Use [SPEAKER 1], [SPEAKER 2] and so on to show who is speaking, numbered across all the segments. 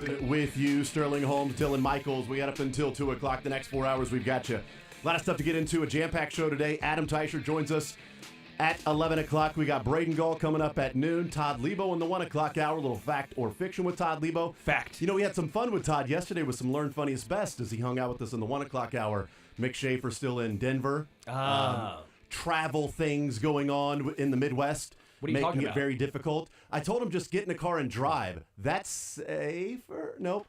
[SPEAKER 1] With you, Sterling Holmes, Dylan Michaels. We got up until 2 o'clock. The next 4 hours, we've got you. A lot of stuff to get into. A jam-packed show today. Adam Teicher joins us at 11 o'clock. We got Braden Gall coming up at noon. Todd Lebo in the 1 o'clock hour. A little fact or fiction with Todd Lebo.
[SPEAKER 2] Fact.
[SPEAKER 1] You know, we had some fun with Todd yesterday with some Learn Funniest Best as he hung out with us in the 1 o'clock hour. Mick Schaefer still in Denver. Travel things going on in the Midwest.
[SPEAKER 2] What are you
[SPEAKER 1] making
[SPEAKER 2] talking
[SPEAKER 1] it
[SPEAKER 2] about?
[SPEAKER 1] very difficult. I told him just get in a car and drive. That's safer. Nope.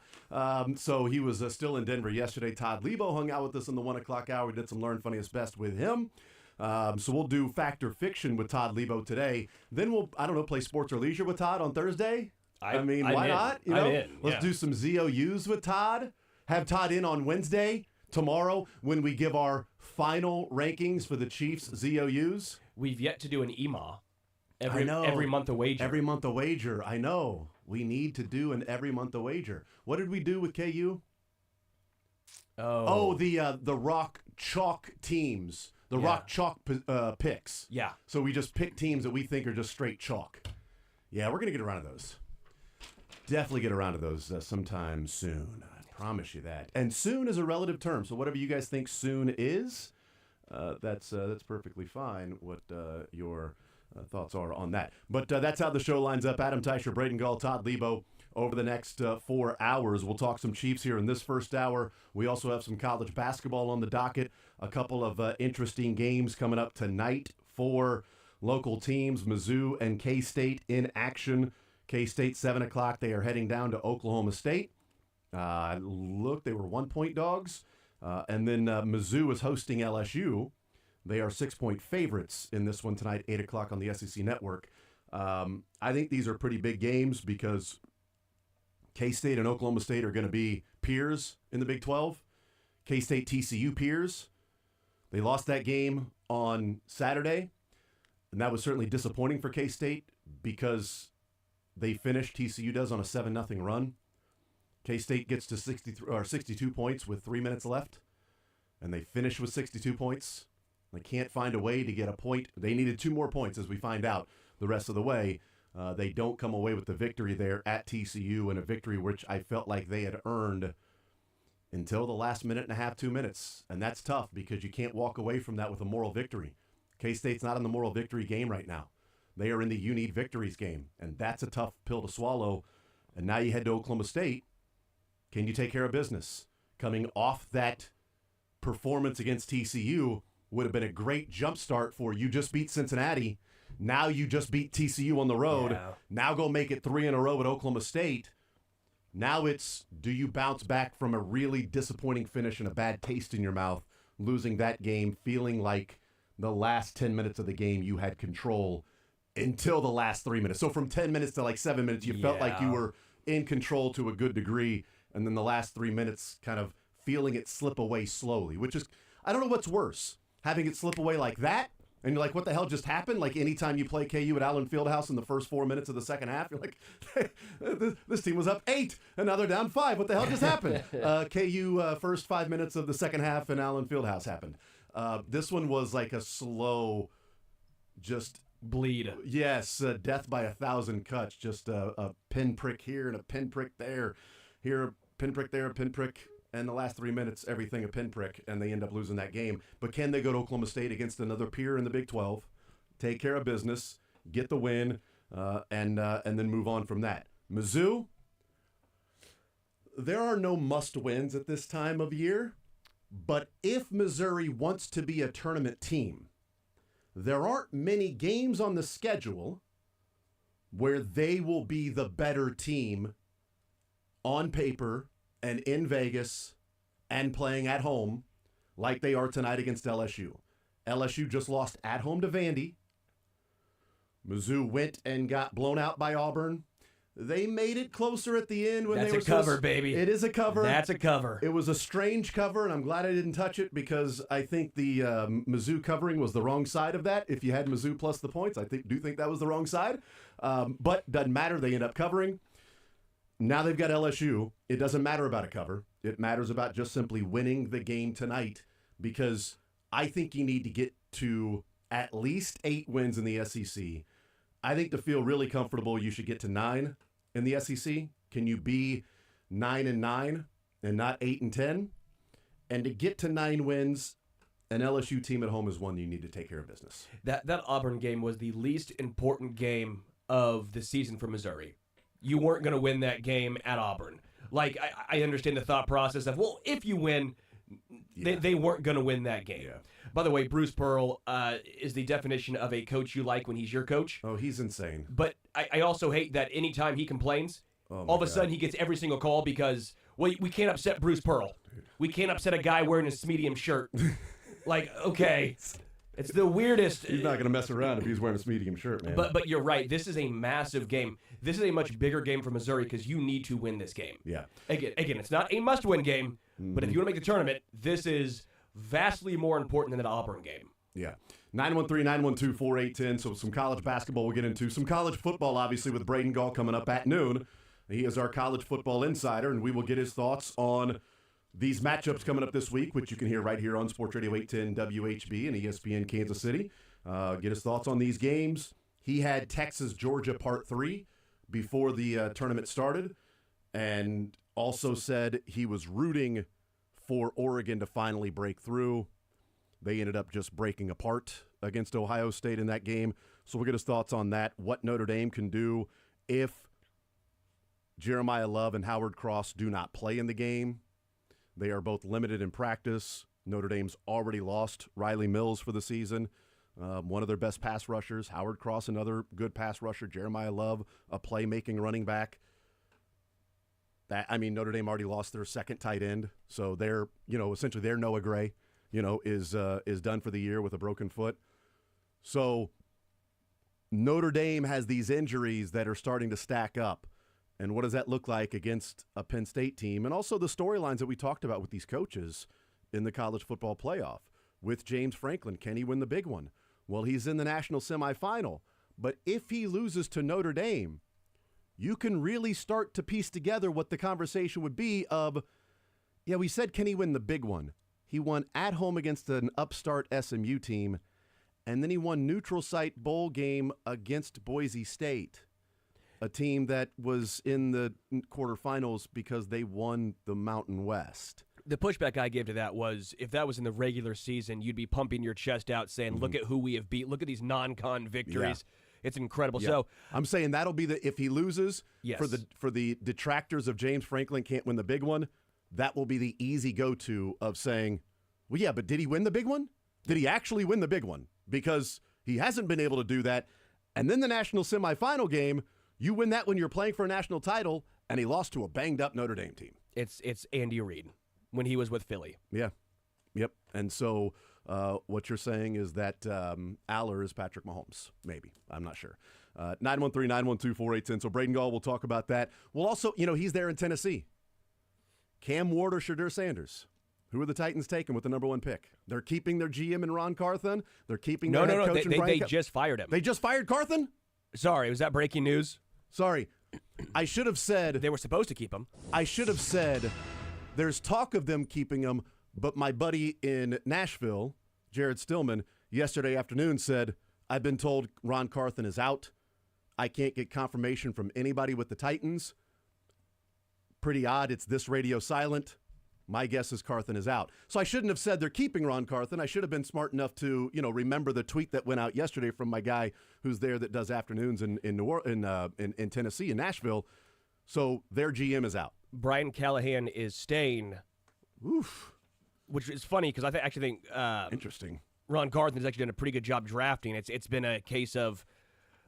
[SPEAKER 1] So he was still in Denver yesterday. Todd Lebo hung out with us in the 1 o'clock hour. We did some Learn Funniest Best with him. So we'll do Fact or Fiction with Todd Lebo today. Then we'll, I don't know, play Sports or Leisure with Todd on Thursday.
[SPEAKER 2] I'm
[SPEAKER 1] why
[SPEAKER 2] in.
[SPEAKER 1] not? You
[SPEAKER 2] I'm
[SPEAKER 1] know,
[SPEAKER 2] in,
[SPEAKER 1] let's
[SPEAKER 2] yeah.
[SPEAKER 1] do some ZOUs with Todd. Have Todd in on Wednesday, tomorrow, when we give our final rankings for the Chiefs ZOUs.
[SPEAKER 2] We've yet to do an EMA.
[SPEAKER 1] I know.
[SPEAKER 2] Every month a wager.
[SPEAKER 1] Every month a wager. I know. We need to do an every month a wager. What did we do with KU? Oh, the rock chalk teams. The rock chalk picks.
[SPEAKER 2] Yeah.
[SPEAKER 1] So we just pick teams that we think are just straight chalk. Yeah, we're going to get around to those. Definitely get around to those sometime soon. I promise you that. And soon is a relative term. So whatever you guys think soon is, that's perfectly fine. What your thoughts are on that. But that's how the show lines up. Adam Teicher, Braden Gall, Todd Lebo over the next 4 hours. We'll talk some Chiefs here in this first hour. We also have some college basketball on the docket. A couple of interesting games coming up tonight for local teams. Mizzou and K-State in action. K-State, 7 o'clock. They are heading down to Oklahoma State. Look, they were 1-point dogs. And then Mizzou is hosting LSU. They are 6-point favorites in this one tonight, 8 o'clock on the SEC Network. I think these are pretty big games because K-State and Oklahoma State are going to be peers in the Big 12. K-State TCU peers. They lost that game on Saturday, and that was certainly disappointing for K-State because they finished, TCU does, on a 7-0 run. K-State gets to 62 points with 3 minutes left, and they finish with 62 points. They can't find a way to get a point. They needed 2 more points, as we find out the rest of the way. They don't come away with the victory there at TCU, and a victory which I felt like they had earned until the last minute and a half, 2 minutes. And that's tough because you can't walk away from that with a moral victory. K-State's not in the moral victory game right now. They are in the you need victories game, and that's a tough pill to swallow. And now you head to Oklahoma State. Can you take care of business? Coming off that performance against TCU would have been a great jump start for you just beat Cincinnati. Now you just beat TCU on the road.
[SPEAKER 2] Yeah.
[SPEAKER 1] Now go make it 3 in a row at Oklahoma State. Now it's, do you bounce back from a really disappointing finish and a bad taste in your mouth, losing that game, feeling like the last 10 minutes of the game you had control until the last 3 minutes. So from 10 minutes to like 7 minutes, you felt like you were in control to a good degree. And then the last 3 minutes kind of feeling it slip away slowly, which is, I don't know what's worse. Having it slip away like that, and you're like, what the hell just happened? Like anytime you play KU at Allen Fieldhouse in the first 4 minutes of the second half, you're like, this team was up 8, and now they're down 5. What the hell just happened? KU first 5 minutes of the second half in Allen Fieldhouse happened. This one was like a slow, just
[SPEAKER 2] bleed.
[SPEAKER 1] Yes, death by 1,000 cuts. Just a pinprick here and a pinprick there. Here, a pinprick there, a pinprick. And the last 3 minutes, everything a pinprick, and they end up losing that game. But can they go to Oklahoma State against another peer in the Big 12, take care of business, get the win, and then move on from that? Mizzou, there are no must-wins at this time of year, but if Missouri wants to be a tournament team, there aren't many games on the schedule where they will be the better team on paper and in Vegas and playing at home like they are tonight against LSU. LSU just lost at home to Vandy. Mizzou went and got blown out by Auburn. They made it closer at the end when
[SPEAKER 2] That's
[SPEAKER 1] they were
[SPEAKER 2] a cover, baby.
[SPEAKER 1] It is a cover.
[SPEAKER 2] That's a cover.
[SPEAKER 1] It was a strange cover, and I'm glad I didn't touch it because I think the Mizzou covering was the wrong side of that. If you had Mizzou plus the points, I do think that was the wrong side. But doesn't matter. They end up covering. Now they've got LSU. It doesn't matter about a cover. It matters about just simply winning the game tonight because I think you need to get to at least 8 wins in the SEC. I think to feel really comfortable, you should get to 9 in the SEC. Can you be 9-9 and not 8-10. And to get to 9 wins, an LSU team at home is one you need to take care of business.
[SPEAKER 2] That Auburn game was the least important game of the season for Missouri. You weren't going to win that game at Auburn. Like, I understand the thought process of, well, if you win, they weren't going to win that game.
[SPEAKER 1] Yeah.
[SPEAKER 2] By the way, Bruce Pearl is the definition of a coach you like when he's your coach.
[SPEAKER 1] Oh, he's insane.
[SPEAKER 2] But I also hate that anytime he complains, all of a sudden he gets every single call because, well, we can't upset Bruce Pearl. We can't upset a guy wearing a medium shirt. Like, okay, it's the weirdest.
[SPEAKER 1] He's not going to mess around if he's wearing a medium shirt, man.
[SPEAKER 2] But you're right. This is a massive game. This is a much bigger game for Missouri because you need to win this game.
[SPEAKER 1] Yeah.
[SPEAKER 2] Again, it's not a must-win game, but if you want to make the tournament, this is vastly more important than that Auburn game.
[SPEAKER 1] Yeah. 913-912-4810. So some college basketball we'll get into. Some college football, obviously, with Braden Gall coming up at noon. He is our college football insider, and we will get his thoughts on these matchups coming up this week, which you can hear right here on Sports Radio 810 WHB and ESPN Kansas City. Get his thoughts on these games. He had Texas-Georgia Part 3 before the tournament started, and also said he was rooting for Oregon to finally break through. They ended up just breaking apart against Ohio State in that game. So we'll get his thoughts on that, what Notre Dame can do if Jeremiah Love and Howard Cross do not play in the game. They are both limited in practice. Notre Dame's already lost Riley Mills for the season, one of their best pass rushers. Howard Cross, another good pass rusher. Jeremiah Love, a playmaking running back. Notre Dame already lost their second tight end, so they're, essentially their Noah Gray, is done for the year with a broken foot. So Notre Dame has these injuries that are starting to stack up. And what does that look like against a Penn State team? And also the storylines that we talked about with these coaches in the college football playoff. With James Franklin, can he win the big one? Well, he's in the national semifinal. But if he loses to Notre Dame, you can really start to piece together what the conversation would be of, we said, can he win the big one? He won at home against an upstart SMU team, and then he won neutral site bowl game against Boise State, a team that was in the quarterfinals because they won the Mountain West.
[SPEAKER 2] The pushback I gave to that was, if that was in the regular season, you'd be pumping your chest out saying, look at who we have beat. Look at these non-con victories. Yeah. It's incredible. Yeah. So
[SPEAKER 1] I'm saying that'll be if he loses,
[SPEAKER 2] yes.
[SPEAKER 1] for the detractors of James Franklin can't win the big one, that will be the easy go-to of saying, well, yeah, but did he win the big one? Did he actually win the big one? Because he hasn't been able to do that. And then the national semifinal game, you win that when you're playing for a national title, and he lost to a banged-up Notre Dame team.
[SPEAKER 2] It's Andy Reid when he was with Philly.
[SPEAKER 1] Yeah. Yep. And so what you're saying is that Aller is Patrick Mahomes. Maybe. I'm not sure. 913-912-4810. So Braden Gall will talk about that. We'll also, he's there in Tennessee. Cam Ward or Shadur Sanders? Who are the Titans taking with the number 1 pick? They're keeping their GM in Ron Carthon. They're keeping their head coach in Brian.
[SPEAKER 2] They just fired him.
[SPEAKER 1] They just fired Carthon?
[SPEAKER 2] Sorry, was that breaking news?
[SPEAKER 1] Sorry. I should have said...
[SPEAKER 2] They were supposed to keep him.
[SPEAKER 1] I should have said there's talk of them keeping him, but my buddy in Nashville, Jared Stillman, yesterday afternoon said, I've been told Ron Carthon is out. I can't get confirmation from anybody with the Titans. Pretty odd. It's this radio silent. My guess is Carthon is out. So I shouldn't have said they're keeping Ron Carthon. I should have been smart enough to, remember the tweet that went out yesterday from my guy who's there that does afternoons in Tennessee, in Nashville. So their GM is out.
[SPEAKER 2] Brian Callahan is staying.
[SPEAKER 1] Oof.
[SPEAKER 2] Which is funny because I actually think
[SPEAKER 1] interesting.
[SPEAKER 2] Ron Carthon has actually done a pretty good job drafting. It's been a case of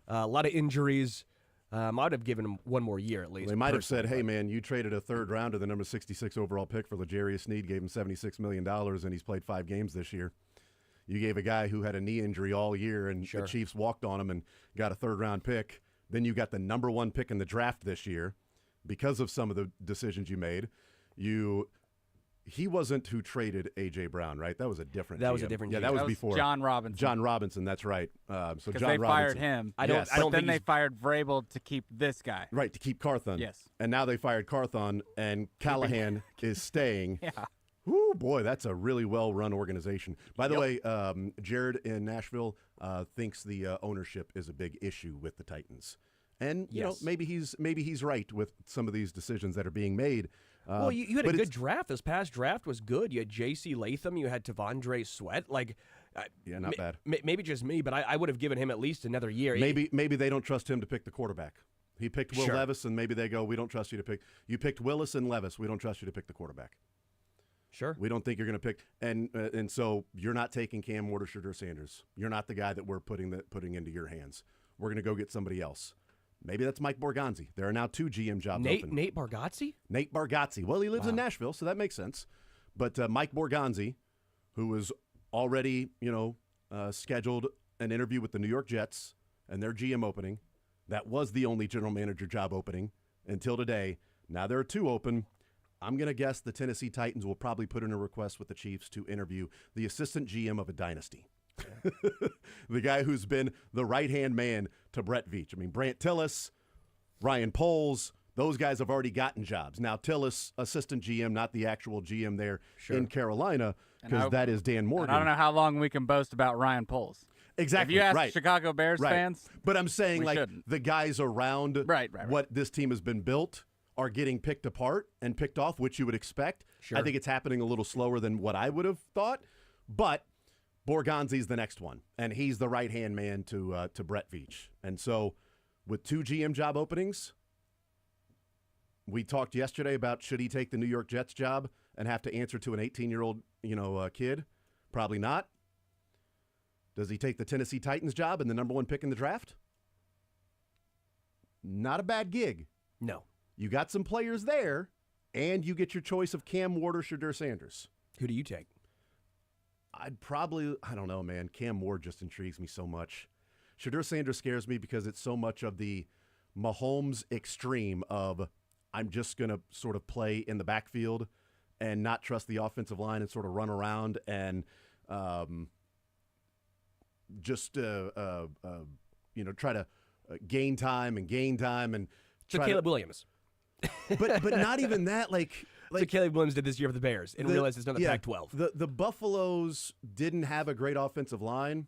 [SPEAKER 2] a lot of injuries. I would have given him one more year at least.
[SPEAKER 1] They might have said, hey, man, you traded a third rounder, the number 66 overall pick for L'Jarius Sneed, gave him $76 million, and he's played 5 games this year. You gave a guy who had a knee injury all year, and the Chiefs walked on him and got a third-round pick. Then you got the number 1 pick in the draft this year because of some of the decisions you made. He wasn't who traded A.J. Brown, right? That was a different GM.
[SPEAKER 2] Was a different GM.
[SPEAKER 1] Yeah, that was before.
[SPEAKER 3] John Robinson.
[SPEAKER 1] John Robinson, that's right.
[SPEAKER 3] So John Robinson. Fired him.
[SPEAKER 2] I don't
[SPEAKER 3] then they fired Vrabel to keep this guy.
[SPEAKER 1] Right, to keep Carthon.
[SPEAKER 3] Yes.
[SPEAKER 1] And now they fired Carthon, and Callahan is staying.
[SPEAKER 3] Yeah.
[SPEAKER 1] Ooh, boy, that's a really well-run organization. By the way, Jared in Nashville thinks the ownership is a big issue with the Titans. And you know, maybe he's right with some of these decisions that are being made.
[SPEAKER 2] Well, you had a good draft. This past draft was good. You had J.C. Latham. You had Tavondre Sweat. Like,
[SPEAKER 1] yeah, not bad.
[SPEAKER 2] Maybe just me, but I would have given him at least another year.
[SPEAKER 1] Maybe they don't trust him to pick the quarterback. He picked Will Levis, and maybe they go, we don't trust you to pick. You picked Willis and Levis. We don't trust you to pick the quarterback.
[SPEAKER 2] Sure.
[SPEAKER 1] We don't think you're going to pick. And so you're not taking Cam Ward or Shedeur Sanders. You're not the guy that we're putting into your hands. We're going to go get somebody else. Maybe that's Mike Borgonzi. There are now 2 GM jobs open.
[SPEAKER 2] Nate Bargatze?
[SPEAKER 1] Nate Bargatze. Well, he lives in Nashville, so that makes sense. But Mike Borgonzi, who was already, scheduled an interview with the New York Jets and their GM opening. That was the only general manager job opening until today. Now there are 2 open. I'm going to guess the Tennessee Titans will probably put in a request with the Chiefs to interview the assistant GM of a dynasty. The guy who's been the right-hand man to Brett Veach. I mean, Brant Tillis, Ryan Poles, those guys have already gotten jobs. Now, Tillis, assistant GM, not the actual GM there in Carolina, because that is Dan Morgan.
[SPEAKER 3] I don't know how long we can boast about Ryan Poles.
[SPEAKER 1] Exactly.
[SPEAKER 3] If you ask Chicago Bears fans,
[SPEAKER 1] but I'm saying
[SPEAKER 3] shouldn't.
[SPEAKER 1] The guys around what this team has been built are getting picked apart and picked off, which you would expect.
[SPEAKER 2] Sure.
[SPEAKER 1] I think it's happening a little slower than what I would have thought, but Borgonzi's the next one, and he's the right-hand man to Brett Veach. And so with 2 GM job openings, we talked yesterday about should he take the New York Jets job and have to answer to an 18-year-old kid? Probably not. Does he take the Tennessee Titans job and the number 1 pick in the draft? Not a bad gig.
[SPEAKER 2] No.
[SPEAKER 1] You got some players there, and you get your choice of Cam Ward or Shedeur Sanders.
[SPEAKER 2] Who do you take?
[SPEAKER 1] I don't know, man. Cam Ward just intrigues me so much. Shedeur Sanders scares me because it's so much of the Mahomes extreme of I'm just going to sort of play in the backfield and not trust the offensive line and sort of run around and try to gain time and
[SPEAKER 2] so Caleb Williams.
[SPEAKER 1] but not even that,
[SPEAKER 2] so Caleb Williams did this year for the Bears and realized it's not the Pac-12.
[SPEAKER 1] The Buffaloes didn't have a great offensive line,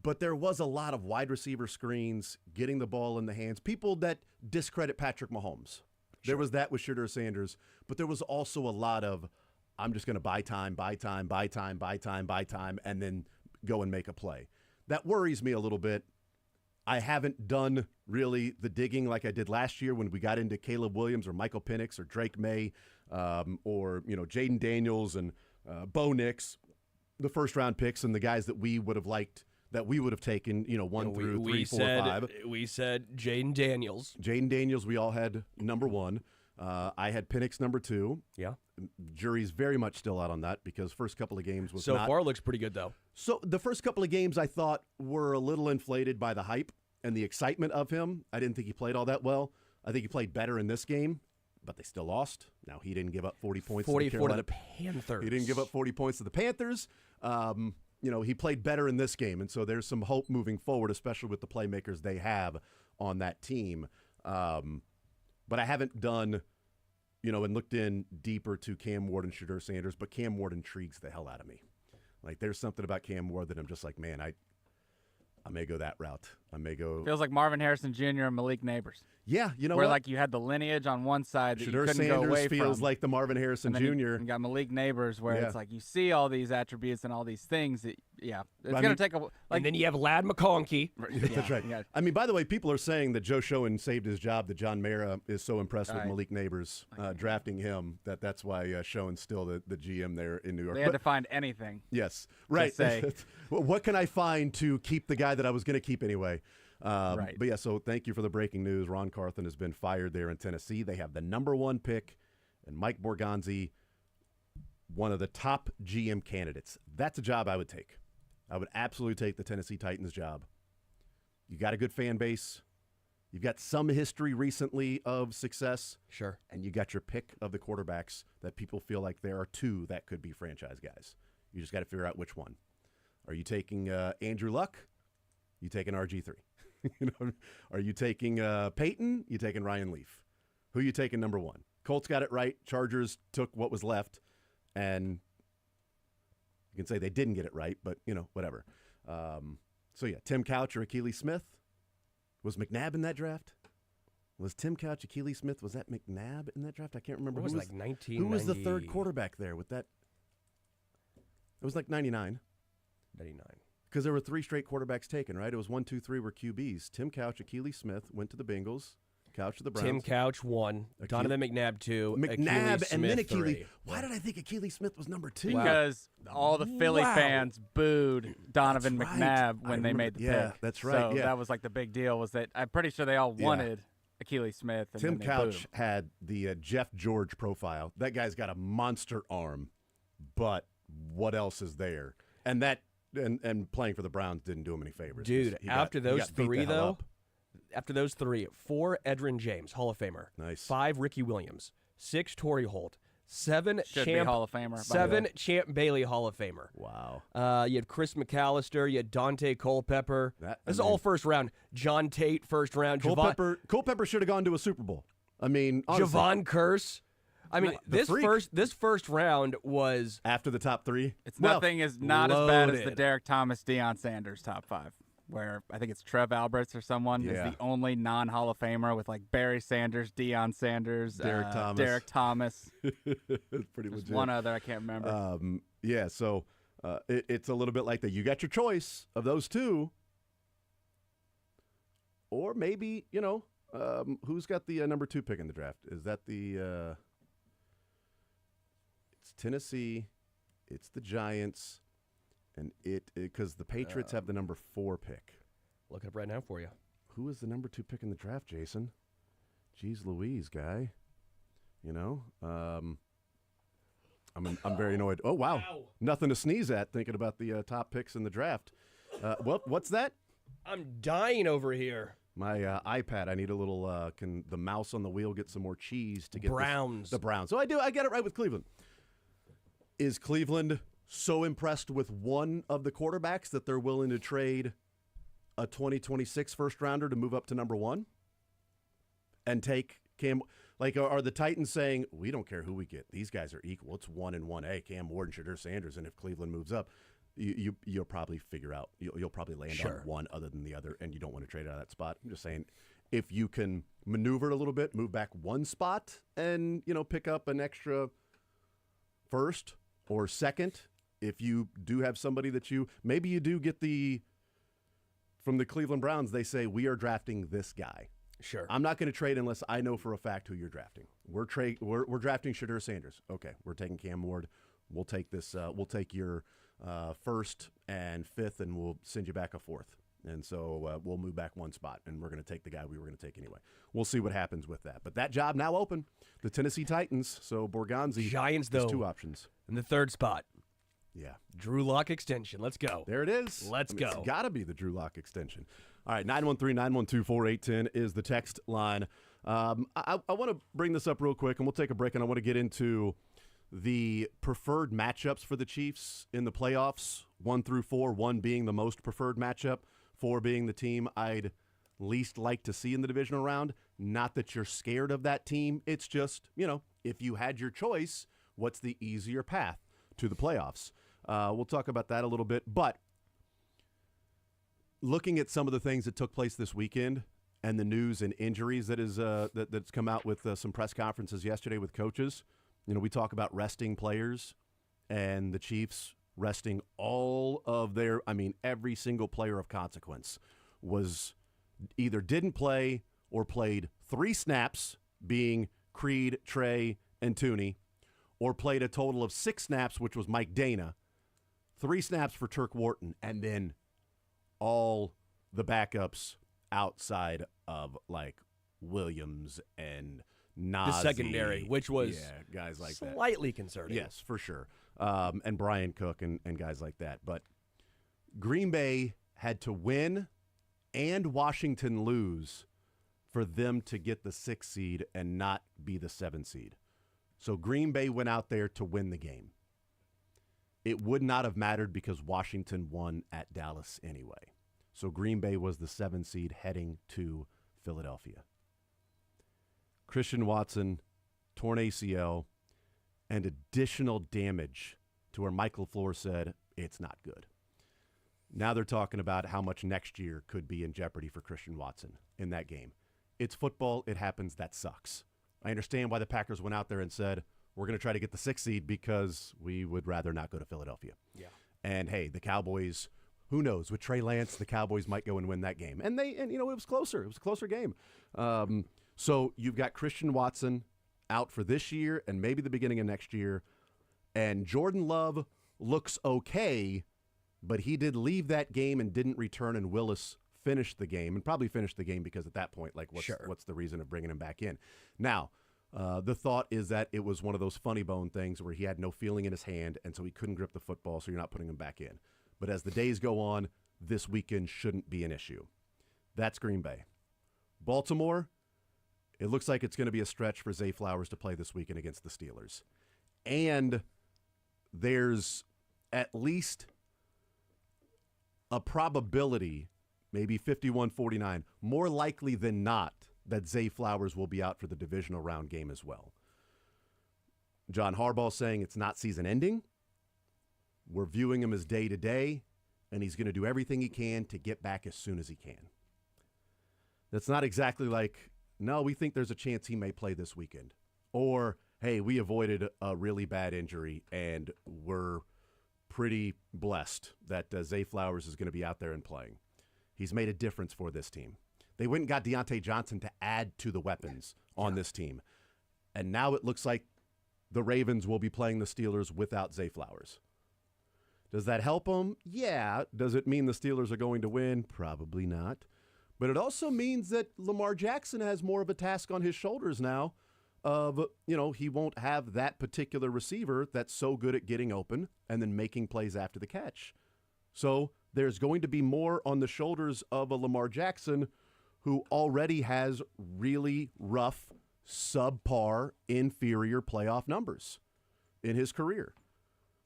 [SPEAKER 1] but there was a lot of wide receiver screens, getting the ball in the hands. People that discredit Patrick Mahomes. Sure. There was that with Shedeur Sanders, but there was also a lot of I'm just going to buy time, and then go and make a play. That worries me a little bit. I haven't done really the digging like I did last year when we got into Caleb Williams or Michael Penix or Drake May or Jaden Daniels and Bo Nix, the first-round picks and the guys that we would have liked, that we would have taken, 1 through 3, 4, 5.
[SPEAKER 2] We said Jaden Daniels.
[SPEAKER 1] Jaden Daniels, we all had number 1. I had Penix number 2.
[SPEAKER 2] Yeah.
[SPEAKER 1] Jury's very much still out on that because first couple of games was
[SPEAKER 2] so far looks pretty good, though.
[SPEAKER 1] So the first couple of games I thought were a little inflated by the hype and the excitement of him. I didn't think he played all that well. I think he played better in this game, but they still lost. Now, he didn't give up 40 points to the Carolina
[SPEAKER 2] Panthers.
[SPEAKER 1] He didn't give up 40 points to the Panthers. He played better in this game, and so there's some hope moving forward, especially with the playmakers they have on that team. But I haven't done and looked in deeper to Cam Ward and Shedeur Sanders, but Cam Ward intrigues the hell out of me. Like, there's something about Cam Ward that I'm just like, man, I may go that route. I may go.
[SPEAKER 3] Feels like Marvin Harrison Jr. and Malik Neighbors.
[SPEAKER 1] Yeah,
[SPEAKER 3] where like you had the lineage on one side that
[SPEAKER 1] Shedeur
[SPEAKER 3] you couldn't
[SPEAKER 1] Sanders
[SPEAKER 3] go away
[SPEAKER 1] feels
[SPEAKER 3] from.
[SPEAKER 1] like the Marvin Harrison Jr.
[SPEAKER 3] You got Malik Neighbors, where it's like you see all these attributes and all these things. It's going to take a.
[SPEAKER 2] And then you have Ladd McConkey.
[SPEAKER 1] That's right. Yeah. I mean, by the way, people are saying that Joe Schoen saved his job. That John Mara is so impressed with Malik Neighbors drafting him that's why Schoen's still the GM there in New York.
[SPEAKER 3] They had to find anything.
[SPEAKER 1] Yes, right. What can I find to keep the guy that I was going to keep anyway?
[SPEAKER 3] Right.
[SPEAKER 1] But so thank you for the breaking news. Ron Carthen has been fired there in Tennessee. They have the number 1 pick, and Mike Borgonzi, one of the top GM candidates. That's a job I would take. I would absolutely take the Tennessee Titans job. You got a good fan base. You've got some history recently of success.
[SPEAKER 2] Sure.
[SPEAKER 1] And you got your pick of the quarterbacks that people feel like there are 2 that could be franchise guys. You just got to figure out which one. Are you taking Andrew Luck? You taking RG3? Are you taking Peyton? You taking Ryan Leaf? Who you taking number 1? Colts got it right. Chargers took what was left, and you can say they didn't get it right, but whatever. Tim Couch or Akili Smith? Was McNabb in that draft? Was Tim Couch, Achilles Smith, was that McNabb in that draft? I can't remember.
[SPEAKER 2] It was like 1990.
[SPEAKER 1] Who was the third quarterback there with that? It was like 99.
[SPEAKER 2] 99.
[SPEAKER 1] Because there were 3 straight quarterbacks taken, right? It was 1, 2, 3 were QBs. Tim Couch, Achilles Smith went to the Bengals. Couch to the Browns.
[SPEAKER 2] Tim Couch 1. Donovan McNabb 2.
[SPEAKER 1] McNabb
[SPEAKER 2] Achilles
[SPEAKER 1] and then
[SPEAKER 2] Smith,
[SPEAKER 1] Achilles.
[SPEAKER 2] 3.
[SPEAKER 1] Why did I think Achilles Smith was number 2?
[SPEAKER 3] Because all the Philly fans booed Donovan
[SPEAKER 1] That's right.
[SPEAKER 3] McNabb when
[SPEAKER 1] I
[SPEAKER 3] they
[SPEAKER 1] remember-
[SPEAKER 3] made the
[SPEAKER 1] yeah,
[SPEAKER 3] pick.
[SPEAKER 1] that's right,
[SPEAKER 3] So
[SPEAKER 1] yeah.
[SPEAKER 3] that was like the big deal was that I'm pretty sure they all wanted Achilles Smith. And
[SPEAKER 1] Tim
[SPEAKER 3] then they booed
[SPEAKER 1] Couch
[SPEAKER 3] him.
[SPEAKER 1] had the Jeff George profile. That guy's got a monster arm, but what else is there? And that and playing for the Browns didn't do him any favors.
[SPEAKER 2] Dude, after those
[SPEAKER 1] beat the
[SPEAKER 2] 3,
[SPEAKER 1] hell
[SPEAKER 2] though,
[SPEAKER 1] up.
[SPEAKER 2] after those 3, 4 Edrin James, Hall of Famer.
[SPEAKER 1] Nice.
[SPEAKER 2] 5 Ricky Williams. 6 Torrey Holt. 7
[SPEAKER 3] Should be
[SPEAKER 2] Champ
[SPEAKER 3] Hall of Famer. by the
[SPEAKER 2] 7
[SPEAKER 3] way.
[SPEAKER 2] Champ Bailey Hall of Famer.
[SPEAKER 1] Wow.
[SPEAKER 2] You had Chris McAllister. You had Dante Culpepper.
[SPEAKER 1] That-
[SPEAKER 2] This is
[SPEAKER 1] I mean-
[SPEAKER 2] all first round. John Tate, first round.
[SPEAKER 1] Culpepper should have gone to a Super Bowl. I mean, honestly,
[SPEAKER 2] Javon Curse. I mean,
[SPEAKER 1] The freak.
[SPEAKER 2] this first round was
[SPEAKER 1] after the top 3.
[SPEAKER 3] It's
[SPEAKER 1] Well,
[SPEAKER 3] nothing is not as bad as the
[SPEAKER 2] loaded.
[SPEAKER 3] Derek Thomas, Deion Sanders top 5, where I think it's Trev Alberts or someone
[SPEAKER 1] Yeah.
[SPEAKER 3] is the only non-Hall of Famer with like Barry Sanders, Deion Sanders,
[SPEAKER 1] Derek Thomas.
[SPEAKER 3] Derek Thomas.
[SPEAKER 1] it's pretty
[SPEAKER 3] There's
[SPEAKER 1] legit.
[SPEAKER 3] one other I can't remember.
[SPEAKER 1] Yeah, so it's a little bit like that. You got your choice of those 2. Or maybe, who's got the number 2 pick in the draft? Is that the it's Tennessee, it's the Giants, and because the Patriots have the number 4 pick.
[SPEAKER 2] look it up right now for you.
[SPEAKER 1] Who is the number 2 pick in the draft, Jason? Jeez Louise, guy. I'm very annoyed. Oh, wow. Nothing to sneeze at thinking about the top picks in the draft. What's that?
[SPEAKER 2] I'm dying over here.
[SPEAKER 1] My iPad. I need a little. Can the mouse on the wheel get some more cheese to get
[SPEAKER 2] Browns.
[SPEAKER 1] the Browns? So I do. I get it right with Cleveland. Is Cleveland so impressed with one of the quarterbacks that they're willing to trade a 2026 first rounder to move up to number 1 and take Cam? Like, are the Titans saying, we don't care who we get. These guys are equal. It's 1 and 1A, Cam Ward and Shadur Sanders. And if Cleveland moves up, you'll probably figure out, you'll probably land on one other than the other, and you don't want to trade out of that spot. I'm just saying, if you can maneuver it a little bit, move back 1 spot and, pick up an extra first or second, if you do have somebody that maybe you do get from the Cleveland Browns, they say, we are drafting this guy.
[SPEAKER 2] Sure.
[SPEAKER 1] I'm not going to trade unless I know for a fact who you're drafting. We're drafting Shadur Sanders. Okay, we're taking Cam Ward. We'll take this. We'll take your first and 5th, and we'll send you back a 4th. And so we'll move back 1 spot, and we're going to take the guy we were going to take anyway. We'll see what happens with that. But that job now open. The Tennessee Titans. So Borgonzi
[SPEAKER 2] Giants,
[SPEAKER 1] has
[SPEAKER 2] though.
[SPEAKER 1] 2 options.
[SPEAKER 2] In the 3rd spot.
[SPEAKER 1] Yeah.
[SPEAKER 2] Drew Lock extension. Let's go.
[SPEAKER 1] There it is.
[SPEAKER 2] Let's go.
[SPEAKER 1] It's got to be the Drew Lock extension. All right, 913-912-4810 is the text line. I want to bring this up real quick, and we'll take a break, and I want to get into the preferred matchups for the Chiefs in the playoffs, 1 through 4, 1 being the most preferred matchup, 4 being the team I'd least like to see in the divisional round. Not that you're scared of that team. It's just, if you had your choice, what's the easier path to the playoffs? We'll talk about that a little bit, but looking at some of the things that took place this weekend and the news and injuries that's come out with some press conferences yesterday with coaches, we talk about resting players and the Chiefs resting all of every single player of consequence was either didn't play or played 3 snaps, being Creed, Trey, and Tooney, or played a total of 6 snaps, which was Mike Dana, 3 snaps for Turk Wharton, and then all the backups outside of like Williams and Nazi.
[SPEAKER 2] The secondary, which was
[SPEAKER 1] guys like that.
[SPEAKER 2] slightly concerning.
[SPEAKER 1] Yes, for sure. And Brian Cook and guys like that. But Green Bay had to win and Washington lose for them to get the 6th seed and not be the 7th seed. So Green Bay went out there to win the game. It would not have mattered because Washington won at Dallas anyway. So Green Bay was the 7th seed heading to Philadelphia. Christian Watson, torn ACL, and additional damage to where Michael Floor said, it's not good. Now they're talking about how much next year could be in jeopardy for Christian Watson in that game. It's football. It happens. That sucks. I understand why the Packers went out there and said, we're going to try to get the 6th seed because we would rather not go to Philadelphia.
[SPEAKER 2] Yeah.
[SPEAKER 1] And, hey, the Cowboys, who knows? With Trey Lance, the Cowboys might go and win that game. And it was closer. It was a closer game. So you've got Christian Watson out for this year and maybe the beginning of next year. And Jordan Love looks okay, but he did leave that game and didn't return, and Willis finished the game, and probably finished the game because at that point, like, what's the reason of bringing him back in? Now, the thought is that it was one of those funny bone things where he had no feeling in his hand, and so he couldn't grip the football, so you're not putting him back in. But as the days go on, this weekend shouldn't be an issue. That's Green Bay. Baltimore, it looks like it's going to be a stretch for Zay Flowers to play this weekend against the Steelers. And there's at least a probability, maybe 51-49, more likely than not, that Zay Flowers will be out for the divisional round game as well. John Harbaugh saying it's not season ending. We're viewing him as day-to-day, and he's going to do everything he can to get back as soon as he can. That's not exactly like, no, we think there's a chance he may play this weekend. Or, hey, we avoided a really bad injury, and we're pretty blessed that Zay Flowers is going to be out there and playing. He's made a difference for this team. They went and got Deontay Johnson to add to the weapons on this team. And now it looks like the Ravens will be playing the Steelers without Zay Flowers. Does that help them? Yeah. Does it mean the Steelers are going to win? Probably not. But it also means that Lamar Jackson has more of a task on his shoulders now of, he won't have that particular receiver that's so good at getting open and then making plays after the catch. So there's going to be more on the shoulders of a Lamar Jackson who already has really rough, subpar, inferior playoff numbers in his career.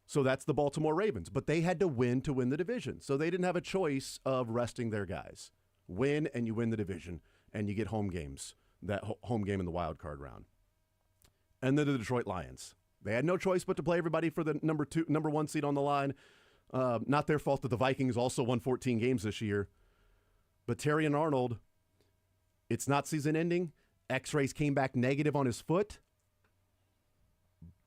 [SPEAKER 1] So that's the Baltimore Ravens. But they had to win the division. So they didn't have a choice of resting their guys. Win, and you win the division, and you get home games, that home game in the wild card round. And then the Detroit Lions. They had no choice but to play everybody for the number 1 seed on the line. Not their fault that the Vikings also won 14 games this year. But Terry and Arnold, it's not season ending. X-rays came back negative on his foot.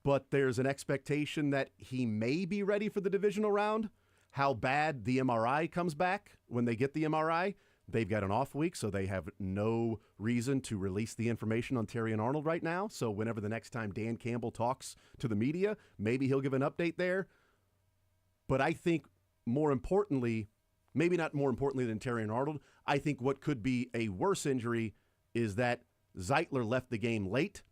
[SPEAKER 1] But there's an expectation that he may be ready for the divisional round. How bad the MRI comes back when they get the MRI. They've got an off week, so they have no reason to release the information on Terry and Arnold right now. So whenever the next time Dan Campbell talks to the media, maybe he'll give an update there. But I think more importantly, maybe not more importantly than Terry and Arnold, I think what could be a worse injury is that Zeitler left the game late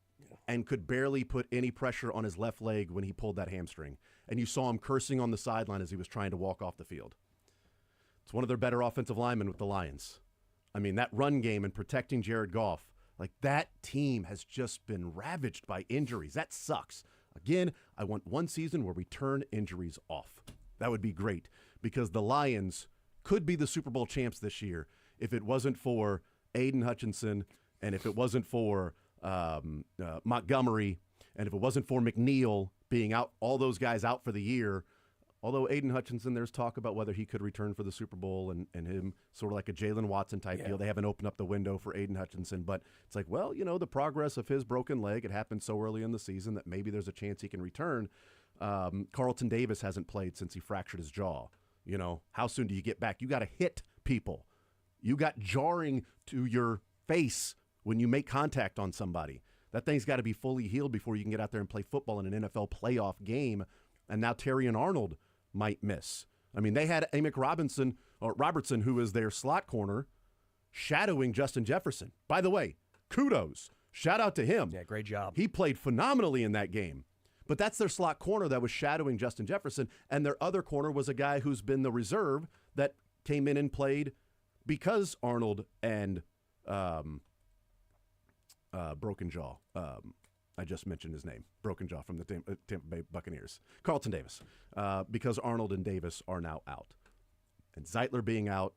[SPEAKER 1] and could barely put any pressure on his left leg when he pulled that hamstring. And you saw him cursing on the sideline as he was trying to walk off the field. It's one of their better offensive linemen with the Lions. I mean, that run game and protecting Jared Goff, like that team has just been ravaged by injuries. That sucks. Again, I want one season where we turn injuries off. That would be great because the Lions could be the Super Bowl champs this year if it wasn't for Aiden Hutchinson and if it wasn't for Montgomery and if it wasn't for McNeil being out, all those guys out for the year. Although Aiden Hutchinson, there's talk about whether he could return for the Super Bowl and him sort of like a Jalen Watson type deal. They haven't opened up the window for Aiden Hutchinson, but it's like, well, the progress of his broken leg, it happened so early in the season that maybe there's a chance he can return. Carlton Davis hasn't played since he fractured his jaw. How soon do you get back? You got to hit people. You got jarring to your face when you make contact on somebody. That thing's got to be fully healed before you can get out there and play football in an NFL playoff game. And now Terry and Arnold might miss. I mean, they had Amick Robertson, who is their slot corner, shadowing Justin Jefferson. By the way, kudos. Shout out to him.
[SPEAKER 2] Yeah, great job.
[SPEAKER 1] He played phenomenally in that game. But that's their slot corner that was shadowing Justin Jefferson, and their other corner was a guy who's been the reserve that came in and played because Arnold and Broken Jaw. I just mentioned his name, Broken Jaw from the Tampa Bay Buccaneers. Carlton Davis, because Arnold and Davis are now out. And Zeitler being out,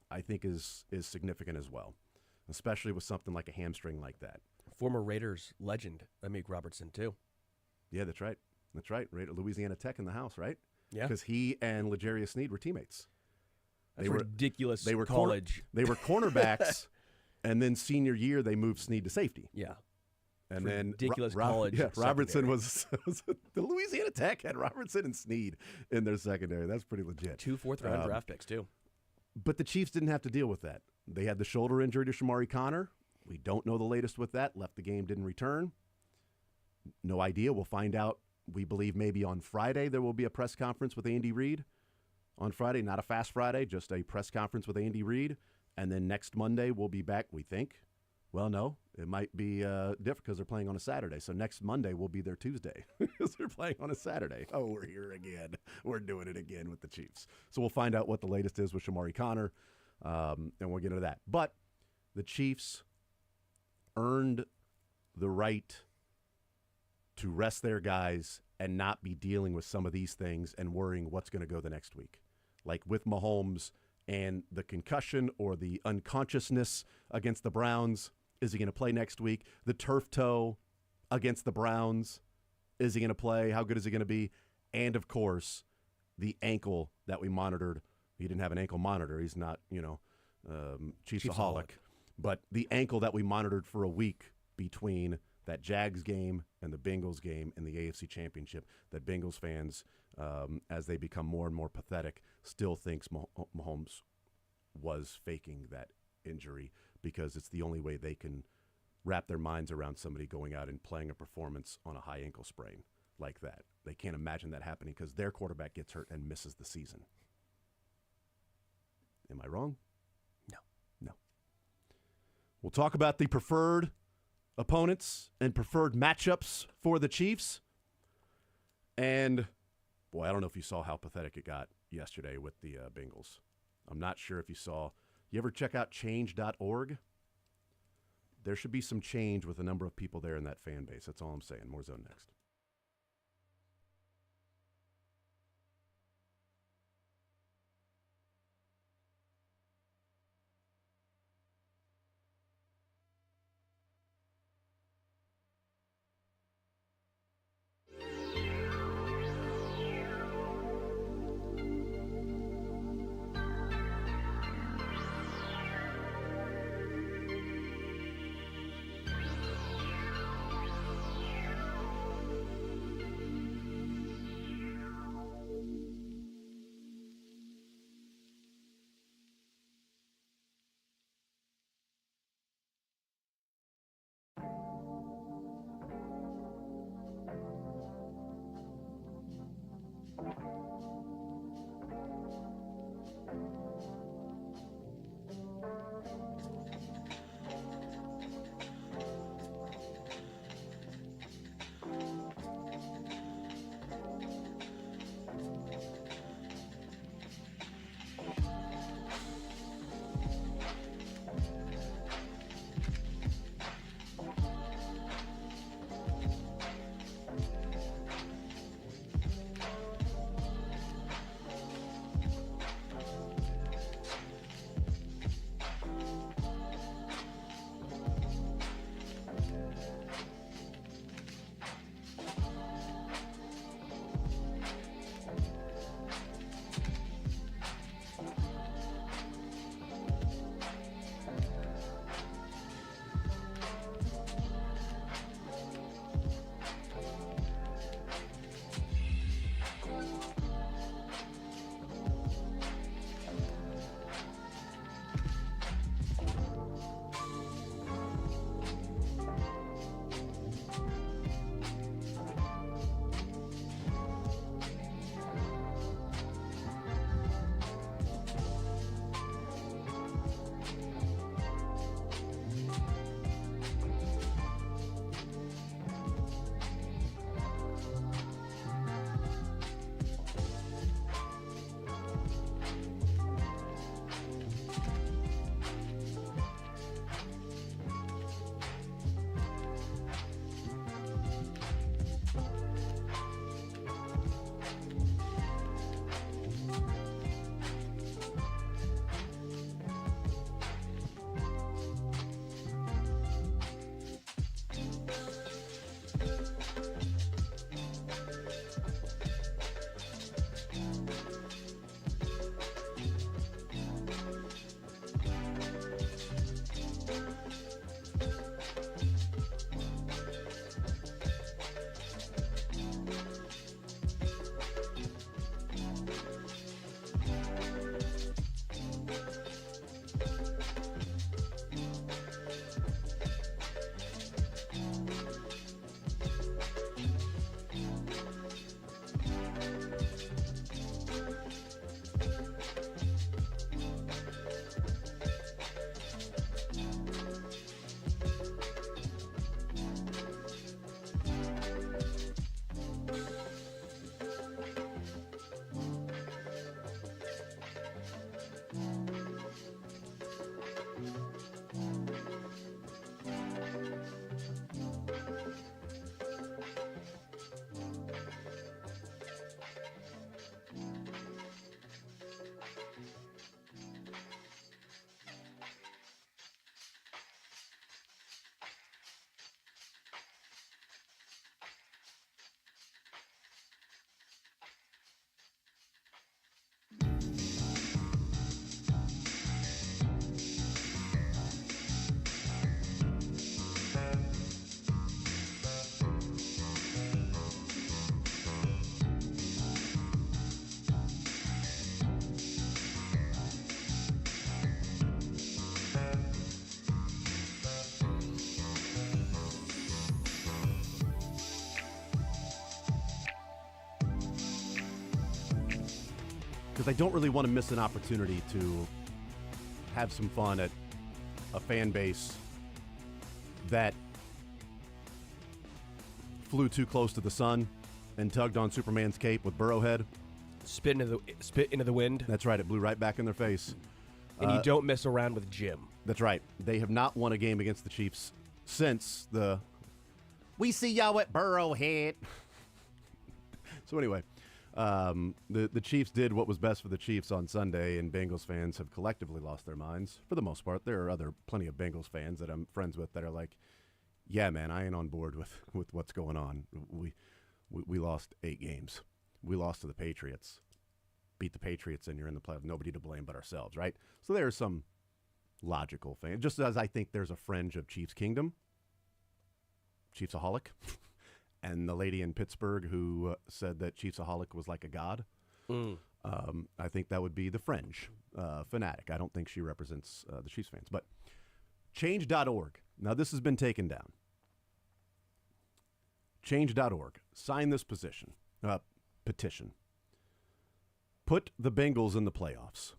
[SPEAKER 1] I think is significant as well, especially with something like a hamstring like that.
[SPEAKER 2] Former Raiders legend, Amick Robertson, too.
[SPEAKER 1] Yeah, that's right. Louisiana Tech in the house, right?
[SPEAKER 2] Yeah.
[SPEAKER 1] Because he and L'Jarius Sneed were teammates.
[SPEAKER 2] That's ridiculous.
[SPEAKER 1] They were
[SPEAKER 2] college.
[SPEAKER 1] They were cornerbacks, and then senior year they moved Snead to safety.
[SPEAKER 2] Yeah.
[SPEAKER 1] And then
[SPEAKER 2] ridiculous college.
[SPEAKER 1] Yeah, Robertson was the Louisiana Tech had Robertson and Snead in their secondary. That's pretty legit.
[SPEAKER 2] 2 fourth-round draft picks too.
[SPEAKER 1] But the Chiefs didn't have to deal with that. They had the shoulder injury to Shamari Connor. We don't know the latest with that. Left the game, didn't return. No idea. We'll find out. We believe maybe on Friday there will be a press conference with Andy Reid. On Friday, not a fast Friday, just a press conference with Andy Reid. And then next Monday we'll be back, we think. Well, no, it might be different because they're playing on a Saturday. So next Monday will be their Tuesday because they're playing on a Saturday. Oh, we're here again. We're doing it again with the Chiefs. So we'll find out what the latest is with Shamari Connor, and we'll get into that. But the Chiefs earned the right to rest their guys and not be dealing with some of these things and worrying what's going to go the next week. Like with Mahomes and the concussion or the unconsciousness against the Browns. Is he going to play next week? The turf toe against the Browns. Is he going to play? How good is he going to be? And, of course, the ankle that we monitored. He didn't have an ankle monitor. He's not, Chiefsaholic. But the ankle that we monitored for a week between that Jags game and the Bengals game in the AFC Championship, that Bengals fans, as they become more and more pathetic, still thinks Mahomes was faking that injury because it's the only way they can wrap their minds around somebody going out and playing a performance on a high ankle sprain like that. They can't imagine that happening because their quarterback gets hurt and misses the season. Am I wrong? No. We'll talk about the preferred opponents and preferred matchups for the Chiefs. And, boy, I don't know if you saw how pathetic it got yesterday with the Bengals. I'm not sure if you saw. You ever check out change.org? There should be some change with the number of people there in that fan base. That's all I'm saying. More Zone next. because I don't really want to miss an opportunity to have some fun at a fan base that flew too close to the sun and tugged on Superman's cape with Burrowhead.
[SPEAKER 2] Spit into the wind.
[SPEAKER 1] That's right. It blew right back in their face.
[SPEAKER 2] And you don't mess around with Jim.
[SPEAKER 1] That's right. They have not won a game against the Chiefs since the "we see y'all at Burrowhead." So anyway, the Chiefs did what was best for the Chiefs on Sunday, and Bengals fans have collectively lost their minds for the most part. There are plenty of Bengals fans that I'm friends with that are like, "Yeah, man, I ain't on board with what's going on. We lost 8 games. We lost to the Patriots. Beat the Patriots, and you're in the playoffs. Nobody to blame but ourselves, right?" So there's some logical fans. Just as I think there's a fringe of Chiefs Kingdom, Chiefsaholic, and the lady in Pittsburgh who said that Chiefsaholic was like a god. I think that would be the fringe fanatic. I don't think she represents the Chiefs fans. But change.org. Now, this has been taken down. Change.org. Sign this petition. Put the Bengals in the playoffs.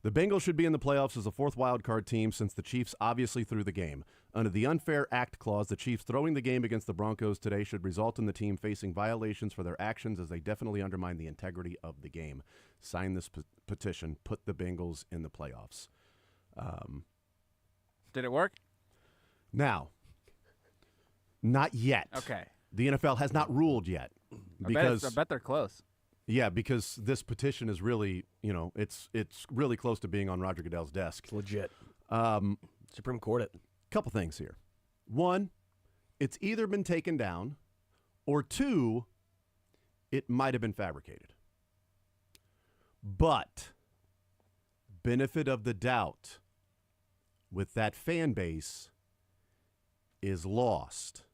[SPEAKER 1] The Bengals should be in the playoffs as a 4th wildcard team since the Chiefs obviously threw the game. Under the unfair act clause, the Chiefs throwing the game against the Broncos today should result in the team facing violations for their actions as they definitely undermine the integrity of the game. Sign this petition. Put the Bengals in the playoffs.
[SPEAKER 3] Did it work?
[SPEAKER 1] Now, not yet.
[SPEAKER 3] Okay.
[SPEAKER 1] The NFL has not ruled yet.
[SPEAKER 3] I bet they're close.
[SPEAKER 1] Yeah, because this petition is really, it's really close to being on Roger Goodell's desk.
[SPEAKER 2] It's legit. Supreme Court it.
[SPEAKER 1] Couple things here. 1, it's either been taken down, or 2, it might have been fabricated. But benefit of the doubt with that fan base is lost.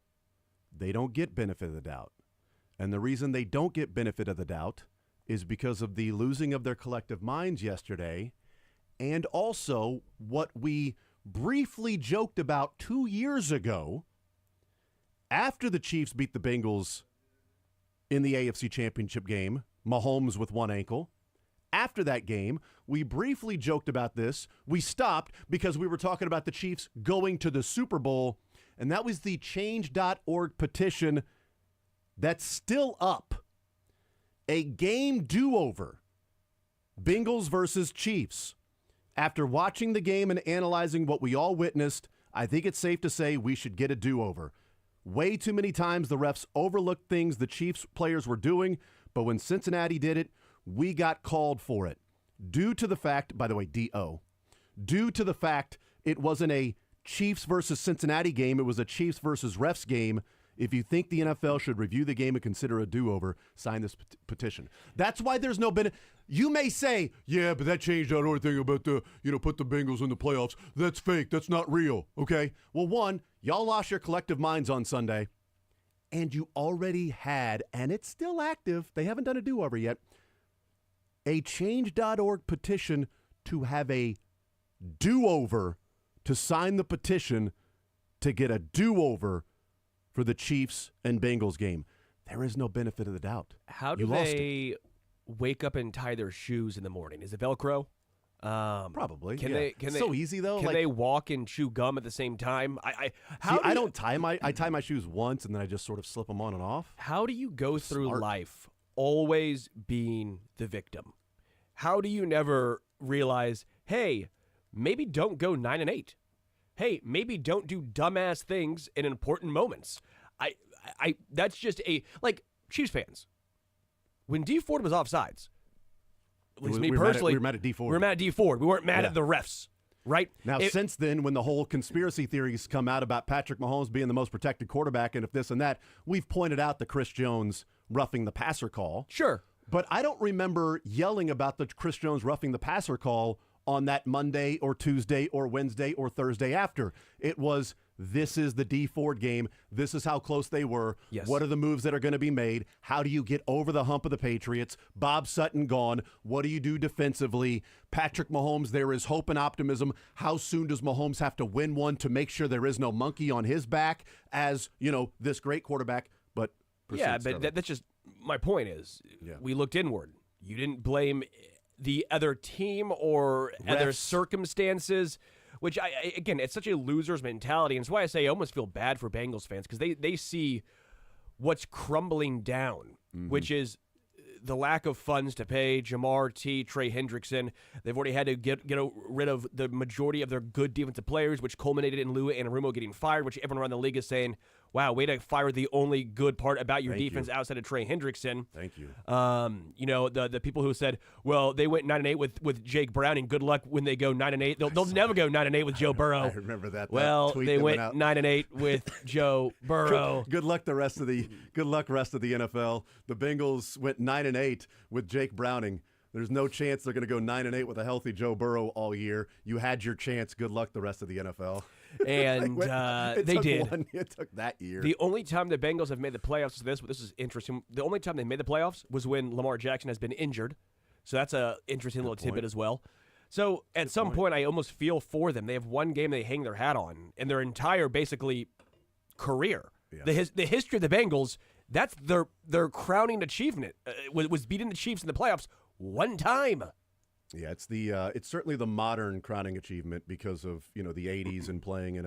[SPEAKER 1] They don't get benefit of the doubt. And the reason they don't get benefit of the doubt is because of the losing of their collective minds yesterday, and also what we briefly joked about 2 years ago after the Chiefs beat the Bengals in the AFC Championship game, Mahomes with one ankle. After that game, we briefly joked about this. We stopped because we were talking about the Chiefs going to the Super Bowl, and that was the change.org petition that's still up. A game do-over. Bengals versus Chiefs. After watching the game and analyzing what we all witnessed, I think it's safe to say we should get a do-over. Way too many times the refs overlooked things the Chiefs players were doing, but when Cincinnati did it, we got called for it. Due to the fact, by the way, D-O, due to the fact it wasn't a Chiefs versus Cincinnati game, it was a Chiefs versus refs game. If you think the NFL should review the game and consider a do-over, sign this petition. That's why there's no benefit. You may say, yeah, but that change.org thing about the, put the Bengals in the playoffs, that's fake. That's not real. Okay? Well, 1, y'all lost your collective minds on Sunday, and you already had, and it's still active, they haven't done a do-over yet, a change.org petition to have a do-over, to sign the petition to get a do-over for the Chiefs and Bengals game. There is no benefit of the doubt.
[SPEAKER 2] How do they wake up and tie their shoes in the morning? Is it Velcro?
[SPEAKER 1] Probably.
[SPEAKER 2] Can
[SPEAKER 1] yeah.
[SPEAKER 2] they? Can
[SPEAKER 1] so easy though.
[SPEAKER 2] Can they walk and chew gum at the same time?
[SPEAKER 1] I don't tie my shoes once and then I just sort of slip them on and off.
[SPEAKER 2] How do you go through
[SPEAKER 1] Smart.
[SPEAKER 2] life always being the victim? How do you never realize, hey, maybe don't go 9-8? Hey, maybe don't do dumbass things in important moments. I that's just Chiefs fans. When D Ford was offsides, at least me personally,
[SPEAKER 1] we were mad at D Ford.
[SPEAKER 2] We were mad at D Ford. We weren't mad
[SPEAKER 1] Yeah.
[SPEAKER 2] at the refs, right?
[SPEAKER 1] Now, since then, when the whole conspiracy theories come out about Patrick Mahomes being the most protected quarterback and if this and that, we've pointed out the Chris Jones roughing the passer call.
[SPEAKER 2] Sure.
[SPEAKER 1] But I don't remember yelling about the Chris Jones roughing the passer call on that Monday or Tuesday or Wednesday or Thursday after. It was, this is the D Ford game. This is how close they were.
[SPEAKER 2] Yes.
[SPEAKER 1] What are the moves that are going to be made? How do you get over the hump of the Patriots? Bob Sutton gone. What do you do defensively? Patrick Mahomes, there is hope and optimism. How soon does Mahomes have to win one to make sure there is no monkey on his back as, this great quarterback? But
[SPEAKER 2] yeah, but that's just my point is we looked inward. You didn't blame the other team or other
[SPEAKER 1] Refs.
[SPEAKER 2] circumstances, which again, it's such a loser's mentality. And it's why I say I almost feel bad for Bengals fans because they see what's crumbling down, which is the lack of funds to pay Jamar T, Trey Hendrickson. They've already had to get rid of the majority of their good defensive players, which culminated in Lou Anarumo getting fired, which everyone around the league is saying, wow, way to fire the only good part about your defense outside of Trey Hendrickson.
[SPEAKER 1] Thank you.
[SPEAKER 2] The people who said, well, they went 9-8 with Jake Browning. Good luck when they go 9-8. They'll never go 9-8 with Joe Burrow.
[SPEAKER 1] I remember that.
[SPEAKER 2] Well,
[SPEAKER 1] tweet
[SPEAKER 2] they
[SPEAKER 1] that
[SPEAKER 2] went
[SPEAKER 1] out.
[SPEAKER 2] 9-8 with Joe Burrow.
[SPEAKER 1] Good luck rest of the NFL. The Bengals went 9-8 with Jake Browning. There's no chance they're going to go 9-8 with a healthy Joe Burrow all year. You had your chance. Good luck the rest of the NFL.
[SPEAKER 2] And they did.
[SPEAKER 1] It took that year.
[SPEAKER 2] The only time the Bengals have made the playoffs this is interesting. The only time they made the playoffs was when Lamar Jackson has been injured. So that's a interesting little tidbit as well. So at some point, I almost feel for them. They have one game they hang their hat on in their entire basically career. Yeah. The history of the Bengals, that's their crowning achievement was beating the Chiefs in the playoffs one time.
[SPEAKER 1] Yeah, it's certainly the modern crowning achievement because of, the 80s and playing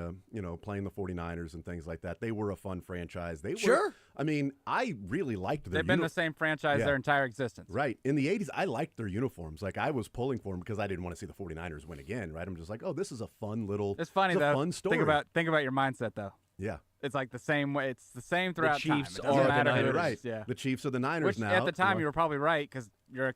[SPEAKER 1] playing the 49ers and things like that. They were a fun franchise.
[SPEAKER 2] Sure.
[SPEAKER 1] I mean, I really liked their
[SPEAKER 3] They've been the same franchise their entire existence.
[SPEAKER 1] Right. In the 80s, I liked their uniforms. Like, I was pulling for them because I didn't want to see the 49ers win again, right? I'm just like, oh, this is a fun little
[SPEAKER 3] It's funny, though.
[SPEAKER 1] fun story.
[SPEAKER 3] Think about your mindset, though.
[SPEAKER 1] Yeah.
[SPEAKER 3] It's like the same way. It's the same throughout
[SPEAKER 2] Chiefs
[SPEAKER 3] time. It doesn't
[SPEAKER 2] are the
[SPEAKER 3] matter who it
[SPEAKER 2] Niners.
[SPEAKER 3] is.
[SPEAKER 1] Right.
[SPEAKER 3] Yeah.
[SPEAKER 1] The Chiefs are the Niners
[SPEAKER 3] Which,
[SPEAKER 1] now.
[SPEAKER 3] at the time, you were probably right because you're a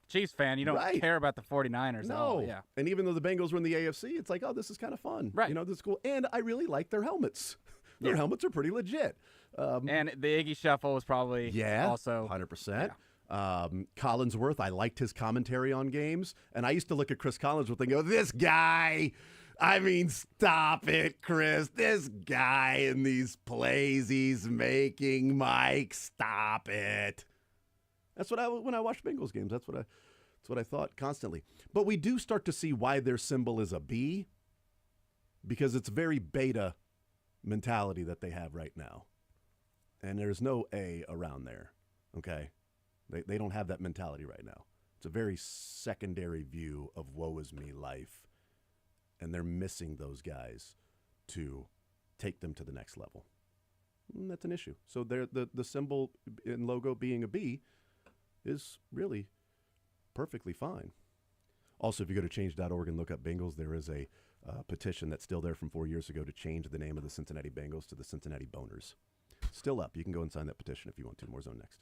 [SPEAKER 3] Chiefs fan. You don't
[SPEAKER 1] Right.
[SPEAKER 3] care about the 49ers at all.
[SPEAKER 1] No.
[SPEAKER 3] Yeah.
[SPEAKER 1] And even though the Bengals were in the AFC, it's like, oh, this is kind of fun.
[SPEAKER 3] Right.
[SPEAKER 1] This is cool. And I really like their helmets. Their helmets are pretty legit.
[SPEAKER 3] And the Iggy Shuffle was probably also
[SPEAKER 1] 100%. Yeah. Collinsworth, I liked his commentary on games. And I used to look at Chris Collinsworth and go, this guy, I mean, stop it, Chris. This guy in these plays he's making, Mike, stop it. That's what when I watched Bengals games, that's what I thought constantly. But we do start to see why their symbol is a B, because it's very beta mentality that they have right now. And there's no A around there, okay? They don't have that mentality right now. It's a very secondary view of woe is me life, and they're missing those guys to take them to the next level. And that's an issue. So the symbol and logo being a B is really perfectly fine. Also, if you go to change.org and look up Bengals, there is a petition that's still there from 4 years ago to change the name of the Cincinnati Bengals to the Cincinnati Boners. Still up. You can go and sign that petition if you want to. More Zone next.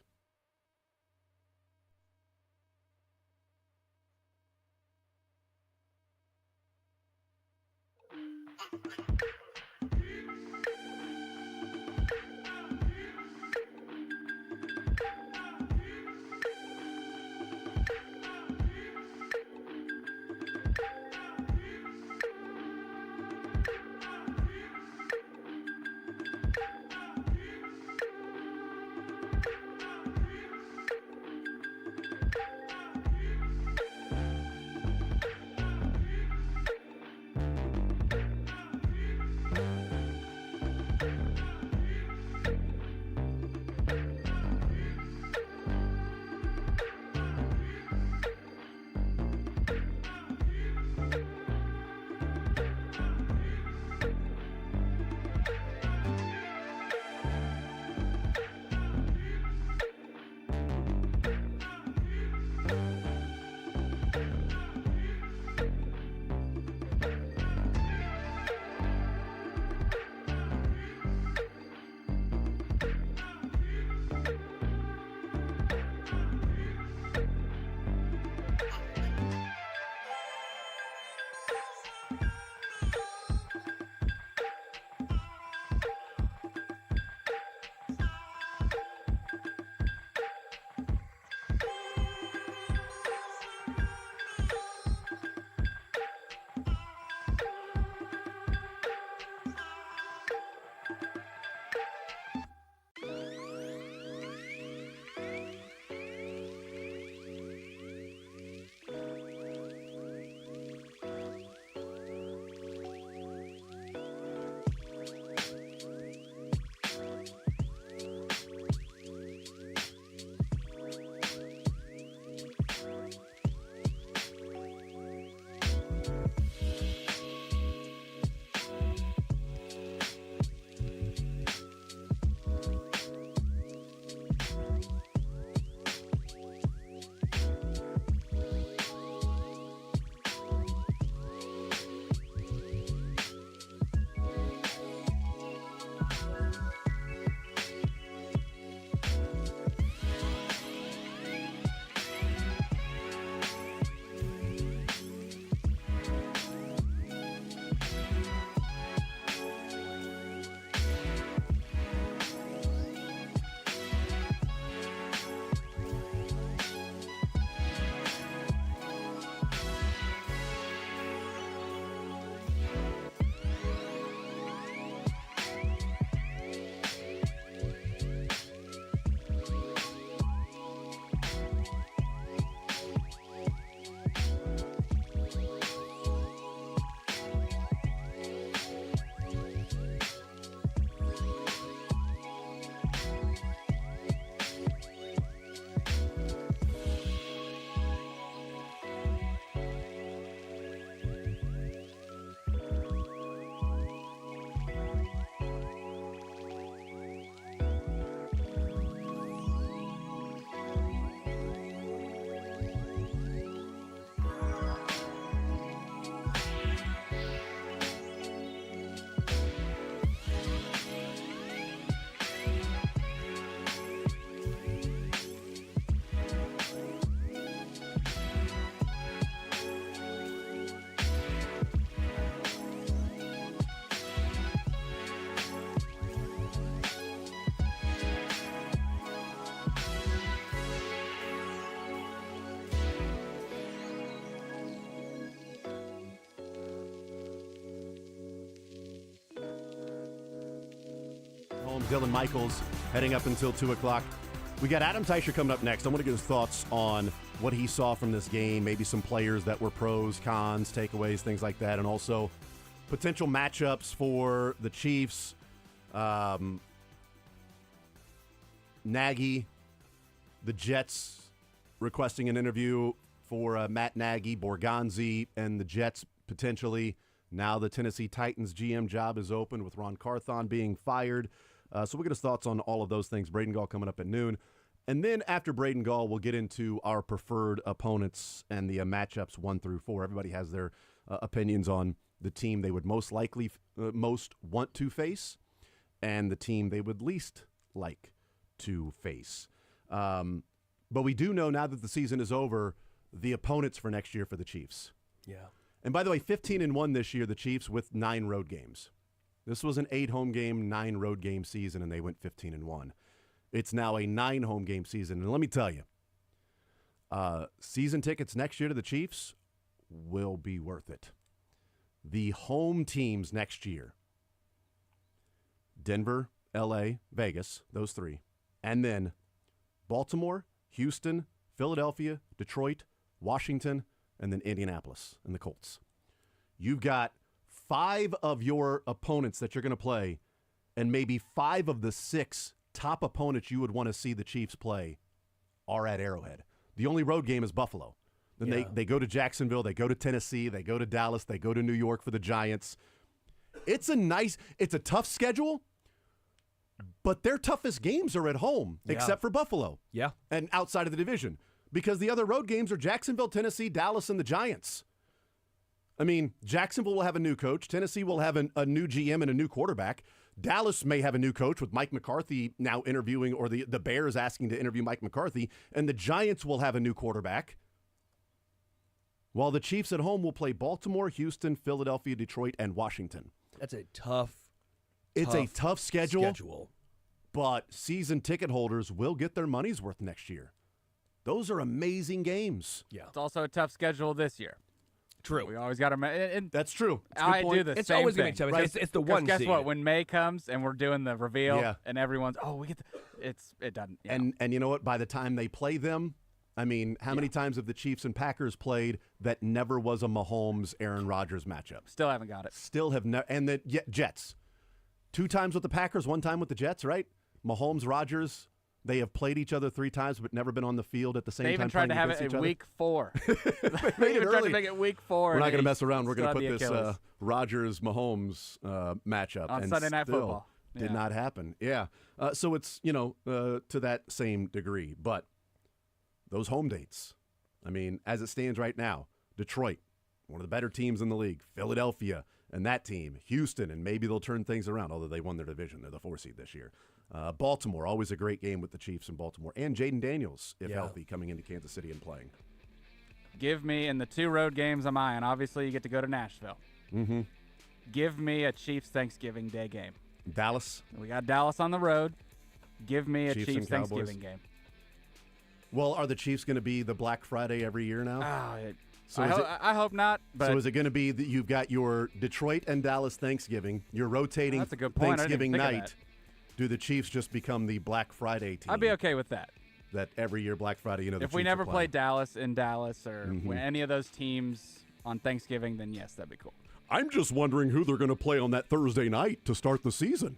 [SPEAKER 1] Holmes, Dylan Michaels heading up until 2 o'clock. We got Adam Teicher coming up next. I want to get his thoughts on what he saw from this game, maybe some players that were pros, cons, takeaways, things like that, and also potential matchups for the Chiefs. Nagy, the Jets requesting an interview for Matt Nagy, Borgonzi, and the Jets potentially. Now the Tennessee Titans GM job is open with Ron Carthon being fired. So we'll get his thoughts on all of those things. Braden Gall coming up at noon. And then after Braden Gall, we'll get into our preferred opponents and the matchups 1 through 4. Everybody has their opinions on the team they would most likely, most want to face and the team they would least like to face. But we do know now that the season is over, the opponents for next year for the Chiefs.
[SPEAKER 2] Yeah.
[SPEAKER 1] And by the way, 15-1 this year, the Chiefs with 9 road games. This was an 8 home game, 9 road game season, and they went 15-1. It's now a 9 home game season. And let me tell you, season tickets next year to the Chiefs will be worth it. The home teams next year, Denver, LA, Vegas, those 3. And then Baltimore, Houston, Philadelphia, Detroit, Washington, and then Indianapolis and the Colts. You've got 5 of your opponents that you're going to play, and maybe 5 of the 6 top opponents you would want to see the Chiefs play are at Arrowhead. The only road game is Buffalo. Then they go to Jacksonville, they go to Tennessee, they go to Dallas, they go to New York for the Giants. It's a tough schedule, but their toughest games are at home, except for Buffalo.
[SPEAKER 2] Yeah.
[SPEAKER 1] And outside of the division. Because the other road games are Jacksonville, Tennessee, Dallas, and the Giants. I mean, Jacksonville will have a new coach. Tennessee will have a new GM and a new quarterback. Dallas may have a new coach with Mike McCarthy now interviewing, or the Bears asking to interview Mike McCarthy. And the Giants will have a new quarterback. While the Chiefs at home will play Baltimore, Houston, Philadelphia, Detroit, and Washington.
[SPEAKER 2] That's a tough
[SPEAKER 1] schedule. But season ticket holders will get their money's worth next year. Those are amazing games.
[SPEAKER 2] Yeah.
[SPEAKER 3] It's also a tough schedule this year.
[SPEAKER 2] True.
[SPEAKER 3] We always got to.
[SPEAKER 1] That's true.
[SPEAKER 3] I do the
[SPEAKER 2] It's
[SPEAKER 3] same
[SPEAKER 2] always
[SPEAKER 3] thing.
[SPEAKER 2] going to be tough.
[SPEAKER 1] Right.
[SPEAKER 2] It's the one
[SPEAKER 3] Guess
[SPEAKER 2] seed.
[SPEAKER 3] what? When May comes and we're doing the reveal,
[SPEAKER 1] Yeah.
[SPEAKER 3] and everyone's, we get it doesn't.
[SPEAKER 1] And you know what? By the time they play them, I mean, how many times have the Chiefs and Packers played that never was a Mahomes-Aaron Rodgers matchup?
[SPEAKER 3] Still haven't got it.
[SPEAKER 1] Still have never. And the Jets. 2 times with the Packers, 1 time with the Jets, right? Mahomes, Rodgers. They have played each other 3 times, but never been on the field at the same time.
[SPEAKER 3] They even tried to have it in week 4.
[SPEAKER 1] They made it
[SPEAKER 3] tried
[SPEAKER 1] early.
[SPEAKER 3] to make it week 4.
[SPEAKER 1] We're not going to mess around. We're going to
[SPEAKER 3] still
[SPEAKER 1] put
[SPEAKER 3] had the
[SPEAKER 1] this
[SPEAKER 3] Achilles.
[SPEAKER 1] Rodgers-Mahomes matchup.
[SPEAKER 3] On
[SPEAKER 1] and
[SPEAKER 3] Sunday Night
[SPEAKER 1] still
[SPEAKER 3] Football.
[SPEAKER 1] Did
[SPEAKER 3] Yeah.
[SPEAKER 1] not happen. Yeah. So it's, to that same degree. But those home dates, I mean, as it stands right now, Detroit, one of the better teams in the league, Philadelphia, and that team, Houston, and maybe they'll turn things around, although they won their division. They're the 4 seed this year. Baltimore, always a great game with the Chiefs in Baltimore. And Jaden Daniels, if healthy, coming into Kansas City and playing.
[SPEAKER 3] Give me, in the 2 road games I'm eyeing, obviously you get to go to Nashville.
[SPEAKER 1] Mm-hmm.
[SPEAKER 3] Give me a Chiefs Thanksgiving Day game.
[SPEAKER 1] Dallas.
[SPEAKER 3] We got Dallas on the road. Give me a
[SPEAKER 1] Chiefs
[SPEAKER 3] Chiefs
[SPEAKER 1] and Cowboys.
[SPEAKER 3] Thanksgiving game.
[SPEAKER 1] Well, are the Chiefs going to be the Black Friday every year now?
[SPEAKER 3] I hope not. But
[SPEAKER 1] So is it going to be that you've got your Detroit and Dallas Thanksgiving, you're rotating
[SPEAKER 3] That's a good point. I didn't
[SPEAKER 1] Thanksgiving
[SPEAKER 3] even think of
[SPEAKER 1] night? Do the Chiefs just become the Black Friday team?
[SPEAKER 3] I'd be okay with that.
[SPEAKER 1] That every year Black Friday, the
[SPEAKER 3] If we
[SPEAKER 1] Chiefs
[SPEAKER 3] never
[SPEAKER 1] are
[SPEAKER 3] play
[SPEAKER 1] playing.
[SPEAKER 3] Dallas in Dallas or
[SPEAKER 1] Mhm.
[SPEAKER 3] when any of those teams on Thanksgiving, then yes, that'd be cool.
[SPEAKER 1] I'm just wondering who they're going to play on that Thursday night to start the season.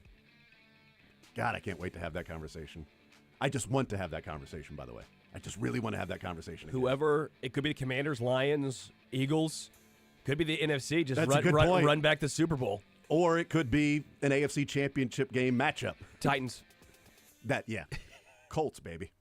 [SPEAKER 1] God, I can't wait to have that conversation. I just want to have that conversation, by the way. I just really want to have that conversation again.
[SPEAKER 2] Whoever, it could be the Commanders, Lions, Eagles, could be the NFC. Just
[SPEAKER 1] That's a good point.
[SPEAKER 2] run back the Super Bowl.
[SPEAKER 1] Or it could be an AFC championship game matchup.
[SPEAKER 2] Titans.
[SPEAKER 1] Yeah. Colts, baby.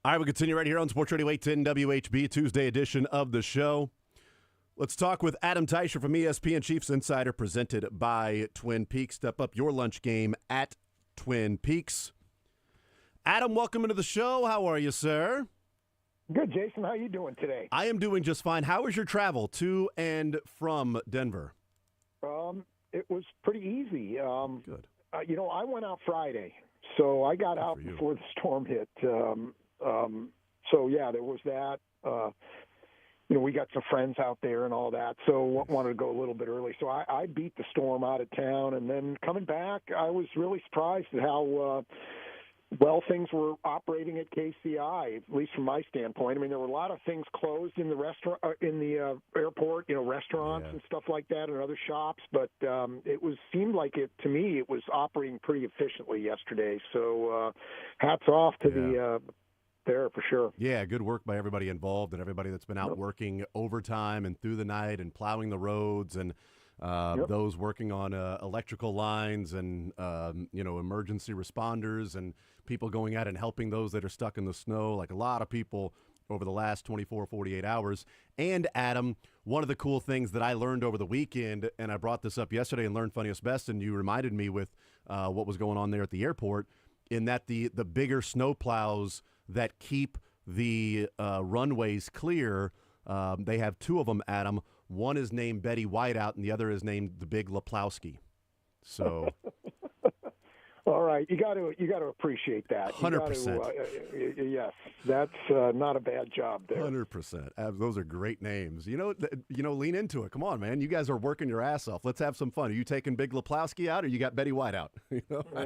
[SPEAKER 1] All right, we continue right here on Sports Radio 810 WHB, Tuesday edition of the show. Let's talk with Adam Teicher from ESPN Chiefs Insider, presented by Twin Peaks. Step up your lunch game at Twin Peaks. Adam, welcome into the show. How are you, sir?
[SPEAKER 4] Good, Jason. How are you doing today?
[SPEAKER 1] I am doing just fine. How was your travel to and from Denver?
[SPEAKER 4] It was pretty easy.
[SPEAKER 1] Good.
[SPEAKER 4] I went out Friday, so I got out before the storm hit. So, yeah, there was that. We got some friends out there and all that, so wanted to go a little bit early. So I beat the storm out of town, and then coming back, I was really surprised at how well things were operating at KCI, at least from my standpoint. I mean, there were a lot of things closed in the restaurant, in the airport, restaurants and stuff like that, and other shops. But seemed like to me, it was operating pretty efficiently yesterday. So hats off to the there for sure.
[SPEAKER 1] Yeah, good work by everybody involved and everybody that's been out working overtime and through the night and plowing the roads and those working on electrical lines and, emergency responders and people going out and helping those that are stuck in the snow, like a lot of people over the last 24, 48 hours. And, Adam, one of the cool things that I learned over the weekend, and I brought this up yesterday and learned Funniest Best, and you reminded me with what was going on there at the airport, in that the bigger snow plows that keep the runways clear, they have two of them, Adam. One is named Betty Whiteout, and the other is named the Big Leplowski. So,
[SPEAKER 4] all right, you got to appreciate that.
[SPEAKER 1] 100%.
[SPEAKER 4] Yes, that's not a bad job there.
[SPEAKER 1] 100%. Those are great names. Lean into it. Come on, man. You guys are working your ass off. Let's have some fun. Are you taking Big Leplowski out, or you got Betty Whiteout?
[SPEAKER 4] There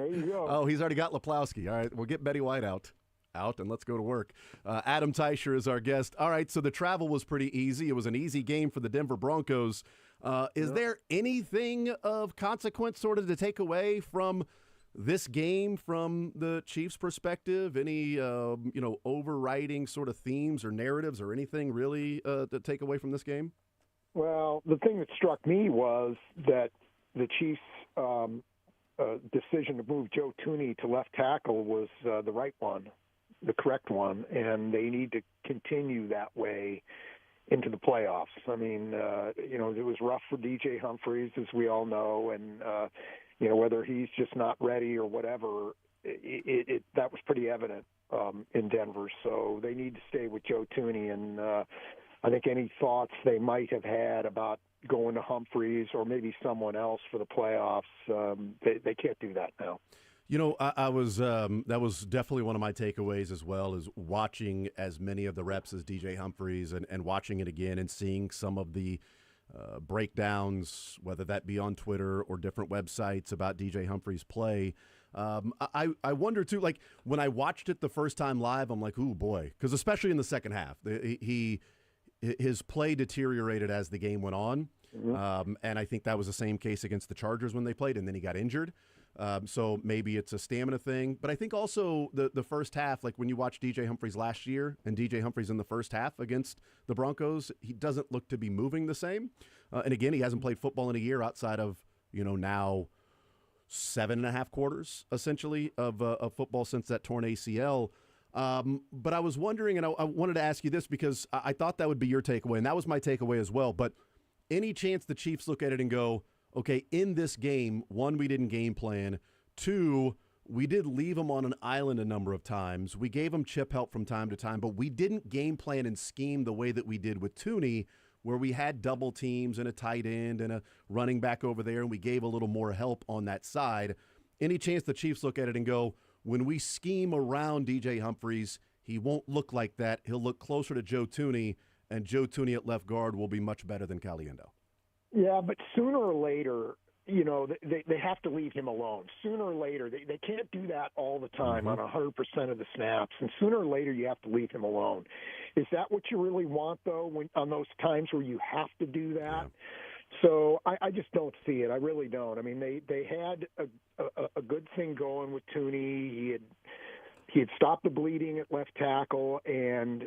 [SPEAKER 4] you go.
[SPEAKER 1] Oh, he's already got Leplowski. All right, we'll get Betty Whiteout out and let's go to work. Adam Teicher is our guest. All right, so the travel was pretty easy. It was an easy game for the Denver Broncos. Is there anything of consequence sort of to take away from this game from the Chiefs' perspective? Any, overriding sort of themes or narratives or anything really to take away from this game?
[SPEAKER 4] Well, the thing that struck me was that the Chiefs' decision to move Joe Thuney to left tackle was the right one, the correct one, and they need to continue that way into the playoffs. I mean, it was rough for DJ Humphries, as we all know, and, whether he's just not ready or whatever, that was pretty evident in Denver. So they need to stay with Joe Thuney, and I think any thoughts they might have had about going to Humphries or maybe someone else for the playoffs, they can't do that now.
[SPEAKER 1] I was that was definitely one of my takeaways as well, is watching as many of the reps as DJ Humphries and watching it again and seeing some of the breakdowns, whether that be on Twitter or different websites about DJ Humphries' play. I wonder, too, like when I watched it the first time live, I'm like, ooh, boy, because especially in the second half, his play deteriorated as the game went on. Mm-hmm. And I think that was the same case against the Chargers when they played, and then he got injured. So maybe it's a stamina thing. But I think also the first half, like when you watch DJ Humphries last year and DJ Humphries in the first half against the Broncos, he doesn't look to be moving the same. And again, he hasn't played football in a year outside of, now 7.5 quarters, essentially, of football since that torn ACL. But I was wondering, and I wanted to ask you this because I thought that would be your takeaway, and that was my takeaway as well. But any chance the Chiefs look at it and go, okay, in this game, 1, we didn't game plan. 2, we did leave them on an island a number of times. We gave them chip help from time to time, but we didn't game plan and scheme the way that we did with Thuney, where we had double teams and a tight end and a running back over there, and we gave a little more help on that side. Any chance the Chiefs look at it and go, when we scheme around DJ Humphries, he won't look like that. He'll look closer to Joe Thuney, and Joe Thuney at left guard will be much better than Caliendo.
[SPEAKER 4] Yeah, but sooner or later, they have to leave him alone. Sooner or later, they can't do that all the time on 100% of the snaps. And sooner or later, you have to leave him alone. Is that what you really want, though, on those times where you have to do that? Yeah. So I just don't see it. I really don't. I mean, they had a good thing going with Thuney. He had stopped the bleeding at left tackle, and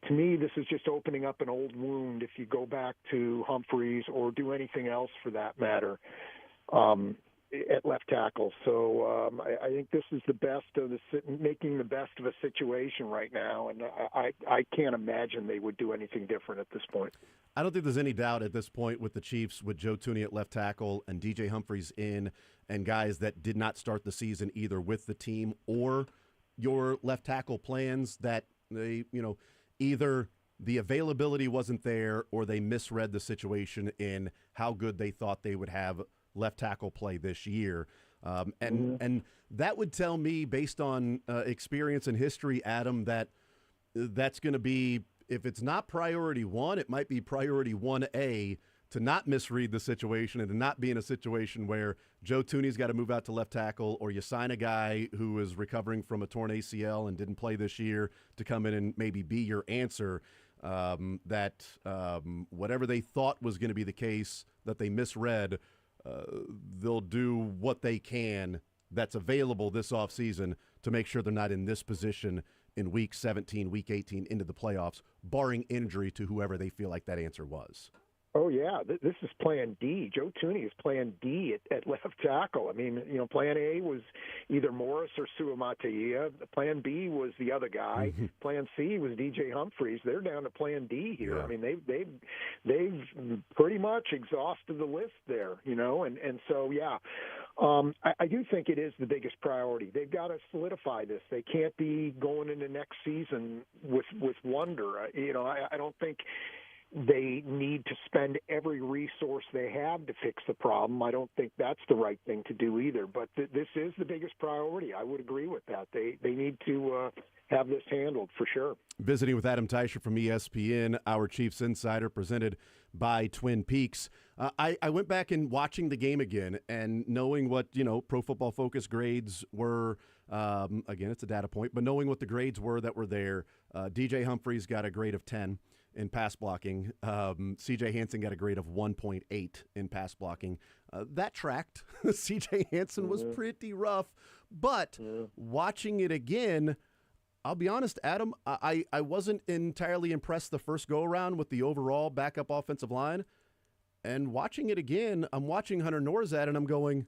[SPEAKER 4] to me, this is just opening up an old wound if you go back to Humphreys or do anything else for that matter at left tackle. So I think this is the best of making the best of a situation right now, and I can't imagine they would do anything different at this point.
[SPEAKER 1] I don't think there's any doubt at this point with the Chiefs, with Joe Thuney at left tackle and DJ Humphreys in, and guys that did not start the season either with the team or your left tackle plans, that they, either the availability wasn't there or they misread the situation in how good they thought they would have left tackle play this year. And that would tell me, based on experience and history, Adam, that that's going to be, if it's not priority one, it might be priority 1A to not misread the situation and to not be in a situation where Joe Thuney's got to move out to left tackle, or you sign a guy who is recovering from a torn ACL and didn't play this year to come in and maybe be your answer, that whatever they thought was going to be the case that they misread, they'll do what they can that's available this offseason to make sure they're not in this position in Week 17, Week 18 into the playoffs, barring injury to whoever they feel like that answer was.
[SPEAKER 4] Oh, yeah. This is plan D. Joe Thuney is plan D at left tackle. I mean, plan A was either Morris or Suamataia. Plan B was the other guy. Plan C was DJ Humphreys. They're down to plan D here. Yeah. I mean, they've pretty much exhausted the list there, and so, yeah. I do think it is the biggest priority. They've got to solidify this. They can't be going into next season with wonder. I don't think they need to spend every resource they have to fix the problem. I don't think that's the right thing to do either. But this is the biggest priority. I would agree with that. They need to have this handled for sure.
[SPEAKER 1] Visiting with Adam Teicher from ESPN, our Chiefs Insider, presented by Twin Peaks. I went back and watching the game again and knowing what, Pro Football Focus grades were. Again, it's a data point, but knowing what the grades were that were there, DJ Humphreys got a grade of 10 in pass blocking. C.J. Hansen got a grade of 1.8 in pass blocking. That tracked. C.J. Hansen was pretty rough, but watching it again, I'll be honest, Adam, I wasn't entirely impressed the first go-around with the overall backup offensive line. And watching it again, I'm watching Hunter Norzad, and I'm going,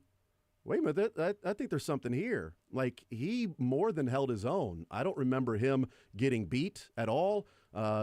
[SPEAKER 1] wait a minute, I think there's something here. Like, he more than held his own. I don't remember him getting beat at all.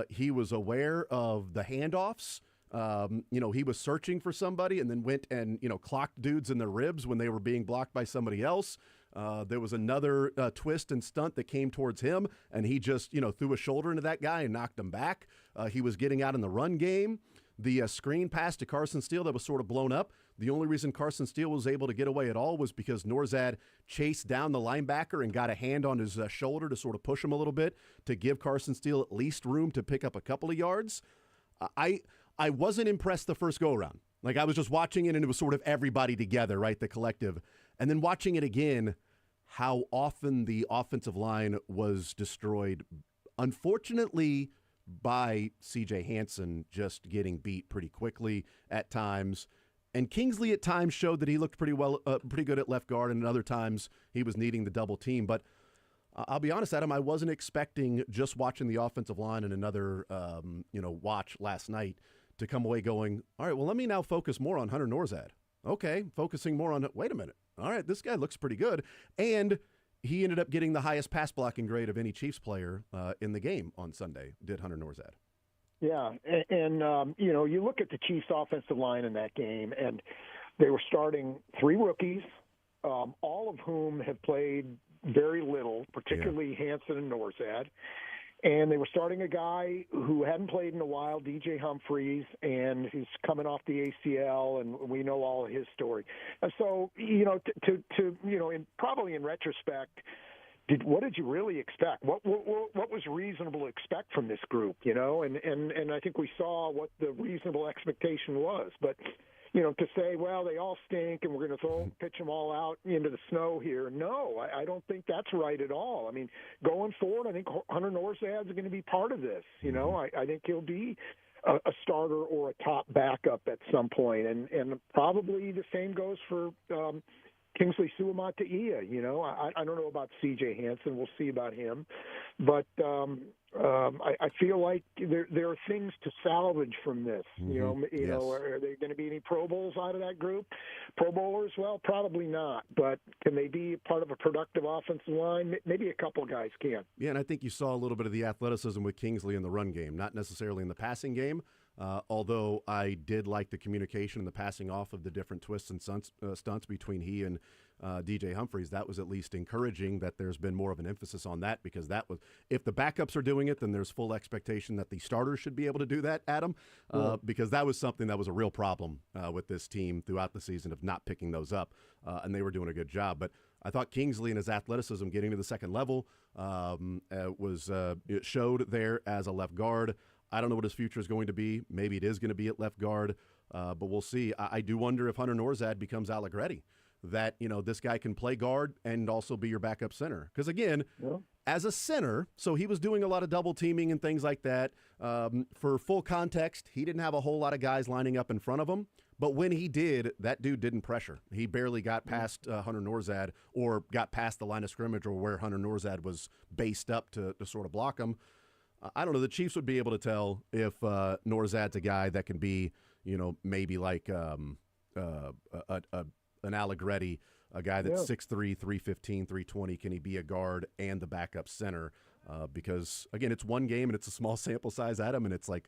[SPEAKER 1] He was aware of the handoffs. He was searching for somebody and then went and, clocked dudes in the ribs when they were being blocked by somebody else. There was another twist and stunt that came towards him, and he just, threw a shoulder into that guy and knocked him back. He was getting out in the run game. The screen pass to Carson Steele that was sort of blown up. The only reason Carson Steele was able to get away at all was because Norzad chased down the linebacker and got a hand on his shoulder to sort of push him a little bit to give Carson Steele at least room to pick up a couple of yards. I wasn't impressed the first go-around. Like, I was just watching it, and it was sort of everybody together, right, the collective. And then watching it again, how often the offensive line was destroyed, unfortunately, by C.J. Hansen just getting beat pretty quickly at times. And Kingsley at times showed that he looked pretty good at left guard, and at other times he was needing the double team. But I'll be honest, Adam, I wasn't expecting, just watching the offensive line and another watch last night, to come away going, all right, well, let me now focus more on Hunter Norzad. Okay, focusing more on, wait a minute. All right, this guy looks pretty good. And he ended up getting the highest pass blocking grade of any Chiefs player in the game on Sunday, did Hunter Norzad.
[SPEAKER 4] Yeah, and you look at the Chiefs' offensive line in that game, and they were starting 3 rookies, all of whom have played very little, particularly Hansen and Norzad. And they were starting a guy who hadn't played in a while, DJ Humphreys, and he's coming off the ACL, and we know all of his story. And so, probably in retrospect, what did you really expect? What was reasonable to expect from this group? And I think we saw what the reasonable expectation was. But to say, well, they all stink and we're going to pitch them all out into the snow here. No, I don't think that's right at all. I mean, going forward, I think Hunter Norzad's going to be part of this. I think he'll be a starter or a top backup at some point, and probably the same goes for Kingsley Suamataia. I don't know about C.J. Hansen. We'll see about him, but I feel like there are things to salvage from this.
[SPEAKER 1] Yes.
[SPEAKER 4] Are there going to be any Pro Bowls out of that group? Pro Bowlers? Well, probably not. But can they be part of a productive offensive line? Maybe a couple guys can.
[SPEAKER 1] Yeah, and I think you saw a little bit of the athleticism with Kingsley in the run game, not necessarily in the passing game. Although I did like the communication and the passing off of the different twists and stunts between he and DJ Humphries. That was at least encouraging that there's been more of an emphasis on that, because that was, if the backups are doing it, then there's full expectation that the starters should be able to do that, Adam, because that was something that was a real problem with this team throughout the season of not picking those up, and they were doing a good job. But I thought Kingsley and his athleticism getting to the second level it showed there as a left guard. I don't know what his future is going to be. Maybe it is going to be at left guard, but we'll see. I do wonder if Hunter Norzad becomes Allegretti, that, this guy can play guard and also be your backup center. Because, again, as a center, so he was doing a lot of double teaming and things like that. For full context, he didn't have a whole lot of guys lining up in front of him. But when he did, that dude didn't pressure. He barely got past Hunter Norzad, or got past the line of scrimmage, or where Hunter Norzad was based up to sort of block him. I don't know. The Chiefs would be able to tell if Norzad's a guy that can be, maybe like an Allegretti, a guy that's 6'3", 315, 320. Can he be a guard and the backup center? Because, again, it's one game and it's a small sample size, Adam, and it's like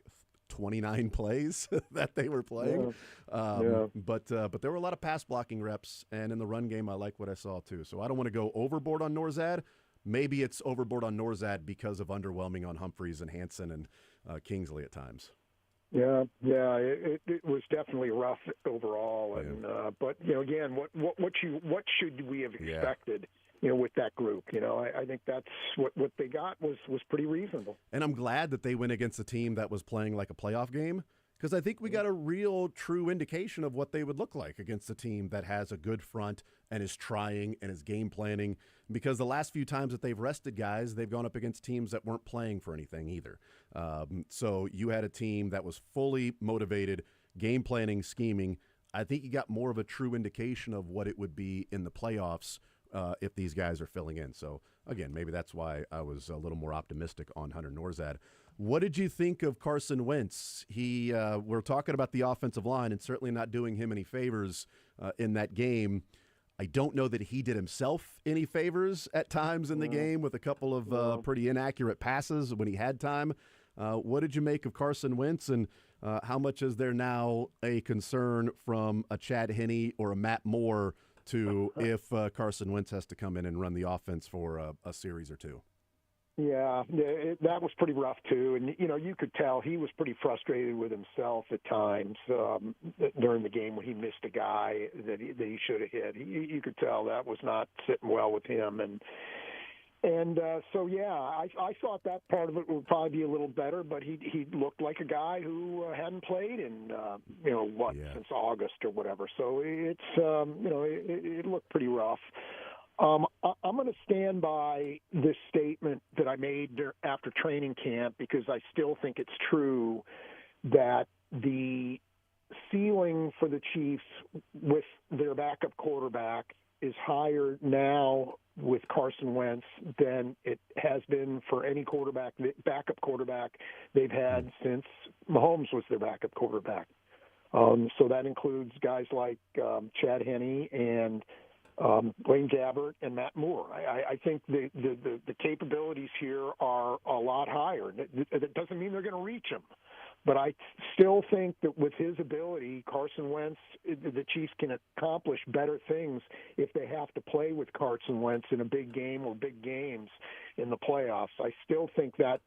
[SPEAKER 1] 29 plays that they were playing. But there were a lot of pass blocking reps, and in the run game, I like what I saw too. So I don't want to go overboard on Norzad. Maybe it's overboard on Norzad because of underwhelming on Humphries and Hansen and Kingsley at times.
[SPEAKER 4] Yeah, it was definitely rough overall, and but again, what should we have expected? With that group, I think that's what they got was pretty reasonable.
[SPEAKER 1] And I'm glad that they went against a team that was playing like a playoff game, because I think we got a real true indication of what they would look like against a team that has a good front and is trying and is game planning. Because the last few times that they've rested guys, they've gone up against teams that weren't playing for anything either. So you had a team that was fully motivated, game planning, scheming. I think you got more of a true indication of what it would be in the playoffs if these guys are filling in. So, again, maybe that's why I was a little more optimistic on Hunter Norzad. What did you think of Carson Wentz? We're talking about the offensive line and certainly not doing him any favors in that game. I don't know that he did himself any favors at times in the game with a couple of pretty inaccurate passes when he had time. What did you make of Carson Wentz, and how much is there now a concern from a Chad Henne or a Matt Moore to if Carson Wentz has to come in and run the offense for a series or two?
[SPEAKER 4] Yeah, that was pretty rough too, and you could tell he was pretty frustrated with himself at times during the game when he missed a guy that he should have hit. You could tell that was not sitting well with him, and so yeah, I thought that part of it would probably be a little better, but he looked like a guy who hadn't played in since August or whatever. So it's it looked pretty rough. I'm going to stand by this statement that I made after training camp, because I still think it's true that the ceiling for the Chiefs with their backup quarterback is higher now with Carson Wentz than it has been for any backup quarterback they've had since Holmes was their backup quarterback. So that includes guys like Chad Henne and Blaine Gabbert and Matt Moore. I think the capabilities here are a lot higher. That doesn't mean they're going to reach them, but I still think that with his ability, Carson Wentz, the Chiefs can accomplish better things if they have to play with Carson Wentz in a big game or big games in the playoffs. I still think that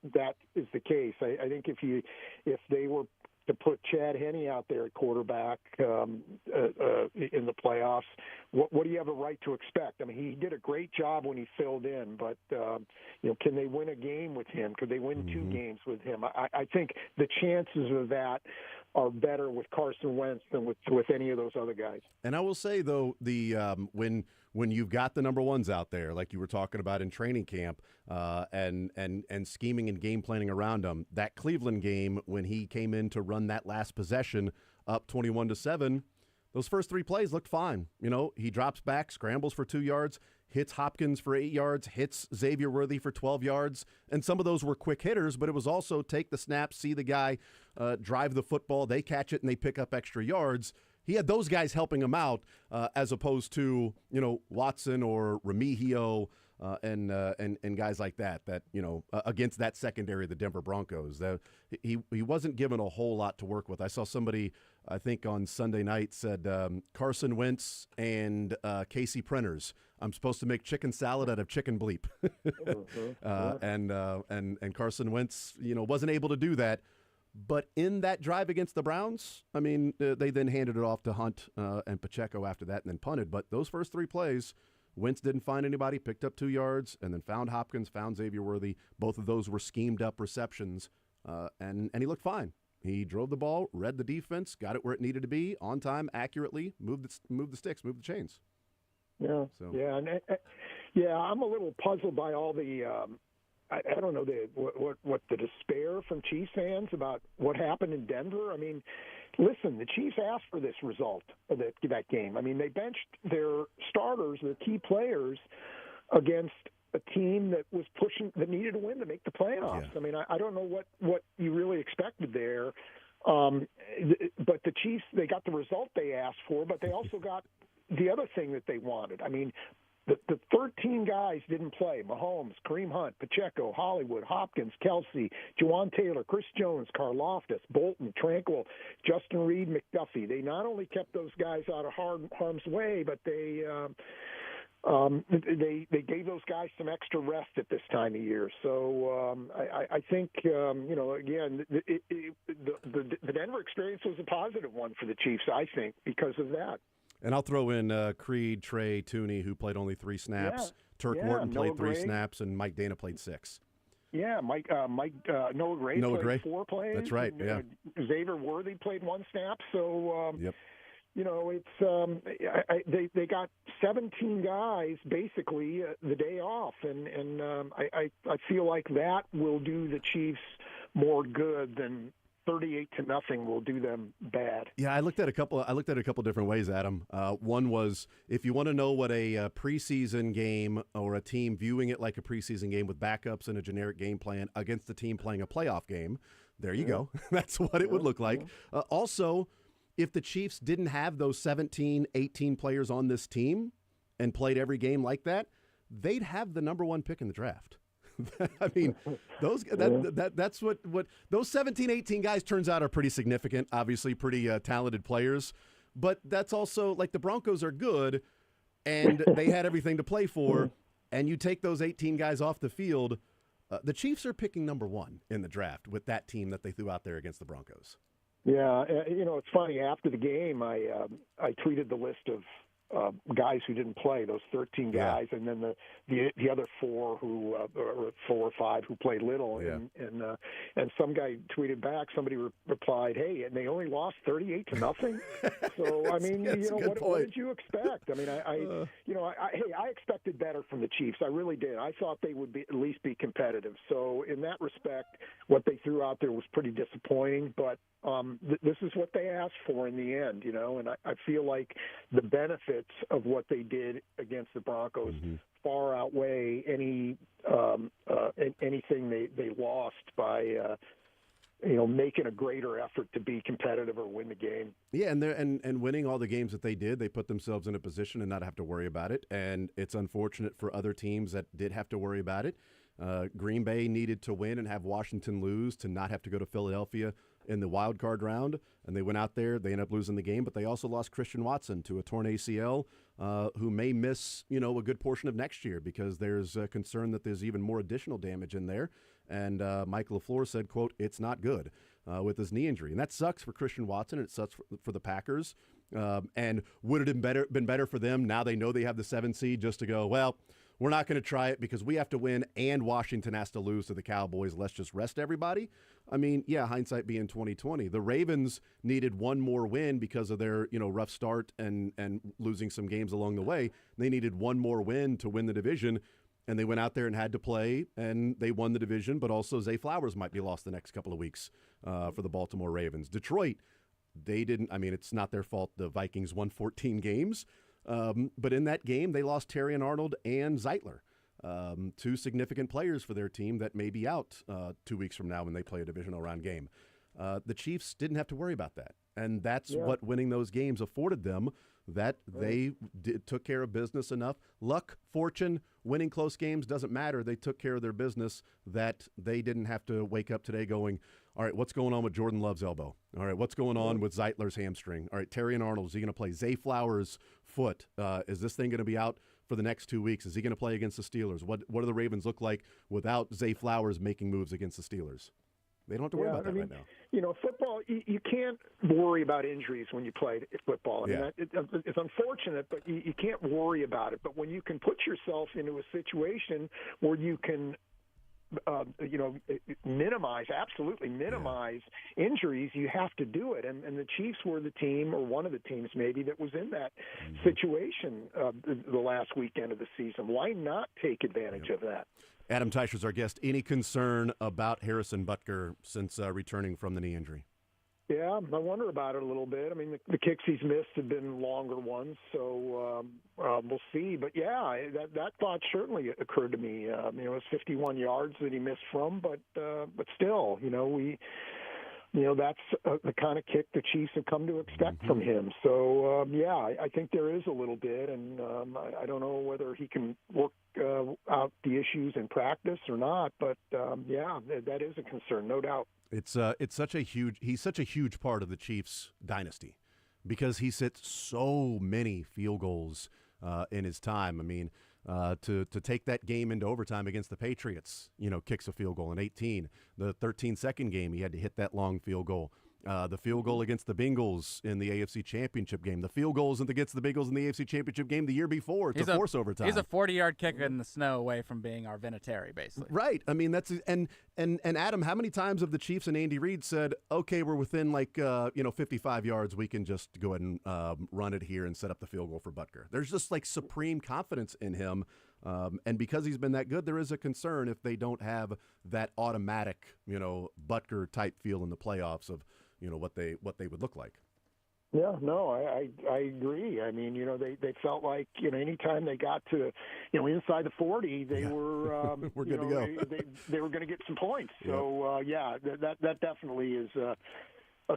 [SPEAKER 4] is the case. I think if they were to put Chad Henne out there at quarterback in the playoffs, what do you have a right to expect? I mean, he did a great job when he filled in, but can they win a game with him? Could they win 2 games with him? I think the chances of that are better with Carson Wentz than with any of those other guys.
[SPEAKER 1] And I will say, though, the when you've got the number ones out there, like you were talking about in training camp, and scheming and game planning around them, that Cleveland game when he came in to run that last possession up 21-7, those first 3 plays looked fine. He drops back, scrambles for 2 yards, hits Hopkins for 8 yards, hits Xavier Worthy for 12 yards, and some of those were quick hitters, but it was also take the snap, see the guy drive the football, they catch it, and they pick up extra yards. He had those guys helping him out, as opposed to Watson or Remigio and guys like that against that secondary of the Denver Broncos. He wasn't given a whole lot to work with. I saw somebody, I think on Sunday night, said Carson Wentz and Casey Prenters. I'm supposed to make chicken salad out of chicken bleep. And Carson Wentz, wasn't able to do that. But in that drive against the Browns, I mean, they then handed it off to Hunt and Pacheco after that and then punted. But those first 3 plays, Wentz didn't find anybody, picked up 2 yards, and then found Hopkins, found Xavier Worthy. Both of those were schemed up receptions, and he looked fine. He drove the ball, read the defense, got it where it needed to be, on time, accurately, moved the sticks, moved the chains.
[SPEAKER 4] Yeah,
[SPEAKER 1] so.
[SPEAKER 4] Yeah, I'm a little puzzled by all the I don't know what the despair from Chiefs fans about what happened in Denver. I mean, listen, the Chiefs asked for this result of that game. I mean, they benched their starters, their key players, against a team that was pushing, that needed to win to make the playoffs. Yeah. I mean, I don't know what you really expected there. But the Chiefs, they got the result they asked for, but they also got the other thing that they wanted. I mean, the 13 guys didn't play. Mahomes, Kareem Hunt, Pacheco, Hollywood, Hopkins, Kelsey, Juwan Taylor, Chris Jones, Karlaftis, Bolton, Tranquil, Justin Reed, McDuffie. They not only kept those guys out of harm's way, but they gave those guys some extra rest at this time of year. So I think, again, the Denver experience was a positive one for the Chiefs, I think, because of that.
[SPEAKER 1] And I'll throw in Creed, Trey, Tooney, who played only 3 snaps.
[SPEAKER 4] Yeah.
[SPEAKER 1] Turk Morton played 3 snaps, and Mike Dana played 6.
[SPEAKER 4] Yeah, Noah Gray played 4 plays.
[SPEAKER 1] That's right, yeah.
[SPEAKER 4] Xavier Worthy played 1 snap. So,
[SPEAKER 1] yep.
[SPEAKER 4] It's they got 17 guys basically the day off, and I feel like that will do the Chiefs more good than 38-0 will do them bad.
[SPEAKER 1] Yeah, I looked at a couple different ways, Adam. One was, if you want to know what a preseason game or a team viewing it like a preseason game with backups and a generic game plan against the team playing a playoff game, there you go. That's what it would look like. Also, if the Chiefs didn't have those 17, 18 players on this team and played every game like that, they'd have the number 1 pick in the draft. I mean, that's what those 17, 18 guys turns out are pretty significant, obviously pretty talented players. But that's also, like, the Broncos are good, and they had everything to play for, and you take those 18 guys off the field, the Chiefs are picking number 1 in the draft with that team that they threw out there against the Broncos.
[SPEAKER 4] Yeah, it's funny. After the game, I tweeted the list of guys who didn't play, those 13 guys, and then the other 4 who or 4 or 5 who played little, and some guy tweeted back. Somebody replied, "Hey, and they only lost 38-0." So I mean, what did you expect? I mean, I expected better from the Chiefs. I really did. I thought they would at least be competitive. So in that respect, what they threw out there was pretty disappointing, but this is what they asked for in the end, and I feel like the benefits of what they did against the Broncos far outweigh anything they lost by making a greater effort to be competitive or win the game.
[SPEAKER 1] Yeah, and winning all the games that they did, they put themselves in a position to not have to worry about it, and it's unfortunate for other teams that did have to worry about it. Green Bay needed to win and have Washington lose to not have to go to Philadelphia in the wild card round, and they went out there. They ended up losing the game, but they also lost Christian Watson to a torn ACL, who may miss a good portion of next year because there's a concern that there's even more additional damage in there. And Mike LaFleur said, quote, "It's not good." with his knee injury. And that sucks for Christian Watson, and it sucks for the Packers. And would it have been better for them, now they know they have the 7 seed, just to go, well, we're not going to try it because we have to win and Washington has to lose to the Cowboys. Let's just rest everybody. I mean, yeah, hindsight being 2020. The Ravens needed one more win because of their, rough start and losing some games along the way. They needed one more win to win the division, and they went out there and had to play, and they won the division, but also Zay Flowers might be lost the next couple of weeks for the Baltimore Ravens. Detroit, they didn't, it's not their fault the Vikings won 14 games. But in that game, they lost Terrion Arnold and Zeitler, 2 significant players for their team that may be out 2 weeks from now when they play a divisional round game. The Chiefs didn't have to worry about that. And that's what winning those games afforded them, that they took care of business enough. Luck, fortune, winning close games doesn't matter. They took care of their business, that they didn't have to wake up today going, all right, what's going on with Jordan Love's elbow? All right, what's going on with Zeitler's hamstring? All right, Terrion Arnold, is he going to play? Zay Flowers' foot, is this thing going to be out for the next 2 weeks? Is he going to play against the Steelers? What do the Ravens look like without Zay Flowers making moves against the Steelers? They don't have to worry about that right now.
[SPEAKER 4] Football, you can't worry about injuries when you play football. It's unfortunate, but you can't worry about it. But when you can put yourself into a situation where you can absolutely minimize injuries, you have to do it. And the Chiefs were the team, or one of the teams maybe, that was in that situation the last weekend of the season. Why not take advantage of that?
[SPEAKER 1] Adam Teicher's our guest. Any concern about Harrison Butker since returning from the knee injury?
[SPEAKER 4] Yeah, I wonder about it a little bit. The kicks he's missed have been longer ones, so we'll see. But yeah, that thought certainly occurred to me. It was 51 yards that he missed from, but still, that's the kind of kick the Chiefs have come to expect from him. So I think there is a little bit, and I don't know whether he can work out the issues in practice or not. But that is a concern, no doubt.
[SPEAKER 1] He's such a huge part of the Chiefs dynasty because he hits so many field goals in his time. To take that game into overtime against the Patriots, kicks a field goal in 18. The 13-second game, he had to hit that long field goal. The field goal against the Bengals in the AFC Championship game. The field goals against the Bengals in the AFC Championship game the year before to force overtime.
[SPEAKER 3] He's a 40-yard kicker in the snow away from being our Vinatieri, basically.
[SPEAKER 1] Right. That's and Adam, how many times have the Chiefs and Andy Reid said, okay, we're within 55 yards, we can just go ahead and run it here and set up the field goal for Butker. There's just supreme confidence in him. And because he's been that good, there is a concern if they don't have that automatic, Butker type feel in the playoffs of, what they would look like.
[SPEAKER 4] Yeah, no, I agree. They felt like, anytime they got to, inside the 40, they were
[SPEAKER 1] we're good to go.
[SPEAKER 4] They were going to get some points. So that definitely is a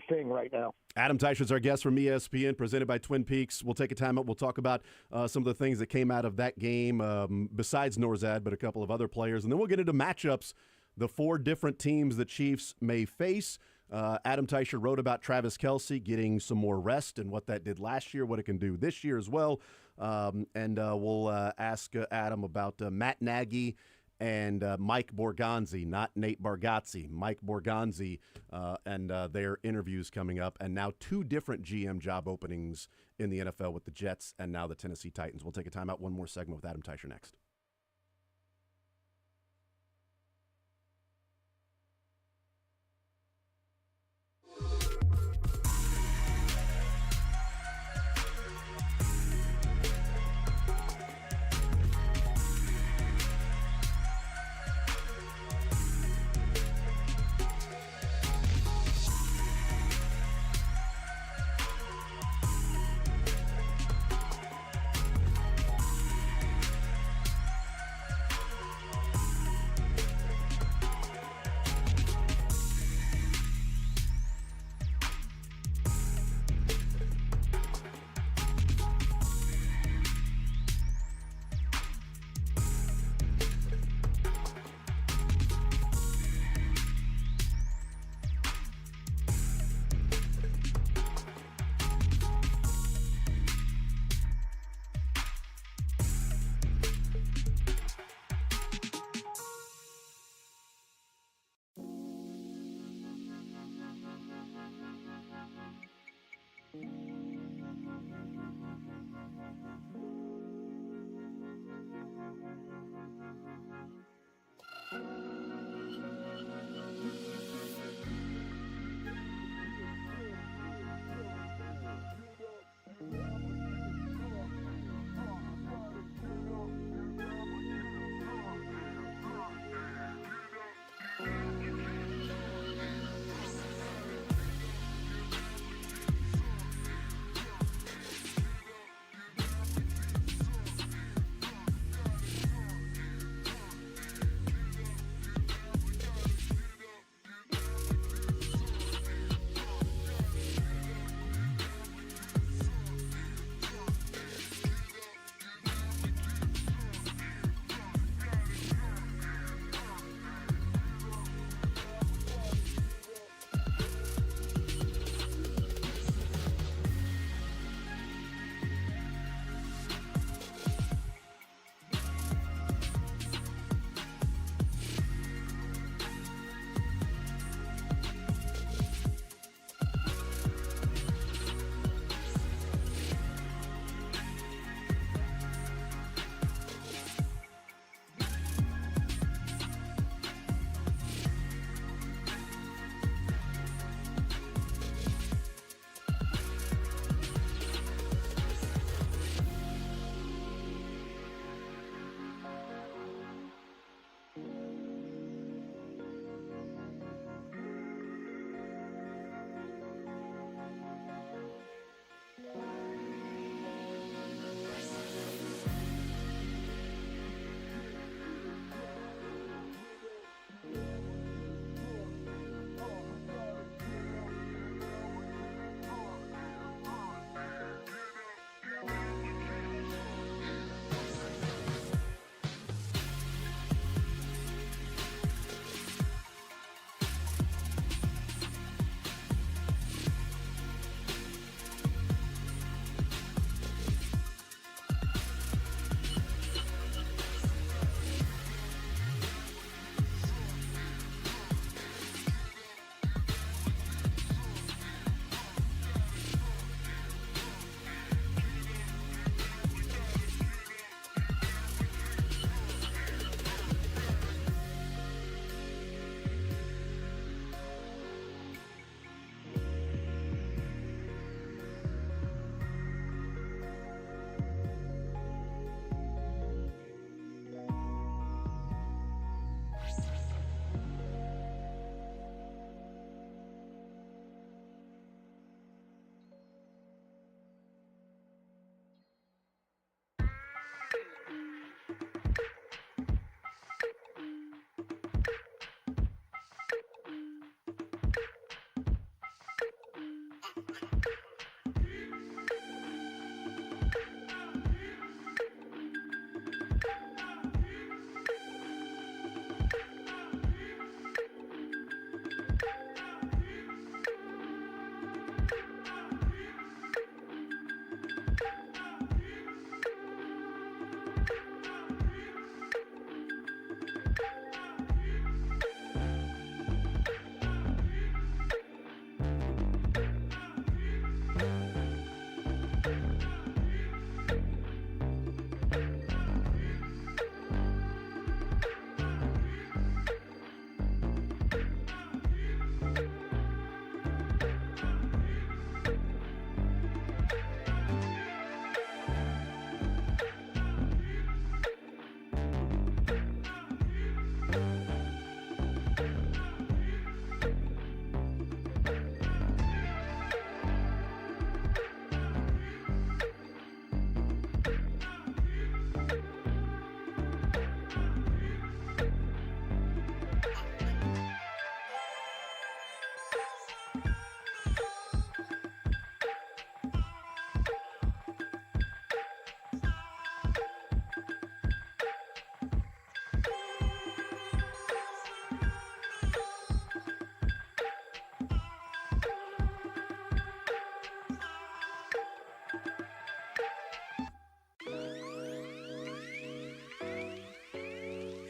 [SPEAKER 4] thing right now.
[SPEAKER 1] Adam Teicher is our guest from ESPN, presented by Twin Peaks. We'll take a time out. We'll talk about some of the things that came out of that game, besides Norzad, but a couple of other players. And then we'll get into matchups, the 4 different teams the Chiefs may face. Adam Teicher wrote about Travis Kelce getting some more rest and what that did last year, what it can do this year as well. And we'll ask Adam about Matt Nagy and Mike Borgonzi, not Nate Bargatze, Mike Borgonzi, and their interviews coming up. And now 2 different GM job openings in the NFL with the Jets and now the Tennessee Titans. We'll take a time out. One more segment with Adam Teicher next.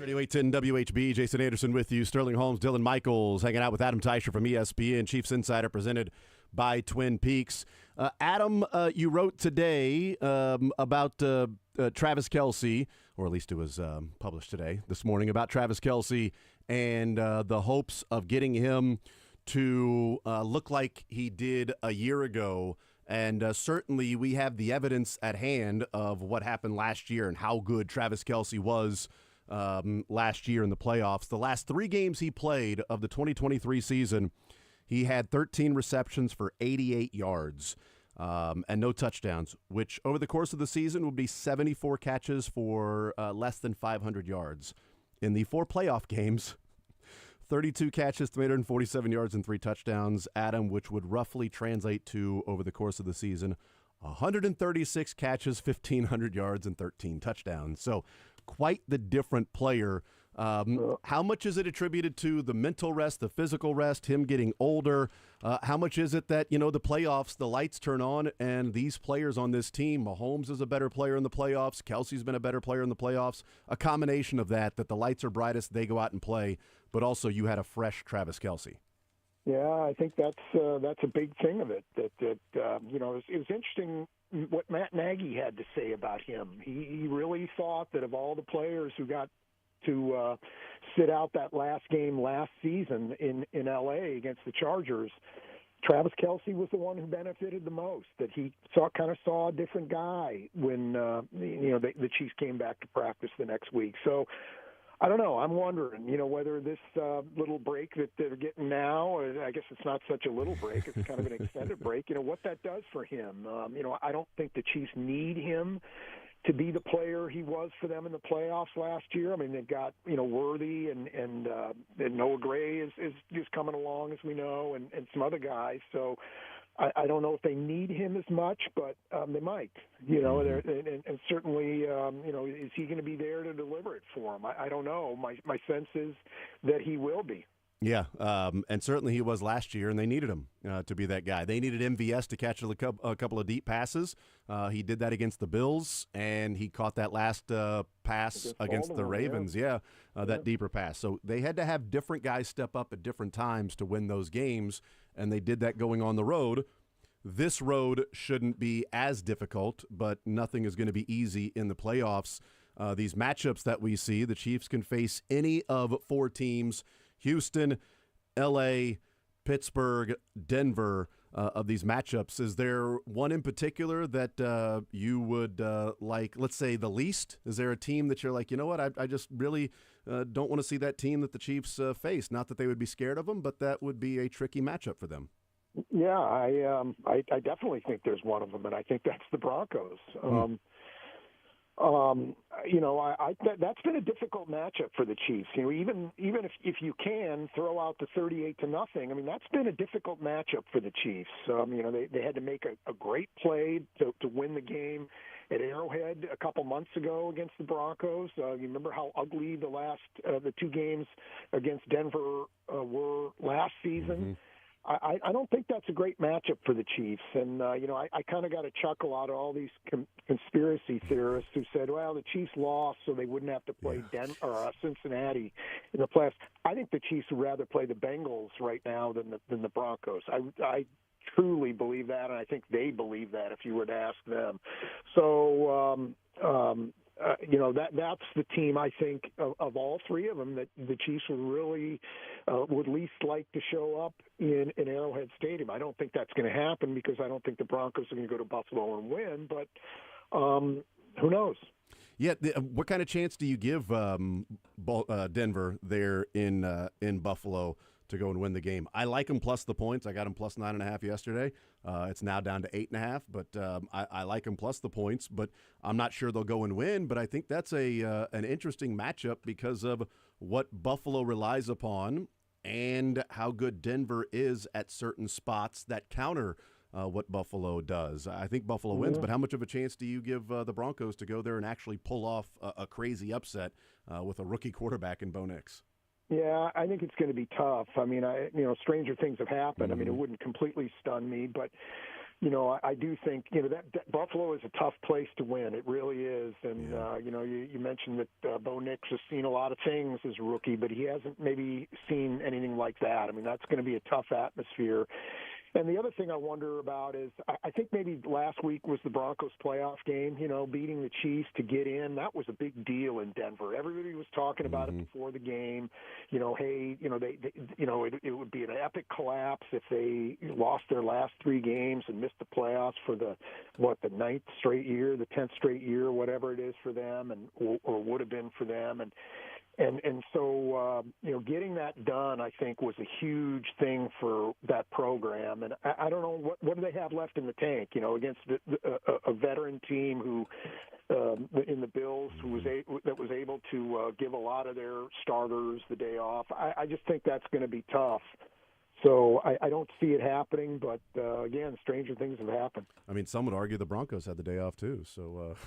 [SPEAKER 1] Radio 810 WHB, Jason Anderson with you. Sterling Holmes, Dylan Michaels, hanging out with Adam Teicher from ESPN, Chiefs Insider, presented by Twin Peaks. Adam, you wrote today about Travis Kelce, or at least it was published today, this morning, about Travis Kelce and the hopes of getting him to look like he did a year ago. And certainly we have the evidence at hand of what happened last year and how good Travis Kelce was last year in the playoffs. The last 3 games he played of the 2023 season, he had 13 receptions for 88 yards and no touchdowns, which over the course of the season would be 74 catches for less than 500 yards. In the 4 playoff games, 32 catches, 347 yards, and 3 touchdowns, Adam, which would roughly translate to, over the course of the season, 136 catches, 1,500 yards, and 13 touchdowns. So quite the different player. How much is it attributed to the mental rest, the physical rest, him getting older? How much is it that, the playoffs, the lights turn on, and these players on this team, Mahomes is a better player in the playoffs, Kelce's been a better player in the playoffs, a combination of that the lights are brightest, they go out and play, but also you had a fresh Travis Kelce.
[SPEAKER 4] Yeah, I think that's a big thing of it. It was interesting what Matt Nagy had to say about him. He really thought that of all the players who got to sit out that last game last season in L.A. against the Chargers, Travis Kelce was the one who benefited the most. That he kind of saw a different guy when the Chiefs came back to practice the next week. So I don't know. I'm wondering, whether this little break that they're getting now, I guess it's not such a little break, it's kind of an extended break, what that does for him. I don't think the Chiefs need him to be the player he was for them in the playoffs last year. I mean, they've got, Worthy and Noah Gray is coming along, as we know, and some other guys. So I don't know if they need him as much, but they might, and certainly, is he going to be there to deliver it for them? I don't know. My sense is that he will be.
[SPEAKER 1] Yeah, and certainly he was last year, and they needed him to be that guy. They needed MVS to catch a couple of deep passes. He did that against the Bills, and he caught that last pass against the Ravens. Yeah, that deeper pass. So they had to have different guys step up at different times to win those games, and they did that going on the road. This road shouldn't be as difficult, but nothing is going to be easy in the playoffs. These matchups that we see, the Chiefs can face any of 4 teams, Houston, L.A., Pittsburgh, Denver, of these matchups. Is there one in particular that you would like, let's say, the least? Is there a team that you're like, you know what, I just really don't want to see that team that the Chiefs face? Not that they would be scared of them, but that would be a tricky matchup for them.
[SPEAKER 4] Yeah, I definitely think there's one of them, and I think that's the Broncos. That's been a difficult matchup for the Chiefs. Even if you can throw out the 38-0, I mean, that's been a difficult matchup for the Chiefs. They had to make a great play to win the game at Arrowhead a couple months ago against the Broncos. You remember how ugly the 2 games against Denver were last season. Mm-hmm. I don't think that's a great matchup for the Chiefs. And, I kind of got a chuckle out of all these conspiracy theorists who said, well, the Chiefs lost so they wouldn't have to play Cincinnati in the playoffs. I think the Chiefs would rather play the Bengals right now than the Broncos. I truly believe that, and I think they believe that if you were to ask them. So, that's the team, I think, of all 3 of them that the Chiefs would least like to show up in Arrowhead Stadium. I don't think that's going to happen because I don't think the Broncos are going to go to Buffalo and win, but who knows?
[SPEAKER 1] Yeah, what kind of chance do you give Denver there in Buffalo to go and win the game? I like them plus the points. I got them plus 9.5 yesterday. It's now down to 8.5, but I like them plus the points. But I'm not sure they'll go and win. But I think that's an interesting matchup because of what Buffalo relies upon and how good Denver is at certain spots that counter what Buffalo does. I think Buffalo wins, but how much of a chance do you give the Broncos to go there and actually pull off a crazy upset with a rookie quarterback in Bo Nix?
[SPEAKER 4] Yeah, I think it's going to be tough. I mean, stranger things have happened. I mean, it wouldn't completely stun me, but I do think, that Buffalo is a tough place to win. It really is. And, you mentioned that Bo Nix has seen a lot of things as a rookie, but he hasn't maybe seen anything like that. I mean, that's going to be a tough atmosphere. And the other thing I wonder about is I think maybe last week was the Broncos playoff game, beating the Chiefs to get in. That was a big deal in Denver. Everybody was talking about it before the game. Hey, it would be an epic collapse if they lost their last 3 games and missed the playoffs for the 9th straight year, the 10th straight year, whatever it is for them, and or would have been for them. And so, getting that done, I think, was a huge thing for that program. And I don't know, what do they have left in the tank, against a veteran team who, in the Bills, that was able to give a lot of their starters the day off. I just think that's going to be tough. So I don't see it happening, but again, stranger things have happened.
[SPEAKER 1] I mean, some would argue the Broncos had the day off too. So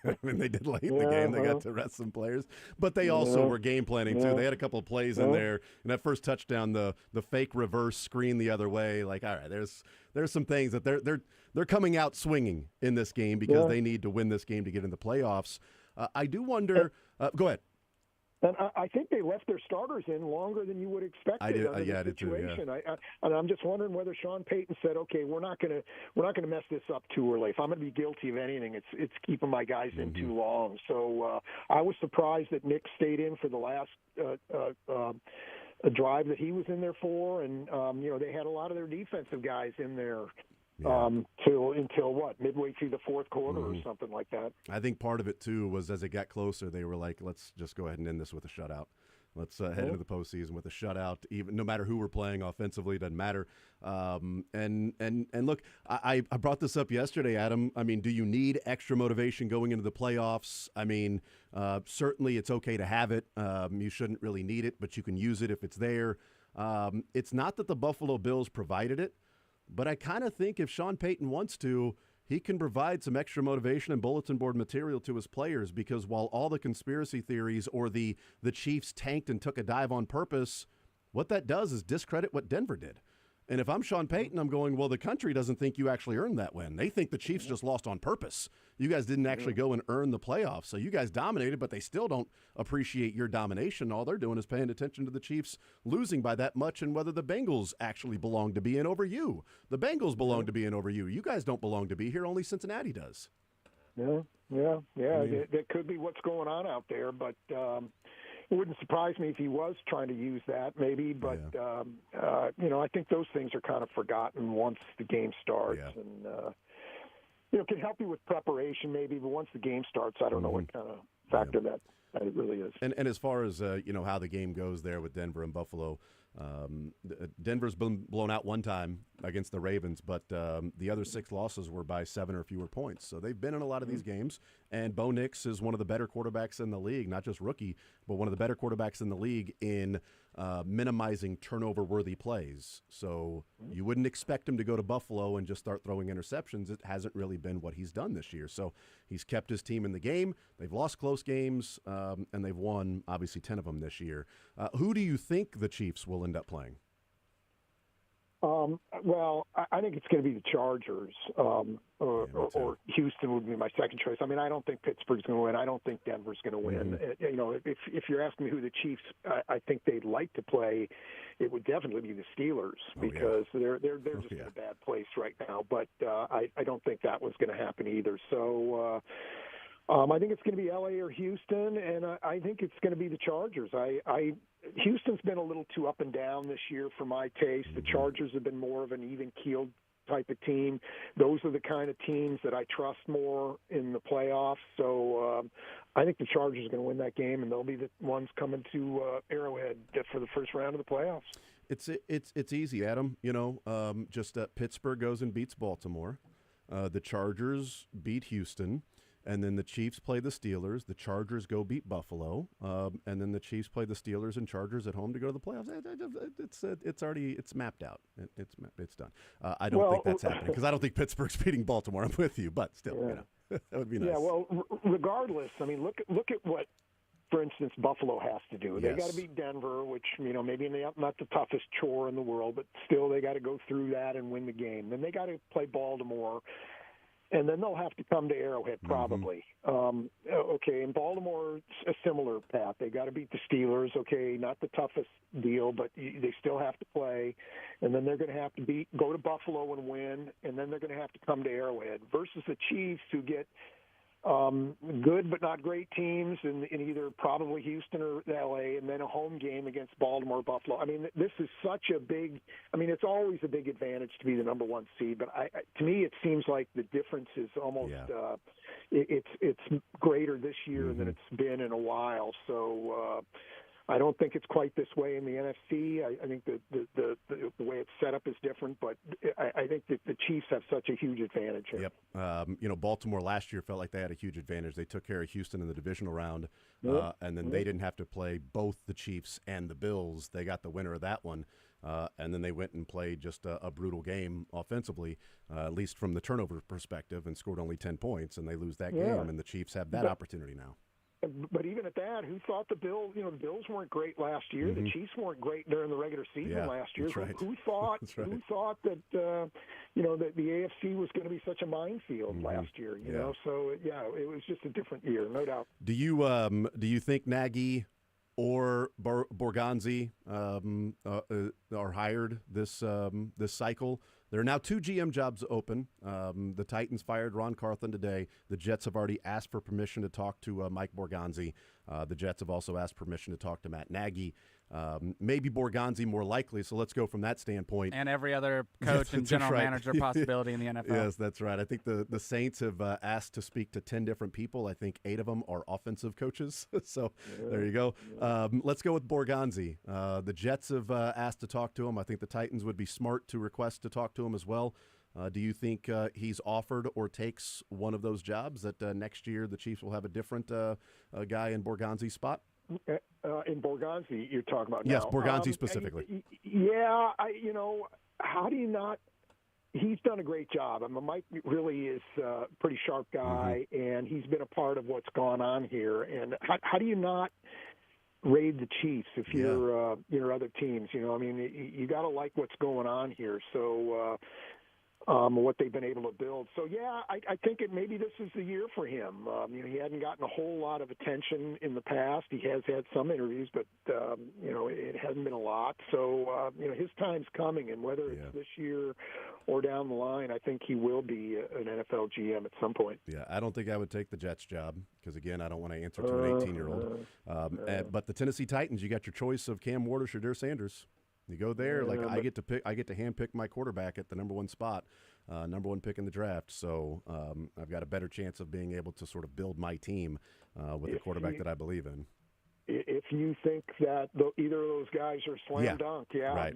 [SPEAKER 1] I mean, they did late in the game. They got to rest some players, but they also were game planning too. They had a couple of plays in there, and that first touchdown, the fake reverse screen the other way. Like, all right, there's some things that they're coming out swinging in this game because they need to win this game to get in the playoffs. I do wonder. Go ahead.
[SPEAKER 4] And I think they left their starters in longer than you would expect.
[SPEAKER 1] I did. I did too.
[SPEAKER 4] Yeah. And I'm just wondering whether Sean Payton said, "Okay, we're not going to mess this up too early. If I'm going to be guilty of anything, it's keeping my guys in too long." So I was surprised that Nick stayed in for the last drive that he was in there for, and they had a lot of their defensive guys in there. Until what, midway through the fourth quarter or something like that.
[SPEAKER 1] I think part of it too was as it got closer, they were like, let's just go ahead and end this with a shutout. Let's head into the postseason with a shutout. Even no matter who we're playing offensively, it doesn't matter. And look, I brought this up yesterday, Adam. I mean, do you need extra motivation going into the playoffs? I mean, certainly it's okay to have it. You shouldn't really need it, but you can use it if it's there. It's not that the Buffalo Bills provided it. But I kind of think if Sean Payton wants to, he can provide some extra motivation and bulletin board material to his players, because while all the conspiracy theories or the Chiefs tanked and took a dive on purpose, what that does is discredit what Denver did. And if I'm Sean Payton, I'm going, well, the country doesn't think you actually earned that win. They think the Chiefs just lost on purpose. You guys didn't actually go and earn the playoffs. So you guys dominated, but they still don't appreciate your domination. All they're doing is paying attention to the Chiefs losing by that much and whether the Bengals actually belong to be in over you. The Bengals belong to be in over you. You guys don't belong to be here. Only Cincinnati does.
[SPEAKER 4] Yeah. That could be what's going on out there, but it wouldn't surprise me if he was trying to use that, maybe. But I think those things are kind of forgotten once the game starts, and it can help you with preparation, maybe. But once the game starts, I don't know what kind of factor that it really is.
[SPEAKER 1] And as far as how the game goes there with Denver and Buffalo. Denver's been blown out one time against the Ravens, but the other 6 losses were by 7 or fewer points. So they've been in a lot of these games, and Bo Nix is one of the better quarterbacks in the league, not just rookie, but one of the better quarterbacks in the league in minimizing turnover-worthy plays. So you wouldn't expect him to go to Buffalo and just start throwing interceptions. It hasn't really been what he's done this year. So he's kept his team in the game. They've lost close games, and they've won, obviously, 10 of them this year. Who do you think the Chiefs will end up playing?
[SPEAKER 4] Well, I think it's going to be the Chargers, or Houston would be my second choice. I mean, I don't think Pittsburgh's going to win. I don't think Denver's going to win. If you're asking me who the Chiefs, I think they'd like to play, it would definitely be the Steelers because they're just in a bad place right now. But I don't think that was going to happen either. So. I think it's going to be L.A. or Houston, and I think it's going to be the Chargers. Houston's been a little too up and down this year for my taste. The Chargers have been more of an even-keeled type of team. Those are the kind of teams that I trust more in the playoffs. So I think the Chargers are going to win that game, and they'll be the ones coming to Arrowhead for the first round of the playoffs.
[SPEAKER 1] It's easy, Adam. Just Pittsburgh goes and beats Baltimore. The Chargers beat Houston. And then the Chiefs play the Steelers. The Chargers go beat Buffalo, and then the Chiefs play the Steelers and Chargers at home to go to the playoffs. It's mapped out. It's done. I don't think that's happening because I don't think Pittsburgh's beating Baltimore. I'm with you, but still, that would be nice.
[SPEAKER 4] Yeah. Well, regardless, I mean, look at what for instance, Buffalo has to do. They
[SPEAKER 1] Yes.
[SPEAKER 4] got to beat Denver, which, maybe not the toughest chore in the world, but still they got to go through that and win the game. Then they got to play Baltimore, and then they'll have to come to Arrowhead probably. Okay, and Baltimore's a similar path. They got to beat the Steelers. Okay, not the toughest deal, but they still have to play. And then they're going to have to go to Buffalo and win, and then they're going to have to come to Arrowhead versus the Chiefs, who get good but not great teams in either probably Houston or L.A., and then a home game against Baltimore, Buffalo. I mean, this is such a big – I mean, it's always a big advantage to be the number one seed, but to me it seems like the difference is almost it's greater this year than it's been in a while. So I don't think it's quite this way in the NFC. I think the way it's set up is different, but I think that the Chiefs have such a huge advantage here.
[SPEAKER 1] Yep. Baltimore last year felt like they had a huge advantage. They took care of Houston in the divisional round, and then they didn't have to play both the Chiefs and the Bills. They got the winner of that one, and then they went and played just a brutal game offensively, at least from the turnover perspective, and scored only 10 points, and they lose that game, and the Chiefs have that opportunity now.
[SPEAKER 4] But even at that, who thought the Bills weren't great last year? The Chiefs weren't great during the regular season last year.
[SPEAKER 1] That's right.
[SPEAKER 4] Who thought that that the AFC was going to be such a minefield last year? You know, so it was just a different year, no doubt.
[SPEAKER 1] Do you think Nagy or Borgonzi are hired this cycle? There are now 2 GM jobs open. The Titans fired Ron Carthon today. The Jets have already asked for permission to talk to Mike Borgonzi. The Jets have also asked permission to talk to Matt Nagy. Maybe Borgonzi more likely, so let's go from that standpoint.
[SPEAKER 3] And every other coach and general manager possibility in the NFL.
[SPEAKER 1] Yes, that's right. I think the Saints have asked to speak to 10 different people. I think 8 of them are offensive coaches. So there you go. Let's go with Borgonzi. The Jets have asked to talk to him. I think the Titans would be smart to request to talk to him as well. Do you think he's offered or takes one of those jobs, that next year the Chiefs will have a different guy in Borgonzi's spot?
[SPEAKER 4] In Borgonzi, you're talking about
[SPEAKER 1] yes,
[SPEAKER 4] now.
[SPEAKER 1] Borgonzi specifically.
[SPEAKER 4] How do you not? He's done a great job. I mean, Mike really is a pretty sharp guy, and he's been a part of what's gone on here. And how do you not raid the Chiefs if you're your other teams? I mean, you got to like what's going on here. So. What they've been able to build. So, I think maybe this is the year for him. He hadn't gotten a whole lot of attention in the past. He has had some interviews, but, it hasn't been a lot. So, his time's coming, and whether it's this year or down the line, I think he will be an NFL GM at some point.
[SPEAKER 1] Yeah, I don't think I would take the Jets job because, again, I don't want to answer to an 18-year-old. But the Tennessee Titans, you got your choice of Cam Ward or Shadir Sanders. You go there, I get to handpick my quarterback at the number one spot, number one pick in the draft. So I've got a better chance of being able to sort of build my team with the quarterback that I believe in.
[SPEAKER 4] If you think that either of those guys are slam dunk,
[SPEAKER 1] right.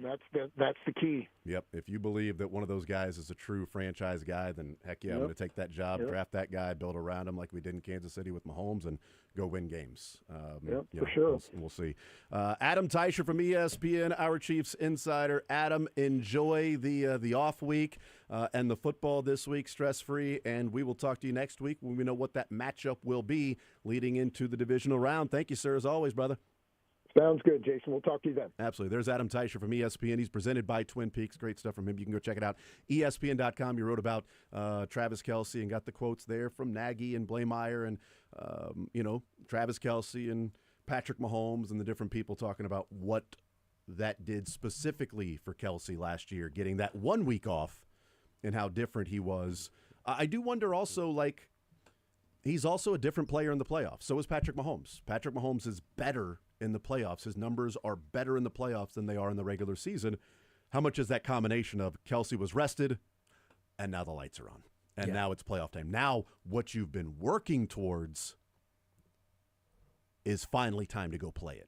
[SPEAKER 4] that's the key.
[SPEAKER 1] Yep. If you believe that one of those guys is a true franchise guy, then heck yeah, I'm going to take that job, draft that guy, build around him like we did in Kansas City with Mahomes, and go win games.
[SPEAKER 4] For sure.
[SPEAKER 1] We'll see. Adam Teicher from ESPN, our Chiefs insider. Adam, enjoy the off week and the football this week, stress-free, and we will talk to you next week when we know what that matchup will be leading into the divisional round. Thank you, sir, as always, brother.
[SPEAKER 4] Sounds good, Jason. We'll talk to you then.
[SPEAKER 1] Absolutely. There's Adam Teicher from ESPN. He's presented by Twin Peaks. Great stuff from him. You can go check it out. ESPN.com. You wrote about Travis Kelce and got the quotes there from Nagy and Blameyer and, Travis Kelce and Patrick Mahomes and the different people talking about what that did specifically for Kelce last year, getting that 1 week off and how different he was. I do wonder also, he's also a different player in the playoffs. So is Patrick Mahomes. Patrick Mahomes is better in the playoffs. His numbers are better in the playoffs than they are in the regular season. How much is that combination of Kelce was rested and now the lights are on and now it's playoff time? Now what you've been working towards is finally time to go play it.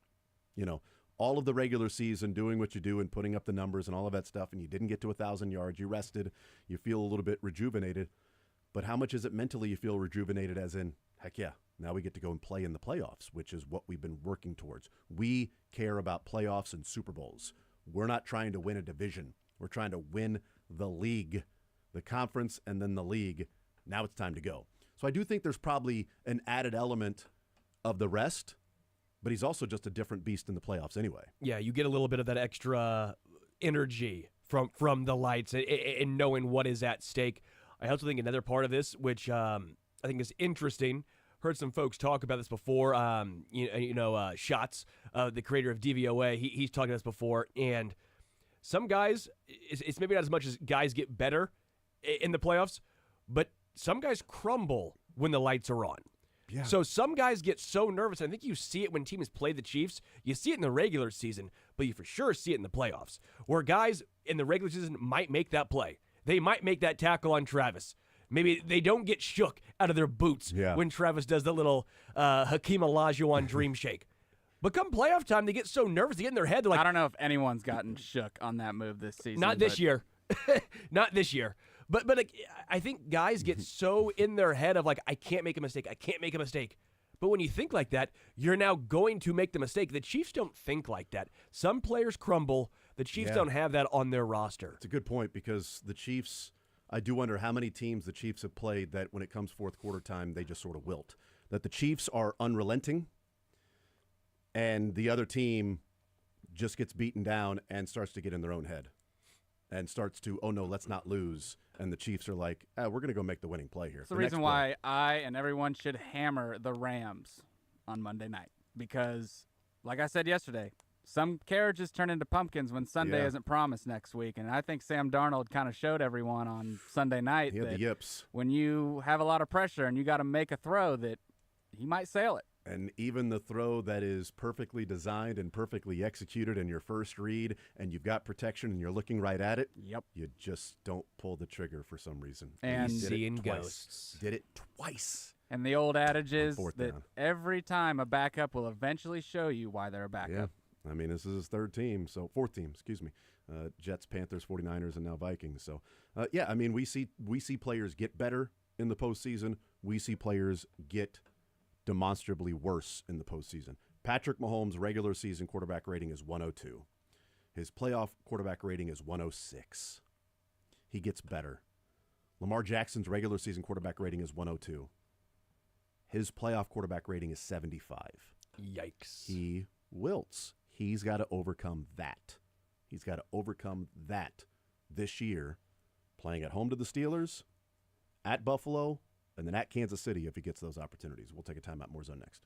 [SPEAKER 1] All of the regular season, doing what you do and putting up the numbers and all of that stuff, and you didn't get to 1,000 yards, you rested, you feel a little bit rejuvenated. But how much is it mentally you feel rejuvenated, as in, heck yeah, now we get to go and play in the playoffs, which is what we've been working towards. We care about playoffs and Super Bowls. We're not trying to win a division. We're trying to win the league, the conference, and then the league. Now it's time to go. So I do think there's probably an added element of the rest but he's also just a different beast in the playoffs anyway.
[SPEAKER 2] Yeah, you get a little bit of that extra energy from the lights and knowing what is at stake. I also think another part of this, which I think is interesting, heard some folks talk about this before. Shots, the creator of DVOA, he's talked about this before, and some guys, it's maybe not as much as guys get better in the playoffs, but some guys crumble when the lights are on.
[SPEAKER 1] Yeah.
[SPEAKER 2] So some guys get so nervous. I think you see it when teams play the Chiefs. You see it in the regular season, but you for sure see it in the playoffs, where guys in the regular season might make that play. They might make that tackle on Travis. Maybe they don't get shook out of their boots when Travis does the little Hakeem Olajuwon dream shake. But come playoff time, they get so nervous, they get in their head. They're like,
[SPEAKER 3] I don't know if anyone's gotten shook on that move this season.
[SPEAKER 2] Not this year. Not this year. But like, I think guys get so in their head of like, I can't make a mistake. I can't make a mistake. But when you think like that, you're now going to make the mistake. The Chiefs don't think like that. Some players crumble. The Chiefs don't have that on their roster.
[SPEAKER 1] It's a good point because the Chiefs, I do wonder how many teams the Chiefs have played that when it comes fourth quarter time, they just sort of wilt. That the Chiefs are unrelenting and the other team just gets beaten down and starts to get in their own head and starts to, oh, no, let's not lose. And the Chiefs are like, we're going to go make the winning play here.
[SPEAKER 3] It's the reason why I and everyone should hammer the Rams on Monday night because, like I said yesterday, some carriages turn into pumpkins when Sunday isn't promised next week. And I think Sam Darnold kind of showed everyone on Sunday night
[SPEAKER 1] he had
[SPEAKER 3] that
[SPEAKER 1] the yips.
[SPEAKER 3] When you have a lot of pressure and you got to make a throw that he might sail it.
[SPEAKER 1] And even the throw that is perfectly designed and perfectly executed in your first read and you've got protection and you're looking right at it, you just don't pull the trigger for some reason.
[SPEAKER 3] And
[SPEAKER 2] seeing ghosts.
[SPEAKER 1] Did it twice.
[SPEAKER 3] And the old adage is that
[SPEAKER 1] down.
[SPEAKER 3] every time a backup will eventually show you why they're a backup.
[SPEAKER 1] Yeah. I mean, this is his fourth team, excuse me. Jets, Panthers, 49ers, and now Vikings. So, I mean, we see players get better in the postseason. We see players get demonstrably worse in the postseason. Patrick Mahomes' regular season quarterback rating is 102. His playoff quarterback rating is 106. He gets better. Lamar Jackson's regular season quarterback rating is 102. His playoff quarterback rating is 75.
[SPEAKER 2] Yikes.
[SPEAKER 1] He wilts. He's got to overcome that. He's got to overcome that this year, playing at home to the Steelers, at Buffalo, and then at Kansas City if he gets those opportunities. We'll take a timeout. More Zone next.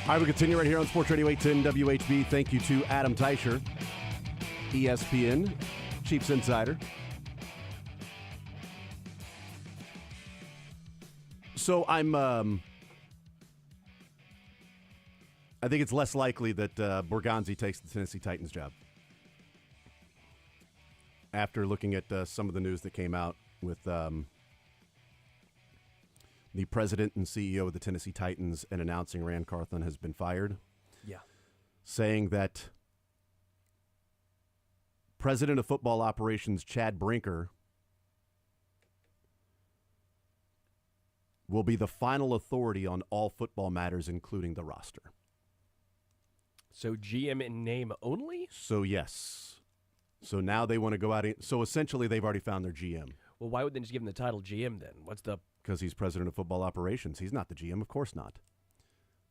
[SPEAKER 1] All right, we continue right here on Sports Radio 810 WHB. Thank you to Adam Teicher, ESPN Chiefs Insider. So I think it's less likely that Borgonzi takes the Tennessee Titans job. After looking at some of the news that came out with the president and CEO of the Tennessee Titans and announcing Rand Carthon has been fired.
[SPEAKER 2] Yeah.
[SPEAKER 1] Saying that President of Football Operations Chad Brinker will be the final authority on all football matters, including the roster.
[SPEAKER 2] So GM in name only?
[SPEAKER 1] So, yes. So now they want to go out. So essentially, they've already found their GM.
[SPEAKER 2] Well, why would they just give him the title GM then? What's the...
[SPEAKER 1] Because he's president of football operations. He's not the GM. Of course not.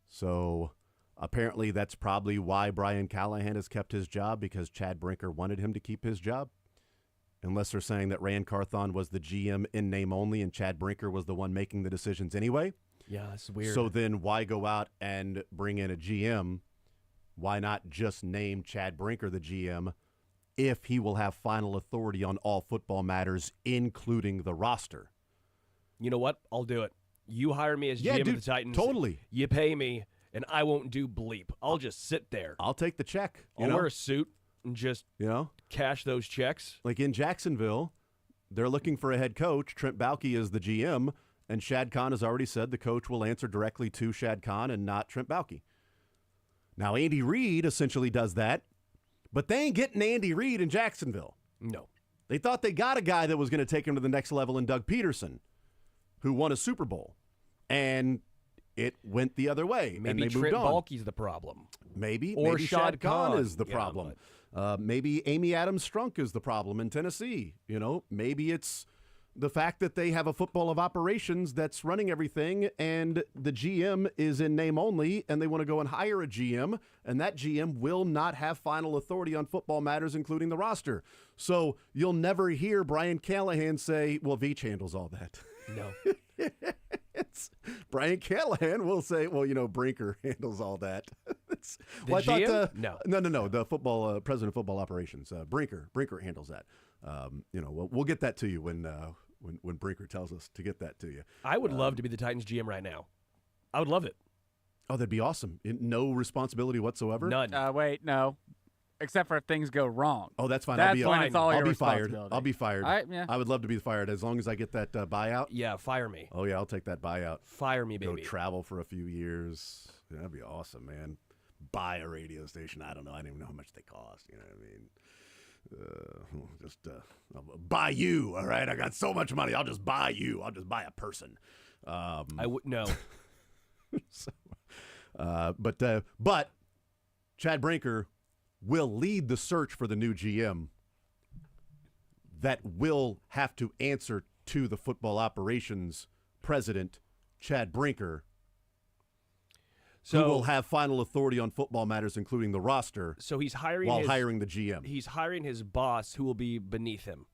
[SPEAKER 1] So apparently that's probably why Brian Callahan has kept his job, because Chad Brinker wanted him to keep his job. Unless they're saying that Rand Carthon was the GM in name only and Chad Brinker was the one making the decisions anyway.
[SPEAKER 2] Yeah, that's weird.
[SPEAKER 1] So then why go out and bring in a GM? Why not just name Chad Brinker the GM if he will have final authority on all football matters, including the roster?
[SPEAKER 2] You know what? I'll do it. You hire me as GM of the Titans.
[SPEAKER 1] Totally.
[SPEAKER 2] You pay me, and I won't do bleep. I'll just sit there.
[SPEAKER 1] I'll take the check.
[SPEAKER 2] I'll wear a suit and just cash those checks.
[SPEAKER 1] Like in Jacksonville, they're looking for a head coach. Trent Baalke is the GM, and Shad Khan has already said the coach will answer directly to Shad Khan and not Trent Baalke. Now, Andy Reid essentially does that, but they ain't getting Andy Reid in Jacksonville.
[SPEAKER 2] No.
[SPEAKER 1] They thought they got a guy that was going to take him to the next level in Doug Peterson, who won a Super Bowl, and it went the other way.
[SPEAKER 2] Maybe
[SPEAKER 1] and they
[SPEAKER 2] Trent
[SPEAKER 1] moved on.
[SPEAKER 2] Baalke's the problem.
[SPEAKER 1] Maybe.
[SPEAKER 2] Or
[SPEAKER 1] maybe
[SPEAKER 2] Shad
[SPEAKER 1] Shad Khan
[SPEAKER 2] Khan
[SPEAKER 1] is the problem.
[SPEAKER 2] But...
[SPEAKER 1] maybe Amy Adams Strunk is the problem in Tennessee. Maybe it's the fact that they have a football of operations that's running everything, and the GM is in name only, and they want to go and hire a GM, and that GM will not have final authority on football matters, including the roster. So you'll never hear Brian Callahan say, well, Veach handles all that.
[SPEAKER 2] No.
[SPEAKER 1] Brian Callahan will say, well, Brinker handles all that.
[SPEAKER 2] The GM? No.
[SPEAKER 1] The football president of football operations, Brinker handles that. We'll get that to you when Brinker tells us to get that to you.
[SPEAKER 2] I would love to be the Titans GM right now. I would love it.
[SPEAKER 1] Oh, that'd be awesome. No responsibility whatsoever?
[SPEAKER 2] None.
[SPEAKER 3] Wait, no. Except for if things go wrong.
[SPEAKER 1] Oh, that's fine.
[SPEAKER 3] That's when it's all your
[SPEAKER 1] I'll be fired.
[SPEAKER 3] responsibility.
[SPEAKER 1] I'll be fired.
[SPEAKER 3] Yeah.
[SPEAKER 1] I would love to be fired as long as I get that buyout.
[SPEAKER 2] Yeah, fire me.
[SPEAKER 1] Oh, yeah, I'll take that buyout.
[SPEAKER 2] Fire me, baby.
[SPEAKER 1] Go travel for a few years. Yeah, that'd be awesome, man. Buy a radio station. I don't know. I don't even know how much they cost. You know what I mean? I'll buy you, all right? I got so much money. I'll just buy you. I'll just buy a person.
[SPEAKER 2] I would no.
[SPEAKER 1] But Chad Brinker will lead the search for the new GM that will have to answer to the football operations president, Chad Brinker, who will have final authority on football matters, including the roster.
[SPEAKER 2] So he's hiring
[SPEAKER 1] hiring the GM.
[SPEAKER 2] He's hiring his boss, who will be beneath him.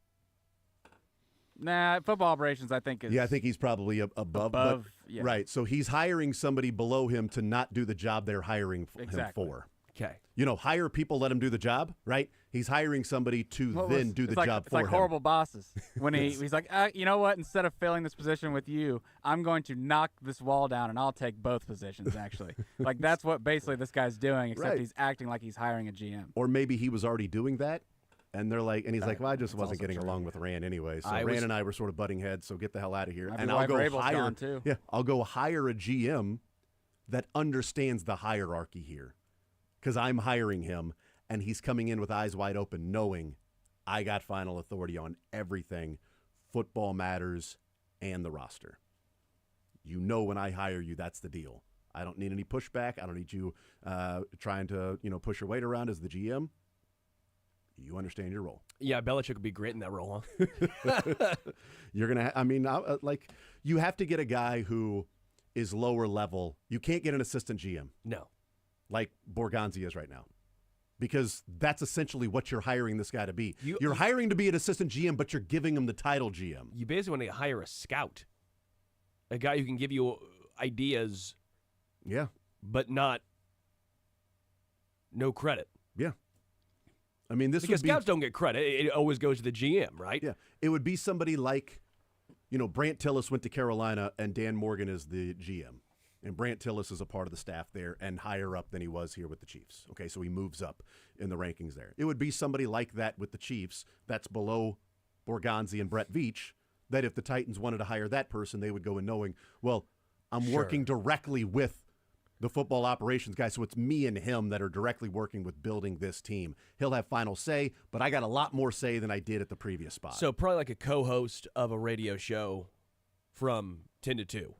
[SPEAKER 3] Nah, football operations, I think is.
[SPEAKER 1] Yeah, I think he's probably above.
[SPEAKER 3] Yeah.
[SPEAKER 1] Right. So he's hiring somebody below him to not do the job they're hiring him for.
[SPEAKER 2] Okay.
[SPEAKER 1] Hire people, let him do the job, right? He's hiring somebody to then do the job for him.
[SPEAKER 3] It's like horrible bosses. When he's like, you know what? Instead of filling this position with you, I'm going to knock this wall down, and I'll take both positions, actually. Like, that's what basically this guy's doing, except he's acting like he's hiring a GM.
[SPEAKER 1] Or maybe he was already doing that, and they're like, and he's like, well, I just wasn't getting along with Rand anyway. So Rand and I were sort of butting heads, so get the hell out of here. And I'll go hire, I'll go hire a GM that understands the hierarchy here. Because I'm hiring him, and he's coming in with eyes wide open, knowing I got final authority on everything, football matters, and the roster. When I hire you, that's the deal. I don't need any pushback. I don't need you trying to push your weight around as the GM. You understand your role.
[SPEAKER 2] Yeah, Belichick would be great in that role, huh?
[SPEAKER 1] You're gonna. You have to get a guy who is lower level. You can't get an assistant GM.
[SPEAKER 2] No.
[SPEAKER 1] Like Borgonzi is right now, because that's essentially what you're hiring this guy to be. You're hiring to be an assistant GM, but you're giving him the title GM.
[SPEAKER 2] You basically want to hire a scout, a guy who can give you ideas,
[SPEAKER 1] yeah,
[SPEAKER 2] but not no credit.
[SPEAKER 1] Yeah. I mean, this
[SPEAKER 2] Because
[SPEAKER 1] would be,
[SPEAKER 2] scouts don't get credit. It always goes to the GM, right?
[SPEAKER 1] Yeah. It would be somebody like, Brant Tillis went to Carolina and Dan Morgan is the GM. And Brant Tillis is a part of the staff there and higher up than he was here with the Chiefs. Okay, so he moves up in the rankings there. It would be somebody like that with the Chiefs that's below Borgonzi and Brett Veach, that if the Titans wanted to hire that person, they would go in knowing, well, I'm working directly with the football operations guy, so it's me and him that are directly working with building this team. He'll have final say, but I got a lot more say than I did at the previous spot.
[SPEAKER 2] So probably like a co-host of a radio show from 10 to 2.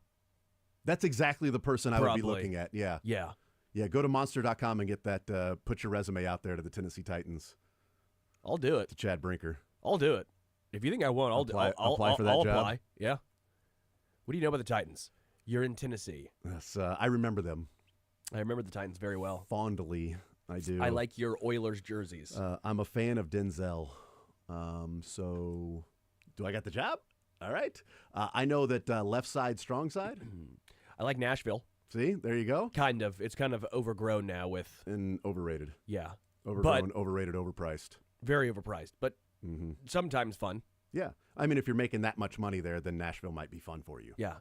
[SPEAKER 1] That's exactly the person I would be looking at. Yeah.
[SPEAKER 2] Yeah.
[SPEAKER 1] Yeah, go to monster.com and get that, put your resume out there to the Tennessee Titans.
[SPEAKER 2] I'll do it.
[SPEAKER 1] To Chad Brinker.
[SPEAKER 2] I'll do it. If you think I won't, I'll
[SPEAKER 1] apply for that
[SPEAKER 2] I'll
[SPEAKER 1] job.
[SPEAKER 2] apply. Yeah. What do you know about the Titans? You're in Tennessee.
[SPEAKER 1] Yes, I remember them.
[SPEAKER 2] I remember the Titans very well.
[SPEAKER 1] Fondly, I do.
[SPEAKER 2] I like your Oilers jerseys.
[SPEAKER 1] I'm a fan of Denzel. So, do I got the job? All right. I know that left side, strong side.
[SPEAKER 2] I like Nashville.
[SPEAKER 1] See, there you go.
[SPEAKER 2] Kind of. It's kind of overgrown now with.
[SPEAKER 1] And overrated.
[SPEAKER 2] Yeah.
[SPEAKER 1] Overgrown, overrated, overpriced.
[SPEAKER 2] Very overpriced, but sometimes fun.
[SPEAKER 1] Yeah. I mean, if you're making that much money there, then Nashville might be fun for you.
[SPEAKER 2] Yeah.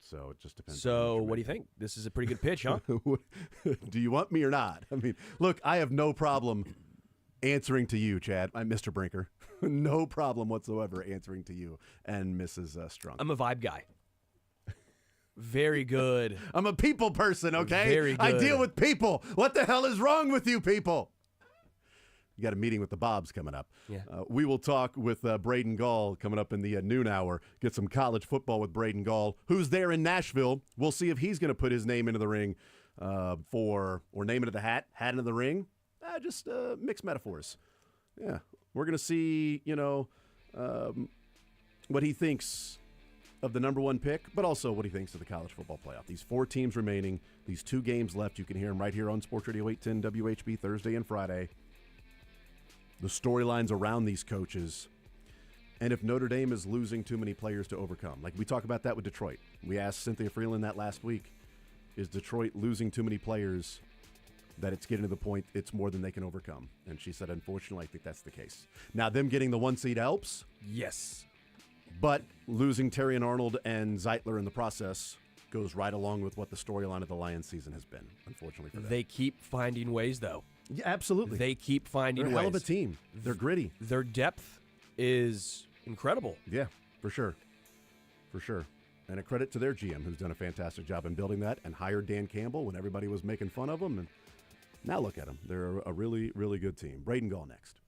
[SPEAKER 1] So it just depends.
[SPEAKER 2] So what do you think? This is a pretty good pitch, huh?
[SPEAKER 1] Do you want me or not? I mean, look, I have no problem answering to you, Chad. I'm Mr. Brinker. No problem whatsoever answering to you and Mrs. Strunk.
[SPEAKER 2] I'm a vibe guy. Very good.
[SPEAKER 1] I'm a people person, okay?
[SPEAKER 2] Very good.
[SPEAKER 1] I deal with people. What the hell is wrong with you people? You got a meeting with the Bobs coming up.
[SPEAKER 2] Yeah.
[SPEAKER 1] We will talk with Braden Gall coming up in the noon hour. Get some college football with Braden Gall, who's there in Nashville. We'll see if he's going to put his name into the ring or name into the hat into the ring. Just mixed metaphors. Yeah. We're going to see, what he thinks of the number one pick, but also what he thinks of the college football playoff. These 4 teams remaining, these 2 games left. You can hear him right here on Sports Radio 810 WHB Thursday and Friday. The storylines around these coaches, and if Notre Dame is losing too many players to overcome. Like we talk about that with Detroit. We asked Cynthia Freeland that last week. Is Detroit losing too many players that it's getting to the point it's more than they can overcome? And she said, unfortunately, I think that's the case. Now, them getting the 1 seed helps.
[SPEAKER 2] Yes.
[SPEAKER 1] But losing Terry and Arnold and Zeitler in the process goes right along with what the storyline of the Lions season has been, unfortunately for them.
[SPEAKER 2] They keep finding ways, though.
[SPEAKER 1] Yeah, absolutely.
[SPEAKER 2] They keep finding
[SPEAKER 1] They're a
[SPEAKER 2] ways.
[SPEAKER 1] hell of a team. They're gritty.
[SPEAKER 2] Their depth is incredible.
[SPEAKER 1] Yeah, for sure. For sure. And a credit to their GM, who's done a fantastic job in building that and hired Dan Campbell when everybody was making fun of him. And now look at them. They're a really, really good team. Braden Gall next.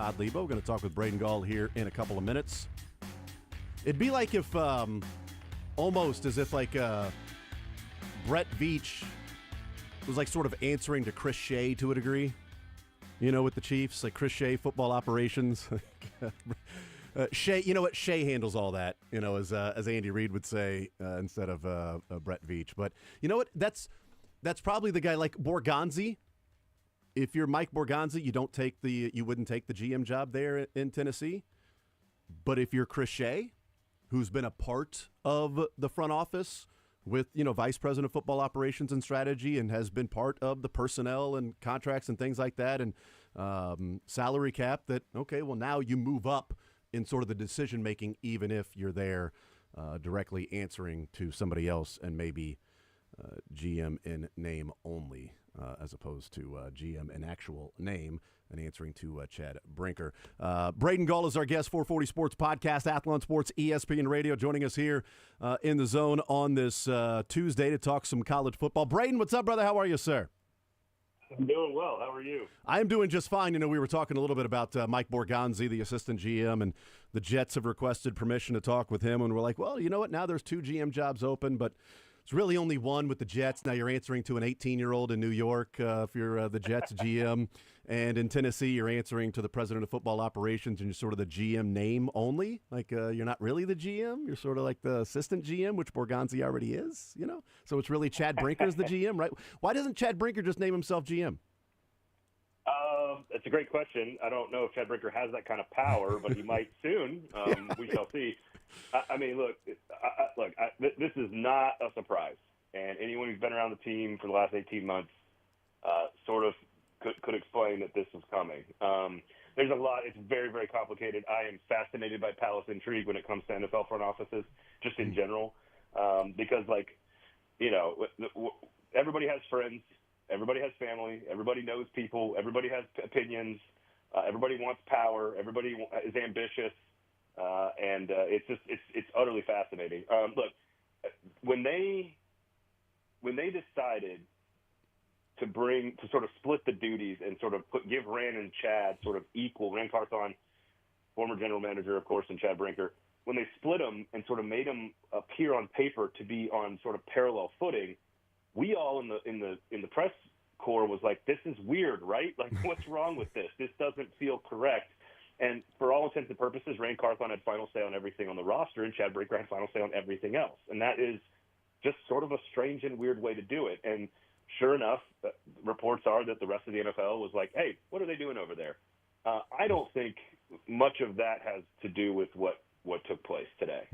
[SPEAKER 1] Todd Lebo. We're going to talk with Braden Gall here in a couple of minutes. It'd be like if, almost as if like Brett Veach was like sort of answering to Chris Shea to a degree, with the Chiefs, like Chris Shea, football operations. Shea, you know what? Shea handles all that, as Andy Reid would say instead of Brett Veach. But you know what? That's probably the guy like Borgonzi. If you're Mike Borgonzi, you wouldn't take the GM job there in Tennessee. But if you're Chris Shea, who's been a part of the front office with, vice president of football operations and strategy and has been part of the personnel and contracts and things like that and salary cap, that, okay, well, now you move up in sort of the decision-making, even if you're there directly answering to somebody else and maybe GM in name only as opposed to GM in actual name and answering to Chad Brinker. Braden Gall is our guest, 440 Sports Podcast, Athlon Sports, ESPN Radio, joining us here in the zone on this Tuesday to talk some college football. Braden, what's up, brother? How are you, sir?
[SPEAKER 5] I'm doing well. How are you?
[SPEAKER 1] I am doing just fine. We were talking a little bit about Mike Borgonzi, the assistant GM, and the Jets have requested permission to talk with him. And we're like, well, you know what? Now there's 2 GM jobs open, but it's really only one with the Jets. Now you're answering to an 18-year-old in New York if you're the Jets GM. And in Tennessee, you're answering to the president of football operations and you're sort of the GM name only. Like you're not really the GM. You're sort of like the assistant GM, which Borgonzi already is, So it's really Chad Brinker's the GM, right? Why doesn't Chad Brinker just name himself GM?
[SPEAKER 5] It's a great question. I don't know if Chad Brinker has that kind of power, but he might soon. We shall see. I mean, look, this is not a surprise. And anyone who's been around the team for the last 18 months sort of could explain that this was coming. There's a lot. It's very, very complicated. I am fascinated by palace intrigue when it comes to NFL front offices, just in general, because, everybody has friends. Everybody has family. Everybody knows people. Everybody has opinions. Everybody wants power. Everybody is ambitious. And it's utterly fascinating. Look, when they decided to sort of split the duties and sort of give Rand and Chad sort of equal, Rand Carthon, former general manager, of course, and Chad Brinker, when they split them and sort of made them appear on paper to be on sort of parallel footing, we all in the press corps was like, this is weird, right? Like, what's wrong with this? This doesn't feel correct. And for all intents and purposes, Rand Carthon had final say on everything on the roster, and Chad Brinker had final say on everything else. And that is just sort of a strange and weird way to do it. And sure enough, reports are that the rest of the NFL was like, hey, what are they doing over there? I don't think much of that has to do with what took place today.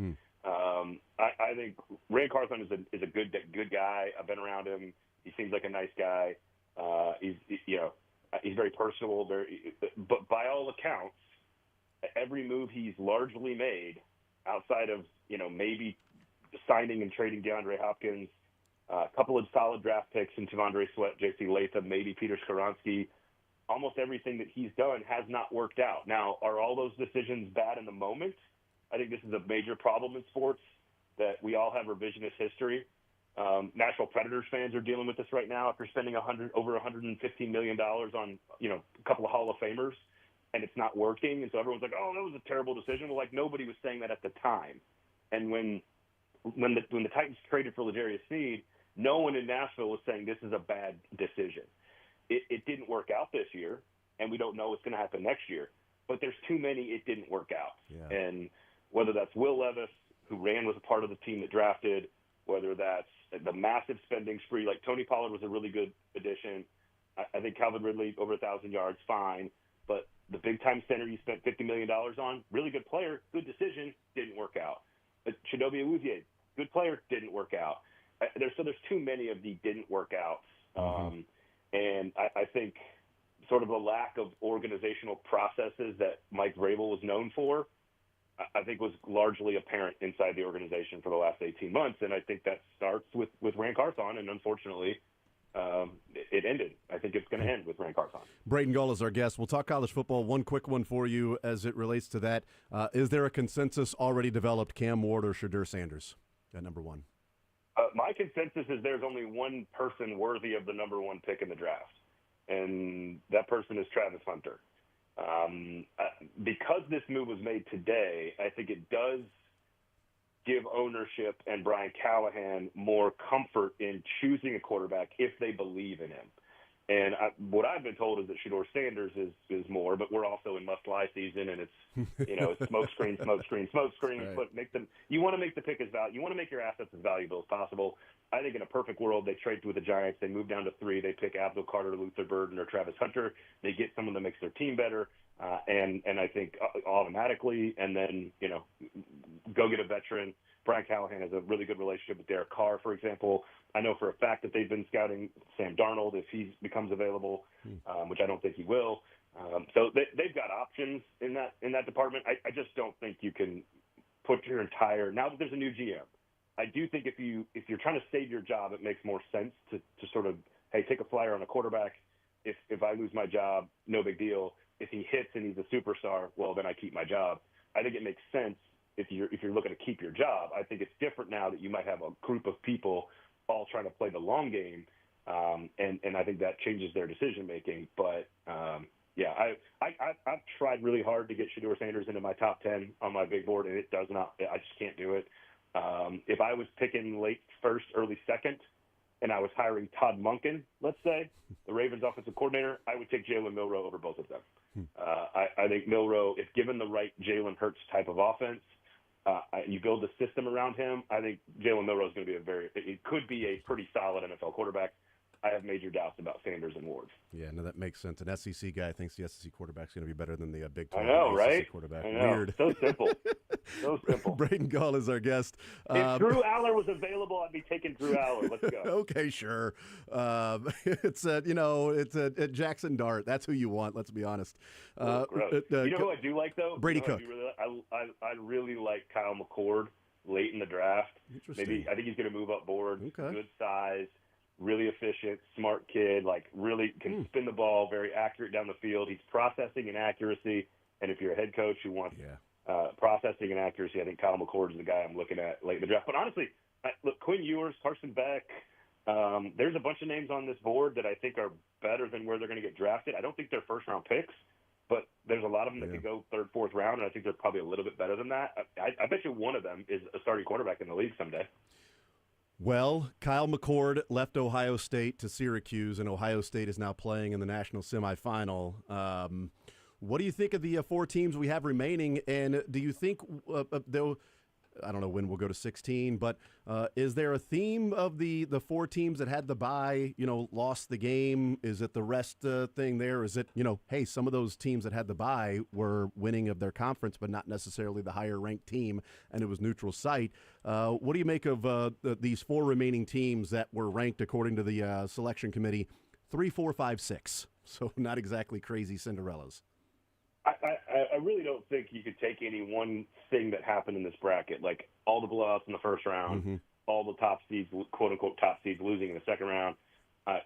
[SPEAKER 5] I think Rand Carthon is a good guy. I've been around him. He seems like a nice guy. He's very personable. But by all accounts, every move he's largely made, outside of maybe signing and trading DeAndre Hopkins, a couple of solid draft picks in Tavondre Sweat, J.C. Latham, maybe Peter Skoronski, almost everything that he's done has not worked out. Now, are all those decisions bad in the moment? I think this is a major problem in sports, that we all have revisionist history. Nashville Predators fans are dealing with this right now after spending over $115 million on a couple of Hall of Famers, and it's not working. And so everyone's like, oh, that was a terrible decision. Well, like, nobody was saying that at the time. And when the Titans traded for L'Jarius Sneed, no one in Nashville was saying this is a bad decision. It didn't work out this year, and we don't know what's going to happen next year. But there's too many it didn't work out. Yeah. And whether that's Will Levis, who was a part of the team that drafted, whether that's the massive spending spree, like Tony Pollard was a really good addition. I think Calvin Ridley, over 1,000 yards, fine. But the big-time center you spent $50 million on, really good player, good decision, didn't work out. Chidobe Awuzie, good player, didn't work out. There's too many of the didn't work outs. And I think sort of the lack of organizational processes that Mike Vrabel was known for, I think was largely apparent inside the organization for the last 18 months. And I think that starts with Rand Carthon, and unfortunately, it ended. I think it's going to end with Rand Carthon.
[SPEAKER 1] Braden Gall is our guest. We'll talk college football. One quick one for you as it relates to that. Is there a consensus already developed, Cam Ward or Shadur Sanders at number one?
[SPEAKER 5] My consensus is there's only one person worthy of the number one pick in the draft, and that person is Travis Hunter. Because this move was made today, I think it does give ownership and Brian Callahan more comfort in choosing a quarterback if they believe in him. And what I've been told is that Shedeur Sanders is more, but we're also in must-lie season, and it's smoke screen, smoke screen, smoke screen.
[SPEAKER 1] Right.
[SPEAKER 5] But you want to make the pick you want to make your assets as valuable as possible. I think in a perfect world, they trade with the Giants, they move down to 3, they pick Abdul Carter, Luther Burden, or Travis Hunter. They get someone that makes their team better, and I think automatically, and then go get a veteran. Brian Callahan has a really good relationship with Derek Carr, for example. I know for a fact that they've been scouting Sam Darnold if he becomes available, which I don't think he will. So they've got options in that department. I just don't think you can put your entire – now that there's a new GM, I do think if you're trying to save your job, it makes more sense to sort of, hey, take a flyer on a quarterback. If I lose my job, no big deal. If he hits and he's a superstar, well, then I keep my job. I think it makes sense if you're looking to keep your job. I think it's different now that you might have a group of people all trying to play the long game, and I think that changes their decision making. But I've tried really hard to get Shedeur Sanders into my top 10 on my big board, and it does not. I just can't do it. If I was picking late first, early second, and I was hiring Todd Monken, let's say, the Ravens offensive coordinator, I would take Jalen Milroe over both of them. I think Milroe, if given the right Jalen Hurts type of offense, you build a system around him, I think Jalen Milroe is going to be it could be a pretty solid NFL quarterback. I have major doubts about Sanders and Ward.
[SPEAKER 1] Yeah, no, that makes sense. An SEC guy thinks the SEC quarterback's going to be better than the Big 12
[SPEAKER 5] I know,
[SPEAKER 1] SEC
[SPEAKER 5] right?
[SPEAKER 1] quarterback.
[SPEAKER 5] I know.
[SPEAKER 1] Weird.
[SPEAKER 5] So simple. So simple.
[SPEAKER 1] Braden Gall is our guest.
[SPEAKER 5] If Drew Aller was available, I'd be taking Drew Aller. Let's go.
[SPEAKER 1] Okay, sure. It's at Jackson Dart. That's who you want. Let's be honest.
[SPEAKER 5] Gross. You know who I do like though?
[SPEAKER 1] Brady Cook.
[SPEAKER 5] I really like Kyle McCord late in the draft.
[SPEAKER 1] Interesting.
[SPEAKER 5] I think he's going to move up board.
[SPEAKER 1] Okay.
[SPEAKER 5] Good size, really efficient, smart kid. Like really can spin the ball, very accurate down the field. He's processing and accuracy. And if you're a head coach who wants processing and accuracy, I think Kyle McCord is the guy I'm looking at late in the draft. But honestly, look, Quinn Ewers, Carson Beck. There's a bunch of names on this board that I think are better than where they're going to get drafted. I don't think they're first-round picks, but there's a lot of them that could go third, fourth round, and I think they're probably a little bit better than that. I bet you one of them is a starting quarterback in the league someday.
[SPEAKER 1] Well, Kyle McCord left Ohio State to Syracuse, and Ohio State is now playing in the national semifinal. What do you think of the 4 teams we have remaining, and do you think they'll – I don't know when we'll go to 16, but is there a theme of the 4 teams that had the bye, lost the game? Is it the rest thing there? Is it, hey, some of those teams that had the bye were winning of their conference, but not necessarily the higher ranked team, and it was neutral site. What do you make of these 4 remaining teams that were ranked according to the selection committee 3, 4, 5, 6? So not exactly crazy Cinderellas.
[SPEAKER 5] I really don't think you could take any one thing that happened in this bracket, like all the blowouts in the first round, all the top seeds, quote unquote top seeds, losing in the second round. I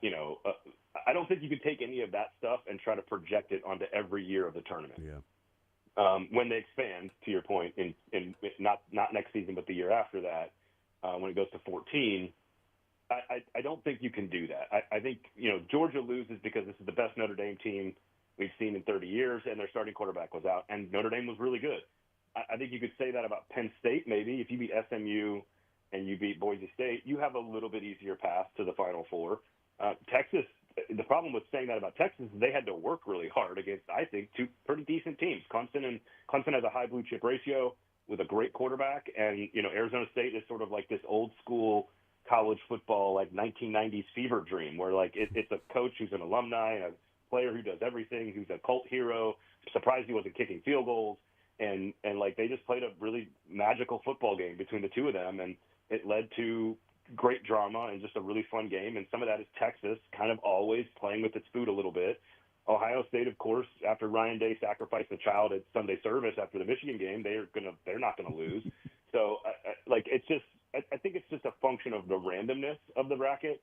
[SPEAKER 5] don't think you could take any of that stuff and try to project it onto every year of the tournament.
[SPEAKER 1] Yeah.
[SPEAKER 5] When they expand, to your point, in not next season, but the year after that, when it goes to 14, I don't think you can do that. I think Georgia loses because this is the best Notre Dame team we've seen in 30 years, and their starting quarterback was out, and Notre Dame was really good. I think you could say that about Penn State maybe. If you beat SMU and you beat Boise State, you have a little bit easier path to the Final Four. Texas, the problem with saying that about Texas is they had to work really hard against, I think, 2 pretty decent teams. Clemson has a high blue chip ratio with a great quarterback, and Arizona State is sort of like this old school college football, like 1990s fever dream, where like it's a coach who's an alumni and a player who does everything, who's a cult hero. Surprised he wasn't kicking field goals, and like they just played a really magical football game between the two of them, and it led to great drama and just a really fun game. And some of that is Texas kind of always playing with its food a little bit. Ohio State, of course, after Ryan Day sacrificed the child at Sunday service after the Michigan game, they're not gonna lose. So I think it's just a function of the randomness of the bracket.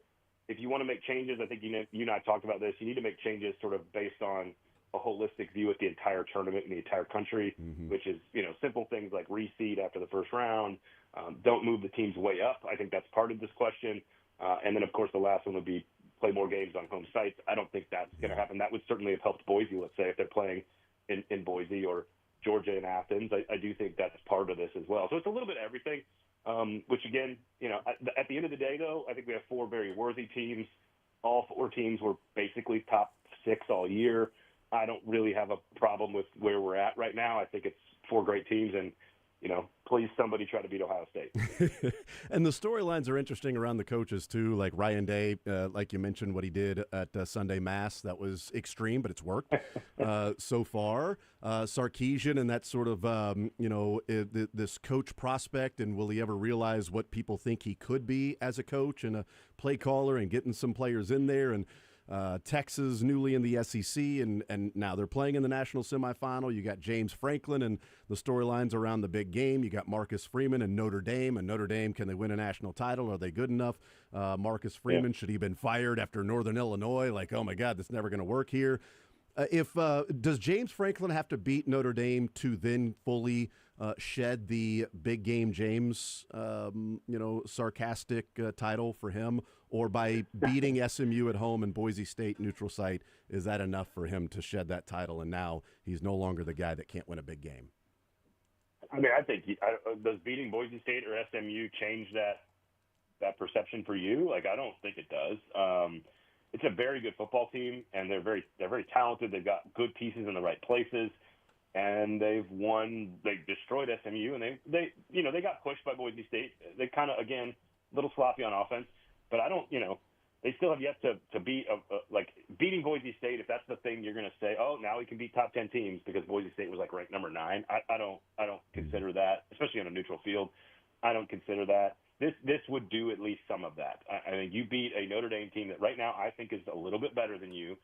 [SPEAKER 5] If you want to make changes, I think you and I talked about this. You need to make changes sort of based on a holistic view at the entire tournament and the entire country, which is simple things like reseed after the first round. Don't move the teams way up. I think that's part of this question. And then, of course, the last one would be play more games on home sites. I don't think that's going to happen. That would certainly have helped Boise, let's say, if they're playing in Boise or Georgia in Athens. I do think that's part of this as well. So it's a little bit of everything, which, again, at the end of the day, though, I think we have 4 very worthy teams. All 4 teams were basically top 6 all year. I don't really have a problem with where we're at right now. I think it's 4 great teams, and please somebody try to beat Ohio State.
[SPEAKER 1] And the storylines are interesting around the coaches too. Like Ryan Day, like you mentioned, what he did at Sunday Mass, that was extreme, but it's worked so far. Sarkisian and that sort of this coach prospect, and will he ever realize what people think he could be as a coach and a play caller, and getting some players in there, and Texas newly in the SEC, and now they're playing in the national semifinal. You got James Franklin and the storylines around the big game. You got Marcus Freeman and Notre Dame. And Notre Dame, can they win a national title? Are they good enough? Marcus Freeman, should he have been fired after Northern Illinois? Like, oh my God, this is never going to work here. Does James Franklin have to beat Notre Dame to then fully shed the big game James, sarcastic title for him, or by beating SMU at home and Boise State neutral site, is that enough for him to shed that title? And now he's no longer the guy that can't win a big game.
[SPEAKER 5] I mean, I think does beating Boise State or SMU change that perception for you? Like, I don't think it does. It's a very good football team, and they're very talented. They've got good pieces in the right places, and they've won. They destroyed SMU, and they got pushed by Boise State. They kind of, again, a little sloppy on offense, but I don't, they still have yet to beat like beating Boise State. If that's the thing, you're going to say, oh, now we can beat top 10 teams because Boise State was like ranked number 9. I don't consider that, especially on a neutral field. I don't consider that. This would do at least some of that. I think you beat a Notre Dame team that right now I think is a little bit better than you,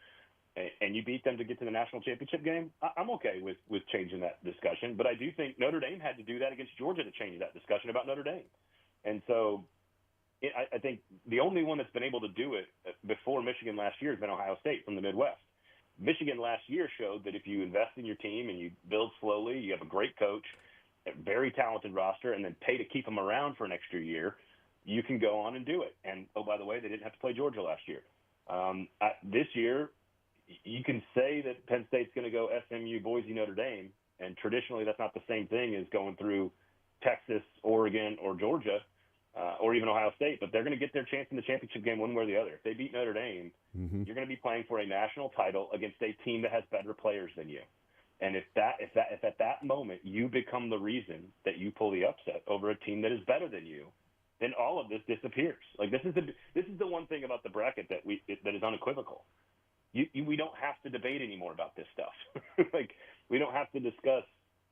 [SPEAKER 5] and you beat them to get to the national championship game. I'm okay with changing that discussion, but I do think Notre Dame had to do that against Georgia to change that discussion about Notre Dame. And so I think the only one that's been able to do it before Michigan last year has been Ohio State from the Midwest. Michigan last year showed that if you invest in your team and you build slowly, you have a great coach, a very talented roster, and then pay to keep them around for an extra year, you can go on and do it. And, oh, by the way, they didn't have to play Georgia last year. This year, you can say that Penn State's going to go SMU, Boise, Notre Dame, and traditionally that's not the same thing as going through Texas, Oregon, or Georgia, or even Ohio State, but they're going to get their chance in the championship game one way or the other. If they beat Notre Dame, you're going to be playing for a national title against a team that has better players than you. And if at that moment you become the reason that you pull the upset over a team that is better than you, then all of this disappears. Like, this is the one thing about the bracket that is unequivocal. We don't have to debate anymore about this stuff. Like, we don't have to discuss,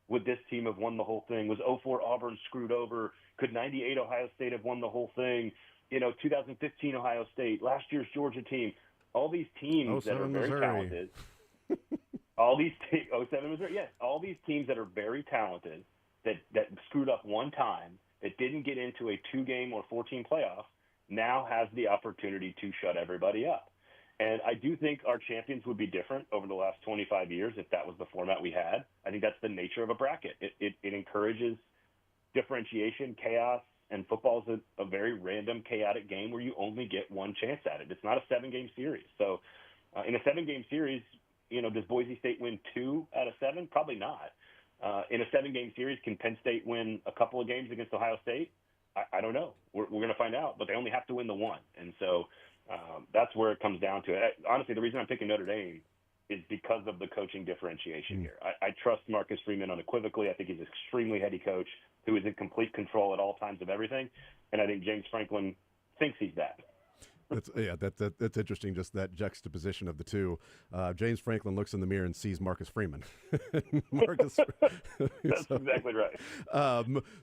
[SPEAKER 5] would this team have won the whole thing? Was 04 Auburn screwed over? Could 98 Ohio State have won the whole thing? 2015 Ohio State, last year's Georgia team, all these teams that are very talented. All these 07 Missouri, yes, all these teams that are very talented that screwed up one time, that didn't get into a 2-game or 14 playoff, now has the opportunity to shut everybody up. And I do think our champions would be different over the last 25 years if that was the format we had. I think that's the nature of a bracket. It encourages differentiation, chaos, and football is a very random, chaotic game where you only get one chance at it. It's not a 7-game series. So in a 7-game series, does Boise State win 2 out of 7? Probably not. In a 7-game series, can Penn State win a couple of games against Ohio State? I don't know. We're going to find out, but they only have to win the one. And so that's where it comes down to it. Honestly, the reason I'm picking Notre Dame is because of the coaching differentiation here. I trust Marcus Freeman unequivocally. I think he's an extremely heady coach who is in complete control at all times of everything. And I think James Franklin thinks he's that.
[SPEAKER 1] That's interesting, just that juxtaposition of the two. James Franklin looks in the mirror and sees Marcus Freeman.
[SPEAKER 5] That's exactly right.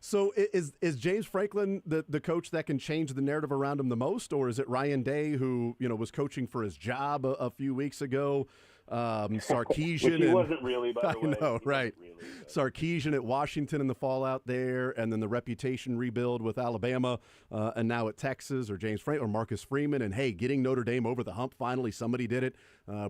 [SPEAKER 1] So is James Franklin the coach that can change the narrative around him the most, or is it Ryan Day, who was coaching for his job a few weeks ago? Sarkisian.
[SPEAKER 5] He wasn't really, by the way.
[SPEAKER 1] I know, right. Really, Sarkisian at Washington and the fallout there, and then the reputation rebuild with Alabama, and now at Texas, or James Franklin, or Marcus Freeman, and hey, getting Notre Dame over the hump. Finally, somebody did it.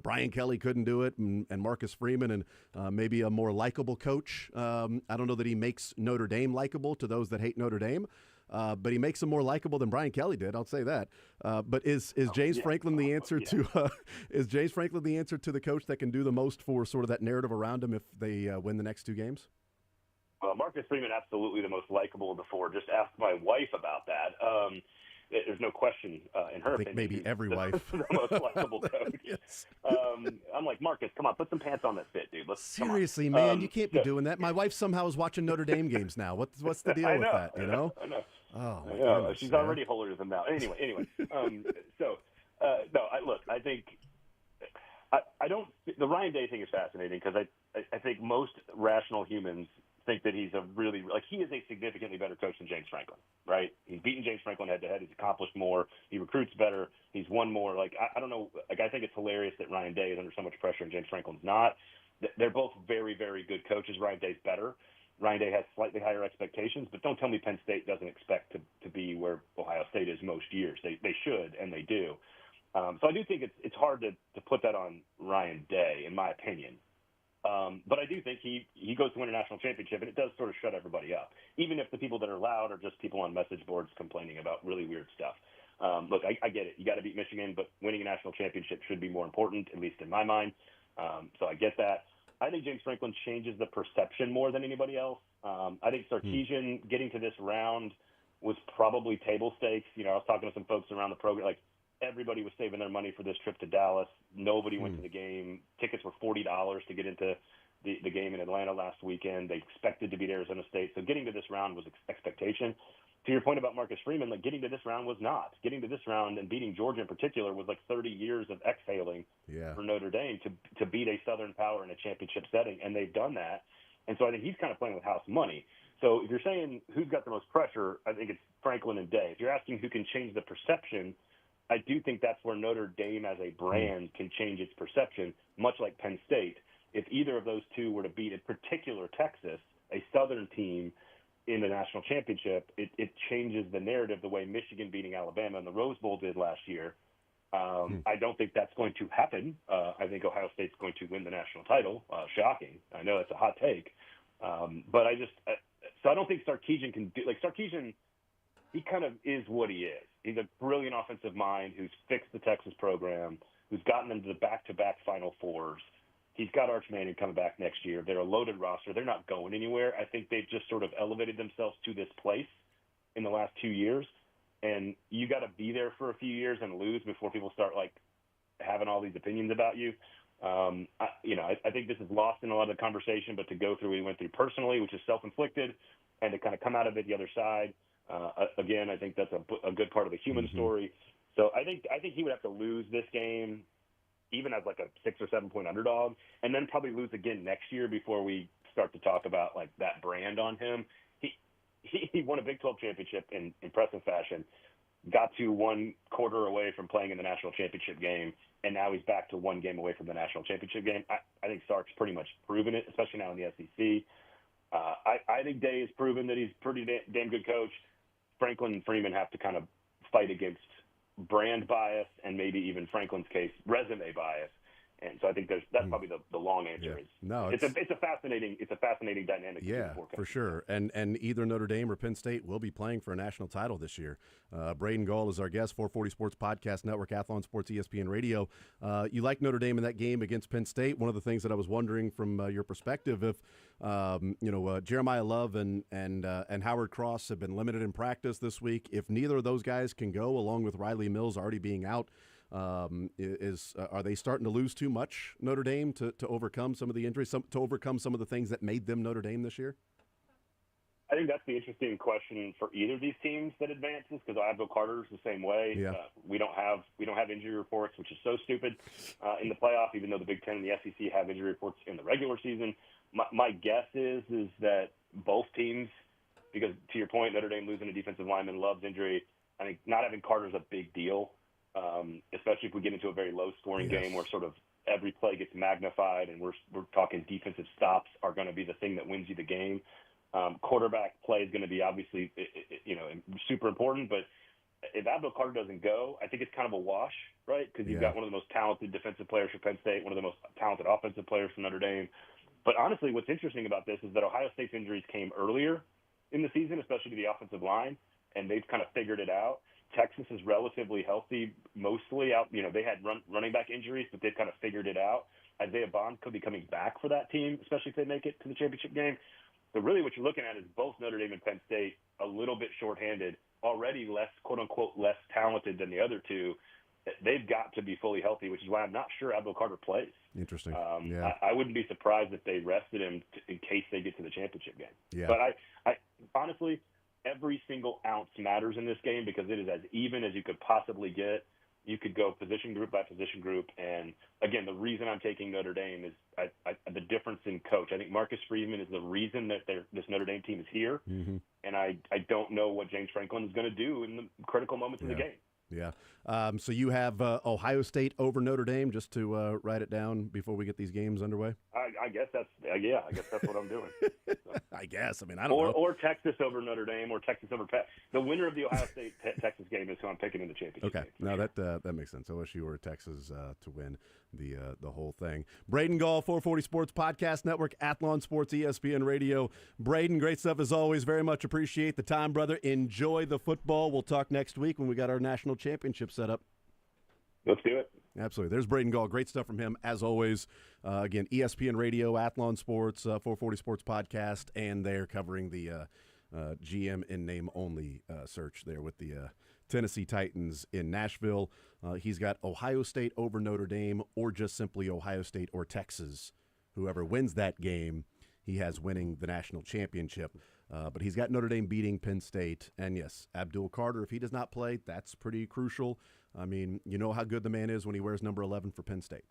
[SPEAKER 1] Brian Kelly couldn't do it, and Marcus Freeman, and maybe a more likable coach. I don't know that he makes Notre Dame likable to those that hate Notre Dame. but he makes him more likable than Brian Kelly did. I'll say that. But is James Franklin the answer to is James Franklin the answer to the coach that can do the most for sort of that narrative around him if they win the next 2 games?
[SPEAKER 5] Marcus Freeman, absolutely the most likable of the 4. Just ask my wife about that. There's no question in her opinion.
[SPEAKER 1] Maybe every wife.
[SPEAKER 5] The most likable coach.
[SPEAKER 1] Yes.
[SPEAKER 5] I'm like, Marcus, come on, put some pants on that fit, dude.
[SPEAKER 1] Seriously, man, you can't be doing that. My wife somehow is watching Notre Dame games now. What's the deal with that? You know?
[SPEAKER 5] I know.
[SPEAKER 1] Oh, my goodness,
[SPEAKER 5] she's
[SPEAKER 1] man.
[SPEAKER 5] already holier than thou. Anyway. I think I don't. The Ryan Day thing is fascinating because I think most rational humans think that he's he is a significantly better coach than James Franklin, right? He's beaten James Franklin head to head. He's accomplished more. He recruits better. He's won more. I don't know. I think it's hilarious that Ryan Day is under so much pressure and James Franklin's not. They're both very, very good coaches. Ryan Day's better. Ryan Day has slightly higher expectations, but don't tell me Penn State doesn't expect to be where Ohio State is most years. They should, and they do. So I do think it's hard to put that on Ryan Day, in my opinion. But I do think he goes to win a national championship, and it does sort of shut everybody up, even if the people that are loud are just people on message boards complaining about really weird stuff. Look, I get it. You got to beat Michigan, but winning a national championship should be more important, at least in my mind. So I get that. I think James Franklin changes the perception more than anybody else. I think Sarkisian getting to this round was probably table stakes. I was talking to some folks around the program, everybody was saving their money for this trip to Dallas. Nobody went to the game. Tickets were $40 to get into the game in Atlanta last weekend. They expected to beat Arizona State. So getting to this round was expectation. To your point about Marcus Freeman, getting to this round was not. Getting to this round and beating Georgia in particular was 30 years of exhaling for Notre Dame to beat a Southern power in a championship setting, and they've done that. And so I think he's kind of playing with house money. So if you're saying who's got the most pressure, I think it's Franklin and Day. If you're asking who can change the perception, I do think that's where Notre Dame as a brand can change its perception, much like Penn State. If either of those two were to beat, in particular Texas, a Southern team in the national championship, it changes the narrative the way Michigan beating Alabama in the Rose Bowl did last year. I don't think that's going to happen. I think Ohio State's going to win the national title. Shocking. I know that's a hot take. But so I don't think Sarkisian can do – Sarkisian, he kind of is what he is. He's a brilliant offensive mind who's fixed the Texas program, who's gotten them to the back-to-back Final Fours. He's got Arch Manning coming back next year. They're a loaded roster. They're not going anywhere. I think they've just sort of elevated themselves to this place in the last 2 years. And you got to be there for a few years and lose before people start having all these opinions about you. I think this is lost in a lot of the conversation, but to go through what he went through personally, which is self-inflicted, and to kind of come out of it the other side, again, I think that's a good part of the human story. So I think he would have to lose this game, even as a 6 or 7 point underdog, and then probably lose again next year before we start to talk about that brand on him. He won a Big 12 championship in impressive fashion, got to 1 quarter away from playing in the national championship game, and now he's back to 1 game away from the national championship game. I think Sark's pretty much proven it, especially now in the SEC. I think Day has proven that he's a pretty damn good coach. Franklin and Freeman have to kind of fight against brand bias and maybe even Franklin's case, resume bias. And so I think that's probably the long answer.
[SPEAKER 1] No,
[SPEAKER 5] it's a fascinating dynamic.
[SPEAKER 1] Yeah, for sure. And either Notre Dame or Penn State will be playing for a national title this year. Braden Gall is our guest, 440 Sports Podcast Network, Athlon Sports, ESPN Radio. You like Notre Dame in that game against Penn State. One of the things that I was wondering from your perspective, if Jeremiah Love and Howard Cross have been limited in practice this week, if neither of those guys can go, along with Riley Mills already being out, are they starting to lose too much, Notre Dame, to overcome some of the injuries, to overcome some of the things that made them Notre Dame this year?
[SPEAKER 5] I think that's the interesting question for either of these teams that advances, because Abdul Carter's the same way.
[SPEAKER 1] Yeah.
[SPEAKER 5] We don't have injury reports, which is so stupid in the playoff, even though the Big Ten and the SEC have injury reports in the regular season. My guess is that both teams, because to your point, Notre Dame losing a defensive lineman, Love's injury, I think not having Carter's a big deal. Especially if we get into a very low-scoring game where sort of every play gets magnified and we're talking defensive stops are going to be the thing that wins you the game. Quarterback play is going to be obviously, super important. But if Abdul Carter doesn't go, I think it's kind of a wash, right? Because you've got one of the most talented defensive players for Penn State, one of the most talented offensive players for Notre Dame. But honestly, what's interesting about this is that Ohio State's injuries came earlier in the season, especially to the offensive line. and they've kind of figured it out. Texas is relatively healthy, mostly out. They had running back injuries, but they've kind of figured it out. Isaiah Bond could be coming back for that team, especially if they make it to the championship game. So really what you're looking at is both Notre Dame and Penn State a little bit shorthanded, already less, quote-unquote, less talented than the other two. They've got to be fully healthy, which is why I'm not sure Abdul Carter plays.
[SPEAKER 1] Interesting.
[SPEAKER 5] Yeah. I wouldn't be surprised if they rested him in case they get to the championship game.
[SPEAKER 1] Yeah.
[SPEAKER 5] But I honestly, every single ounce matters in this game because it is as even as you could possibly get. You could go position group by position group. And, again, the reason I'm taking Notre Dame is the difference in coach. I think Marcus Freeman is the reason that this Notre Dame team is here.
[SPEAKER 1] Mm-hmm.
[SPEAKER 5] And I don't know what James Franklin is going to do in the critical moments of the game.
[SPEAKER 1] Yeah. So you have Ohio State over Notre Dame, just to write it down before we get these games underway?
[SPEAKER 5] I guess that's what I'm doing. So.
[SPEAKER 1] I guess. I mean, I don't know.
[SPEAKER 5] Or Texas over Notre Dame or Texas over the winner of the Ohio State Texas game is who I'm picking in the championship game.
[SPEAKER 1] No,
[SPEAKER 5] sure.
[SPEAKER 1] that makes sense. OSU or Texas to win the whole thing. Braden Gall, 440 Sports Podcast Network, Athlon Sports, ESPN Radio. Braden, great stuff as always. Very much appreciate the time, brother. Enjoy the football. We'll talk next week when we got our national championship set up.
[SPEAKER 5] Let's do it.
[SPEAKER 1] Absolutely. There's Braden Gall. Great stuff from him, as always. Again, ESPN Radio, Athlon Sports, 440 Sports Podcast, and they're covering the GM in name only search there with the Tennessee Titans in Nashville. He's got Ohio State over Notre Dame, or just simply Ohio State or Texas. Whoever wins that game, he has winning the national championship. But he's got Notre Dame beating Penn State. And, yes, Abdul Carter, if he does not play, that's pretty crucial. I mean, you know how good the man is when he wears number 11 for Penn State.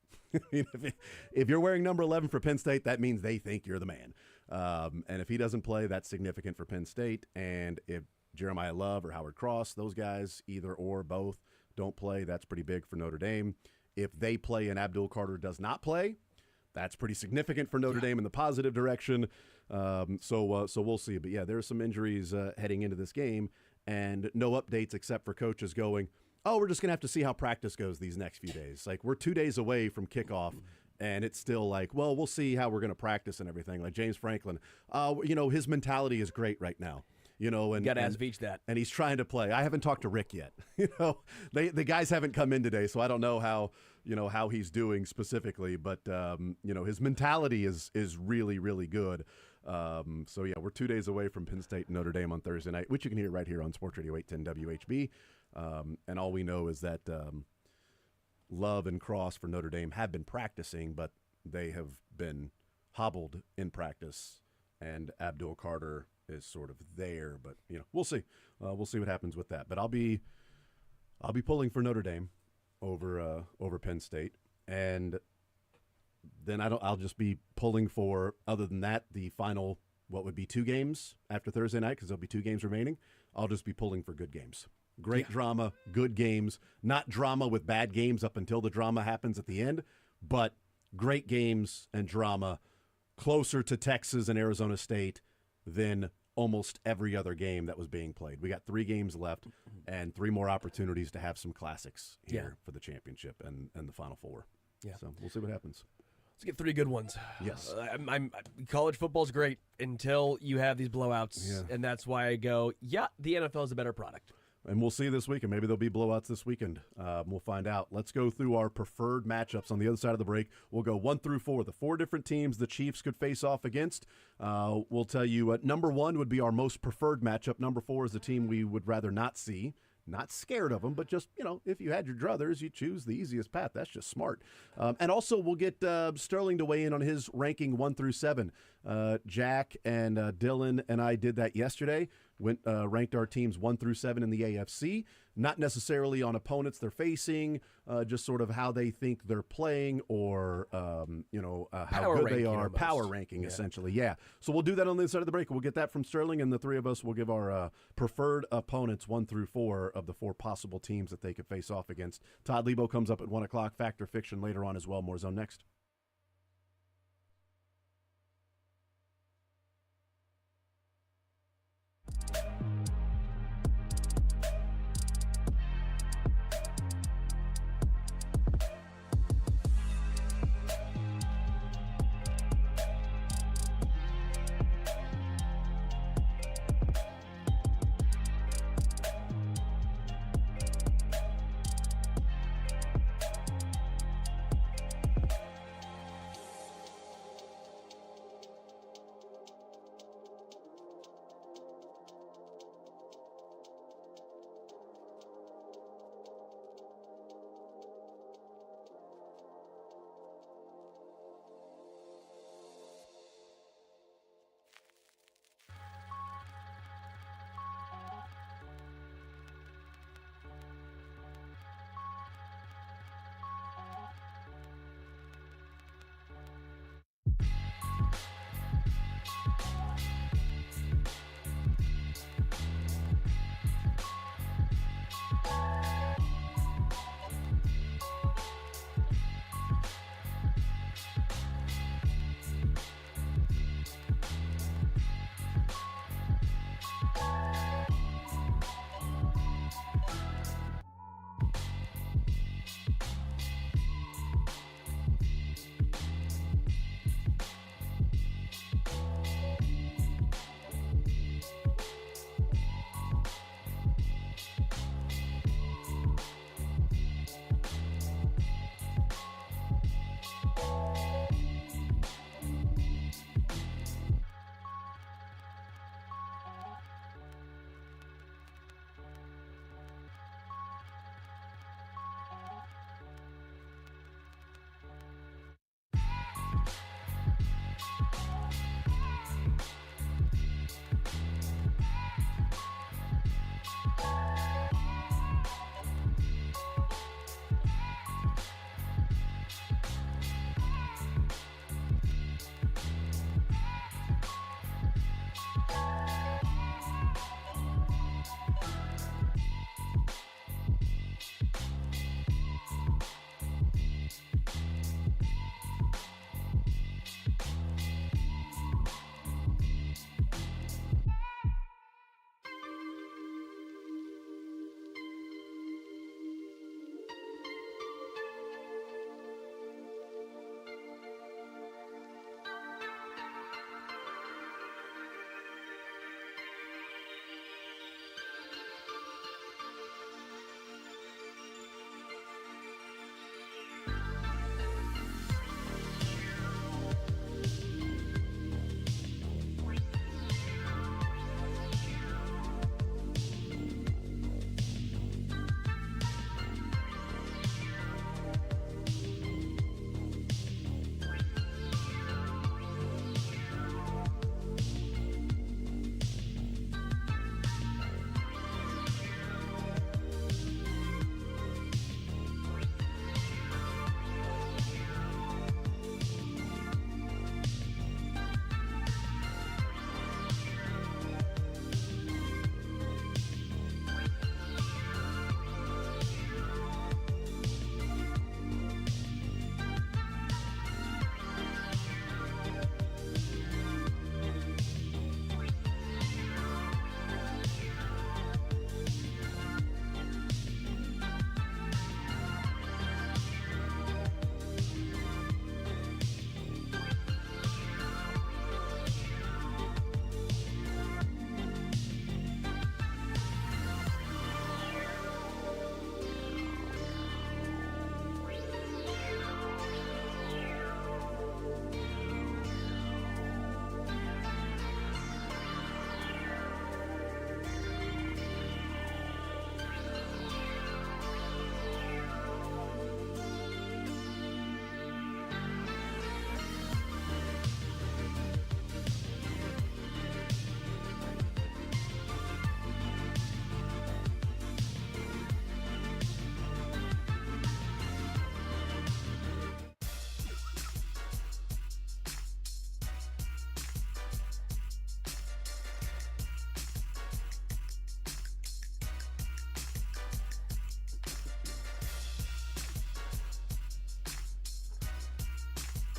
[SPEAKER 1] If you're wearing number 11 for Penn State, that means they think you're the man. And if he doesn't play, that's significant for Penn State. And if Jeremiah Love or Howard Cross, those guys, either or both, don't play, that's pretty big for Notre Dame. If they play and Abdul Carter does not play, that's pretty significant for Notre Dame in the positive direction. So we'll see. But, yeah, there are some injuries heading into this game, and no updates except for coaches going, we're just going to have to see how practice goes these next few days. Like, we're 2 days away from kickoff, and it's still like, well, we'll see how we're going to practice and everything. Like James Franklin, his mentality is great right now. And
[SPEAKER 2] got to ask Veach that.
[SPEAKER 1] And he's trying to play. I haven't talked to Rick yet. The guys haven't come in today, so I don't know how he's doing specifically. But his mentality is really, really good. So yeah, we're 2 days away from Penn State and Notre Dame on Thursday night, which you can hear right here on Sports Radio 810 WHB. And all we know is that Love and Cross for Notre Dame have been practicing, but they have been hobbled in practice, and Abdul Carter is sort of there. But we'll see. We'll see what happens with that. But I'll be pulling for Notre Dame over Penn State, and then I'll just be pulling for, other than that, the final what would be 2 games after Thursday night, because there'll be 2 games remaining. I'll just be pulling for good games. Great drama, good games. Not drama with bad games up until the drama happens at the end, but great games and drama closer to Texas and Arizona State than almost every other game that was being played. We got 3 games left and 3 more opportunities to have some classics here for the championship and the Final Four. Yeah. So we'll see what happens.
[SPEAKER 2] Let's get 3 good ones.
[SPEAKER 1] Yes.
[SPEAKER 2] College football's great until you have these blowouts, and that's why I go, the NFL is a better product.
[SPEAKER 1] And we'll see this week, and maybe there'll be blowouts this weekend. We'll find out. Let's go through our preferred matchups on the other side of the break. We'll go 1 through 4, the 4 different teams the Chiefs could face off against. We'll tell you number 1 would be our most preferred matchup. Number 4 is the team we would rather not see. Not scared of them, but just, if you had your druthers, you choose the easiest path. That's just smart. And also, we'll get Sterling to weigh in on his ranking 1 through 7. Jack and Dylan and I did that yesterday. Ranked our teams 1 through 7 in the AFC. Not necessarily on opponents they're facing, just sort of how they think they're playing, or how good they are. Power ranking, essentially. Yeah. So we'll do that on the side of the break. We'll get that from Sterling, and the 3 of us will give our preferred opponents 1 through 4 of the 4 possible teams that they could face off against. Todd Lebo comes up at 1 o'clock. Fact or Fiction later on as well. More Zone next.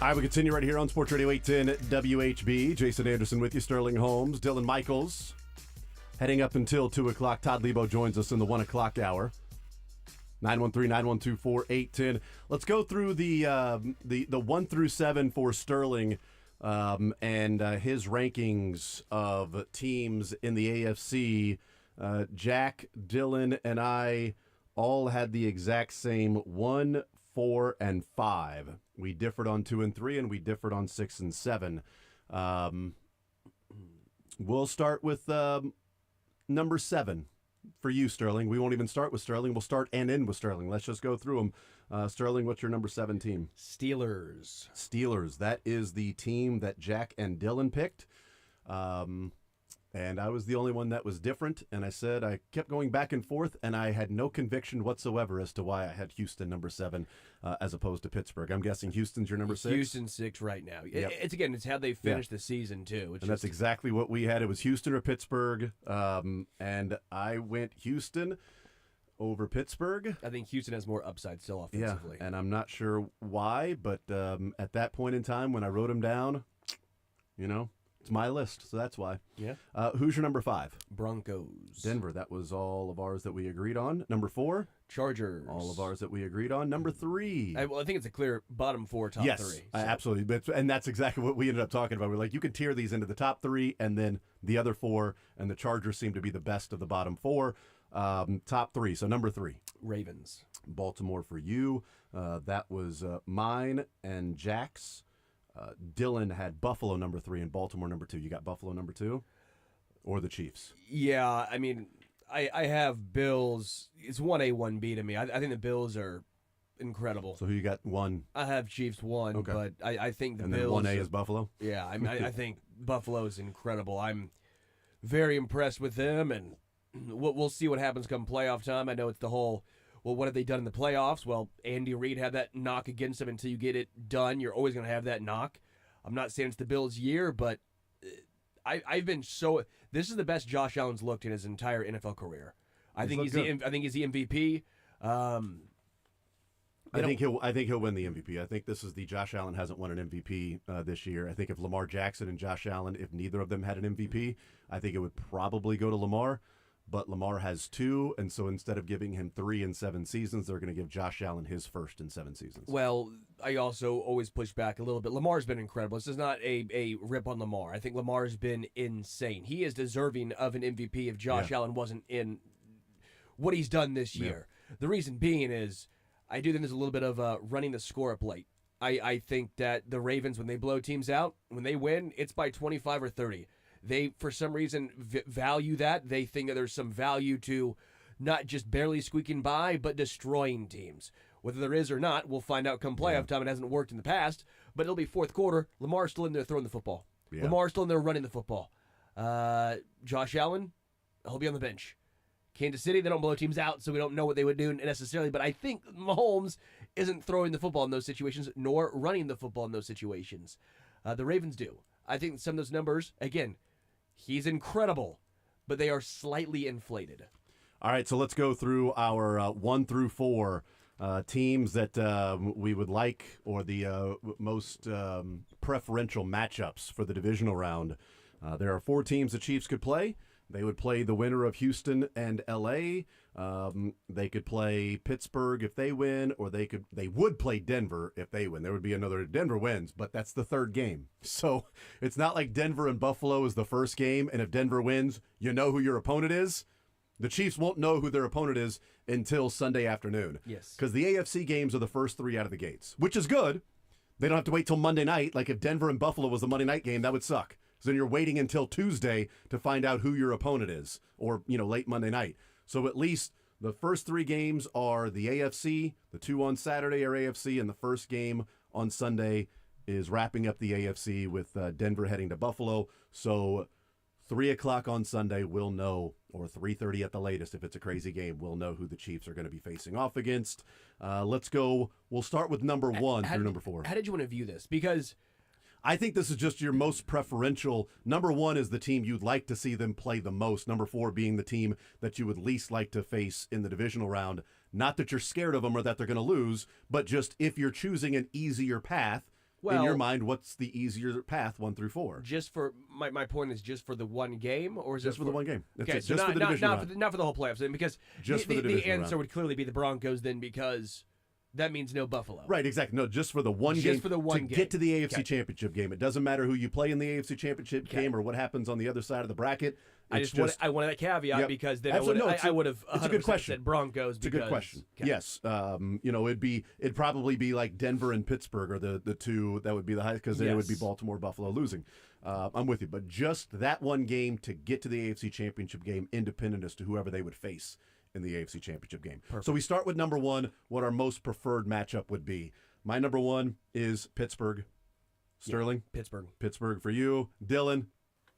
[SPEAKER 1] All right, we continue right here on Sports Radio 810 WHB. Jason Anderson with you, Sterling Holmes, Dylan Michaels. Heading up until 2 o'clock. Todd Lebo joins us in the 1 o'clock hour. 913-912-4810. Let's go through the 1 through 7 for Sterling and his rankings of teams in the AFC. Jack, Dylan, and I all had the exact same 1, 4, and 5. We differed on 2 and 3, and we differed on 6 and 7. We'll start with number 7 for you, Sterling. We won't even start with Sterling. We'll start and end with Sterling. Let's just go through them. Sterling, what's your number 7 team?
[SPEAKER 2] Steelers.
[SPEAKER 1] Steelers. That is the team that Jack and Dylan picked. And I was the only one that was different. And I said I kept going back and forth, and I had no conviction whatsoever as to why I had Houston number 7 as opposed to Pittsburgh. I'm guessing Houston's your number 6?
[SPEAKER 2] Houston 6 right now.
[SPEAKER 1] Yep.
[SPEAKER 2] It's how they finished the season, too.
[SPEAKER 1] And that's exactly what we had. It was Houston or Pittsburgh. And I went Houston over Pittsburgh.
[SPEAKER 2] I think Houston has more upside still offensively.
[SPEAKER 1] Yeah, and I'm not sure why, but at that point in time when I wrote them down, it's my list, so that's why.
[SPEAKER 2] Yeah.
[SPEAKER 1] Who's your number 5?
[SPEAKER 2] Broncos.
[SPEAKER 1] Denver. That was all of ours that we agreed on. Number 4?
[SPEAKER 2] Chargers.
[SPEAKER 1] All of ours that we agreed on. Number 3.
[SPEAKER 2] I think it's a clear bottom 4, top 3.
[SPEAKER 1] Yes, absolutely. And that's exactly what we ended up talking about. We're like, you can tier these into the top 3 and then the other 4, and the Chargers seem to be the best of the bottom 4. Top 3. So number 3.
[SPEAKER 2] Ravens.
[SPEAKER 1] Baltimore for you. That was mine and Jack's. Dylan had Buffalo number 3 and Baltimore number 2. You got Buffalo number 2 or the Chiefs?
[SPEAKER 2] Yeah, I mean, I have Bills. It's 1A, 1B to me. I think the Bills are incredible.
[SPEAKER 1] So who you got 1?
[SPEAKER 2] I have Chiefs 1,
[SPEAKER 1] Okay.
[SPEAKER 2] but I think the
[SPEAKER 1] and
[SPEAKER 2] Bills.
[SPEAKER 1] And then 1A is Buffalo?
[SPEAKER 2] Yeah, I mean, I think Buffalo is incredible. I'm very impressed with them, and we'll see what happens come playoff time. I know it's the whole, well, what have they done in the playoffs? Well, Andy Reid had that knock against him. Until you get it done, you're always going to have that knock. I'm not saying it's the Bills' year, but I've been so. This is the best Josh Allen's looked in his entire NFL career. I think he's the MVP. I think
[SPEAKER 1] he'll win the MVP. I think this is the Josh Allen hasn't won an MVP this year. I think if Lamar Jackson and Josh Allen, if neither of them had an MVP, I think it would probably go to Lamar. But Lamar has 2, and so instead of giving him 3 in 7 seasons, they're going to give Josh Allen his first in 7 seasons.
[SPEAKER 2] Well, I also always push back a little bit. Lamar's been incredible. This is not a rip on Lamar. I think Lamar's been insane. He is deserving of an MVP if Josh Allen wasn't in what he's done this year. Yeah. The reason being is I do think there's a little bit of running the score up late. I think that the Ravens, when they blow teams out, when they win, it's by 25 or 30. They, for some reason, value that. They think that there's some value to not just barely squeaking by, but destroying teams. Whether there is or not, we'll find out come playoff time. It hasn't worked in the past, but it'll be fourth quarter. Lamar's still in there throwing the football. Yeah. Lamar's still in there running the football. Josh Allen, he'll be on the bench. Kansas City, they don't blow teams out, so we don't know what they would do necessarily, but I think Mahomes isn't throwing the football in those situations, nor running the football in those situations. The Ravens do. I think some of those numbers, again, he's incredible, but they are slightly inflated.
[SPEAKER 1] All right, so let's go through our 1 through 4 teams that we would like, or the most preferential matchups for the divisional round. There are 4 teams the Chiefs could play. They would play the winner of Houston and L.A. They could play Pittsburgh if they win, or they would play Denver if they win. There would be another Denver wins, but that's the third game. So it's not like Denver and Buffalo is the first game, and if Denver wins, you know who your opponent is. The Chiefs won't know who their opponent is until Sunday afternoon.
[SPEAKER 2] Yes.
[SPEAKER 1] Because the AFC games are the first 3 out of the gates, which is good. They don't have to wait till Monday night. Like if Denver and Buffalo was the Monday night game, that would suck. So then you're waiting until Tuesday to find out who your opponent is, or, late Monday night. So at least the first 3 games are the AFC, the 2 on Saturday are AFC, and the first game on Sunday is wrapping up the AFC with Denver heading to Buffalo. So 3 o'clock on Sunday, we'll know, or 3:30 at the latest if it's a crazy game, we'll know who the Chiefs are going to be facing off against. Let's go. We'll start with number 1 through number 4.
[SPEAKER 2] How did you want to view this? Because
[SPEAKER 1] I think this is just your most preferential. Number 1 is the team you'd like to see them play the most. Number 4 being the team that you would least like to face in the divisional round. Not that you're scared of them or that they're going to lose, but just if you're choosing an easier path, in your mind, what's the easier path, 1 through 4?
[SPEAKER 2] Just for my point is just for the one game, or is
[SPEAKER 1] Just
[SPEAKER 2] it
[SPEAKER 1] for the one game? That's
[SPEAKER 2] okay,
[SPEAKER 1] it.
[SPEAKER 2] so
[SPEAKER 1] Just for the division round.
[SPEAKER 2] not for the whole playoffs, then, because
[SPEAKER 1] Just for the division
[SPEAKER 2] answer
[SPEAKER 1] round.
[SPEAKER 2] would clearly be the Broncos then, because that means no Buffalo.
[SPEAKER 1] Right, exactly. No, just for the one game.
[SPEAKER 2] Just for the one
[SPEAKER 1] to
[SPEAKER 2] game.
[SPEAKER 1] get to the AFC
[SPEAKER 2] Okay.
[SPEAKER 1] Championship game. It doesn't matter who you play in the AFC Championship game or what happens on the other side of the bracket.
[SPEAKER 2] I wanted that caveat
[SPEAKER 1] Yep.
[SPEAKER 2] because then
[SPEAKER 1] Absolutely.
[SPEAKER 2] I would have
[SPEAKER 1] It's a good question.
[SPEAKER 2] said Broncos.
[SPEAKER 1] It's a good question. Yes, it'd probably be like Denver and Pittsburgh are the two that would be the highest, because then it would be
[SPEAKER 2] Yes.
[SPEAKER 1] Baltimore, Buffalo losing. I'm with you, but just that one game to get to the AFC Championship game, independent as to whoever they would face in the AFC Championship game.
[SPEAKER 2] Perfect.
[SPEAKER 1] So we start with number 1, what our most preferred matchup would be. My number 1 is Pittsburgh. Sterling?
[SPEAKER 2] Pittsburgh.
[SPEAKER 1] Pittsburgh for you. Dylan?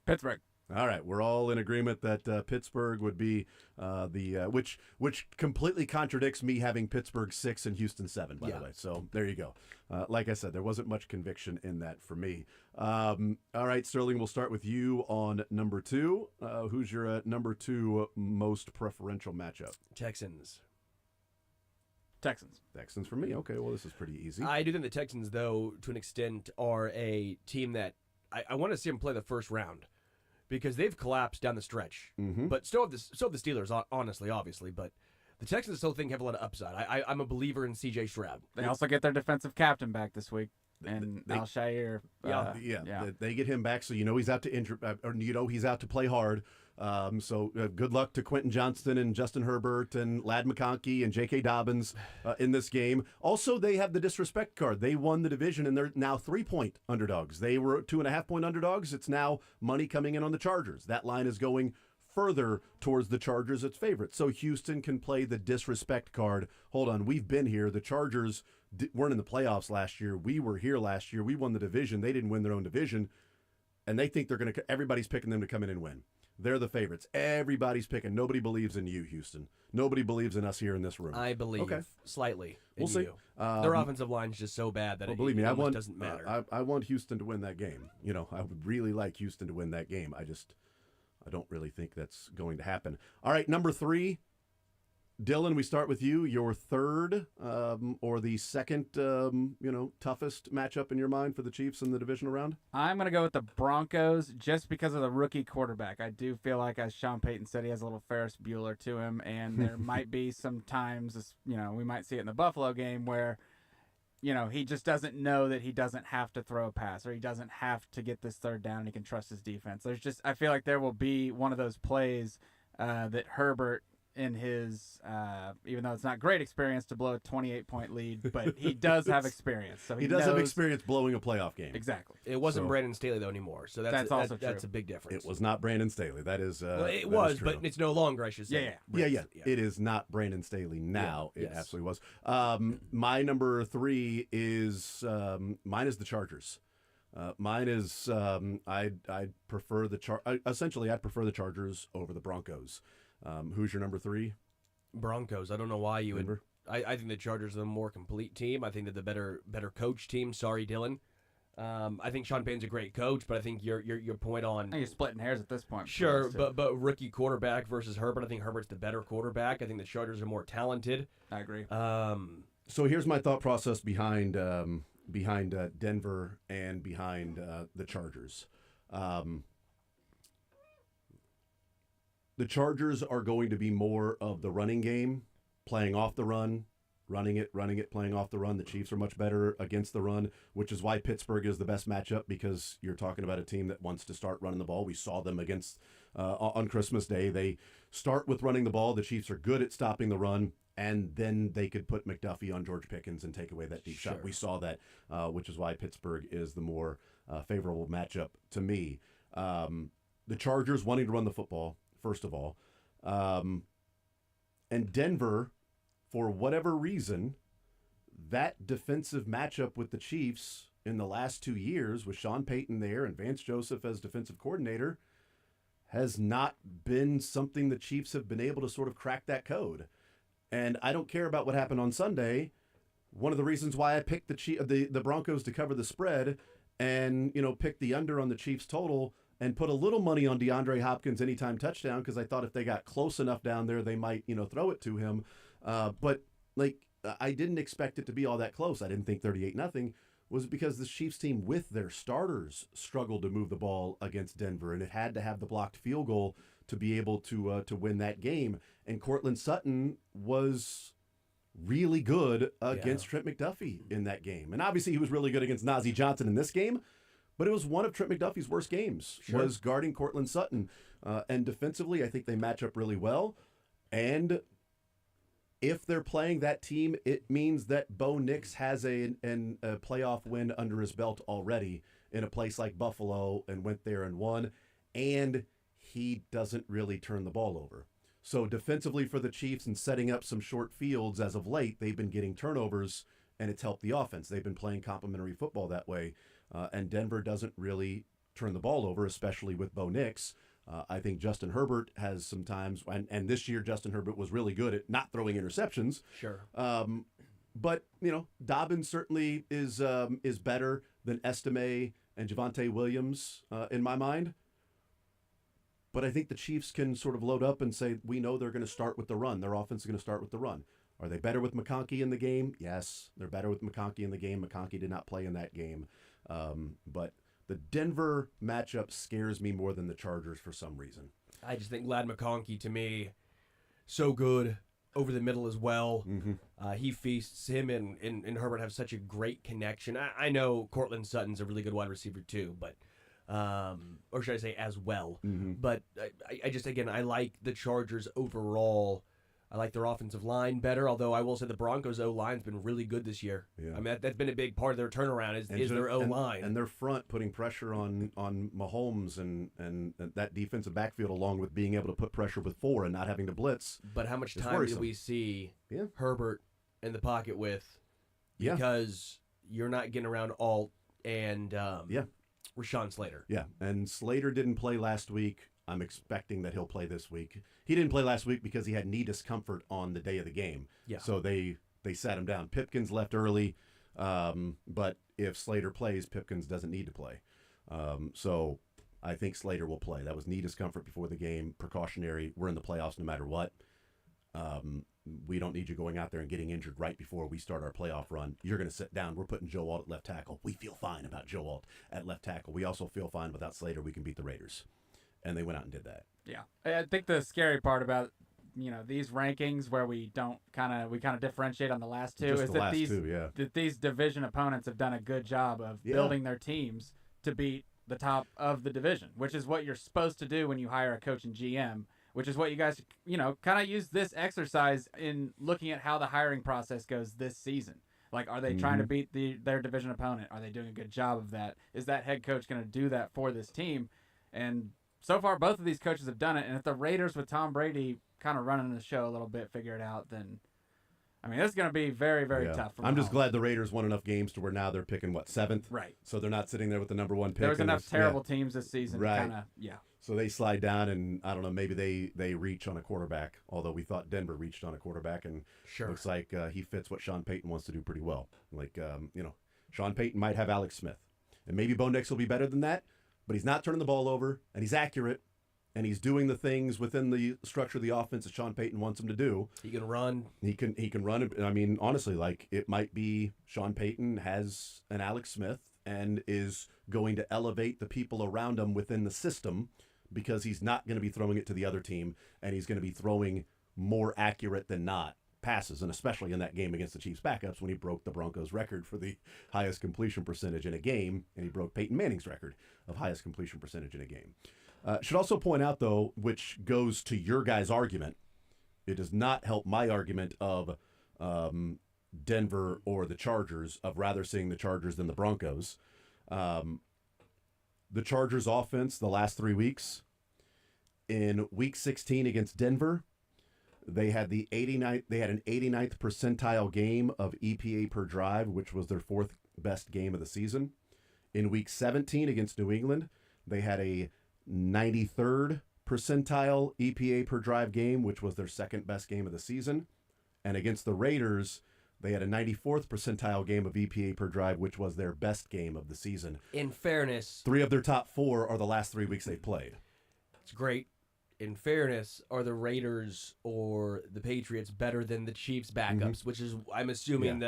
[SPEAKER 3] Pittsburgh.
[SPEAKER 1] All right, we're all in agreement that Pittsburgh would be which completely contradicts me having Pittsburgh 6 and Houston 7, by the way. So there you go. Like I said, there wasn't much conviction in that for me. All right, Sterling, we'll start with you on number 2. Who's your number 2 most preferential matchup?
[SPEAKER 2] Texans.
[SPEAKER 3] Texans.
[SPEAKER 1] Texans for me. Okay, well, this is pretty easy.
[SPEAKER 2] I do think the Texans, though, to an extent, are a team that I want to see them play the first round, because they've collapsed down the stretch.
[SPEAKER 1] Mm-hmm.
[SPEAKER 2] But so have the Steelers, honestly, obviously. But the Texans still think have a lot of upside. I'm a believer in C.J. Stroud.
[SPEAKER 3] They also get their defensive captain back this week, and Alshire.
[SPEAKER 1] They get him back, so he's out to injure, or he's out to play hard. So good luck to Quentin Johnston and Justin Herbert and Ladd McConkey and J.K. Dobbins in this game. Also, they have the disrespect card. They won the division, and they're now 3-point underdogs. They were 2.5-point underdogs. It's now money coming in on the Chargers. That line is going further towards the Chargers' its favorite. So Houston can play the disrespect card. Hold on, we've been here. The Chargers weren't in the playoffs last year. We were here last year. We won the division. They didn't win their own division, and they think everybody's picking them to come in and win. They're the favorites. Everybody's picking. Nobody believes in you, Houston. Nobody believes in us here in this room.
[SPEAKER 2] I believe slightly.
[SPEAKER 1] We'll see.
[SPEAKER 2] Their offensive line's just so bad that
[SPEAKER 1] believe me,
[SPEAKER 2] it almost doesn't matter.
[SPEAKER 1] I want Houston to win that game. I would really like Houston to win that game. I don't really think that's going to happen. All right, number 3. Dylan, we start with you. Your third or the second, toughest matchup in your mind for the Chiefs in the divisional round?
[SPEAKER 3] I'm going to go with the Broncos just because of the rookie quarterback. I do feel like, as Sean Payton said, he has a little Ferris Bueller to him, and there might be some times, we might see it in the Buffalo game where, he just doesn't know that he doesn't have to throw a pass, or he doesn't have to get this third down and he can trust his defense. I feel like there will be one of those plays that Herbert, in his, even though it's not great experience to blow a 28-point lead, but he does have experience. So he
[SPEAKER 1] does have
[SPEAKER 3] knows-
[SPEAKER 1] experience blowing a playoff game.
[SPEAKER 3] Exactly.
[SPEAKER 2] It wasn't Brandon Staley, though, anymore. So that's
[SPEAKER 3] also
[SPEAKER 2] that's
[SPEAKER 3] true.
[SPEAKER 2] a big difference.
[SPEAKER 1] It was not Brandon Staley. That is.
[SPEAKER 2] Well, it
[SPEAKER 1] that
[SPEAKER 2] was,
[SPEAKER 1] is true.
[SPEAKER 2] but it's no longer, I should say.
[SPEAKER 1] Yeah. It is not Brandon Staley now.
[SPEAKER 2] Yeah,
[SPEAKER 1] It
[SPEAKER 2] yes.
[SPEAKER 1] absolutely was. My number 3 is mine is the Chargers. Mine is I'd prefer essentially I'd prefer the Chargers over the Broncos. Who's your number 3?
[SPEAKER 2] Broncos. I don't know why you would.
[SPEAKER 1] Denver?
[SPEAKER 2] I think the Chargers are the more complete team. I think they're the better coach team. Sorry, Dylan. I think Sean Payton's a great coach, but I think your point on
[SPEAKER 3] I think you're splitting hairs at this point.
[SPEAKER 2] sure, but rookie quarterback versus Herbert. I think Herbert's the better quarterback. I think the Chargers are more talented.
[SPEAKER 3] I agree.
[SPEAKER 1] So here's my thought process behind Denver and behind the Chargers. The Chargers are going to be more of the running game, playing off the run, running it, playing off the run. The Chiefs are much better against the run, which is why Pittsburgh is the best matchup, because you're talking about a team that wants to start running the ball. We saw them against on Christmas Day. They start with running the ball. The Chiefs are good at stopping the run, and then they could put McDuffie on George Pickens and take away that deep shot. We saw that, which is why Pittsburgh is the more favorable matchup to me. The Chargers wanting to run the football, first of all. And Denver, for whatever reason, that defensive matchup with the Chiefs in the last 2 years with Sean Payton there and Vance Joseph as defensive coordinator has not been something the Chiefs have been able to sort of crack that code. And I don't care about what happened on Sunday. One of the reasons why I picked the Broncos to cover the spread and, picked the under on the Chiefs total and put a little money on DeAndre Hopkins anytime touchdown, because I thought if they got close enough down there, they might, throw it to him. But I didn't expect it to be all that close. I didn't think 38-0 was because the Chiefs team with their starters struggled to move the ball against Denver, and it had to have the blocked field goal to be able to win that game. And Cortland Sutton was really good against Trent McDuffie in that game. And obviously he was really good against Najee Johnson in this game, but it was one of Trent McDuffie's worst games, was guarding Cortland Sutton. And defensively, I think they match up really well. And if they're playing that team, it means that Bo Nix has a playoff win under his belt already in a place like Buffalo and went there and won. And he doesn't really turn the ball over. So defensively for the Chiefs and setting up some short fields as of late, they've been getting turnovers, and it's helped the offense. They've been playing complementary football that way. And Denver doesn't really turn the ball over, especially with Bo Nix. I think Justin Herbert has some times, and this year Justin Herbert was really good at not throwing interceptions.
[SPEAKER 2] Sure.
[SPEAKER 1] But, Dobbins certainly is better than Estime and Javonte Williams in my mind. But I think the Chiefs can sort of load up and say, we know they're going to start with the run. Their offense is going to start with the run. Are they better with McConkey in the game? Yes, they're better with McConkey in the game. McConkey did not play in that game. But the Denver matchup scares me more than the Chargers for some reason.
[SPEAKER 2] I just think Ladd McConkey, to me, so good over the middle as well.
[SPEAKER 1] Mm-hmm.
[SPEAKER 2] He feasts. Him and Herbert have such a great connection. I know Cortland Sutton's a really good wide receiver too, but or should I say as well.
[SPEAKER 1] Mm-hmm.
[SPEAKER 2] But I just, again, I like the Chargers overall. I like their offensive line better, although I will say the Broncos' O-line's been really good this year.
[SPEAKER 1] Yeah.
[SPEAKER 2] I mean, that's been a big part of their turnaround is their O-line.
[SPEAKER 1] And their front putting pressure on Mahomes and that defensive backfield, along with being able to put pressure with four and not having to blitz.
[SPEAKER 2] But how much
[SPEAKER 1] is
[SPEAKER 2] time
[SPEAKER 1] worrisome.
[SPEAKER 2] did we see Herbert in the pocket with?
[SPEAKER 1] Yeah.
[SPEAKER 2] Because you're not getting around Alt and Rashawn Slater.
[SPEAKER 1] Yeah, and Slater didn't play last week. I'm expecting that he'll play this week. He didn't play last week because he had knee discomfort on the day of the game.
[SPEAKER 2] Yeah.
[SPEAKER 1] So they sat him down. Pipkins left early, but if Slater plays, Pipkins doesn't need to play. So I think Slater will play. That was knee discomfort before the game, precautionary. We're in the playoffs no matter what. We don't need you going out there and getting injured right before we start our playoff run. You're going to sit down. We're putting Joe Alt at left tackle. We feel fine about Joe Alt at left tackle. We also feel fine without Slater. We can beat the Raiders. And they went out and did that.
[SPEAKER 3] Yeah. I think the scary part about, these rankings where we kind of differentiate on the last two
[SPEAKER 1] Just
[SPEAKER 3] is
[SPEAKER 1] the
[SPEAKER 3] that
[SPEAKER 1] last two, yeah.
[SPEAKER 3] that these division opponents have done a good job of building their teams to beat the top of the division, which is what you're supposed to do when you hire a coach and GM, which is what you guys, kind of use this exercise in looking at how the hiring process goes this season. Like, are they trying to beat their division opponent? Are they doing a good job of that? Is that head coach going to do that for this team? And so far, both of these coaches have done it. And if the Raiders with Tom Brady kind of running the show a little bit figure it out, then, this is going to be very, very tough.
[SPEAKER 1] I'm just glad the Raiders won enough games to where now they're picking, 7th?
[SPEAKER 3] Right.
[SPEAKER 1] So they're not sitting there with the number one pick.
[SPEAKER 3] There was enough terrible teams this season.
[SPEAKER 1] Right.
[SPEAKER 3] To
[SPEAKER 1] So they slide down, and I don't know, maybe they reach on a quarterback, although we thought Denver reached on a quarterback, and looks like he fits what Sean Payton wants to do pretty well. Like, Sean Payton might have Alex Smith. And maybe Bo Nix will be better than that, but he's not turning the ball over, and he's accurate, and he's doing the things within the structure of the offense that Sean Payton wants him to do.
[SPEAKER 2] He can run.
[SPEAKER 1] He can run. I mean, honestly, like, it might be Sean Payton has an Alex Smith and is going to elevate the people around him within the system, because he's not going to be throwing it to the other team, and he's going to be throwing more accurate than not passes, and especially in that game against the Chiefs backups when he broke the Broncos record for the highest completion percentage in a game, and he broke Peyton Manning's record of highest completion percentage in a game. Should also point out, though, which goes to your guys' argument, it does not help my argument of Denver or the Chargers, of rather seeing the Chargers than the Broncos. The Chargers offense the last 3 weeks, in week 16 against Denver, they had an 89th percentile game of EPA per drive, which was their 4th best game of the season. In week 17 against New England, they had a 93rd percentile EPA per drive game, which was their 2nd best game of the season. And against the Raiders, they had a 94th percentile game of EPA per drive, which was their best game of the season.
[SPEAKER 2] In fairness,
[SPEAKER 1] 3 of their top 4 are the last 3 weeks they've played.
[SPEAKER 2] It's great. In fairness, are the Raiders or the Patriots better than the Chiefs backups? Which is, I'm assuming,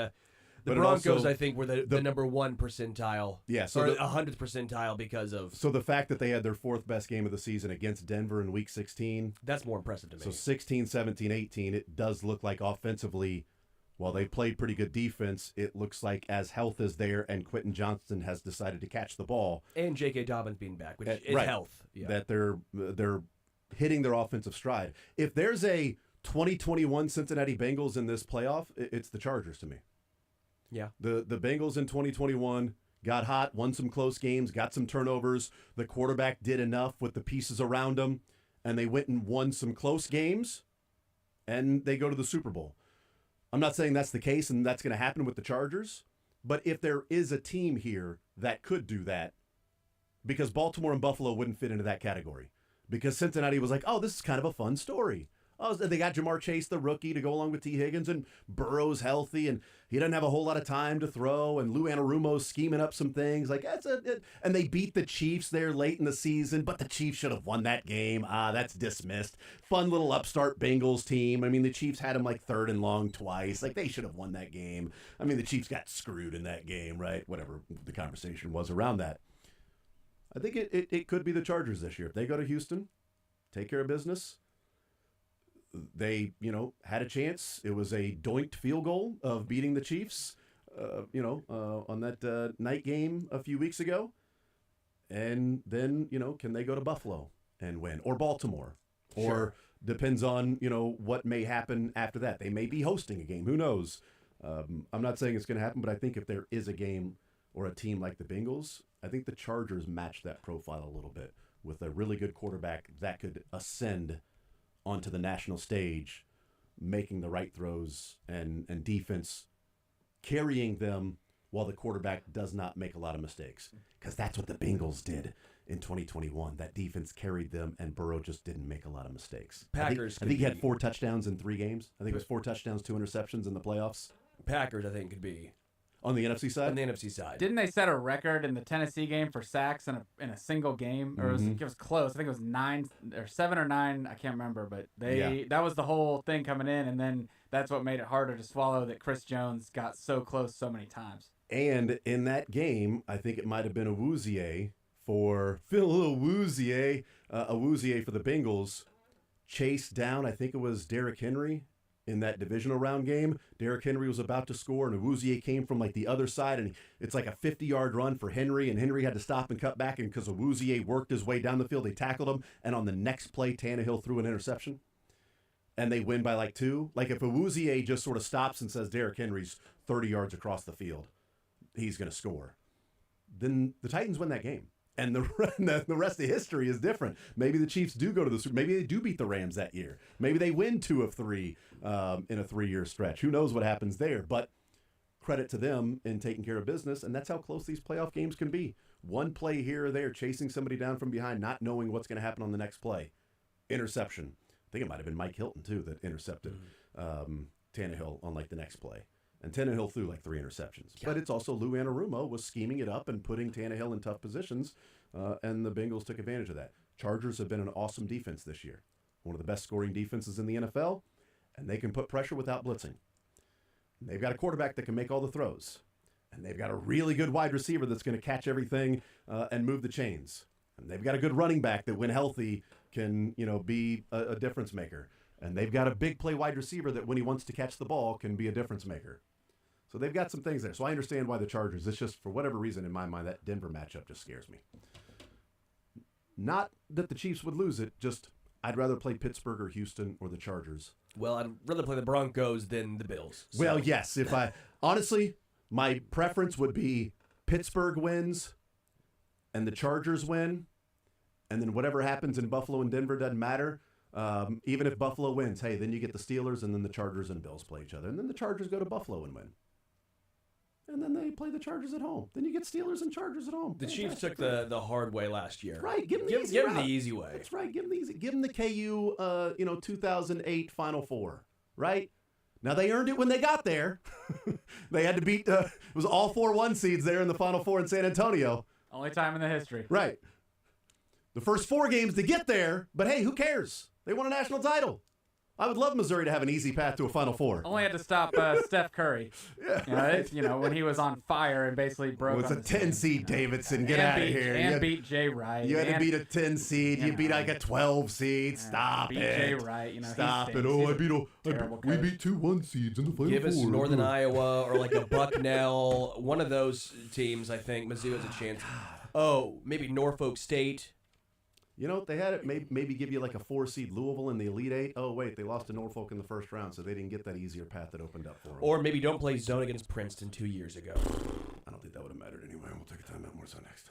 [SPEAKER 2] The Broncos, I think, were the number 1 percentile.
[SPEAKER 1] Yeah, so
[SPEAKER 2] or 100th percentile because of.
[SPEAKER 1] So the fact that they had their 4th best game of the season against Denver in Week 16.
[SPEAKER 2] That's more impressive to me.
[SPEAKER 1] So 16, 17, 18, it does look like offensively, while they played pretty good defense, it looks like as health is there and Quentin Johnston has decided to catch the ball.
[SPEAKER 2] And J.K. Dobbins being back, which is
[SPEAKER 1] right,
[SPEAKER 2] health. Yeah.
[SPEAKER 1] That they're hitting their offensive stride. If there's a 2021 Cincinnati Bengals in this playoff, it's the Chargers to me.
[SPEAKER 2] Yeah.
[SPEAKER 1] The Bengals in 2021 got hot, won some close games, got some turnovers. The quarterback did enough with the pieces around him, and they went and won some close games, and they go to the Super Bowl. I'm not saying that's the case and that's going to happen with the Chargers, but if there is a team here that could do that, because Baltimore and Buffalo wouldn't fit into that category, because Cincinnati was like, oh, this is kind of a fun story. Oh, they got Jamar Chase, the rookie, to go along with T. Higgins, and Burrow's healthy, and he doesn't have a whole lot of time to throw, and Lou Anarumo's scheming up some things. Like and they beat the Chiefs there late in the season, but the Chiefs should have won that game. That's dismissed. Fun little upstart Bengals team. I mean, the Chiefs had them like 3rd and long twice. Like, they should have won that game. I mean, the Chiefs got screwed in that game, right? Whatever the conversation was around that. I think it could be the Chargers this year. If they go to Houston, take care of business. They, had a chance. It was a doinked field goal of beating the Chiefs, on that night game a few weeks ago. And then, can they go to Buffalo and win? Or Baltimore? Or
[SPEAKER 2] Sure.
[SPEAKER 1] Depends on, what may happen after that. They may be hosting a game. Who knows? I'm not saying it's going to happen, but I think if there is a game or a team like the Bengals, I think the Chargers match that profile a little bit with a really good quarterback that could ascend onto the national stage, making the right throws and defense carrying them while the quarterback does not make a lot of mistakes. Because that's what the Bengals did in 2021. That defense carried them, and Burrow just didn't make a lot of mistakes.
[SPEAKER 2] Packers.
[SPEAKER 1] I think he had 4 touchdowns in 3 games. I think it was 4 touchdowns, 2 interceptions in the playoffs.
[SPEAKER 2] Packers, I think, could be.
[SPEAKER 1] On the NFC side?
[SPEAKER 2] On the NFC side.
[SPEAKER 3] Didn't they set a record in the Tennessee game for sacks in a single game? Or it was close. I think it was 9 or 7 or 9. I can't remember. But that was the whole thing coming in. And then that's what made it harder to swallow that Chris Jones got so close so many times.
[SPEAKER 1] And in that game, I think it might have been Awuzie for Awuzie for the Bengals. Chased down, I think it was Derrick Henry. In that divisional round game, Derrick Henry was about to score, and Awuzie came from like the other side, and it's like a 50-yard run for Henry, and Henry had to stop and cut back, and because Awuzie worked his way down the field, they tackled him, and on the next play, Tannehill threw an interception, and they win by like 2. Like, if Awuzie just sort of stops and says Derrick Henry's 30 yards across the field, he's going to score, then the Titans win that game. And the rest of history is different. Maybe the Chiefs do go to the Super. Maybe they do beat the Rams that year. Maybe they win 2 of 3 in a 3-year stretch. Who knows what happens there? But credit to them in taking care of business, and that's how close these playoff games can be. One play here or there, chasing somebody down from behind, not knowing what's going to happen on the next play. Interception. I think it might have been Mike Hilton, too, that intercepted Tannehill on like the next play. And Tannehill threw like 3 interceptions. Yeah. But it's also Lou Anarumo was scheming it up and putting Tannehill in tough positions, and the Bengals took advantage of that. Chargers have been an awesome defense this year. One of the best scoring defenses in the NFL, and they can put pressure without blitzing. And they've got a quarterback that can make all the throws. And they've got a really good wide receiver that's going to catch everything and move the chains. And they've got a good running back that, when healthy, can be a difference maker. And they've got a big play wide receiver that, when he wants to catch the ball, can be a difference maker. So they've got some things there. So I understand why the Chargers, it's just, for whatever reason, in my mind, that Denver matchup just scares me. Not that the Chiefs would lose it, just I'd rather play Pittsburgh or Houston or the Chargers.
[SPEAKER 2] Well, I'd rather play the Broncos than the Bills. So.
[SPEAKER 1] Well, yes. Honestly, my preference would be Pittsburgh wins and the Chargers win, and then whatever happens in Buffalo and Denver doesn't matter. Even if Buffalo wins, hey, then you get the Steelers, and then the Chargers and Bills play each other. And then the Chargers go to Buffalo and win. And then they play the Chargers at home. Then you get Steelers and Chargers at home.
[SPEAKER 2] The Chiefs took the hard way last year.
[SPEAKER 1] Right, give them the easy way. That's right, give them the easy. Give them the KU 2008 Final Four, right? Now, they earned it when they got there. They had to beat, it was all 4 1 seeds there in the Final Four in San Antonio.
[SPEAKER 3] Only time in the history.
[SPEAKER 1] Right. The first 4 games to get there, but hey, who cares? They won a national title. I would love Missouri to have an easy path to a Final Four.
[SPEAKER 3] Only had to stop Steph Curry. When he was on fire and basically broke.
[SPEAKER 1] It was a 10 seed, Davidson. Get out of here.
[SPEAKER 3] And beat Jay Wright.
[SPEAKER 1] You had to beat a 10 seed. You beat like a 12 seed. Stop
[SPEAKER 3] beat
[SPEAKER 1] it.
[SPEAKER 3] Jay Wright.
[SPEAKER 1] Stop it. We beat 2 1 seeds in the Final
[SPEAKER 2] Give
[SPEAKER 1] Four.
[SPEAKER 2] us Northern Iowa or like a Bucknell. One of those teams, I think. Mizzou has a chance. Oh, maybe Norfolk State.
[SPEAKER 1] You know, they had it maybe give you like a 4 seed Louisville in the Elite Eight. Oh, wait, they lost to Norfolk in the first round, so they didn't get that easier path that opened up for them.
[SPEAKER 2] Or maybe don't play zone against Princeton 2 years ago.
[SPEAKER 1] I don't think that would have mattered anyway. We'll take a timeout. More so next.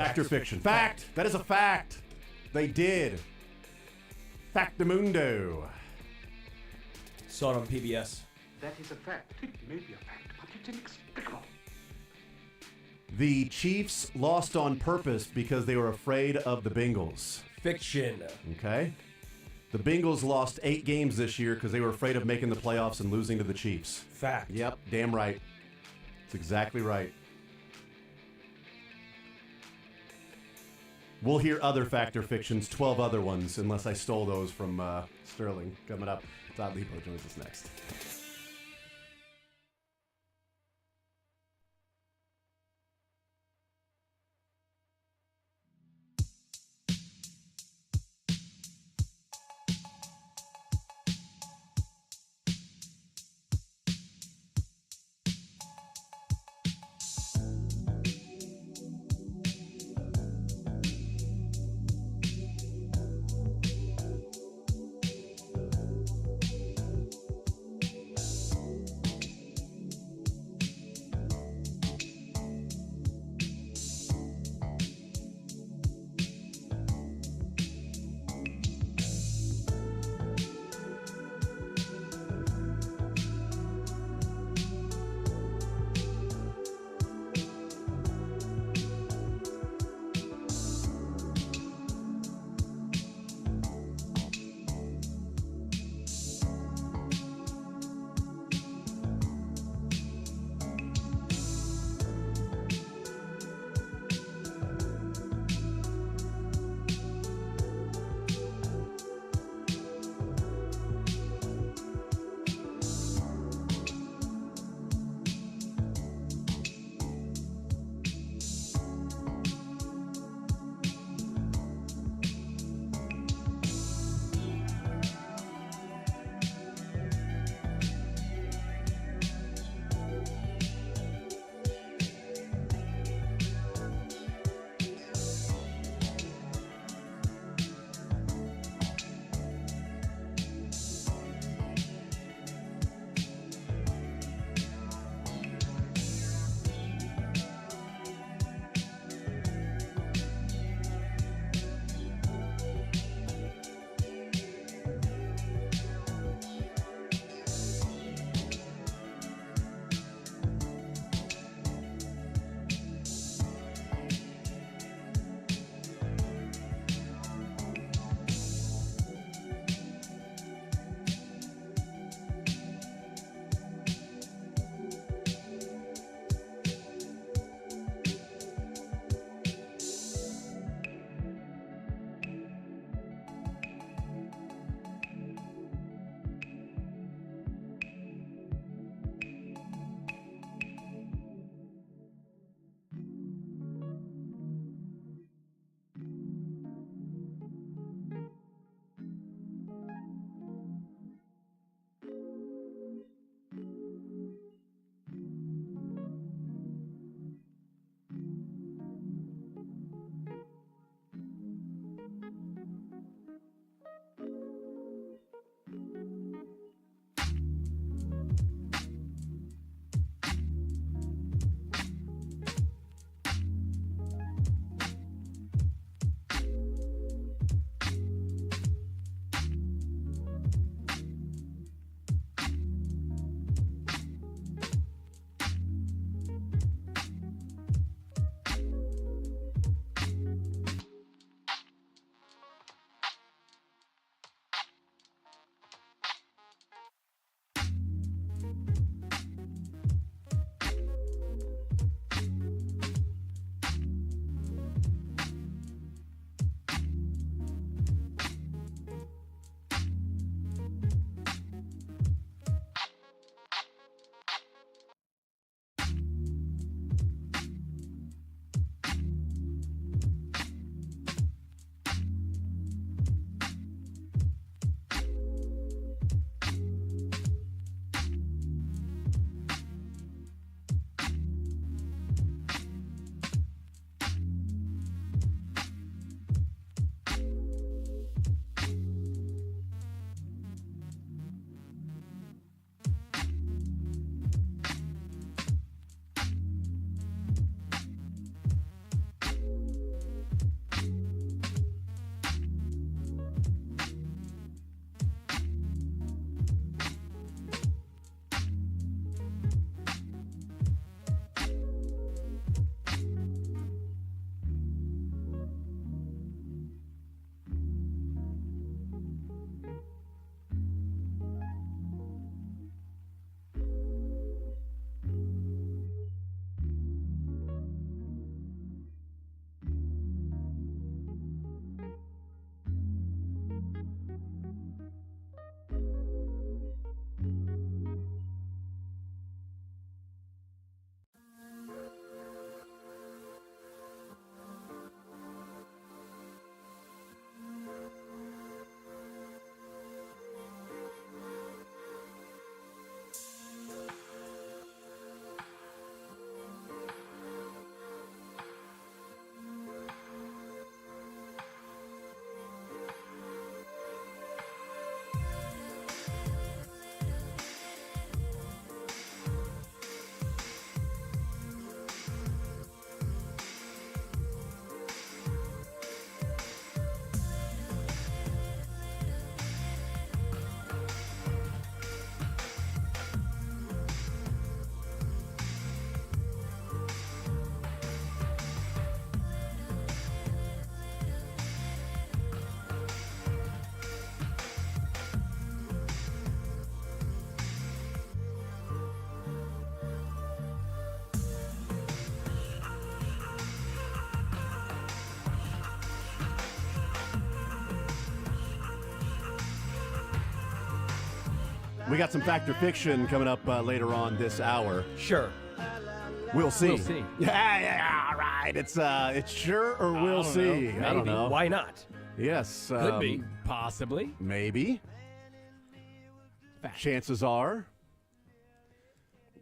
[SPEAKER 1] Fact or fiction? Fact! That is a fact! They did. Factamundo.
[SPEAKER 2] Saw it on PBS.
[SPEAKER 6] That is a fact. It may be a fact, but it's inexplicable.
[SPEAKER 1] The Chiefs lost on purpose because they were afraid of the Bengals.
[SPEAKER 2] Fiction.
[SPEAKER 1] Okay? The Bengals lost 8 games this year because they were afraid of making the playoffs and losing to the Chiefs.
[SPEAKER 2] Fact.
[SPEAKER 1] Yep, damn right. That's exactly right. We'll hear other fact or fictions, 12 other ones, unless I stole those from Sterling. Coming up, Todd Lepo joins us next. We got some Fact or Fiction coming up later on this hour.
[SPEAKER 2] Sure.
[SPEAKER 1] We'll see.
[SPEAKER 3] We'll see.
[SPEAKER 1] Yeah, all right. It's sure or we'll see. I don't know.
[SPEAKER 2] Why not?
[SPEAKER 1] Yes.
[SPEAKER 2] Could be.
[SPEAKER 3] Possibly.
[SPEAKER 1] Maybe.
[SPEAKER 3] Fact.
[SPEAKER 1] Chances are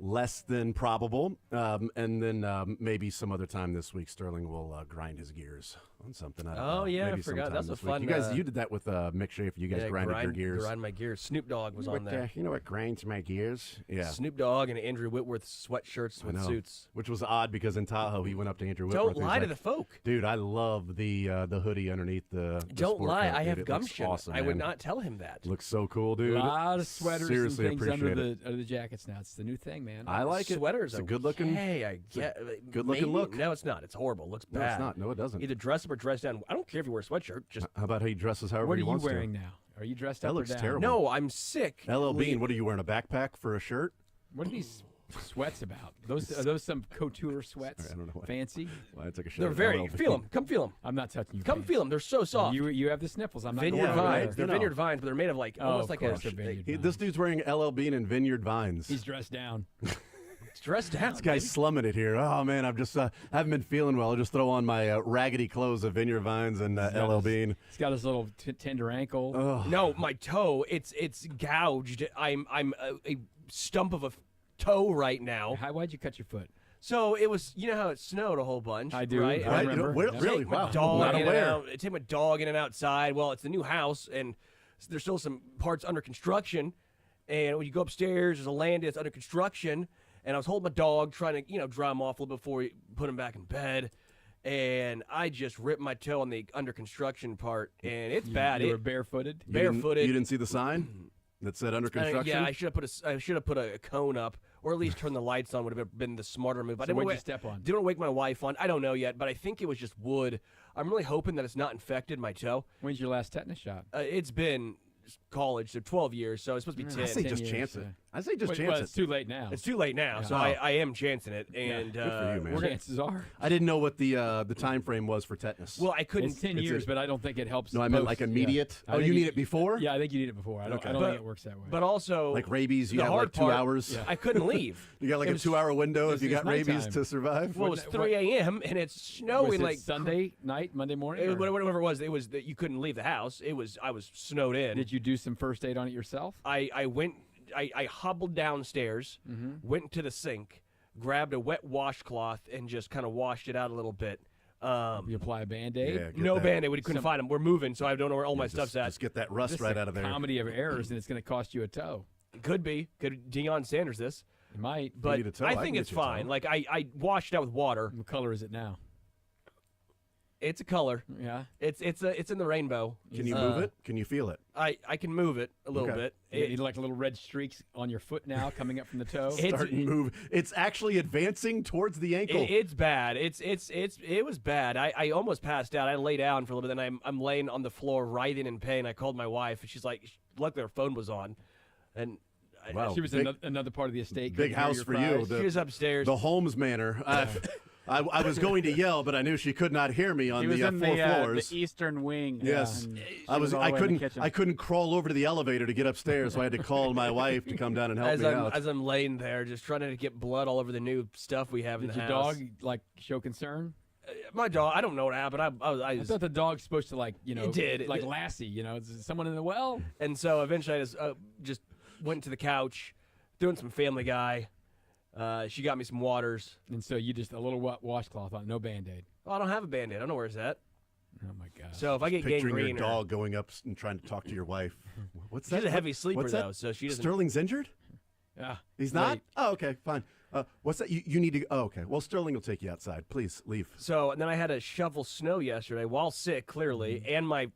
[SPEAKER 1] less than probable. And then maybe some other time this week, Sterling will grind his gears on something. I don't know.
[SPEAKER 2] Yeah,
[SPEAKER 1] Maybe
[SPEAKER 2] I forgot.
[SPEAKER 1] sometime
[SPEAKER 2] That's a
[SPEAKER 1] this week.
[SPEAKER 2] fun.
[SPEAKER 1] You guys, you did that with Mick Schaefer. You guys grinded your gears.
[SPEAKER 2] Grind my gears. Snoop Dogg was on there.
[SPEAKER 1] You know what grinds my gears? Yeah.
[SPEAKER 2] Snoop Dogg and Andrew Whitworth sweatshirts with suits.
[SPEAKER 1] Which was odd because in Tahoe he went up to Andrew Whitworth.
[SPEAKER 2] Don't
[SPEAKER 1] and he's
[SPEAKER 2] lie to
[SPEAKER 1] like,
[SPEAKER 2] the folk.
[SPEAKER 1] Dude, I love the hoodie underneath the
[SPEAKER 2] Don't
[SPEAKER 1] sport
[SPEAKER 2] lie.
[SPEAKER 1] coat,
[SPEAKER 2] I
[SPEAKER 1] dude.
[SPEAKER 2] have
[SPEAKER 1] It looks
[SPEAKER 2] gumption.
[SPEAKER 1] awesome,
[SPEAKER 2] I would
[SPEAKER 1] man.
[SPEAKER 2] not tell him that.
[SPEAKER 1] Looks so cool, dude.
[SPEAKER 3] A lot of sweaters
[SPEAKER 1] Seriously
[SPEAKER 3] and things
[SPEAKER 1] appreciate
[SPEAKER 3] under the jackets now. It's the new thing, man.
[SPEAKER 1] I like it.
[SPEAKER 2] Sweaters
[SPEAKER 1] It's a
[SPEAKER 2] are
[SPEAKER 1] good looking.
[SPEAKER 2] Hey, I get
[SPEAKER 1] good-looking
[SPEAKER 2] maybe-
[SPEAKER 1] look.
[SPEAKER 2] No, it's not. It's horrible. It looks
[SPEAKER 1] No,
[SPEAKER 2] bad.
[SPEAKER 1] it's not. No, it doesn't.
[SPEAKER 2] Either dress up or dress down. I don't care if you wear a sweatshirt. Just
[SPEAKER 1] How about how he dresses however
[SPEAKER 3] What are
[SPEAKER 1] he
[SPEAKER 3] you
[SPEAKER 1] wants
[SPEAKER 3] wearing now? Are you dressed
[SPEAKER 1] That
[SPEAKER 3] up
[SPEAKER 1] looks
[SPEAKER 3] or down?
[SPEAKER 1] terrible.
[SPEAKER 2] no. I'm sick.
[SPEAKER 1] LL Bean, what are you wearing? A backpack for a shirt?
[SPEAKER 3] What are these sweats about? Are those some couture sweats?
[SPEAKER 1] Sorry, I don't know what.
[SPEAKER 3] Fancy?
[SPEAKER 1] Well, I took a shirt.
[SPEAKER 2] They're very.
[SPEAKER 1] LL
[SPEAKER 2] Feel
[SPEAKER 1] Bean.
[SPEAKER 2] them. Come feel them.
[SPEAKER 3] I'm not touching you.
[SPEAKER 2] Come feel them. They're so soft.
[SPEAKER 3] You have the sniffles. I'm not
[SPEAKER 2] Vineyard
[SPEAKER 3] going over
[SPEAKER 2] vines.
[SPEAKER 3] there.
[SPEAKER 2] They're
[SPEAKER 1] You know.
[SPEAKER 2] vineyard vines, but they're made of like almost
[SPEAKER 3] of
[SPEAKER 2] like
[SPEAKER 3] course
[SPEAKER 2] a.
[SPEAKER 3] they're vineyard
[SPEAKER 1] This
[SPEAKER 3] vines.
[SPEAKER 1] dude's wearing LL Bean and Vineyard Vines.
[SPEAKER 3] He's dressed down.
[SPEAKER 2] It's dressed down.
[SPEAKER 1] This guy's slumming it here. Oh man, I've just haven't been feeling well. I'll just throw on my raggedy clothes of Vineyard Vines and LL Bean.
[SPEAKER 3] He's got his little tender ankle.
[SPEAKER 2] No, my toe. It's gouged. I'm a stump of a toe right now.
[SPEAKER 3] Why'd you cut your foot?
[SPEAKER 2] So it was. You know how it snowed a whole bunch.
[SPEAKER 3] I do.
[SPEAKER 2] Right?
[SPEAKER 3] I
[SPEAKER 1] Right?
[SPEAKER 3] remember.
[SPEAKER 1] Where-
[SPEAKER 3] Yeah.
[SPEAKER 1] Really?
[SPEAKER 2] Take my
[SPEAKER 1] Wow.
[SPEAKER 2] dog
[SPEAKER 1] Not
[SPEAKER 2] in and
[SPEAKER 1] aware.
[SPEAKER 2] out. Take my dog in and outside. Well, it's the new house, and there's still some parts under construction. And when you go upstairs, there's a landing that's under construction. And I was holding my dog, trying to dry him off a little bit before we put him back in bed. And I just ripped my toe on the under construction part, and it's bad.
[SPEAKER 3] You were
[SPEAKER 2] It
[SPEAKER 3] barefooted.
[SPEAKER 2] barefooted.
[SPEAKER 1] You didn't see the sign that said under construction?
[SPEAKER 2] Yeah, I should have put a cone up, or at least turn the lights on. Would have been the smarter move. I
[SPEAKER 3] So
[SPEAKER 2] didn't
[SPEAKER 3] what'd
[SPEAKER 2] wa-
[SPEAKER 3] you step on?
[SPEAKER 2] Didn't wake my wife on. I don't know yet, but I think it was just wood. I'm really hoping that it's not infected, my toe.
[SPEAKER 3] When's your last tetanus shot?
[SPEAKER 2] It's been college, so 12 years, so it's supposed to be 10.
[SPEAKER 1] I say
[SPEAKER 3] 10
[SPEAKER 1] just
[SPEAKER 3] years,
[SPEAKER 1] chance it.
[SPEAKER 3] yeah.
[SPEAKER 1] I say just
[SPEAKER 3] Well,
[SPEAKER 1] chance
[SPEAKER 3] it's
[SPEAKER 1] it.
[SPEAKER 3] too late now.
[SPEAKER 2] It's too late now, so
[SPEAKER 1] Oh.
[SPEAKER 2] I am chancing it. And
[SPEAKER 1] Good for you, man.
[SPEAKER 3] Chances are.
[SPEAKER 1] I didn't know what the time frame was for tetanus.
[SPEAKER 2] well, I couldn't.
[SPEAKER 3] It's 10 years, but I don't think it helps.
[SPEAKER 1] no, I meant
[SPEAKER 3] post.
[SPEAKER 1] like
[SPEAKER 3] Yeah.
[SPEAKER 1] immediate.
[SPEAKER 3] I
[SPEAKER 1] Oh,
[SPEAKER 3] think
[SPEAKER 1] you need it before?
[SPEAKER 3] Yeah, I think you need it before. I don't
[SPEAKER 1] Okay.
[SPEAKER 3] think
[SPEAKER 2] But-
[SPEAKER 3] it works that way.
[SPEAKER 2] But also,
[SPEAKER 1] Like rabies, you
[SPEAKER 2] the
[SPEAKER 1] got
[SPEAKER 2] hard
[SPEAKER 1] like 2
[SPEAKER 2] part-
[SPEAKER 1] hours.
[SPEAKER 3] Yeah.
[SPEAKER 2] I couldn't leave.
[SPEAKER 1] You got like
[SPEAKER 2] It
[SPEAKER 1] a
[SPEAKER 2] was-
[SPEAKER 1] 2-hour window if
[SPEAKER 3] this
[SPEAKER 1] you
[SPEAKER 3] is
[SPEAKER 1] got rabies
[SPEAKER 3] nighttime.
[SPEAKER 1] to survive.
[SPEAKER 2] Well, it's 3 a.m. and it's snowing
[SPEAKER 3] was it
[SPEAKER 2] like
[SPEAKER 3] Sunday night, Monday morning?
[SPEAKER 2] It,
[SPEAKER 3] or-
[SPEAKER 2] whatever it was that you couldn't leave the house. I was snowed in.
[SPEAKER 3] Did you do some first aid on it yourself?
[SPEAKER 2] I went. I hobbled downstairs, went to the sink, grabbed a wet washcloth, and just kind of washed it out a little bit.
[SPEAKER 3] You apply a Band-Aid?
[SPEAKER 1] Yeah, get
[SPEAKER 2] No
[SPEAKER 1] that-
[SPEAKER 2] Band-Aid. We couldn't find them. We're moving, so I don't know where all my
[SPEAKER 1] just,
[SPEAKER 2] stuff's at.
[SPEAKER 1] Just get that rust
[SPEAKER 3] This is
[SPEAKER 1] right
[SPEAKER 3] a
[SPEAKER 1] out of there.
[SPEAKER 3] comedy of errors, and it's going to cost you a toe.
[SPEAKER 2] Could be. Could Deion Sanders this?
[SPEAKER 3] You might.
[SPEAKER 2] But
[SPEAKER 1] need a toe,
[SPEAKER 2] I
[SPEAKER 1] I
[SPEAKER 2] think
[SPEAKER 1] can get
[SPEAKER 2] it's
[SPEAKER 1] you a toe.
[SPEAKER 2] fine. Like I washed it out with water.
[SPEAKER 3] What color is it now?
[SPEAKER 2] It's a color.
[SPEAKER 3] Yeah.
[SPEAKER 2] It's in the rainbow.
[SPEAKER 1] Can you move it? Can you feel it?
[SPEAKER 2] I can move it a little
[SPEAKER 1] Okay.
[SPEAKER 2] bit.
[SPEAKER 3] You need like little red streaks on your foot now coming up from the toe.
[SPEAKER 2] It's-
[SPEAKER 1] Start and move. It's actually advancing towards the ankle.
[SPEAKER 2] It's bad. It was bad. I almost passed out. I lay down for a little bit, then I'm laying on the floor writhing in pain. I called my wife, and she's like, luckily her phone was on, and
[SPEAKER 1] Wow.
[SPEAKER 3] She was
[SPEAKER 1] Big-
[SPEAKER 3] in another part of the estate.
[SPEAKER 1] big
[SPEAKER 3] couldn't hear
[SPEAKER 1] house
[SPEAKER 3] your
[SPEAKER 1] for you.
[SPEAKER 3] cries.
[SPEAKER 1] The-
[SPEAKER 2] she was upstairs.
[SPEAKER 1] The Holmes Manor. I was going to yell, but I knew she could not hear me on
[SPEAKER 3] He was
[SPEAKER 1] the
[SPEAKER 3] in
[SPEAKER 1] 4 floors.
[SPEAKER 3] the eastern wing.
[SPEAKER 1] Yes.
[SPEAKER 3] and
[SPEAKER 1] I
[SPEAKER 3] she
[SPEAKER 1] was.
[SPEAKER 3] all
[SPEAKER 1] I
[SPEAKER 3] the way in the
[SPEAKER 1] couldn't.
[SPEAKER 3] kitchen.
[SPEAKER 1] I couldn't crawl over to the elevator to get upstairs, so I had to call my wife to come down and help me out.
[SPEAKER 2] as I'm laying there, just trying to get blood all over the new stuff we have in
[SPEAKER 3] Did
[SPEAKER 2] the
[SPEAKER 3] your
[SPEAKER 2] house.
[SPEAKER 3] dog like show concern?
[SPEAKER 2] My dog. I don't know what happened. I
[SPEAKER 3] I thought the dog's supposed to like
[SPEAKER 2] It did.
[SPEAKER 3] like Lassie. Is someone in the well?
[SPEAKER 2] and so eventually I just went to the couch, doing some Family Guy. She got me some waters.
[SPEAKER 3] And so you just a little washcloth on, no Band-Aid.
[SPEAKER 2] Oh, I don't have a Band-Aid. I don't know where it's at.
[SPEAKER 3] Oh my gosh.
[SPEAKER 2] So if I get
[SPEAKER 1] Picturing
[SPEAKER 2] gangrene,
[SPEAKER 1] your dog going up and trying to talk to your wife. What's
[SPEAKER 2] she's
[SPEAKER 1] that?
[SPEAKER 2] a heavy sleeper
[SPEAKER 1] What's that?
[SPEAKER 2] though, so she doesn't.
[SPEAKER 1] Sterling's injured.
[SPEAKER 3] Yeah.
[SPEAKER 1] He's not.
[SPEAKER 3] Right.
[SPEAKER 1] Oh, okay, fine. What's that? You need to. Oh, okay. Well, Sterling will take you outside. Please leave.
[SPEAKER 2] So and then I had to shovel snow yesterday while sick, clearly, and my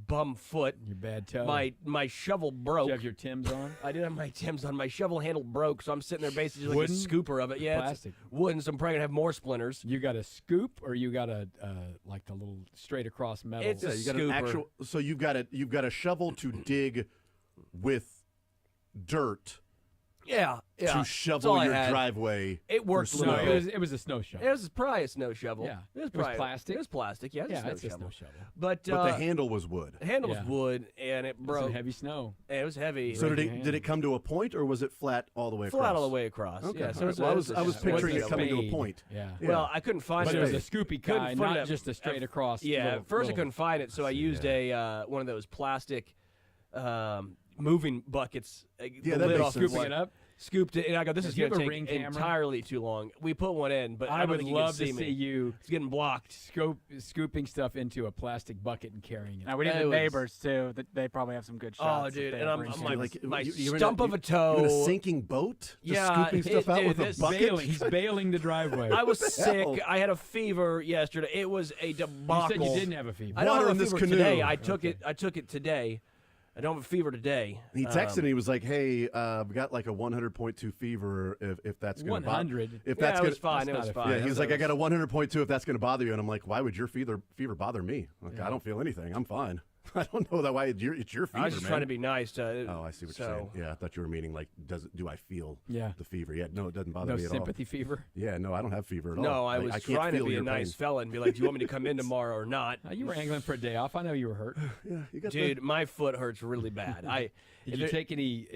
[SPEAKER 2] bum foot.
[SPEAKER 3] Your bad toe.
[SPEAKER 2] My shovel
[SPEAKER 3] Did
[SPEAKER 2] broke.
[SPEAKER 3] you have your Timbs on?
[SPEAKER 2] I did have my Tim's on. My shovel handle broke, so I'm sitting there basically like
[SPEAKER 3] Wooden?
[SPEAKER 2] a scooper of it. Yeah, it's
[SPEAKER 3] Plastic?
[SPEAKER 2] wooden, so I'm probably gonna have more splinters.
[SPEAKER 3] You got a scoop, or you got a like the little straight across metal?
[SPEAKER 2] It's a
[SPEAKER 1] Yeah, you got an
[SPEAKER 2] scooper.
[SPEAKER 1] actual. So you've got a shovel to dig with dirt
[SPEAKER 2] Yeah.
[SPEAKER 1] to
[SPEAKER 2] That's all
[SPEAKER 1] shovel
[SPEAKER 2] I
[SPEAKER 1] your
[SPEAKER 2] had.
[SPEAKER 1] driveway.
[SPEAKER 2] It worked
[SPEAKER 1] for
[SPEAKER 2] a little
[SPEAKER 1] snow.
[SPEAKER 2] bit.
[SPEAKER 7] It was a snow shovel.
[SPEAKER 2] It was probably a snow shovel.
[SPEAKER 7] Yeah.
[SPEAKER 2] It was
[SPEAKER 7] It was
[SPEAKER 2] probably
[SPEAKER 7] plastic?
[SPEAKER 2] It was plastic. Yeah,
[SPEAKER 7] Yeah,
[SPEAKER 2] it's a snow shovel. But
[SPEAKER 1] the handle was wood.
[SPEAKER 2] the handle was
[SPEAKER 7] Yeah.
[SPEAKER 2] wood, and it
[SPEAKER 7] It was
[SPEAKER 2] broke.
[SPEAKER 7] some heavy snow.
[SPEAKER 2] And it was heavy.
[SPEAKER 1] So
[SPEAKER 7] Right
[SPEAKER 1] did
[SPEAKER 7] in
[SPEAKER 1] it
[SPEAKER 7] your
[SPEAKER 1] did it
[SPEAKER 7] hand.
[SPEAKER 1] come to a point, or was it flat all the way across?
[SPEAKER 2] flat all the way across.
[SPEAKER 1] Okay.
[SPEAKER 2] Yeah,
[SPEAKER 1] all
[SPEAKER 2] so
[SPEAKER 1] right.
[SPEAKER 2] it was,
[SPEAKER 1] Well, I
[SPEAKER 2] it
[SPEAKER 1] was
[SPEAKER 2] a-
[SPEAKER 1] I was
[SPEAKER 2] it
[SPEAKER 1] picturing it
[SPEAKER 2] a
[SPEAKER 1] coming to a
[SPEAKER 2] spade.
[SPEAKER 1] point.
[SPEAKER 7] Yeah.
[SPEAKER 2] Well, I couldn't find
[SPEAKER 7] But
[SPEAKER 2] it.
[SPEAKER 7] it was a scoopy
[SPEAKER 2] Couldn't
[SPEAKER 7] kind,
[SPEAKER 2] find
[SPEAKER 7] not
[SPEAKER 2] it.
[SPEAKER 7] just a straight across.
[SPEAKER 2] Yeah,
[SPEAKER 7] little-
[SPEAKER 2] at first I
[SPEAKER 7] little-
[SPEAKER 2] couldn't find it, so I used a one of those plastic moving buckets.
[SPEAKER 1] Yeah,
[SPEAKER 2] the
[SPEAKER 1] that
[SPEAKER 2] lid
[SPEAKER 1] makes
[SPEAKER 2] off
[SPEAKER 1] sense.
[SPEAKER 2] of one.
[SPEAKER 7] Scooping it up.
[SPEAKER 2] Scooped it, and I go, "This
[SPEAKER 7] If
[SPEAKER 2] is
[SPEAKER 7] you
[SPEAKER 2] going to
[SPEAKER 7] have a
[SPEAKER 2] take
[SPEAKER 7] Ring camera-
[SPEAKER 2] entirely too long." We put one in, but I
[SPEAKER 7] I
[SPEAKER 2] don't
[SPEAKER 7] would
[SPEAKER 2] think you
[SPEAKER 7] love
[SPEAKER 2] can
[SPEAKER 7] to
[SPEAKER 2] see
[SPEAKER 7] see
[SPEAKER 2] me.
[SPEAKER 7] you
[SPEAKER 2] It's getting blocked.
[SPEAKER 7] scooping stuff into a plastic bucket and carrying it.
[SPEAKER 3] Now we need
[SPEAKER 2] It
[SPEAKER 3] the
[SPEAKER 2] was-
[SPEAKER 3] neighbors too. They probably have some good
[SPEAKER 2] Oh,
[SPEAKER 3] shots. if
[SPEAKER 2] dude,
[SPEAKER 3] they
[SPEAKER 2] and
[SPEAKER 3] have
[SPEAKER 2] I'm
[SPEAKER 3] ring
[SPEAKER 2] like,
[SPEAKER 3] cameras.
[SPEAKER 1] Like,
[SPEAKER 2] my
[SPEAKER 1] you're in
[SPEAKER 2] stump
[SPEAKER 1] a,
[SPEAKER 2] of a
[SPEAKER 1] you're
[SPEAKER 2] toe.
[SPEAKER 1] in a sinking boat, just
[SPEAKER 2] Yeah,
[SPEAKER 1] scooping stuff out
[SPEAKER 2] dude,
[SPEAKER 1] with a
[SPEAKER 2] this-
[SPEAKER 1] bucket.
[SPEAKER 7] He's bailing the driveway.
[SPEAKER 2] I was
[SPEAKER 1] the
[SPEAKER 2] sick.
[SPEAKER 1] hell?
[SPEAKER 2] I had a fever yesterday. It was a
[SPEAKER 7] You
[SPEAKER 2] debacle.
[SPEAKER 7] said you didn't have a fever.
[SPEAKER 2] I don't
[SPEAKER 1] Water
[SPEAKER 2] have
[SPEAKER 1] in
[SPEAKER 2] a
[SPEAKER 1] this
[SPEAKER 2] fever
[SPEAKER 1] canoe.
[SPEAKER 2] today. I took it today. I don't have a fever today.
[SPEAKER 1] He texted and he was like, "Hey, we got like a 100.2 fever. If that's going to
[SPEAKER 7] 100.
[SPEAKER 1] if
[SPEAKER 2] Yeah,
[SPEAKER 1] that's
[SPEAKER 2] it
[SPEAKER 1] gonna,
[SPEAKER 2] was fine. It
[SPEAKER 7] that's
[SPEAKER 2] was
[SPEAKER 7] not a
[SPEAKER 2] fine.
[SPEAKER 1] Yeah, he was like, "I got a 100.2. If that's going to bother you," and I'm like, "Why would your fever bother me? Like, I don't feel anything. I'm fine. I don't know that why it's your fever,
[SPEAKER 2] I was just
[SPEAKER 1] man."
[SPEAKER 2] trying to be nice.
[SPEAKER 1] Oh, I see what you're saying. Yeah, I thought you were meaning like, do I feel
[SPEAKER 7] Yeah.
[SPEAKER 1] the fever? Yeah, no, it doesn't bother
[SPEAKER 7] No
[SPEAKER 1] me at
[SPEAKER 7] sympathy fever.
[SPEAKER 1] all. Yeah, no, I don't have fever at all.
[SPEAKER 2] No, I
[SPEAKER 1] Like,
[SPEAKER 2] was
[SPEAKER 1] can't
[SPEAKER 2] trying to
[SPEAKER 1] feel
[SPEAKER 2] be a
[SPEAKER 1] your
[SPEAKER 2] nice
[SPEAKER 1] pain.
[SPEAKER 2] fella and be like, "Do you want me to come in tomorrow or not?"
[SPEAKER 7] You were angling for a day off. I know you were hurt.
[SPEAKER 1] Yeah, you got
[SPEAKER 2] Dude, my foot hurts really bad.
[SPEAKER 7] Did you take any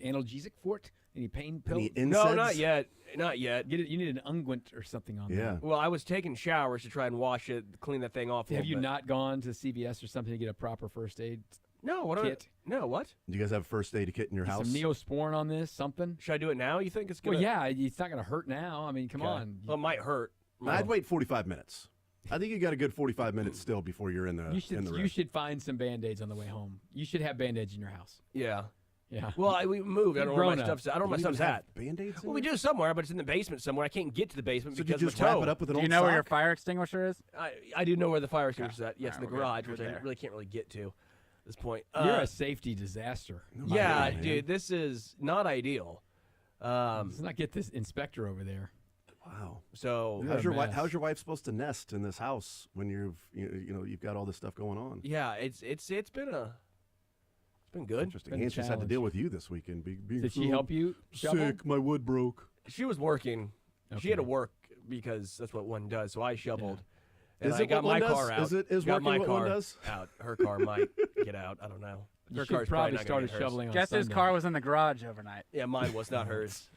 [SPEAKER 7] analgesic for it? Any pain pill?
[SPEAKER 1] any
[SPEAKER 2] No,
[SPEAKER 1] NSAIDs?
[SPEAKER 2] not yet. Not yet.
[SPEAKER 7] You need an unguent or something on
[SPEAKER 1] Yeah.
[SPEAKER 2] Well, I was taking showers to try and wash it, clean that thing off.
[SPEAKER 7] that. Have you
[SPEAKER 2] bit.
[SPEAKER 7] not gone to CVS or something to get a proper first aid
[SPEAKER 2] No, what?
[SPEAKER 7] kit?
[SPEAKER 2] No, what?
[SPEAKER 1] Do you guys have a first aid kit in your house?
[SPEAKER 7] Some Neosporin on this? Something?
[SPEAKER 2] Should I do it now? You think it's gonna?
[SPEAKER 7] Well, yeah, it's not going to hurt now. I mean, come
[SPEAKER 2] Okay.
[SPEAKER 7] on.
[SPEAKER 2] Well, it might hurt.
[SPEAKER 1] I'd wait 45 minutes. I think you got a good 45 minutes still before you're in the in the
[SPEAKER 7] You
[SPEAKER 1] red.
[SPEAKER 7] should find some Band-Aids on the way home. You should have Band-Aids in your house.
[SPEAKER 2] Yeah.
[SPEAKER 7] Yeah.
[SPEAKER 2] Well, we moved. I don't know where
[SPEAKER 7] Grown
[SPEAKER 2] my
[SPEAKER 7] up.
[SPEAKER 2] stuff's. I don't know where my
[SPEAKER 1] You even
[SPEAKER 2] stuff's
[SPEAKER 1] have
[SPEAKER 2] at.
[SPEAKER 1] Band-Aids in
[SPEAKER 2] Well, we
[SPEAKER 1] there?
[SPEAKER 2] do somewhere, but it's in the basement somewhere. I can't get to the basement
[SPEAKER 1] So did
[SPEAKER 2] because
[SPEAKER 1] you
[SPEAKER 2] of
[SPEAKER 1] just
[SPEAKER 2] my
[SPEAKER 1] wrap
[SPEAKER 2] toe.
[SPEAKER 1] it up with an
[SPEAKER 3] Do you
[SPEAKER 1] old
[SPEAKER 3] know where your
[SPEAKER 1] sock?
[SPEAKER 3] fire extinguisher is?
[SPEAKER 2] I do know where the fire extinguisher is at. Yes,
[SPEAKER 3] All
[SPEAKER 2] in the
[SPEAKER 3] right,
[SPEAKER 2] garage,
[SPEAKER 3] we're
[SPEAKER 2] which I
[SPEAKER 3] there.
[SPEAKER 2] really can't really get to at this point.
[SPEAKER 7] You're a safety disaster.
[SPEAKER 2] yeah,
[SPEAKER 1] man.
[SPEAKER 2] dude. This is not ideal.
[SPEAKER 7] Let's not get this inspector over there.
[SPEAKER 1] Wow.
[SPEAKER 2] So
[SPEAKER 7] You're a mess.
[SPEAKER 1] How's your wife supposed to nest in this house when you've got all this stuff going on?
[SPEAKER 2] yeah, it's been good.
[SPEAKER 1] Interesting.
[SPEAKER 7] Been a
[SPEAKER 1] Hans just had to
[SPEAKER 7] challenge.
[SPEAKER 1] deal with you this weekend. Being
[SPEAKER 7] Did she
[SPEAKER 1] so
[SPEAKER 7] help you shovel?
[SPEAKER 1] Sick. My wood broke.
[SPEAKER 2] She was working. She
[SPEAKER 7] Okay.
[SPEAKER 2] had to work because that's what one does. So I shoveled. And
[SPEAKER 1] Is
[SPEAKER 2] I
[SPEAKER 1] it
[SPEAKER 2] got
[SPEAKER 1] what
[SPEAKER 2] my
[SPEAKER 1] one does?
[SPEAKER 2] car out.
[SPEAKER 1] Is
[SPEAKER 2] got
[SPEAKER 1] working
[SPEAKER 2] my
[SPEAKER 1] what
[SPEAKER 2] car
[SPEAKER 1] one does?
[SPEAKER 2] out. Her car might get out. I don't know.
[SPEAKER 7] You
[SPEAKER 2] Her
[SPEAKER 7] should
[SPEAKER 2] car's
[SPEAKER 7] probably
[SPEAKER 2] not gonna
[SPEAKER 7] started
[SPEAKER 2] get hers.
[SPEAKER 7] shoveling on
[SPEAKER 3] Guess his
[SPEAKER 7] Sunday.
[SPEAKER 3] car was in the garage overnight.
[SPEAKER 2] Yeah, mine was not hers.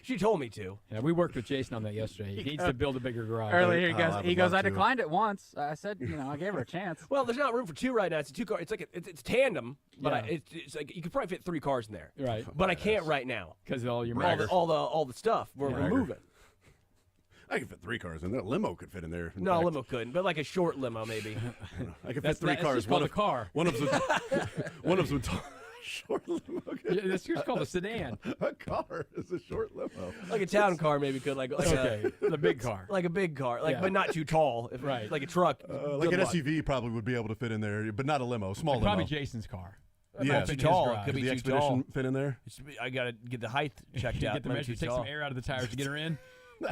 [SPEAKER 2] She told me to.
[SPEAKER 7] Yeah, we worked with Jason on that yesterday. He needs to build a bigger garage.
[SPEAKER 3] Earlier he
[SPEAKER 1] I
[SPEAKER 3] goes,
[SPEAKER 1] would
[SPEAKER 3] he goes,
[SPEAKER 1] love
[SPEAKER 3] I
[SPEAKER 1] to.
[SPEAKER 3] declined it once. I said, I gave her a chance.
[SPEAKER 2] Well, there's not room for two right now. It's a two-car. It's like it's tandem, but
[SPEAKER 7] Yeah.
[SPEAKER 2] it's like you could probably fit 3 cars in there.
[SPEAKER 7] Right.
[SPEAKER 2] But I can't right now.
[SPEAKER 7] Because all your
[SPEAKER 2] All
[SPEAKER 7] matters.
[SPEAKER 2] all the stuff we're
[SPEAKER 7] Yeah.
[SPEAKER 2] moving.
[SPEAKER 1] I could fit 3 cars in there. A limo could fit in there. In
[SPEAKER 2] No,
[SPEAKER 1] fact.
[SPEAKER 2] limo couldn't, but like a short limo maybe.
[SPEAKER 1] I could fit
[SPEAKER 7] That's
[SPEAKER 1] 3
[SPEAKER 7] not-
[SPEAKER 1] cars.
[SPEAKER 7] It's just called a car.
[SPEAKER 1] One of them. One of them. Short limo.
[SPEAKER 7] Yeah, that's just called a sedan.
[SPEAKER 1] A car is a short limo.
[SPEAKER 2] Like a town car maybe could like
[SPEAKER 7] Okay, the big car.
[SPEAKER 2] like a big car, like
[SPEAKER 7] Yeah.
[SPEAKER 2] but not too tall. If,
[SPEAKER 7] Right.
[SPEAKER 2] Like a truck.
[SPEAKER 1] Like
[SPEAKER 2] good
[SPEAKER 1] an
[SPEAKER 2] luck.
[SPEAKER 1] SUV probably would be able to fit in there, but not a limo. Small limo.
[SPEAKER 7] Probably Jason's car.
[SPEAKER 1] Yeah.
[SPEAKER 7] Might fit in
[SPEAKER 2] Too
[SPEAKER 7] his
[SPEAKER 2] tall.
[SPEAKER 7] garage.
[SPEAKER 2] Could
[SPEAKER 1] Could
[SPEAKER 2] be
[SPEAKER 1] the
[SPEAKER 2] too
[SPEAKER 1] Expedition
[SPEAKER 2] tall.
[SPEAKER 1] fit in there?
[SPEAKER 2] I gotta get the height checked out.
[SPEAKER 7] Get the
[SPEAKER 2] Might be
[SPEAKER 7] measure,
[SPEAKER 2] too
[SPEAKER 7] take
[SPEAKER 2] tall.
[SPEAKER 7] some air out of the tires to get her in.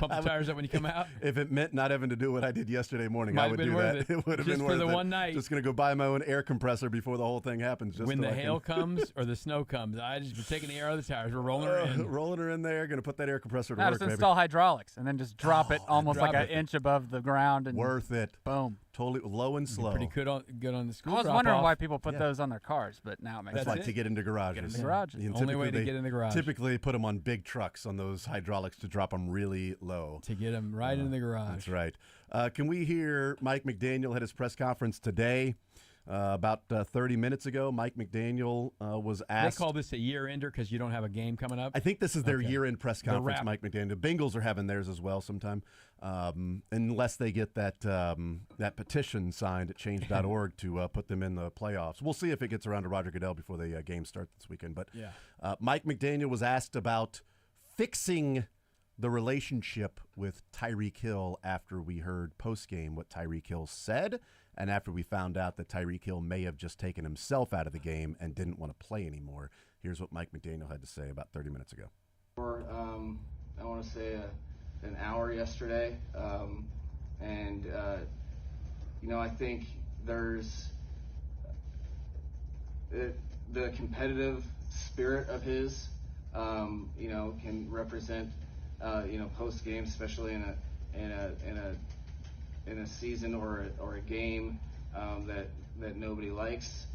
[SPEAKER 7] Pump the tires up when you come out.
[SPEAKER 1] If it meant not having to do what I did yesterday morning,
[SPEAKER 7] Might
[SPEAKER 1] I
[SPEAKER 7] have
[SPEAKER 1] would
[SPEAKER 7] been
[SPEAKER 1] do
[SPEAKER 7] worth
[SPEAKER 1] that.
[SPEAKER 7] it.
[SPEAKER 1] It would have
[SPEAKER 7] Just
[SPEAKER 1] been
[SPEAKER 7] for
[SPEAKER 1] worth
[SPEAKER 7] the
[SPEAKER 1] it.
[SPEAKER 7] one night.
[SPEAKER 1] Just gonna go buy my own air compressor before the whole thing happens. Just
[SPEAKER 7] When
[SPEAKER 1] so
[SPEAKER 7] the
[SPEAKER 1] I can-
[SPEAKER 7] hail comes or the snow comes, I just been taking the air out of the tires. We're rolling her in.
[SPEAKER 1] rolling her in there, gonna put that air compressor to
[SPEAKER 3] Now
[SPEAKER 1] work,
[SPEAKER 3] just
[SPEAKER 1] baby.
[SPEAKER 3] install hydraulics and then just drop it almost
[SPEAKER 7] drop
[SPEAKER 3] like
[SPEAKER 7] it.
[SPEAKER 3] an inch above the ground and
[SPEAKER 1] Worth it.
[SPEAKER 3] boom.
[SPEAKER 1] Totally low and slow.
[SPEAKER 7] Pretty good on the school
[SPEAKER 3] I was
[SPEAKER 7] drop
[SPEAKER 3] wondering
[SPEAKER 7] off.
[SPEAKER 3] why people put
[SPEAKER 1] Yeah.
[SPEAKER 3] those on their cars, but now it makes
[SPEAKER 1] That's
[SPEAKER 7] That's
[SPEAKER 1] like
[SPEAKER 7] it.
[SPEAKER 1] to get into garages.
[SPEAKER 3] Get in the garages.
[SPEAKER 1] And
[SPEAKER 7] Only way
[SPEAKER 1] typically
[SPEAKER 7] to
[SPEAKER 1] they-
[SPEAKER 7] get in the garage.
[SPEAKER 1] Typically, put them on big trucks on those hydraulics to drop them really low.
[SPEAKER 7] To get them right in the garage.
[SPEAKER 1] That's right. Can we hear Mike McDaniel had his press conference today? About 30 minutes ago, Mike McDaniel was
[SPEAKER 7] They
[SPEAKER 1] asked.
[SPEAKER 7] call this a year ender because you don't have a game coming up.
[SPEAKER 1] I think this is their
[SPEAKER 7] Okay.
[SPEAKER 1] year-end press
[SPEAKER 7] The
[SPEAKER 1] conference.
[SPEAKER 7] wrap.
[SPEAKER 1] Mike McDaniel. The Bengals are having theirs as well sometime, unless they get that petition signed at change.org to put them in the playoffs. We'll see if it gets around to Roger Goodell before the games start this weekend. But
[SPEAKER 7] Yeah.
[SPEAKER 1] Mike McDaniel was asked about fixing the relationship with Tyreek Hill after we heard post-game what Tyreek Hill said, and after we found out that Tyreek Hill may have just taken himself out of the game and didn't want to play anymore. Here's what Mike McDaniel had to say about 30 minutes ago.
[SPEAKER 8] I want to say an hour yesterday, and I think there's the competitive spirit of his can represent, post game, especially in a season or a game that nobody likes.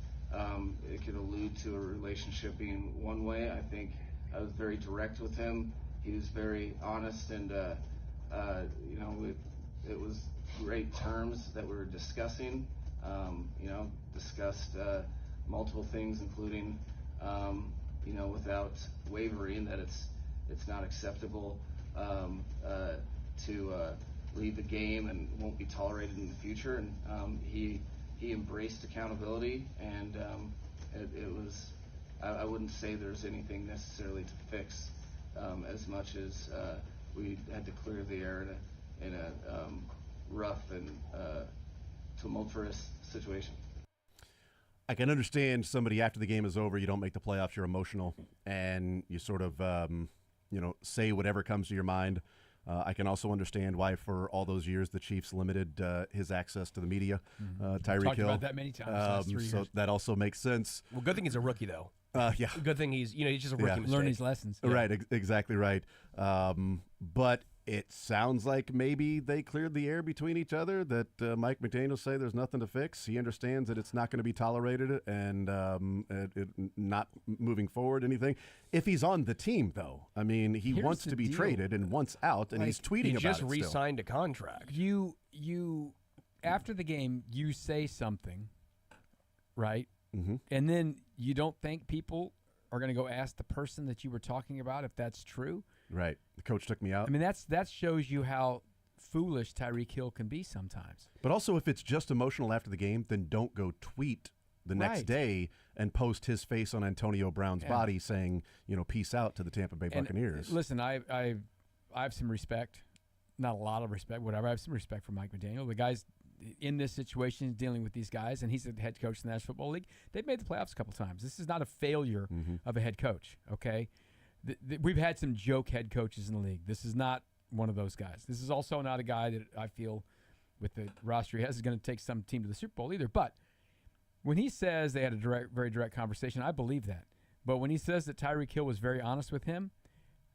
[SPEAKER 8] It could allude to a relationship being one way. I think I was very direct with him. He was very honest, and it was great terms that we were discussing. Discussed multiple things, including without wavering, that it's not acceptable to leave the game and won't be tolerated in the future. And he embraced accountability, and it was. I wouldn't say there's anything necessarily to fix, as much as we had to clear the air in a rough and tumultuous situation.
[SPEAKER 1] I can understand somebody after the game is over, you don't make the playoffs, you're emotional, and you sort of, say whatever comes to your mind. I can also understand why, for all those years, the Chiefs limited his access to the media. Tyreek
[SPEAKER 7] Talked
[SPEAKER 1] Hill.
[SPEAKER 7] about that many times last 3 years.
[SPEAKER 1] So that also makes sense.
[SPEAKER 2] Well, good thing he's a rookie, though.
[SPEAKER 1] Yeah.
[SPEAKER 2] Good thing he's just a rookie mistake.
[SPEAKER 7] Learn his lessons.
[SPEAKER 1] Right, exactly right. But it sounds like maybe they cleared the air between each other, that Mike McDaniel say there's nothing to fix. He understands that it's not going to be tolerated and it not moving forward, anything. If he's on the team, though, I mean, he
[SPEAKER 7] Here's
[SPEAKER 1] wants
[SPEAKER 7] the
[SPEAKER 1] to be
[SPEAKER 7] deal.
[SPEAKER 1] traded and wants out, and he's tweeting
[SPEAKER 2] He
[SPEAKER 1] about
[SPEAKER 2] just
[SPEAKER 1] it still.
[SPEAKER 2] re-signed a contract.
[SPEAKER 7] You after the game, you say something, right?
[SPEAKER 1] Mm-hmm.
[SPEAKER 7] And then you don't think people are going to go ask the person that you were talking about if that's true.
[SPEAKER 1] Right. The coach took me out.
[SPEAKER 7] I mean, that shows you how foolish Tyreek Hill can be sometimes.
[SPEAKER 1] But also, if it's just emotional after the game, then don't go tweet the next
[SPEAKER 7] Right.
[SPEAKER 1] day and post his face on Antonio Brown's body saying, peace out to the Tampa Bay Buccaneers.
[SPEAKER 7] And listen, I have some respect, not a lot of respect, whatever. I have some respect for Mike McDaniel. The guy's in this situation dealing with these guys, and he's the head coach in the National Football League. They've made the playoffs a couple times. This is not a failure of a head coach, okay? We've had some joke head coaches in the league. This is not one of those guys. This is also not a guy that I feel, with the roster he has, is going to take some team to the Super Bowl either. But when he says they had a very direct conversation, I believe that. But when he says that Tyreek Hill was very honest with him,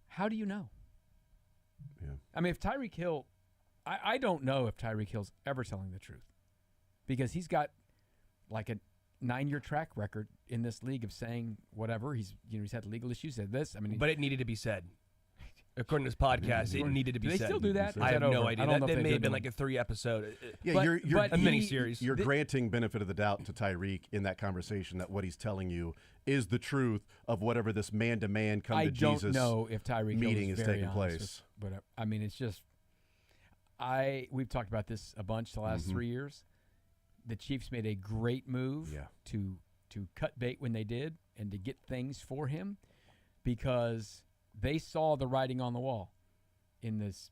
[SPEAKER 7] how do you know?
[SPEAKER 1] Yeah.
[SPEAKER 7] I mean, if Tyreek Hill, I don't know if Tyreek Hill's ever telling the truth, because he's got like a 9-year track record in this league of saying whatever. He's had legal issues, said this. I mean,
[SPEAKER 2] But it needed to be said. According to his podcast, it needed to be
[SPEAKER 7] do they
[SPEAKER 2] said.
[SPEAKER 7] still do that?
[SPEAKER 2] I have no idea. That
[SPEAKER 7] if they
[SPEAKER 2] may
[SPEAKER 7] do
[SPEAKER 2] have been
[SPEAKER 7] them.
[SPEAKER 2] like a 3-episode.
[SPEAKER 1] Yeah,
[SPEAKER 7] But-
[SPEAKER 1] you're
[SPEAKER 7] but
[SPEAKER 2] a
[SPEAKER 7] he-
[SPEAKER 2] mini-series.
[SPEAKER 1] You're granting benefit of the doubt to Tyreek in that conversation that what he's telling you is the truth of whatever this man-to-man come
[SPEAKER 7] I
[SPEAKER 1] to
[SPEAKER 7] don't
[SPEAKER 1] Jesus
[SPEAKER 7] know if Tyreek
[SPEAKER 1] meeting
[SPEAKER 7] Hill
[SPEAKER 1] is
[SPEAKER 7] is very
[SPEAKER 1] taking
[SPEAKER 7] honest
[SPEAKER 1] place.
[SPEAKER 7] with whatever. I mean, it's just we've talked about this a bunch the last 3 years. The Chiefs made a great move to cut bait when they did and to get things for him, because they saw the writing on the wall in this.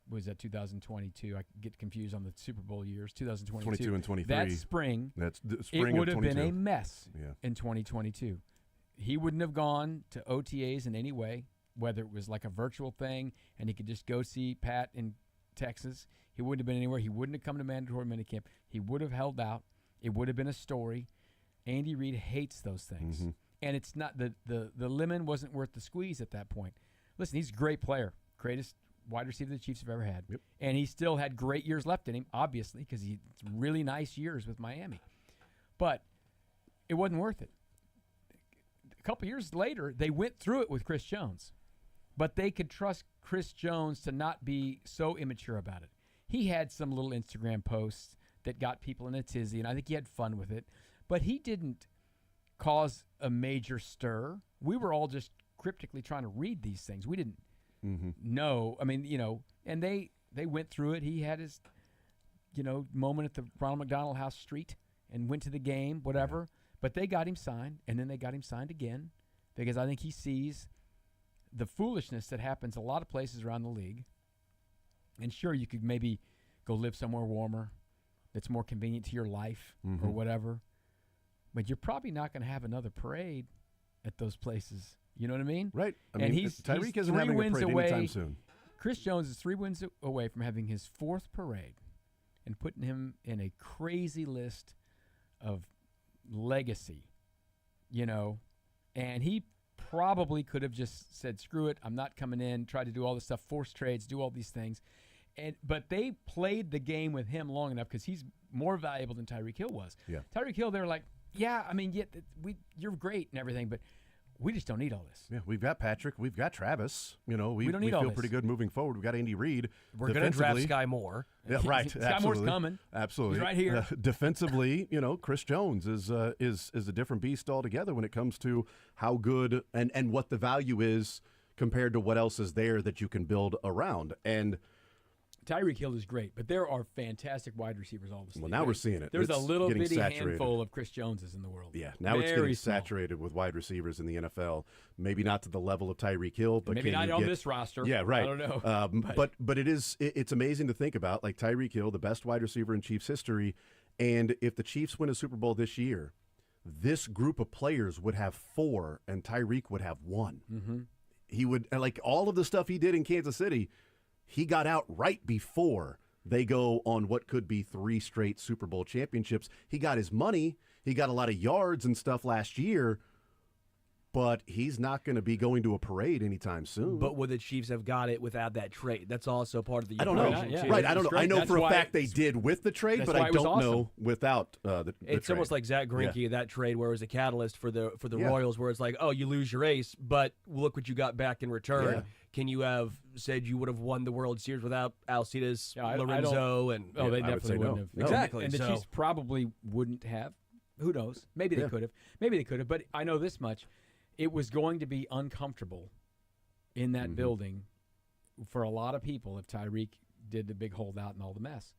[SPEAKER 7] Was that 2022? I get confused on the Super Bowl years. 2022,
[SPEAKER 1] 22 and 23.
[SPEAKER 7] That spring,
[SPEAKER 1] That's the spring
[SPEAKER 7] it would
[SPEAKER 1] of
[SPEAKER 7] have
[SPEAKER 1] 22.
[SPEAKER 7] been a mess
[SPEAKER 1] Yeah.
[SPEAKER 7] in 2022. He wouldn't have gone to OTAs in any way, whether it was like a virtual thing and he could just go see Pat in Texas. He wouldn't have been anywhere. He wouldn't have come to mandatory minicamp. He would have held out. It would have been a story. Andy Reid hates those things. And it's not the lemon wasn't worth the squeeze at that point. Listen, he's a great player. Greatest wide receiver the Chiefs have ever had.
[SPEAKER 1] Yep.
[SPEAKER 7] And he still had great years left in him, obviously, because he had really nice years with Miami. But it wasn't worth it. A couple years later, they went through it with Chris Jones. But they could trust Chris Jones to not be so immature about it. He had some little Instagram posts that got people in a tizzy, and I think he had fun with it. But he didn't cause a major stir. We were all just cryptically trying to read these things. We didn't know. I mean, and they went through it. He had his, moment at the Ronald McDonald House Street and went to the game, whatever. But they got him signed, and then they got him signed again, because I think he sees the foolishness that happens a lot of places around the league. And sure, you could maybe go live somewhere warmer that's more convenient to your life or whatever. But you're probably not going to have another parade at those places. You know what I mean?
[SPEAKER 1] Right. I
[SPEAKER 7] And
[SPEAKER 1] mean, Tyreek isn't having a parade anytime soon.
[SPEAKER 7] Chris Jones is 3 wins away from having his 4th parade and putting him in a crazy list of legacy, and he probably could have just said, screw it, I'm not coming in, tried to do all this stuff, force trades, do all these things. But they played the game with him long enough because he's more valuable than Tyreek Hill was.
[SPEAKER 1] Yeah.
[SPEAKER 7] Tyreek Hill, they're like, yeah, I mean, you're great and everything, but we just don't need all this.
[SPEAKER 1] Yeah, we've got Patrick, we've got Travis. You know, we
[SPEAKER 7] don't need all
[SPEAKER 1] feel
[SPEAKER 7] this.
[SPEAKER 1] pretty good moving forward. We've got Andy Reid.
[SPEAKER 2] We're going to draft Sky Moore.
[SPEAKER 1] Yeah, right.
[SPEAKER 7] Sky Moore's coming.
[SPEAKER 1] Absolutely.
[SPEAKER 7] He's right here.
[SPEAKER 1] Defensively, you know, Chris Jones is a different beast altogether when it comes to how good and what the value is compared to what else is there that you can build around. And
[SPEAKER 7] Tyreek Hill is great, but there are fantastic wide receivers all of a sudden.
[SPEAKER 1] well, now we're seeing it.
[SPEAKER 7] There's
[SPEAKER 1] It's
[SPEAKER 7] a little
[SPEAKER 1] getting
[SPEAKER 7] bitty
[SPEAKER 1] saturated.
[SPEAKER 7] handful of Chris Joneses in the world.
[SPEAKER 1] Yeah, now it's
[SPEAKER 7] Very
[SPEAKER 1] getting
[SPEAKER 7] small.
[SPEAKER 1] saturated with wide receivers in the NFL. Maybe not to the level of Tyreek Hill, but
[SPEAKER 7] Maybe
[SPEAKER 1] can
[SPEAKER 7] not
[SPEAKER 1] you
[SPEAKER 7] on
[SPEAKER 1] get,
[SPEAKER 7] this roster.
[SPEAKER 1] Yeah, right.
[SPEAKER 7] I don't know.
[SPEAKER 1] But it's amazing to think about, like Tyreek Hill, the best wide receiver in Chiefs history, and if the Chiefs win a Super Bowl this year, this group of players would have 4, and Tyreek would have 1.
[SPEAKER 7] Mm-hmm.
[SPEAKER 1] He would, like all of the stuff he did in Kansas City, he got out right before they go on what could be 3 straight Super Bowl championships. He got his money. He got a lot of yards and stuff last year, but he's not going to be going to a parade anytime soon.
[SPEAKER 2] But would the Chiefs have got it without that trade? That's also part of the
[SPEAKER 1] I don't know.
[SPEAKER 2] equation, too.
[SPEAKER 1] Right, I don't know. I know
[SPEAKER 7] That's
[SPEAKER 1] for a
[SPEAKER 7] why
[SPEAKER 1] fact they did with the trade,
[SPEAKER 7] that's
[SPEAKER 1] but
[SPEAKER 7] why
[SPEAKER 1] I
[SPEAKER 7] it was
[SPEAKER 1] don't know
[SPEAKER 7] awesome.
[SPEAKER 1] without the
[SPEAKER 2] It's
[SPEAKER 1] trade.
[SPEAKER 2] almost like Zach Greinke, that trade where it was a catalyst for the
[SPEAKER 1] Yeah.
[SPEAKER 2] Royals, where it's like, oh, you lose your ace, but look what you got back in return.
[SPEAKER 1] Yeah.
[SPEAKER 2] Can you have said you would have won the World Series without Alcides,
[SPEAKER 7] Yeah, I
[SPEAKER 2] Lorenzo, and
[SPEAKER 7] Oh, they
[SPEAKER 1] I would say
[SPEAKER 7] definitely
[SPEAKER 1] no.
[SPEAKER 7] wouldn't have.
[SPEAKER 1] No.
[SPEAKER 2] Exactly,
[SPEAKER 7] And the
[SPEAKER 2] so-
[SPEAKER 7] Chiefs probably wouldn't have. Who knows? Maybe they
[SPEAKER 1] Yeah.
[SPEAKER 7] could have. Maybe they could have. But I know this much. It was going to be uncomfortable in that
[SPEAKER 1] Mm-hmm.
[SPEAKER 7] building for a lot of people if Tyreek did the big holdout and all the mess.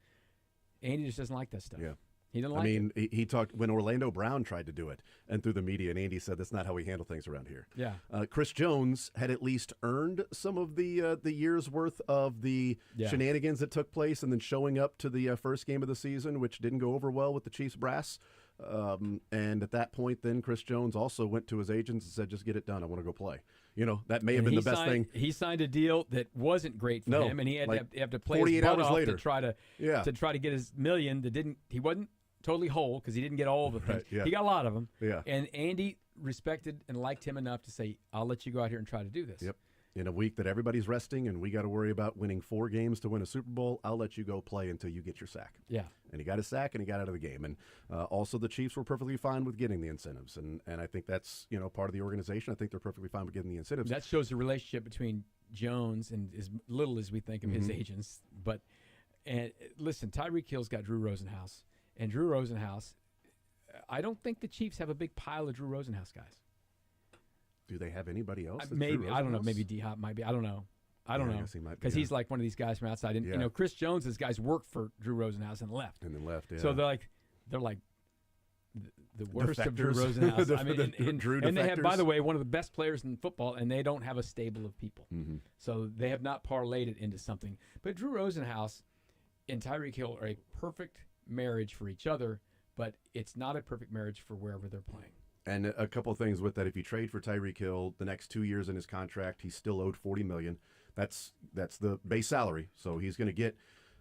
[SPEAKER 7] Andy just doesn't like that stuff.
[SPEAKER 1] Yeah.
[SPEAKER 7] He doesn't
[SPEAKER 1] I
[SPEAKER 7] like
[SPEAKER 1] mean,
[SPEAKER 7] it.
[SPEAKER 1] he talked when Orlando Brown tried to do it and through the media, and Andy said that's not how we handle things around here.
[SPEAKER 7] Yeah.
[SPEAKER 1] Chris Jones had at least earned some of the year's worth of the
[SPEAKER 7] Yeah.
[SPEAKER 1] shenanigans that took place, and then showing up to the first game of the season, which didn't go over well with the Chiefs brass. And at that point, then Chris Jones also went to his agents and said, "Just get it done. I want to go play." You know, that may have been the best thing.
[SPEAKER 7] He signed a deal that wasn't great for
[SPEAKER 1] No,
[SPEAKER 7] him, and he had
[SPEAKER 1] like
[SPEAKER 7] to have to play
[SPEAKER 1] 48
[SPEAKER 7] his butt
[SPEAKER 1] hours
[SPEAKER 7] off
[SPEAKER 1] later.
[SPEAKER 7] to try to
[SPEAKER 1] Yeah.
[SPEAKER 7] get his million. He wasn't totally whole because he didn't get all of the things.
[SPEAKER 1] Right, yeah.
[SPEAKER 7] He got a lot of them.
[SPEAKER 1] Yeah.
[SPEAKER 7] And Andy respected and liked him enough to say, "I'll let you go out here and try to do this."
[SPEAKER 1] Yep. In a week that everybody's resting and we got to worry about winning 4 games to win a Super Bowl, I'll let you go play until you get your sack.
[SPEAKER 7] Yeah.
[SPEAKER 1] And he got his sack and he got out of the game. And also the Chiefs were perfectly fine with getting the incentives. And I think that's, part of the organization. I think they're perfectly fine with getting the incentives.
[SPEAKER 7] That shows the relationship between Jones and as little as we think of
[SPEAKER 1] Mm-hmm.
[SPEAKER 7] his agents. But listen, Tyreek Hill's got Drew Rosenhaus, and Drew Rosenhaus. I don't think the Chiefs have a big pile of Drew Rosenhaus guys.
[SPEAKER 1] Do they have anybody else? that's
[SPEAKER 7] Maybe
[SPEAKER 1] Drew
[SPEAKER 7] I don't know.
[SPEAKER 1] Rosenhaus?
[SPEAKER 7] Maybe D Hop might be. I don't know. I don't
[SPEAKER 1] Yeah, I
[SPEAKER 7] know
[SPEAKER 1] guess he might be,
[SPEAKER 7] because
[SPEAKER 1] yeah.
[SPEAKER 7] he's like one of these guys from outside. And
[SPEAKER 1] Yeah.
[SPEAKER 7] Chris Jones's guys worked for Drew Rosenhaus and left.
[SPEAKER 1] And then left, yeah.
[SPEAKER 7] So they're like the worst of Drew
[SPEAKER 1] Defectors.
[SPEAKER 7] Rosenhaus.
[SPEAKER 1] The-
[SPEAKER 7] I mean,
[SPEAKER 1] the Drew
[SPEAKER 7] and they have, by
[SPEAKER 1] defectors.
[SPEAKER 7] the way, one of the best players in football, and they don't have a stable of people.
[SPEAKER 1] Mhm.
[SPEAKER 7] So they have not parlayed it into something. But Drew Rosenhaus and Tyreek Hill are a perfect marriage for each other, but it's not a perfect marriage for wherever they're playing.
[SPEAKER 1] And a couple of things with that. If you trade for Tyreek Hill, the next 2 years in his contract, he's still owed $40 million. That's the base salary. So he's going to get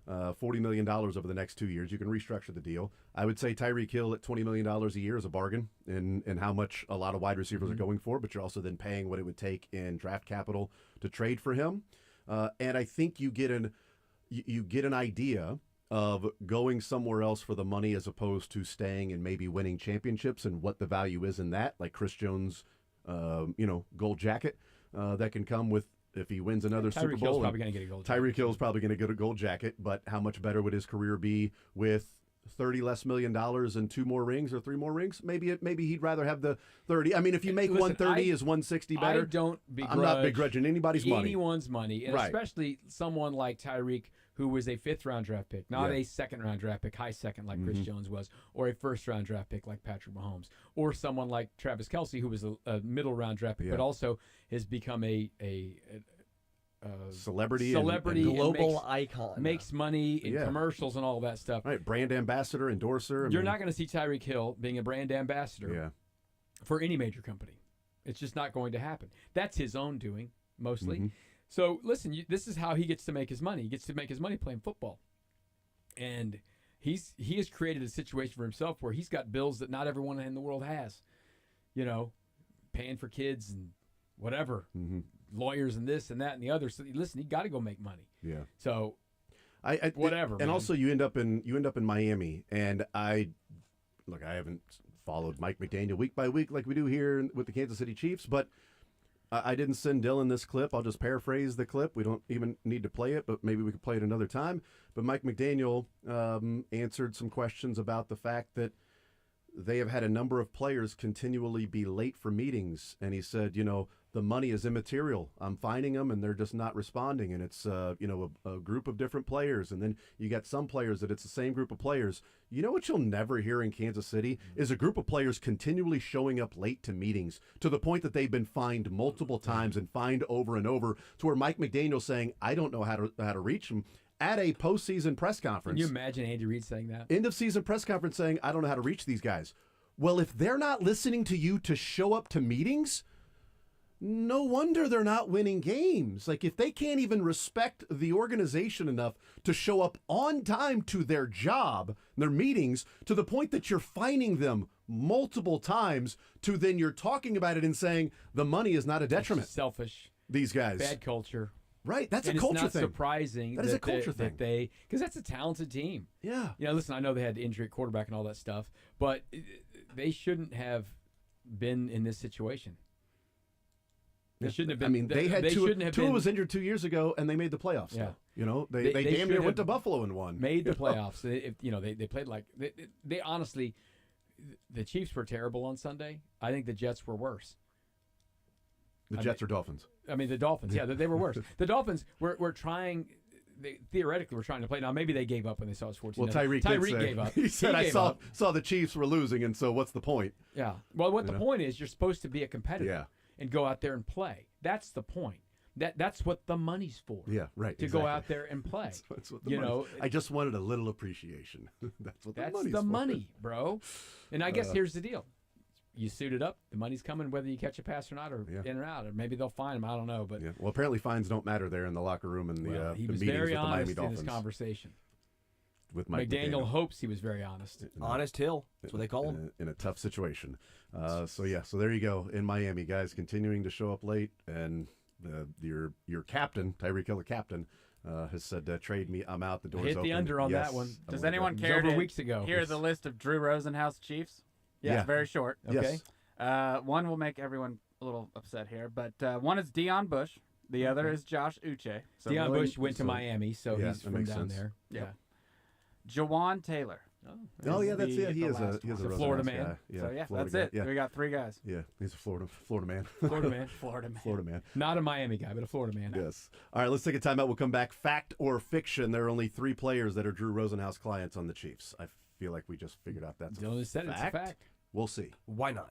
[SPEAKER 1] $40 million over the next 2 years. You can restructure the deal. I would say Tyreek Hill at $20 million a year is a bargain in how much a lot of wide receivers are going for, but you're also then paying what it would take in draft capital to trade for him. And I think you get an idea of going somewhere else for the money as opposed to staying and maybe winning championships and what the value is in that, like Chris Jones, gold jacket that can come with if he wins another Super
[SPEAKER 7] Tyreek
[SPEAKER 1] Bowl.
[SPEAKER 7] Hill's probably going to get a gold jacket.
[SPEAKER 1] Tyreek Hill's probably going to get a gold jacket, but how much better would his career be with $30 less million and 2 more rings or 3 more rings? Maybe he'd rather have the 30. I mean, if you make
[SPEAKER 7] Listen,
[SPEAKER 1] 130, is 160 better?
[SPEAKER 7] I don't begrudge
[SPEAKER 1] I'm not begrudging anybody's money.
[SPEAKER 7] anyone's money, and
[SPEAKER 1] Right.
[SPEAKER 7] especially someone like Tyreek, who was a 5th-round draft pick, not
[SPEAKER 1] Yeah.
[SPEAKER 7] a 2nd-round draft pick, high second like Chris Jones was, or a 1st-round draft pick like Patrick Mahomes, or someone like Travis Kelce, who was a middle-round draft pick,
[SPEAKER 1] Yeah.
[SPEAKER 7] but also has become a
[SPEAKER 1] Celebrity,
[SPEAKER 7] celebrity,
[SPEAKER 1] and,
[SPEAKER 7] and
[SPEAKER 2] Global icon.
[SPEAKER 7] makes money in
[SPEAKER 1] Yeah.
[SPEAKER 7] commercials and all that stuff.
[SPEAKER 1] right, brand ambassador, endorser.
[SPEAKER 7] You're not going to see Tyreek Hill being a brand ambassador
[SPEAKER 1] Yeah.
[SPEAKER 7] for any major company. It's just not going to happen. That's his own doing, mostly.
[SPEAKER 1] Mm-hmm.
[SPEAKER 7] So, listen, this is how he gets to make his money. He gets to make his money playing football. And he has created a situation for himself where he's got bills that not everyone in the world has. Paying for kids and whatever, lawyers and this and that and the other. So listen, you got to go make money.
[SPEAKER 1] Yeah.
[SPEAKER 7] So
[SPEAKER 1] I
[SPEAKER 7] whatever.
[SPEAKER 1] And
[SPEAKER 7] man.
[SPEAKER 1] also, you end up in Miami, and I haven't followed Mike McDaniel week by week like we do here with the Kansas City Chiefs, but I didn't send Dylan this clip. I'll just paraphrase the clip. We don't even need to play it, but maybe we could play it another time. But Mike McDaniel answered some questions about the fact that they have had a number of players continually be late for meetings. And he said, the money is immaterial. I'm finding them and they're just not responding. And it's, a group of different players. And then you got some players that it's the same group of players. You know what you'll never hear in Kansas City is a group of players continually showing up late to meetings to the point that they've been fined multiple times and fined over and over, to where Mike McDaniel's saying, I don't know how to reach them. At a postseason press conference.
[SPEAKER 7] Can you imagine Andy Reid saying that?
[SPEAKER 1] End of season press conference saying, I don't know how to reach these guys. Well, if they're not listening to you to show up to meetings, no wonder they're not winning games. Like, if they can't even respect the organization enough to show up on time to their job, their meetings, to the point that you're fining them multiple times, to then you're talking about it and saying the money is not a detriment.
[SPEAKER 7] Selfish.
[SPEAKER 1] These guys.
[SPEAKER 7] Bad culture.
[SPEAKER 1] Right, that's
[SPEAKER 7] and
[SPEAKER 1] a culture
[SPEAKER 7] it's not
[SPEAKER 1] thing.
[SPEAKER 7] Surprising
[SPEAKER 1] that is a culture thing.
[SPEAKER 7] Because that's a talented team.
[SPEAKER 1] Yeah.
[SPEAKER 7] Listen, I know they had injury at quarterback and all that stuff, but they shouldn't have been in this situation. They shouldn't have been.
[SPEAKER 1] I mean, they had Tua was
[SPEAKER 7] been,
[SPEAKER 1] injured 2 years ago, and they made the playoffs.
[SPEAKER 7] Yeah.
[SPEAKER 1] They damn near went to Buffalo and won.
[SPEAKER 7] Made the playoffs. They played like they honestly. The Chiefs were terrible on Sunday. I think the Jets were worse.
[SPEAKER 1] The Jets or Dolphins?
[SPEAKER 7] I mean, the Dolphins. Yeah, they were worse. The Dolphins were trying. They theoretically were trying to play. Now maybe they gave up when they saw it was 14.
[SPEAKER 1] Well, Tyreek
[SPEAKER 7] gave up.
[SPEAKER 1] He said, "I saw the Chiefs were losing, and so what's the point?"
[SPEAKER 7] Yeah. Well, the point is, you're supposed to be a competitor and go out there and play. That's the point. That's what the money's for.
[SPEAKER 1] Yeah, right.
[SPEAKER 7] To go out there and play.
[SPEAKER 1] That's what the money. I just wanted a little appreciation. That's what the money's
[SPEAKER 7] the
[SPEAKER 1] for.
[SPEAKER 7] money, bro. And I guess here's the deal. You suit it up, the money's coming whether you catch a pass or not, or in or out, or maybe they'll fine him. I don't know, but
[SPEAKER 1] well, apparently fines don't matter there in the locker room and the
[SPEAKER 7] he was
[SPEAKER 1] meetings
[SPEAKER 7] very
[SPEAKER 1] with the Miami
[SPEAKER 7] honest in
[SPEAKER 1] Dolphins.
[SPEAKER 7] his conversation.
[SPEAKER 1] With Mike
[SPEAKER 7] McDaniel hopes he was very honest.
[SPEAKER 2] Honest Hill, that's what they call him.
[SPEAKER 1] In a tough situation. So there you go in Miami, guys, continuing to show up late, and your captain, Tyreek Hill, captain. Has said, trade me, I'm out, the door's open.
[SPEAKER 7] Hit the under on that one.
[SPEAKER 3] Does anyone care to
[SPEAKER 7] weeks ago.
[SPEAKER 3] hear the list of Drew Rosenhaus Chiefs? Yeah. It's very short.
[SPEAKER 7] Okay.
[SPEAKER 1] Yes.
[SPEAKER 3] One will make everyone a little upset here, but one is Deion Bush. The other is Josh Uche.
[SPEAKER 7] So Deion Bush went to Miami, so he's from down there.
[SPEAKER 3] Yeah. Jawan Taylor.
[SPEAKER 1] Oh yeah, that's He is a
[SPEAKER 7] Florida man.
[SPEAKER 1] Guy. Yeah,
[SPEAKER 3] so
[SPEAKER 1] Florida
[SPEAKER 3] that's
[SPEAKER 1] guy.
[SPEAKER 3] it. We got three guys.
[SPEAKER 1] Yeah, he's a Florida man.
[SPEAKER 7] Florida man.
[SPEAKER 3] Florida man.
[SPEAKER 7] Not a Miami guy, but a Florida man.
[SPEAKER 1] Yes. All right, let's take a timeout. We'll come back. Fact or fiction? There are only 3 players that are Drew Rosenhaus clients on the Chiefs. I feel like we just figured out that's
[SPEAKER 7] Dylan said it's a fact.
[SPEAKER 1] We'll see.
[SPEAKER 2] Why not?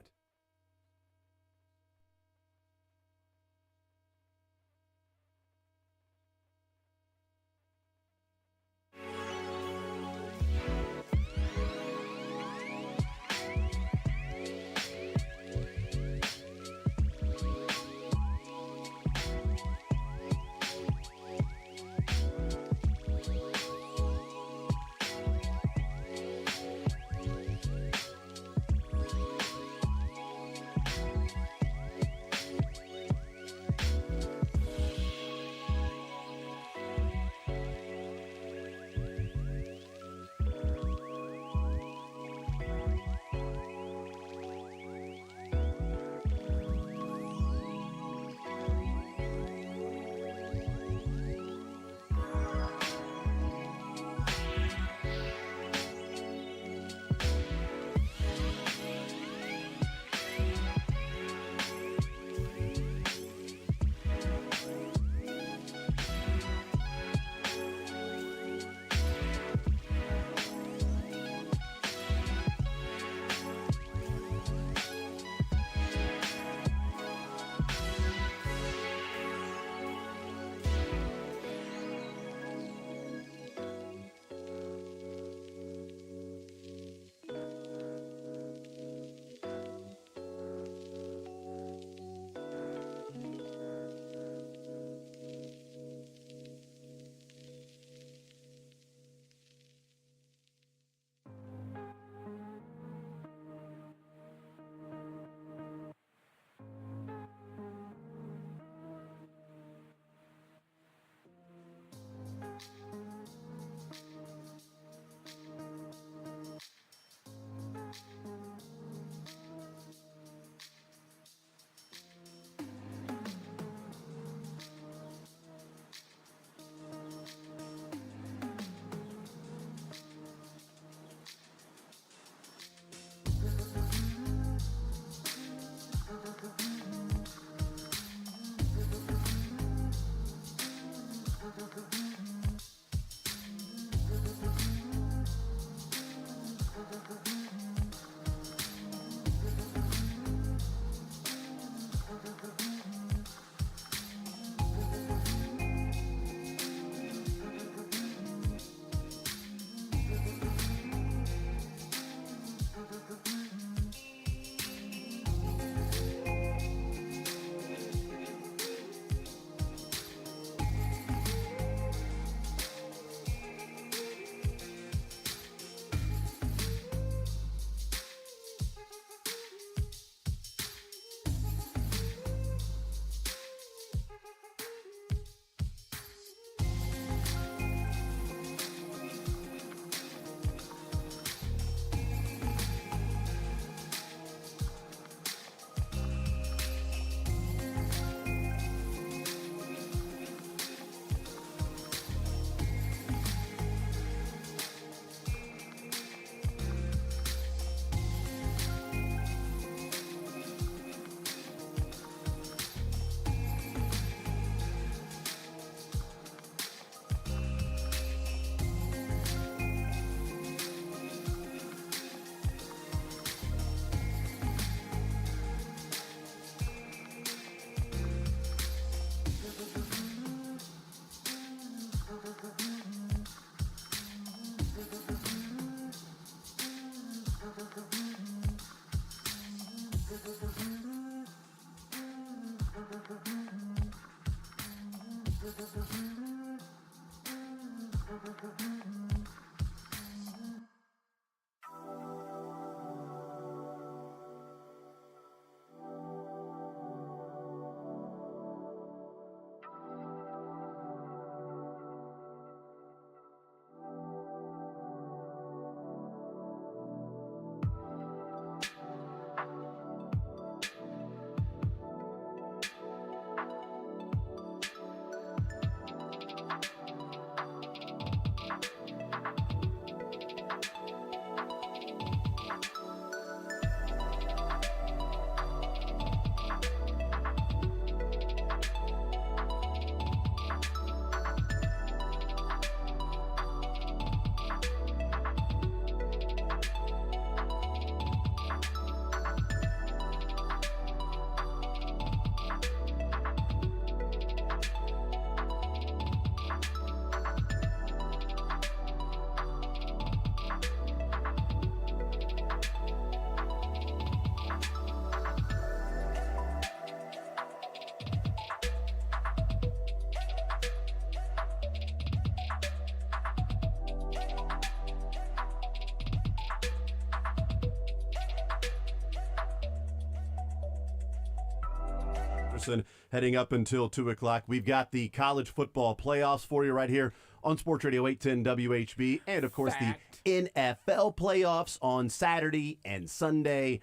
[SPEAKER 1] Jefferson heading up until 2 o'clock. We've got the college football playoffs for you right here on Sports Radio 810 WHB. And, of course, the NFL playoffs on Saturday and Sunday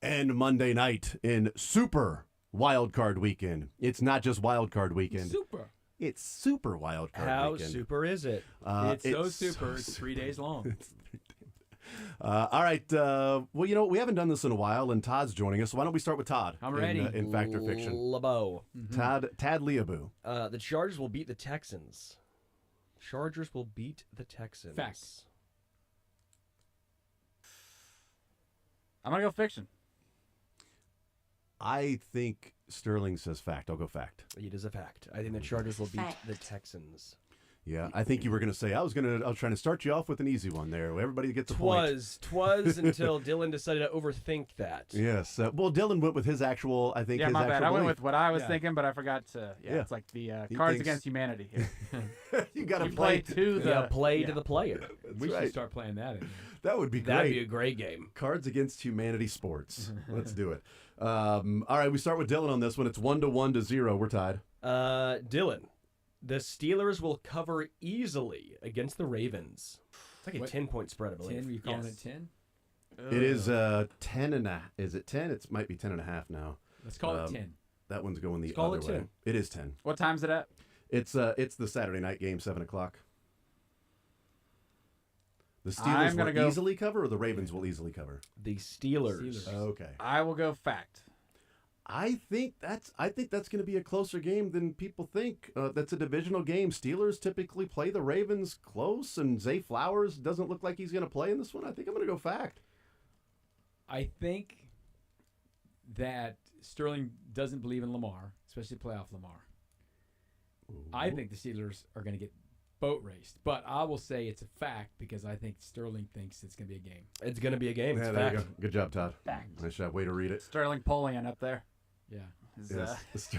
[SPEAKER 1] and Monday night in Super Wild Card Weekend. It's not just Wild Card Weekend. It's Super Wild Card
[SPEAKER 2] How
[SPEAKER 1] Weekend.
[SPEAKER 2] super is it?
[SPEAKER 7] It's so super. It's 3 days long.
[SPEAKER 1] All right. Well, we haven't done this in a while, and Todd's joining us. So why don't we start with Todd?
[SPEAKER 7] I'm ready.
[SPEAKER 1] In Fact or Fiction.
[SPEAKER 2] LeBeau.
[SPEAKER 1] Tad Leabu.
[SPEAKER 2] The Chargers will beat the Texans. Chargers will beat the Texans.
[SPEAKER 7] Facts.
[SPEAKER 3] I'm going to go fiction.
[SPEAKER 1] I think Sterling says fact. I'll go fact.
[SPEAKER 2] It is a fact. I think the Chargers will beat the Texans.
[SPEAKER 1] Yeah, I think you were going to say I was trying to start you off with an easy one there. Everybody gets a point.
[SPEAKER 2] Twas until Dylan decided to overthink that.
[SPEAKER 1] Yes. Well, Dylan went with his actual. I think.
[SPEAKER 3] Yeah,
[SPEAKER 1] his
[SPEAKER 3] my bad.
[SPEAKER 1] actual
[SPEAKER 3] I went
[SPEAKER 1] belief.
[SPEAKER 3] with what I was thinking, but I forgot to. Yeah,
[SPEAKER 1] Yeah.
[SPEAKER 3] it's like the
[SPEAKER 1] He
[SPEAKER 3] Cards
[SPEAKER 1] thinks-
[SPEAKER 3] Against Humanity here.
[SPEAKER 1] You got to
[SPEAKER 3] You play
[SPEAKER 1] play.
[SPEAKER 3] to the
[SPEAKER 2] Yeah, play to the player.
[SPEAKER 7] We
[SPEAKER 1] right.
[SPEAKER 7] should start playing that in
[SPEAKER 1] That would be great.
[SPEAKER 2] That'd be a great game.
[SPEAKER 1] Cards Against Humanity Sports. Let's do it. All right, we start with Dylan on this one. It's 1-1 to 0. We're tied.
[SPEAKER 2] Dylan, the Steelers will cover easily against the Ravens. It's like a
[SPEAKER 7] What?
[SPEAKER 2] 10-point spread, I believe.
[SPEAKER 7] 10. Are you calling
[SPEAKER 2] Yes.
[SPEAKER 7] it 10?
[SPEAKER 1] It is 10 and a. Is it 10? It might be 10 and a half now.
[SPEAKER 7] Let's call it 10.
[SPEAKER 1] That one's going the
[SPEAKER 2] Let's call
[SPEAKER 1] other
[SPEAKER 2] it
[SPEAKER 1] way.
[SPEAKER 2] 10.
[SPEAKER 1] It is 10.
[SPEAKER 3] What time's it at?
[SPEAKER 1] It's the Saturday night game, 7 o'clock. The
[SPEAKER 3] I'm
[SPEAKER 1] Steelers
[SPEAKER 3] gonna
[SPEAKER 1] will
[SPEAKER 3] go-
[SPEAKER 1] easily cover, or the Ravens will easily cover.
[SPEAKER 2] The Steelers.
[SPEAKER 7] Steelers.
[SPEAKER 1] Okay.
[SPEAKER 3] I will go fact.
[SPEAKER 1] I think that's going to be a closer game than people think. That's a divisional game. Steelers typically play the Ravens close, and Zay Flowers doesn't look like he's going to play in this one. I think I'm going to go fact.
[SPEAKER 7] I think that Sterling doesn't believe in Lamar, especially playoff Lamar. I think the Steelers are going to get boat raced, but I will say it's a fact because I think Sterling thinks it's going to be a game.
[SPEAKER 2] It's going to be a game. It's
[SPEAKER 1] Yeah,
[SPEAKER 2] a
[SPEAKER 1] there you
[SPEAKER 2] fact.
[SPEAKER 1] go. Good job, Todd.
[SPEAKER 2] Fact.
[SPEAKER 1] Nice job. Way to read it.
[SPEAKER 3] Sterling Polian up there.
[SPEAKER 7] Yeah.
[SPEAKER 3] Is,
[SPEAKER 1] Yes.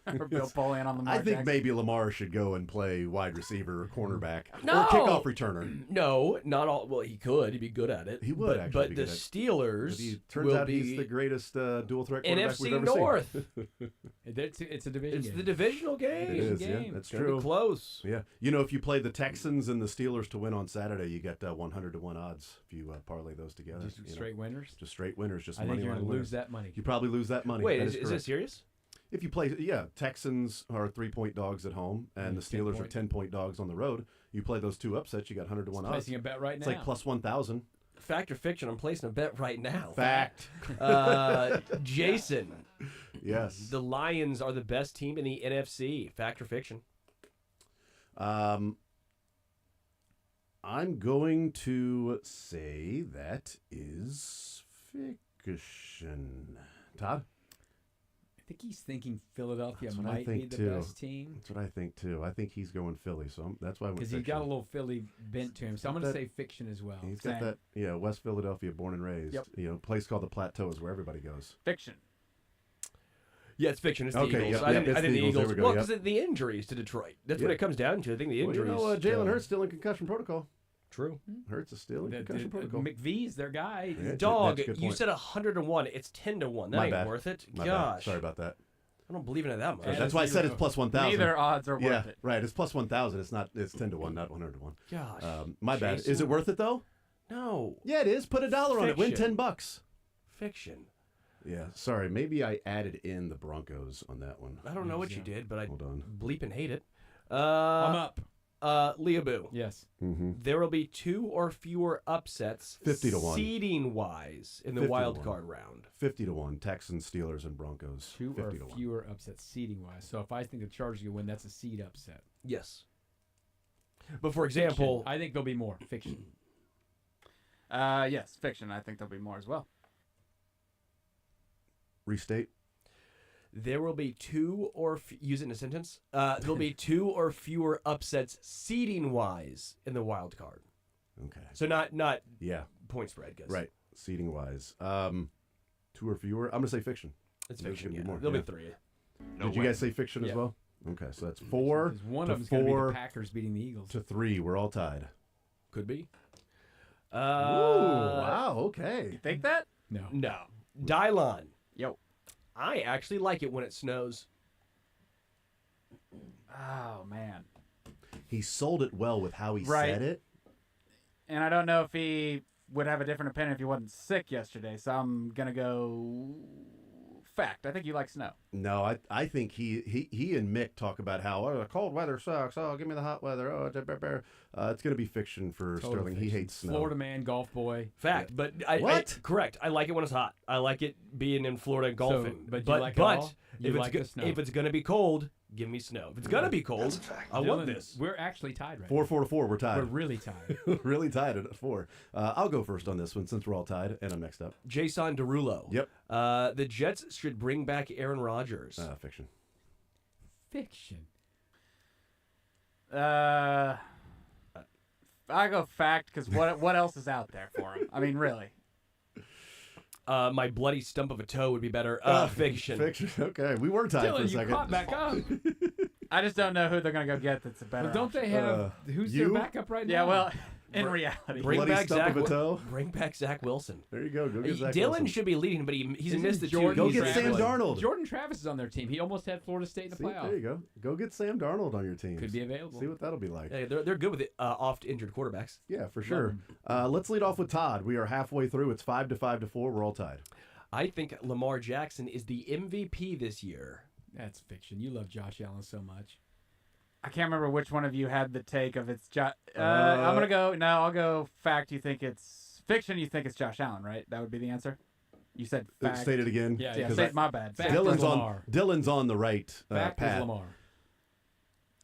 [SPEAKER 3] or Bill Polian on the
[SPEAKER 1] I think maybe Lamar should go and play wide receiver or cornerback
[SPEAKER 2] No!
[SPEAKER 1] or kickoff returner.
[SPEAKER 2] No, not all. Well, he could. He'd be good at it.
[SPEAKER 1] He would
[SPEAKER 2] but,
[SPEAKER 1] actually
[SPEAKER 2] But
[SPEAKER 1] be
[SPEAKER 2] the
[SPEAKER 1] good at it.
[SPEAKER 2] Steelers
[SPEAKER 1] But he turns
[SPEAKER 2] will
[SPEAKER 1] out
[SPEAKER 2] be
[SPEAKER 1] he's the greatest dual threat quarterback we've
[SPEAKER 2] NFC
[SPEAKER 1] ever
[SPEAKER 2] North.
[SPEAKER 1] seen.
[SPEAKER 7] It's a division
[SPEAKER 2] It's
[SPEAKER 7] game.
[SPEAKER 2] the divisional game.
[SPEAKER 1] It is, yeah,
[SPEAKER 7] game.
[SPEAKER 1] that's
[SPEAKER 2] Gonna
[SPEAKER 1] true.
[SPEAKER 2] be close.
[SPEAKER 1] Yeah, if you play the Texans and the Steelers to win on Saturday, you get 100-1 odds if you parlay those together.
[SPEAKER 7] Just straight winners.
[SPEAKER 1] Just straight winners, just
[SPEAKER 7] I
[SPEAKER 1] money
[SPEAKER 7] think you're
[SPEAKER 1] line
[SPEAKER 7] going to
[SPEAKER 1] winners.
[SPEAKER 7] lose that money.
[SPEAKER 1] You probably lose that money.
[SPEAKER 2] Wait,
[SPEAKER 1] That
[SPEAKER 2] is it
[SPEAKER 1] correct.
[SPEAKER 2] serious?
[SPEAKER 1] If you play, Texans are 3-point dogs at home, and the
[SPEAKER 7] 10
[SPEAKER 1] Steelers are
[SPEAKER 7] point.
[SPEAKER 1] 10-point dogs on the road. You play those two upsets, you got 100-1 odds.
[SPEAKER 7] Placing a bet right
[SPEAKER 1] It's
[SPEAKER 7] now.
[SPEAKER 1] like plus 1,000.
[SPEAKER 2] Fact or fiction? I'm placing a bet right now.
[SPEAKER 1] Fact.
[SPEAKER 2] Jason,
[SPEAKER 1] Yes.
[SPEAKER 2] the Lions are the best team in the NFC. Fact or fiction?
[SPEAKER 1] I'm going to say that is fiction. Todd?
[SPEAKER 7] I think he's thinking Philadelphia
[SPEAKER 1] That's what I
[SPEAKER 7] might be
[SPEAKER 1] think,
[SPEAKER 7] the
[SPEAKER 1] too.
[SPEAKER 7] best team
[SPEAKER 1] That's what I think too. I think he's going Philly, so that's why I went
[SPEAKER 7] because
[SPEAKER 1] fiction.
[SPEAKER 7] he's got a little Philly bent to him. So I'm going to
[SPEAKER 1] that-
[SPEAKER 7] say fiction as well.
[SPEAKER 1] He's got
[SPEAKER 3] Same.
[SPEAKER 1] that, West Philadelphia, born and raised.
[SPEAKER 3] Yep.
[SPEAKER 1] Place called the Plateau is where everybody goes.
[SPEAKER 3] Fiction.
[SPEAKER 2] Yeah, it's fiction. It's the
[SPEAKER 1] Okay,
[SPEAKER 2] Eagles.
[SPEAKER 1] yep,
[SPEAKER 2] I
[SPEAKER 1] yep,
[SPEAKER 2] didn't
[SPEAKER 1] it's
[SPEAKER 2] the
[SPEAKER 1] the Eagles.
[SPEAKER 2] Eagles.
[SPEAKER 1] There we go,
[SPEAKER 2] Well,
[SPEAKER 1] yep.
[SPEAKER 2] because the injuries to Detroit. That's
[SPEAKER 1] Yeah.
[SPEAKER 2] what it comes down to. I think the injuries.
[SPEAKER 1] Jalen Hurts still in concussion protocol.
[SPEAKER 2] True.
[SPEAKER 1] Hurts is still in concussion protocol.
[SPEAKER 7] McVee's their guy.
[SPEAKER 1] Yeah.
[SPEAKER 2] Dog,
[SPEAKER 1] that's a good
[SPEAKER 2] you
[SPEAKER 1] point.
[SPEAKER 2] said 100-1. It's 10-1. That
[SPEAKER 1] My
[SPEAKER 2] ain't
[SPEAKER 1] bad.
[SPEAKER 2] worth it.
[SPEAKER 1] My bad.
[SPEAKER 2] Gosh.
[SPEAKER 1] Sorry about that.
[SPEAKER 2] I don't believe in it that much.
[SPEAKER 7] Yeah,
[SPEAKER 1] That's why I said it's plus 1,000.
[SPEAKER 3] Neither odds are worth
[SPEAKER 1] Yeah,
[SPEAKER 3] it.
[SPEAKER 1] right. It's plus 1,000. It's not. It's 10-1, not 100-1.
[SPEAKER 2] Gosh.
[SPEAKER 1] My bad. Is
[SPEAKER 2] Jason?
[SPEAKER 1] it worth it though?
[SPEAKER 2] No.
[SPEAKER 1] Yeah, it is. Put $1 on it. Win
[SPEAKER 2] Fiction.
[SPEAKER 1] $10.
[SPEAKER 2] Fiction.
[SPEAKER 1] Yeah. Sorry. Maybe I added in the Broncos on that one.
[SPEAKER 2] I don't know what you did, but I
[SPEAKER 1] Hold on.
[SPEAKER 2] bleep and hate it.
[SPEAKER 7] I'm up.
[SPEAKER 2] Leaboo.
[SPEAKER 7] Yes.
[SPEAKER 1] Mm-hmm.
[SPEAKER 2] There will be 2 or fewer upsets
[SPEAKER 1] 50-1.
[SPEAKER 2] seeding-wise in the
[SPEAKER 1] 50-1.
[SPEAKER 2] wild card round.
[SPEAKER 1] 50-1. Texans, Steelers, and Broncos.
[SPEAKER 7] 2 or
[SPEAKER 1] 50-1.
[SPEAKER 7] fewer upsets seeding wise. So if I think the Chargers are going to win, that's a seed upset.
[SPEAKER 2] Yes. But for example,
[SPEAKER 7] I think there'll be more. Fiction.
[SPEAKER 3] Yes, fiction. I think there'll be more as well.
[SPEAKER 1] Restate.
[SPEAKER 2] there will be 2 or use it in a sentence. There'll be 2 or fewer upsets seeding-wise in the wild card.
[SPEAKER 1] Okay.
[SPEAKER 2] So not
[SPEAKER 1] Yeah.
[SPEAKER 2] point spread, guys.
[SPEAKER 1] Right. Seating wise. 2 or fewer. I'm gonna say fiction.
[SPEAKER 2] It's
[SPEAKER 1] There's
[SPEAKER 2] fiction.
[SPEAKER 1] gonna be
[SPEAKER 2] Yeah.
[SPEAKER 1] more,
[SPEAKER 2] There'll
[SPEAKER 1] yeah.
[SPEAKER 2] be 3.
[SPEAKER 1] Did you guys say fiction
[SPEAKER 2] Yeah.
[SPEAKER 1] as well? Okay, so that's 4
[SPEAKER 7] Because one
[SPEAKER 1] to
[SPEAKER 7] of them's going to be
[SPEAKER 1] 4
[SPEAKER 7] the Packers beating the Eagles.
[SPEAKER 1] to 3. We're all tied.
[SPEAKER 2] Could be.
[SPEAKER 1] Ooh, wow. Okay.
[SPEAKER 3] Think that?
[SPEAKER 7] No.
[SPEAKER 2] No. Dylon.
[SPEAKER 3] Yo.
[SPEAKER 2] I actually like it when it snows.
[SPEAKER 3] Oh man.
[SPEAKER 1] He sold it well with how he
[SPEAKER 3] Right.
[SPEAKER 1] said it.
[SPEAKER 3] And I don't know if he would have a different opinion if he wasn't sick yesterday. So I'm gonna go fact. I think you like snow.
[SPEAKER 1] No, I think he and Mick talk about how the cold weather sucks. Oh, give me the hot weather. Oh, it's going to be fiction for
[SPEAKER 7] Total
[SPEAKER 1] Sterling. He
[SPEAKER 7] fiction.
[SPEAKER 1] hates snow.
[SPEAKER 7] Florida man, golf boy.
[SPEAKER 2] Fact, but
[SPEAKER 1] What?
[SPEAKER 2] Correct. I like it when it's hot. I like it being in Florida and golfing.
[SPEAKER 7] but you like it all? You like the snow?
[SPEAKER 2] if it's gonna be cold, give me snow. If it's gonna be cold, I want
[SPEAKER 7] Dylan,
[SPEAKER 2] this.
[SPEAKER 7] We're actually tied right
[SPEAKER 1] 4-4-4. We're tied.
[SPEAKER 7] now. We're really tied.
[SPEAKER 1] really tied at 4. I'll go first on this one since we're all tied, and I'm next up.
[SPEAKER 2] Jason Derulo.
[SPEAKER 1] Yep.
[SPEAKER 2] The Jets should bring back Aaron Rodgers.
[SPEAKER 1] Fiction.
[SPEAKER 7] Fiction.
[SPEAKER 3] I go fact because what else is out there for him? I mean, really.
[SPEAKER 2] My bloody stump of a toe would be better. Fiction.
[SPEAKER 1] Fiction. Okay, we were tied for a
[SPEAKER 7] Dylan, you
[SPEAKER 1] second.
[SPEAKER 7] caught back up.
[SPEAKER 3] I just don't know who they're gonna go get. That's a better.
[SPEAKER 7] Well, don't they have who's
[SPEAKER 1] you?
[SPEAKER 7] their backup right now?
[SPEAKER 3] Yeah, well, in reality,
[SPEAKER 2] Bring
[SPEAKER 1] Bloody
[SPEAKER 2] back
[SPEAKER 1] stump
[SPEAKER 2] Zach.
[SPEAKER 1] of a toe?
[SPEAKER 2] Bring back Zach Wilson.
[SPEAKER 1] There you go. Go get Zach
[SPEAKER 2] Dylan
[SPEAKER 1] Wilson.
[SPEAKER 2] should be leading, but he's
[SPEAKER 7] Isn't
[SPEAKER 2] missed the
[SPEAKER 7] Jordan-
[SPEAKER 1] Go
[SPEAKER 2] two.
[SPEAKER 1] get
[SPEAKER 2] He's
[SPEAKER 1] Sam
[SPEAKER 2] battling.
[SPEAKER 1] Darnold.
[SPEAKER 7] Jordan Travis is on their team. He almost had Florida State in the
[SPEAKER 1] See,
[SPEAKER 7] playoff.
[SPEAKER 1] there you go. Go get Sam Darnold on your team.
[SPEAKER 7] Could be available.
[SPEAKER 1] See what that'll be like.
[SPEAKER 2] Yeah, they're good with it, oft-injured quarterbacks.
[SPEAKER 1] Yeah, for sure. Let's lead off with Todd. We are halfway through. It's 5-4. We're all tied.
[SPEAKER 2] I think Lamar Jackson is the MVP this year.
[SPEAKER 7] That's fiction. You love Josh Allen so much.
[SPEAKER 3] I can't remember which one of you had the take of it's. I'm gonna go. No, I'll go fact. You think it's fiction? You think it's Josh Allen, right? That would be the answer. You said fact.
[SPEAKER 1] State it again.
[SPEAKER 7] Yeah,
[SPEAKER 3] Yeah,
[SPEAKER 1] 'cause
[SPEAKER 3] say, my bad.
[SPEAKER 7] Fact.
[SPEAKER 1] Dylan's on.
[SPEAKER 7] Lamar.
[SPEAKER 1] Dylan's on the right
[SPEAKER 7] Fact is
[SPEAKER 1] path.
[SPEAKER 7] Lamar.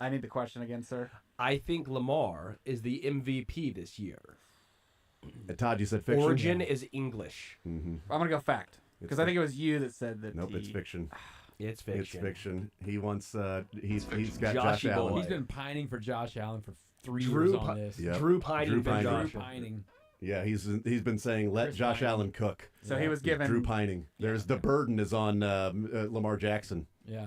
[SPEAKER 3] I need the question again, sir.
[SPEAKER 2] I think Lamar is the MVP this year.
[SPEAKER 1] Todd, you said fiction.
[SPEAKER 2] Origin is English.
[SPEAKER 3] I'm gonna go fact because I think it was you that said that.
[SPEAKER 1] Nope, it's fiction.
[SPEAKER 2] It's fiction.
[SPEAKER 1] It's fiction. He wants. He's got
[SPEAKER 2] Joshy
[SPEAKER 1] Josh Allen.
[SPEAKER 2] boy.
[SPEAKER 7] He's been pining for Josh Allen for 3
[SPEAKER 2] Drew
[SPEAKER 7] years on
[SPEAKER 2] Pi-
[SPEAKER 7] this.
[SPEAKER 1] Yep.
[SPEAKER 2] Drew Pining.
[SPEAKER 1] Drew
[SPEAKER 2] been
[SPEAKER 1] Pining.
[SPEAKER 2] Josh.
[SPEAKER 7] Drew pining.
[SPEAKER 1] Yeah, he's been saying let
[SPEAKER 7] Chris
[SPEAKER 1] Josh
[SPEAKER 7] Pining.
[SPEAKER 1] Allen cook.
[SPEAKER 3] So he was given.
[SPEAKER 1] Drew pining. There's the burden is on Lamar Jackson.
[SPEAKER 7] Yeah.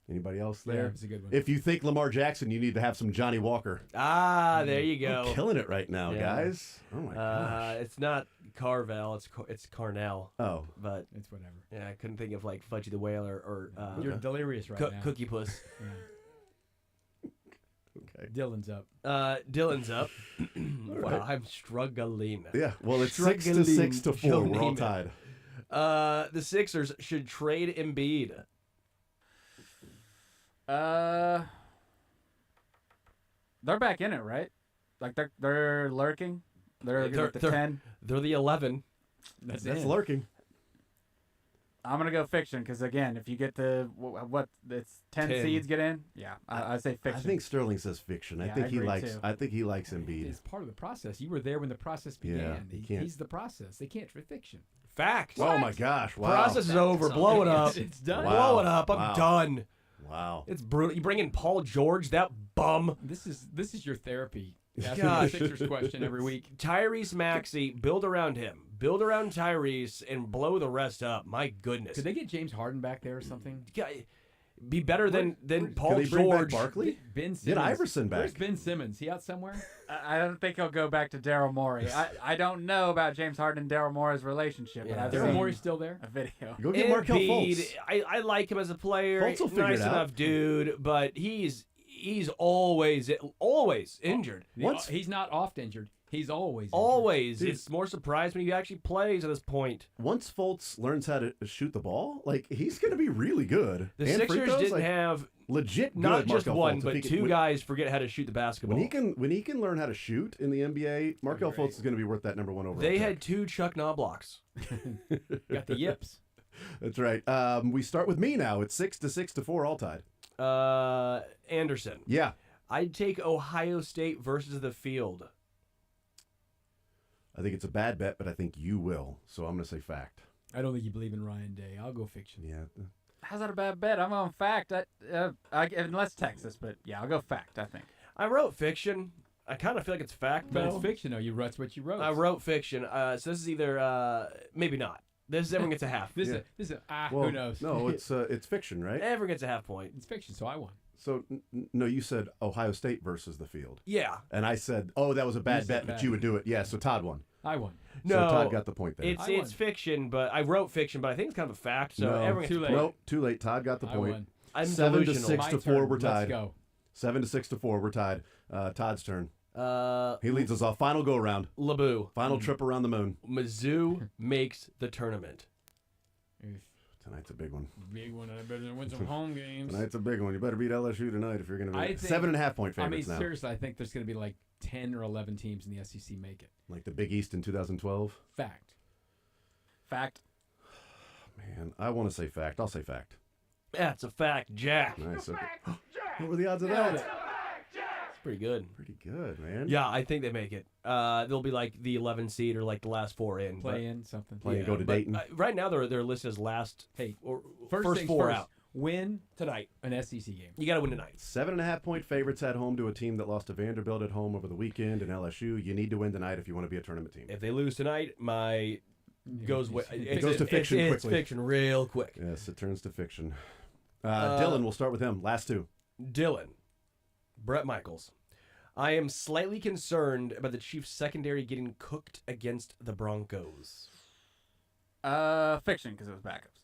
[SPEAKER 1] Anybody else
[SPEAKER 7] Yeah,
[SPEAKER 1] there?
[SPEAKER 7] it's a good one.
[SPEAKER 1] If you think Lamar Jackson, you need to have some Johnny Walker.
[SPEAKER 2] There you
[SPEAKER 1] I'm
[SPEAKER 2] go.
[SPEAKER 1] killing it right now,
[SPEAKER 2] Yeah.
[SPEAKER 1] guys. Oh my gosh.
[SPEAKER 2] It's not Carvel. It's Carnell.
[SPEAKER 1] Oh,
[SPEAKER 2] But
[SPEAKER 7] It's whatever.
[SPEAKER 2] yeah, I couldn't think of like Fudgy the Whale or
[SPEAKER 7] You're delirious right now.
[SPEAKER 2] Cookie Puss.
[SPEAKER 7] Yeah.
[SPEAKER 1] okay.
[SPEAKER 7] Dylan's up.
[SPEAKER 2] Dylan's up. Wow,
[SPEAKER 1] right.
[SPEAKER 2] I'm struggling.
[SPEAKER 1] Yeah. Well, it's
[SPEAKER 2] Struggling
[SPEAKER 1] 6-4. We're all
[SPEAKER 2] Jolene.
[SPEAKER 1] tied.
[SPEAKER 2] The Sixers should trade Embiid.
[SPEAKER 3] They're back in it, right? Like they're lurking. They're at the 10.
[SPEAKER 2] They're the 11.
[SPEAKER 7] That's
[SPEAKER 1] That's
[SPEAKER 7] it.
[SPEAKER 1] lurking.
[SPEAKER 3] I'm gonna go fiction because again, if you get the what it's 10
[SPEAKER 2] 10.
[SPEAKER 3] seeds get in, yeah, I say fiction.
[SPEAKER 1] I think Sterling says fiction.
[SPEAKER 3] Yeah,
[SPEAKER 1] I think
[SPEAKER 3] I
[SPEAKER 1] he
[SPEAKER 3] agree
[SPEAKER 1] likes.
[SPEAKER 3] too.
[SPEAKER 1] I think he likes Embiid.
[SPEAKER 7] It's part of the process. You were there when the process began.
[SPEAKER 1] you can't-
[SPEAKER 7] He's the process. They can't trade fiction.
[SPEAKER 2] Fact.
[SPEAKER 1] Oh my gosh! Wow.
[SPEAKER 2] Process is over. Blow it up.
[SPEAKER 7] It's done.
[SPEAKER 1] Wow.
[SPEAKER 2] Blow it up. I'm
[SPEAKER 1] Wow.
[SPEAKER 2] done.
[SPEAKER 1] Wow.
[SPEAKER 2] It's brutal. You bring in Paul George, that bum.
[SPEAKER 7] This is your therapy. Asking
[SPEAKER 2] Gosh.
[SPEAKER 7] the Sixers question every week.
[SPEAKER 2] Tyrese Maxey, build around him. Build around Tyrese and blow the rest up. My goodness.
[SPEAKER 7] Could they get James Harden back there or something?
[SPEAKER 2] Be better than Paul
[SPEAKER 1] Could they bring
[SPEAKER 2] George.
[SPEAKER 1] back Barkley?
[SPEAKER 7] Ben Simmons.
[SPEAKER 1] Get Iverson back.
[SPEAKER 7] Where's Ben Simmons? He out somewhere?
[SPEAKER 3] I don't think he'll go back to Daryl Morey. I don't know about James Harden and Daryl Morey's relationship, but
[SPEAKER 2] Yeah.
[SPEAKER 3] I've
[SPEAKER 7] Daryl
[SPEAKER 3] seen
[SPEAKER 7] Morey's still there?
[SPEAKER 3] a video.
[SPEAKER 1] Go get Markel
[SPEAKER 2] Embiid,
[SPEAKER 1] Fultz.
[SPEAKER 2] I like him as a player.
[SPEAKER 1] Fultz will figure
[SPEAKER 2] nice
[SPEAKER 1] it out.
[SPEAKER 2] enough dude, but he's always injured.
[SPEAKER 7] He's not oft injured. He's always injured.
[SPEAKER 2] Always.
[SPEAKER 1] Dude.
[SPEAKER 2] It's more surprised when he actually plays at this point.
[SPEAKER 1] Once Fultz learns how to shoot the ball, like he's going to be really good.
[SPEAKER 2] The
[SPEAKER 1] And
[SPEAKER 2] Sixers
[SPEAKER 1] free throws,
[SPEAKER 2] didn't
[SPEAKER 1] like,
[SPEAKER 2] have
[SPEAKER 1] legit good
[SPEAKER 2] not just
[SPEAKER 1] Markel
[SPEAKER 2] one,
[SPEAKER 1] Fultz. If
[SPEAKER 2] but
[SPEAKER 1] he can-
[SPEAKER 2] two
[SPEAKER 1] when-
[SPEAKER 2] guys forget how to shoot the basketball.
[SPEAKER 1] When he can learn how to shoot in the NBA, Markel Fultz is going to be worth that number one overall.
[SPEAKER 2] They
[SPEAKER 1] pick.
[SPEAKER 2] had two Chuck Knobblocks.
[SPEAKER 7] Got the yips.
[SPEAKER 1] That's right. We start with me now. It's 6-4, all tied.
[SPEAKER 2] Anderson.
[SPEAKER 1] Yeah,
[SPEAKER 2] I'd take Ohio State versus the field.
[SPEAKER 1] I think it's a bad bet, but I think you will. So I'm going to say fact.
[SPEAKER 7] I don't think you believe in Ryan Day. I'll go fiction.
[SPEAKER 1] Yeah.
[SPEAKER 3] How's that a bad bet? I'm on fact. Unless Texas, but yeah, I'll go fact. I think.
[SPEAKER 2] I wrote fiction. I kind of feel like it's fact,
[SPEAKER 7] But
[SPEAKER 2] though.
[SPEAKER 7] it's fiction, though. You what you wrote.
[SPEAKER 2] I wrote fiction. So this is either maybe not. This is everyone gets a half.
[SPEAKER 7] This
[SPEAKER 1] Yeah.
[SPEAKER 7] is
[SPEAKER 1] Well,
[SPEAKER 7] who knows?
[SPEAKER 1] No, it's fiction, right?
[SPEAKER 2] Everyone gets a half point.
[SPEAKER 7] It's fiction, so I won.
[SPEAKER 1] So no, you said Ohio State versus the field,
[SPEAKER 2] Yeah.
[SPEAKER 1] and I said, oh, that was a bad
[SPEAKER 7] said
[SPEAKER 1] bet,
[SPEAKER 7] bad.
[SPEAKER 1] but you would do it. Yeah. So Todd won.
[SPEAKER 7] I won.
[SPEAKER 2] No,
[SPEAKER 1] So Todd got the point there.
[SPEAKER 2] It's fiction, but I wrote fiction, but I think it's kind of a fact. So
[SPEAKER 1] No,
[SPEAKER 2] everyone gets
[SPEAKER 7] too
[SPEAKER 2] a
[SPEAKER 7] late.
[SPEAKER 2] point.
[SPEAKER 1] Nope, too late. Todd got the
[SPEAKER 7] I
[SPEAKER 1] point.
[SPEAKER 7] won.
[SPEAKER 2] I'm
[SPEAKER 1] 7 to
[SPEAKER 2] delusional.
[SPEAKER 1] 6
[SPEAKER 7] My
[SPEAKER 1] to 4.
[SPEAKER 7] turn.
[SPEAKER 1] We're tied.
[SPEAKER 7] Let's go.
[SPEAKER 1] 7 to 6 to 4. We're tied. Todd's turn.
[SPEAKER 2] Uh,
[SPEAKER 1] He leads us off. Final go around.
[SPEAKER 2] Labu.
[SPEAKER 1] Final trip around the moon.
[SPEAKER 2] Mizzou makes the tournament.
[SPEAKER 1] Tonight's a big one.
[SPEAKER 7] Big one. I better win some home games.
[SPEAKER 1] Tonight's a big one. You better beat LSU tonight if you're going to
[SPEAKER 7] I
[SPEAKER 1] be
[SPEAKER 7] think-
[SPEAKER 1] 7.5 point
[SPEAKER 7] I mean,
[SPEAKER 1] favorites now.
[SPEAKER 7] seriously, I think there's going to be like 10 or 11 teams in the SEC make it.
[SPEAKER 1] Like the Big East in 2012.
[SPEAKER 7] Fact.
[SPEAKER 3] Fact.
[SPEAKER 1] Man, I want to say fact. I'll say fact.
[SPEAKER 2] That's a fact, Jack.
[SPEAKER 1] Nice. Okay. What were the odds of that?
[SPEAKER 2] It's pretty good.
[SPEAKER 1] Pretty good, man.
[SPEAKER 2] Yeah, I think they make it. They'll be like the 11 seed or like the last 4 in.
[SPEAKER 7] Play in something.
[SPEAKER 1] Play and go to Dayton.
[SPEAKER 2] Right now they're listed as last.
[SPEAKER 7] Hey,
[SPEAKER 2] or
[SPEAKER 7] First things
[SPEAKER 2] 4
[SPEAKER 7] first,
[SPEAKER 2] out
[SPEAKER 7] win
[SPEAKER 2] tonight.
[SPEAKER 7] an SEC game.
[SPEAKER 2] You got to win tonight.
[SPEAKER 1] 7.5 point favorites at home to a team that lost to Vanderbilt at home over the weekend and LSU. You need to win tonight if you want to be a tournament team.
[SPEAKER 2] If they lose tonight, my goes
[SPEAKER 1] It goes to fiction
[SPEAKER 2] It's
[SPEAKER 1] quickly.
[SPEAKER 2] fiction real quick.
[SPEAKER 1] Yes, it turns to fiction. Dylan, we'll start with him. Last two.
[SPEAKER 2] Dylan, Brett Michaels. I am slightly concerned about the Chiefs' secondary getting cooked against the Broncos.
[SPEAKER 3] Fiction because it was backups.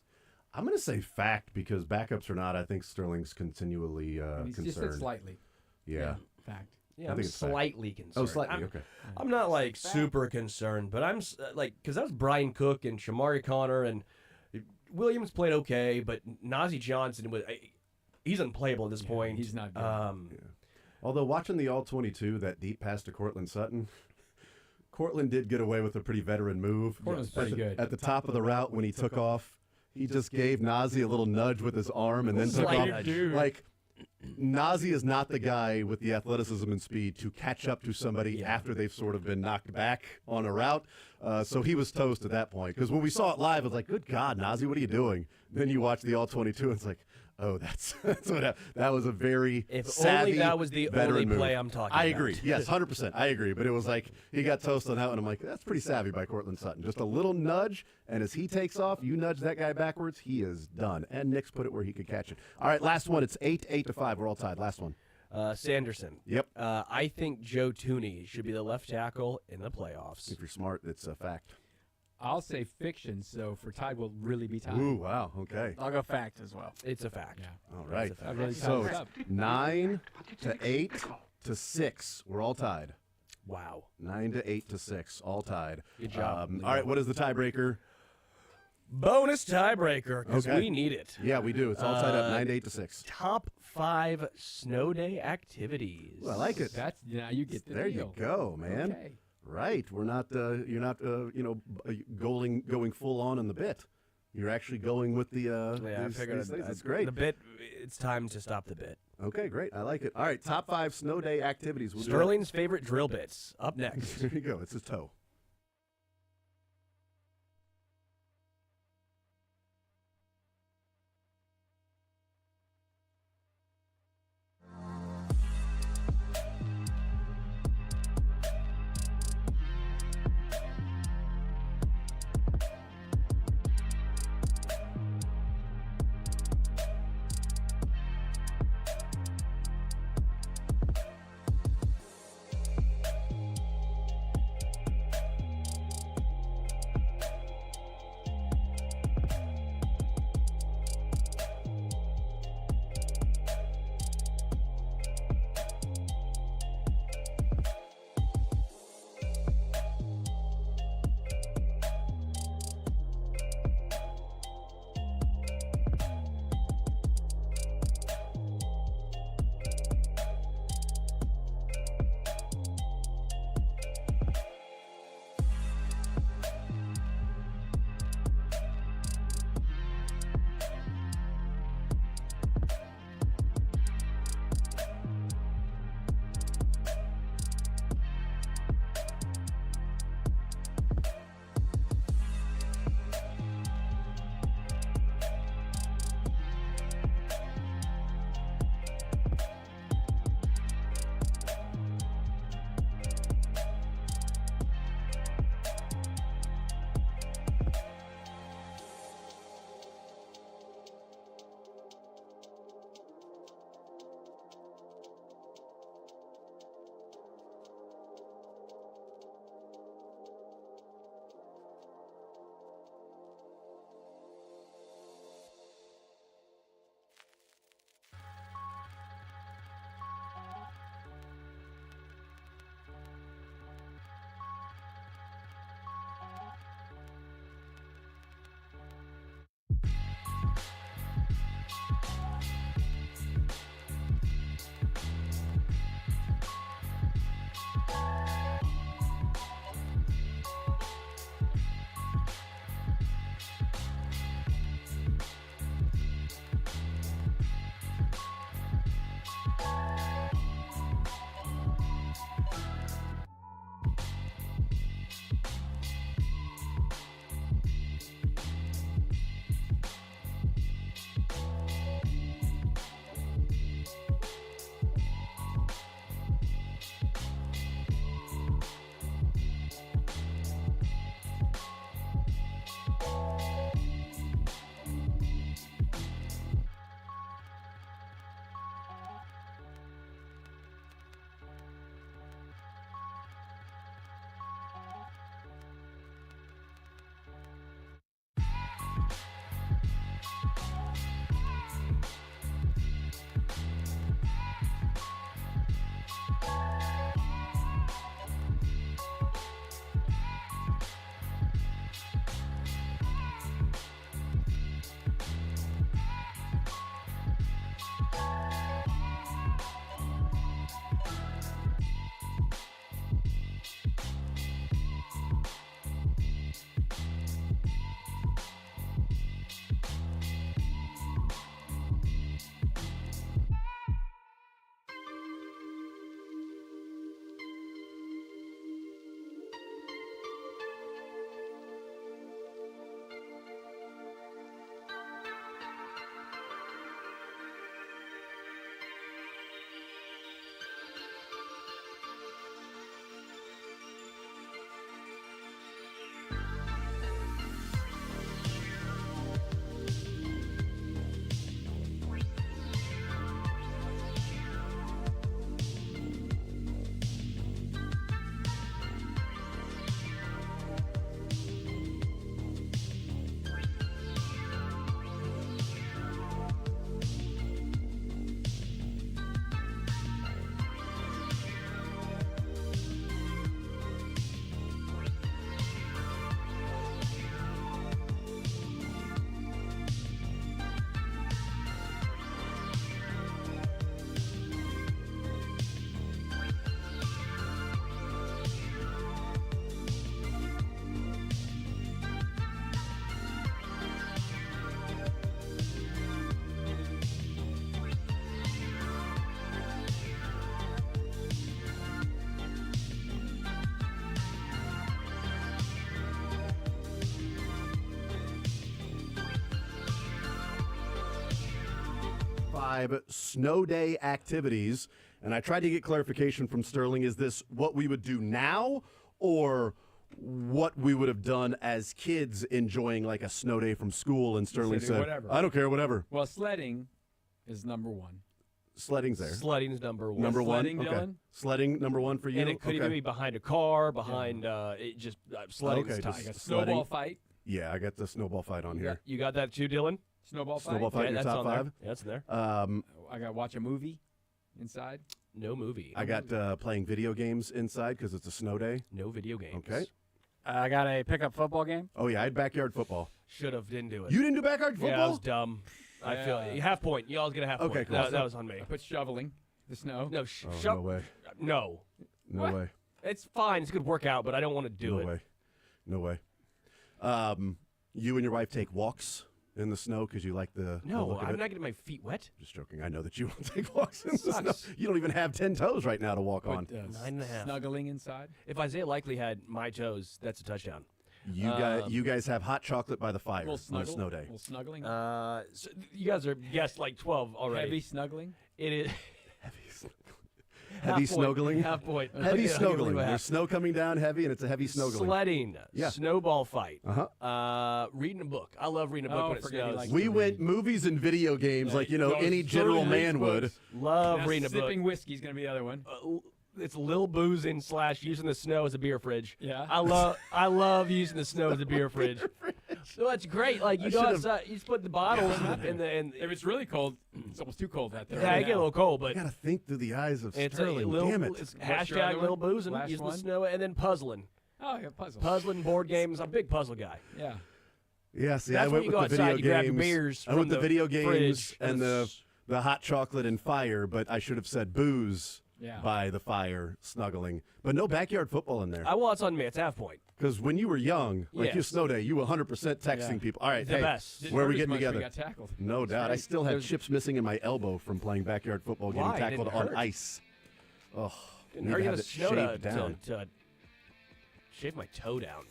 [SPEAKER 1] I'm going to say fact because backups or not, I think Sterling's continually
[SPEAKER 7] He's just
[SPEAKER 1] concerned.
[SPEAKER 7] said slightly.
[SPEAKER 1] Yeah.
[SPEAKER 7] Fact.
[SPEAKER 2] Yeah,
[SPEAKER 1] I
[SPEAKER 2] I'm
[SPEAKER 1] think it's fact.
[SPEAKER 2] slightly concerned.
[SPEAKER 1] Oh, slightly.
[SPEAKER 2] I'm,
[SPEAKER 1] Okay.
[SPEAKER 2] I'm not like super concerned, but I'm like, because that was Brian Cook and Shamari Connor, and Williams played okay, but Najee Johnson was he's unplayable at this point.
[SPEAKER 7] he's not good.
[SPEAKER 1] Although watching the All-22, that deep pass to Cortland Sutton, Cortland did get away with a pretty veteran move.
[SPEAKER 7] Cortland's pretty good.
[SPEAKER 1] At the top of the route when he took off, he just gave Najee a little nudge with his arm and then took
[SPEAKER 2] Slight
[SPEAKER 1] off.
[SPEAKER 2] nudge.
[SPEAKER 1] Like, Najee is not the guy with the athleticism and speed to catch up to somebody after they've sort of been knocked back on a route. So he was toast at that point. Because when we saw it live, it was like, good God, Najee, what are you doing? Then you watch the All-22, and it's like, oh, that's what happened. That was a very
[SPEAKER 2] If
[SPEAKER 1] savvy
[SPEAKER 2] only that was the
[SPEAKER 1] veteran
[SPEAKER 2] only
[SPEAKER 1] move.
[SPEAKER 2] play I'm talking
[SPEAKER 1] I
[SPEAKER 2] about.
[SPEAKER 1] agree. Yes, 100%. I agree. But it was like he got toast on that one. I'm like, that's pretty savvy by Cortland Sutton. Just a little nudge, and as he takes off, you nudge that guy backwards, he is done. And Nick's put it where he could catch it. All right, last one. It's 8 to 5. We're all tied. Last one.
[SPEAKER 2] Sanderson.
[SPEAKER 1] Yep.
[SPEAKER 2] I think Joe Tooney should be the left tackle in the playoffs.
[SPEAKER 1] If you're smart, it's a fact.
[SPEAKER 7] I'll say fiction, so for tied, we'll really be tied.
[SPEAKER 1] Ooh, wow. Okay.
[SPEAKER 3] I'll go fact as well.
[SPEAKER 2] It's a fact.
[SPEAKER 7] Yeah.
[SPEAKER 1] All right.
[SPEAKER 7] I really
[SPEAKER 1] So
[SPEAKER 7] tied this
[SPEAKER 1] it's
[SPEAKER 7] up.
[SPEAKER 1] 9 to 8 to 6. We're all tied.
[SPEAKER 2] Wow.
[SPEAKER 1] 9 to 8 to 6. All tied.
[SPEAKER 2] Good job.
[SPEAKER 1] All right. What is the tiebreaker?
[SPEAKER 2] Bonus tiebreaker because
[SPEAKER 1] Okay.
[SPEAKER 2] we need it.
[SPEAKER 1] Yeah, we do. It's all tied up 9 to 8 to 6.
[SPEAKER 2] Top 5 snow day activities.
[SPEAKER 1] Ooh, I like it.
[SPEAKER 7] That's you get the
[SPEAKER 1] There
[SPEAKER 7] deal.
[SPEAKER 1] you go, man.
[SPEAKER 7] Okay.
[SPEAKER 1] Right. We're not. You're not. Going full on the bit. You're actually going with the.
[SPEAKER 2] Yeah, I
[SPEAKER 1] these
[SPEAKER 2] figured
[SPEAKER 1] things.
[SPEAKER 2] I'd-
[SPEAKER 1] That's great.
[SPEAKER 2] The bit. It's time to stop the bit.
[SPEAKER 1] Okay, great. I like it. All right. Top 5 snow day activities. We'll do it.
[SPEAKER 2] Sterling's favorite drill bits up next.
[SPEAKER 1] There you go. It's his toe. 5 snow day activities. And I tried to get clarification from Sterling. Is this what we would do now or what we would have done as kids enjoying like a snow day from school? And Sterling said,
[SPEAKER 7] whatever.
[SPEAKER 1] I don't care, whatever.
[SPEAKER 7] Well, sledding is number one.
[SPEAKER 1] Sledding's there.
[SPEAKER 2] Sledding's number one.
[SPEAKER 1] Number one?
[SPEAKER 7] Sledding,
[SPEAKER 1] Okay.
[SPEAKER 7] Dylan?
[SPEAKER 1] Sledding, number one for you?
[SPEAKER 2] And it could even be behind a car, behind sledding's
[SPEAKER 1] Okay,
[SPEAKER 2] tight.
[SPEAKER 1] just-
[SPEAKER 7] I got the
[SPEAKER 1] Sledding.
[SPEAKER 7] snowball fight.
[SPEAKER 1] Yeah, I got the snowball fight on here.
[SPEAKER 2] You got that too, Dylan?
[SPEAKER 7] Snowball fight.
[SPEAKER 1] Snowball fight in your
[SPEAKER 2] that's
[SPEAKER 1] top
[SPEAKER 2] on there.
[SPEAKER 1] 5.
[SPEAKER 2] Yeah, that's in there.
[SPEAKER 7] I got to watch a movie inside.
[SPEAKER 2] No movie.
[SPEAKER 1] I got playing video games inside because it's a snow day.
[SPEAKER 2] no video games.
[SPEAKER 1] Okay.
[SPEAKER 3] I got a pickup football game.
[SPEAKER 1] Oh, yeah, I had backyard football.
[SPEAKER 2] Should have, didn't do it.
[SPEAKER 1] You didn't do backyard football?
[SPEAKER 2] Yeah, that was dumb. I feel
[SPEAKER 7] Yeah.
[SPEAKER 2] half point. Y'all's get a half
[SPEAKER 1] Okay,
[SPEAKER 2] point.
[SPEAKER 1] cool.
[SPEAKER 2] That was on me.
[SPEAKER 7] I put shoveling the snow.
[SPEAKER 2] No,
[SPEAKER 1] Oh,
[SPEAKER 2] shut.
[SPEAKER 1] no way.
[SPEAKER 2] No.
[SPEAKER 1] No
[SPEAKER 2] What?
[SPEAKER 1] way.
[SPEAKER 2] It's fine. It's a good workout, but I don't want to do
[SPEAKER 1] No
[SPEAKER 2] it.
[SPEAKER 1] way. No way. You and your wife take walks in the snow because you like the
[SPEAKER 2] No,
[SPEAKER 1] look of
[SPEAKER 2] I'm
[SPEAKER 1] it?
[SPEAKER 2] not getting my feet wet.
[SPEAKER 1] Just joking. I know that you won't take walks in the snow.
[SPEAKER 2] Sucks.
[SPEAKER 1] You don't even have 10 toes right now to walk on.
[SPEAKER 7] Put,
[SPEAKER 2] 9.5.
[SPEAKER 7] Snuggling inside.
[SPEAKER 2] If Isaiah Likely had my toes, that's a touchdown.
[SPEAKER 1] You guys have hot chocolate by the fire
[SPEAKER 7] Little
[SPEAKER 1] on a
[SPEAKER 7] snuggle.
[SPEAKER 1] snow day.
[SPEAKER 7] Little snuggling.
[SPEAKER 2] So you guys are guessed like 12 already.
[SPEAKER 7] Heavy snuggling.
[SPEAKER 2] It is
[SPEAKER 1] Heavy
[SPEAKER 2] half point,
[SPEAKER 1] snuggling.
[SPEAKER 2] Half point.
[SPEAKER 1] Heavy
[SPEAKER 2] I'll give you
[SPEAKER 1] snuggling.
[SPEAKER 2] a half.
[SPEAKER 1] There's snow coming down heavy, and it's a heavy snuggling.
[SPEAKER 2] Sledding.
[SPEAKER 1] Yeah.
[SPEAKER 2] Snowball fight.
[SPEAKER 1] Uh-huh.
[SPEAKER 2] Reading a book. I love reading a book
[SPEAKER 7] Oh,
[SPEAKER 2] when it
[SPEAKER 7] forget he
[SPEAKER 2] snows.
[SPEAKER 7] likes
[SPEAKER 1] We
[SPEAKER 7] to
[SPEAKER 1] went
[SPEAKER 7] read.
[SPEAKER 1] movies and video games like, you know,
[SPEAKER 7] Those
[SPEAKER 1] any general
[SPEAKER 7] dirty
[SPEAKER 1] man would.
[SPEAKER 7] books.
[SPEAKER 2] Love
[SPEAKER 7] Now,
[SPEAKER 2] reading a book.
[SPEAKER 7] sipping whiskey is going to be the other one.
[SPEAKER 2] It's little boozing / using the snow as a beer fridge.
[SPEAKER 7] Yeah.
[SPEAKER 2] I love using the snow as a beer fridge. So that's great. Like you go
[SPEAKER 1] should've-
[SPEAKER 2] outside, you just put the bottles in the
[SPEAKER 7] If it's really cold, it's almost too cold out there.
[SPEAKER 2] yeah, I get a little cold,
[SPEAKER 1] I
[SPEAKER 2] but
[SPEAKER 1] gotta think through the eyes of
[SPEAKER 2] it's
[SPEAKER 1] Sterling.
[SPEAKER 2] a little.
[SPEAKER 1] Damn it!
[SPEAKER 2] It's
[SPEAKER 7] What's your
[SPEAKER 2] hashtag
[SPEAKER 7] other
[SPEAKER 2] little
[SPEAKER 7] one?
[SPEAKER 2] boozing,
[SPEAKER 7] Last
[SPEAKER 2] using
[SPEAKER 7] one?
[SPEAKER 2] the snow, and then puzzling.
[SPEAKER 7] Oh, yeah, puzzle.
[SPEAKER 2] Puzzling board games. I'm a big puzzle guy.
[SPEAKER 7] Yeah.
[SPEAKER 1] Yeah, see,
[SPEAKER 2] That's
[SPEAKER 1] I
[SPEAKER 2] when
[SPEAKER 1] went
[SPEAKER 2] you
[SPEAKER 1] with
[SPEAKER 2] go
[SPEAKER 1] the video
[SPEAKER 2] outside, you grab your
[SPEAKER 1] games.
[SPEAKER 2] beers
[SPEAKER 1] I went
[SPEAKER 2] from
[SPEAKER 1] with the
[SPEAKER 2] the
[SPEAKER 1] video games
[SPEAKER 2] fridge,
[SPEAKER 1] and
[SPEAKER 2] and
[SPEAKER 1] the hot chocolate and fire, but I should have said booze
[SPEAKER 7] Yeah.
[SPEAKER 1] by the fire, snuggling. But no backyard football in there.
[SPEAKER 2] Well, it's on me. It's half point.
[SPEAKER 1] Because when you were young, like your
[SPEAKER 2] Yes.
[SPEAKER 1] snow day, you were 100% texting
[SPEAKER 7] Yeah.
[SPEAKER 1] people. All right,
[SPEAKER 2] The
[SPEAKER 1] hey,
[SPEAKER 2] best.
[SPEAKER 7] Didn't
[SPEAKER 1] where are we
[SPEAKER 7] hurt as
[SPEAKER 1] getting
[SPEAKER 7] much when
[SPEAKER 1] together?
[SPEAKER 7] we got tackled.
[SPEAKER 1] No doubt. I
[SPEAKER 7] great.
[SPEAKER 1] still have
[SPEAKER 2] There's-
[SPEAKER 1] chips missing in my elbow from playing backyard football, getting
[SPEAKER 2] Why? It
[SPEAKER 1] tackled
[SPEAKER 2] didn't
[SPEAKER 1] on
[SPEAKER 2] hurt.
[SPEAKER 1] ice. Oh,
[SPEAKER 2] Didn't
[SPEAKER 1] need
[SPEAKER 2] hurt
[SPEAKER 1] to
[SPEAKER 2] you
[SPEAKER 1] have
[SPEAKER 2] to
[SPEAKER 1] it
[SPEAKER 2] snow
[SPEAKER 1] shaved
[SPEAKER 2] to
[SPEAKER 1] down.
[SPEAKER 2] shave my toe down.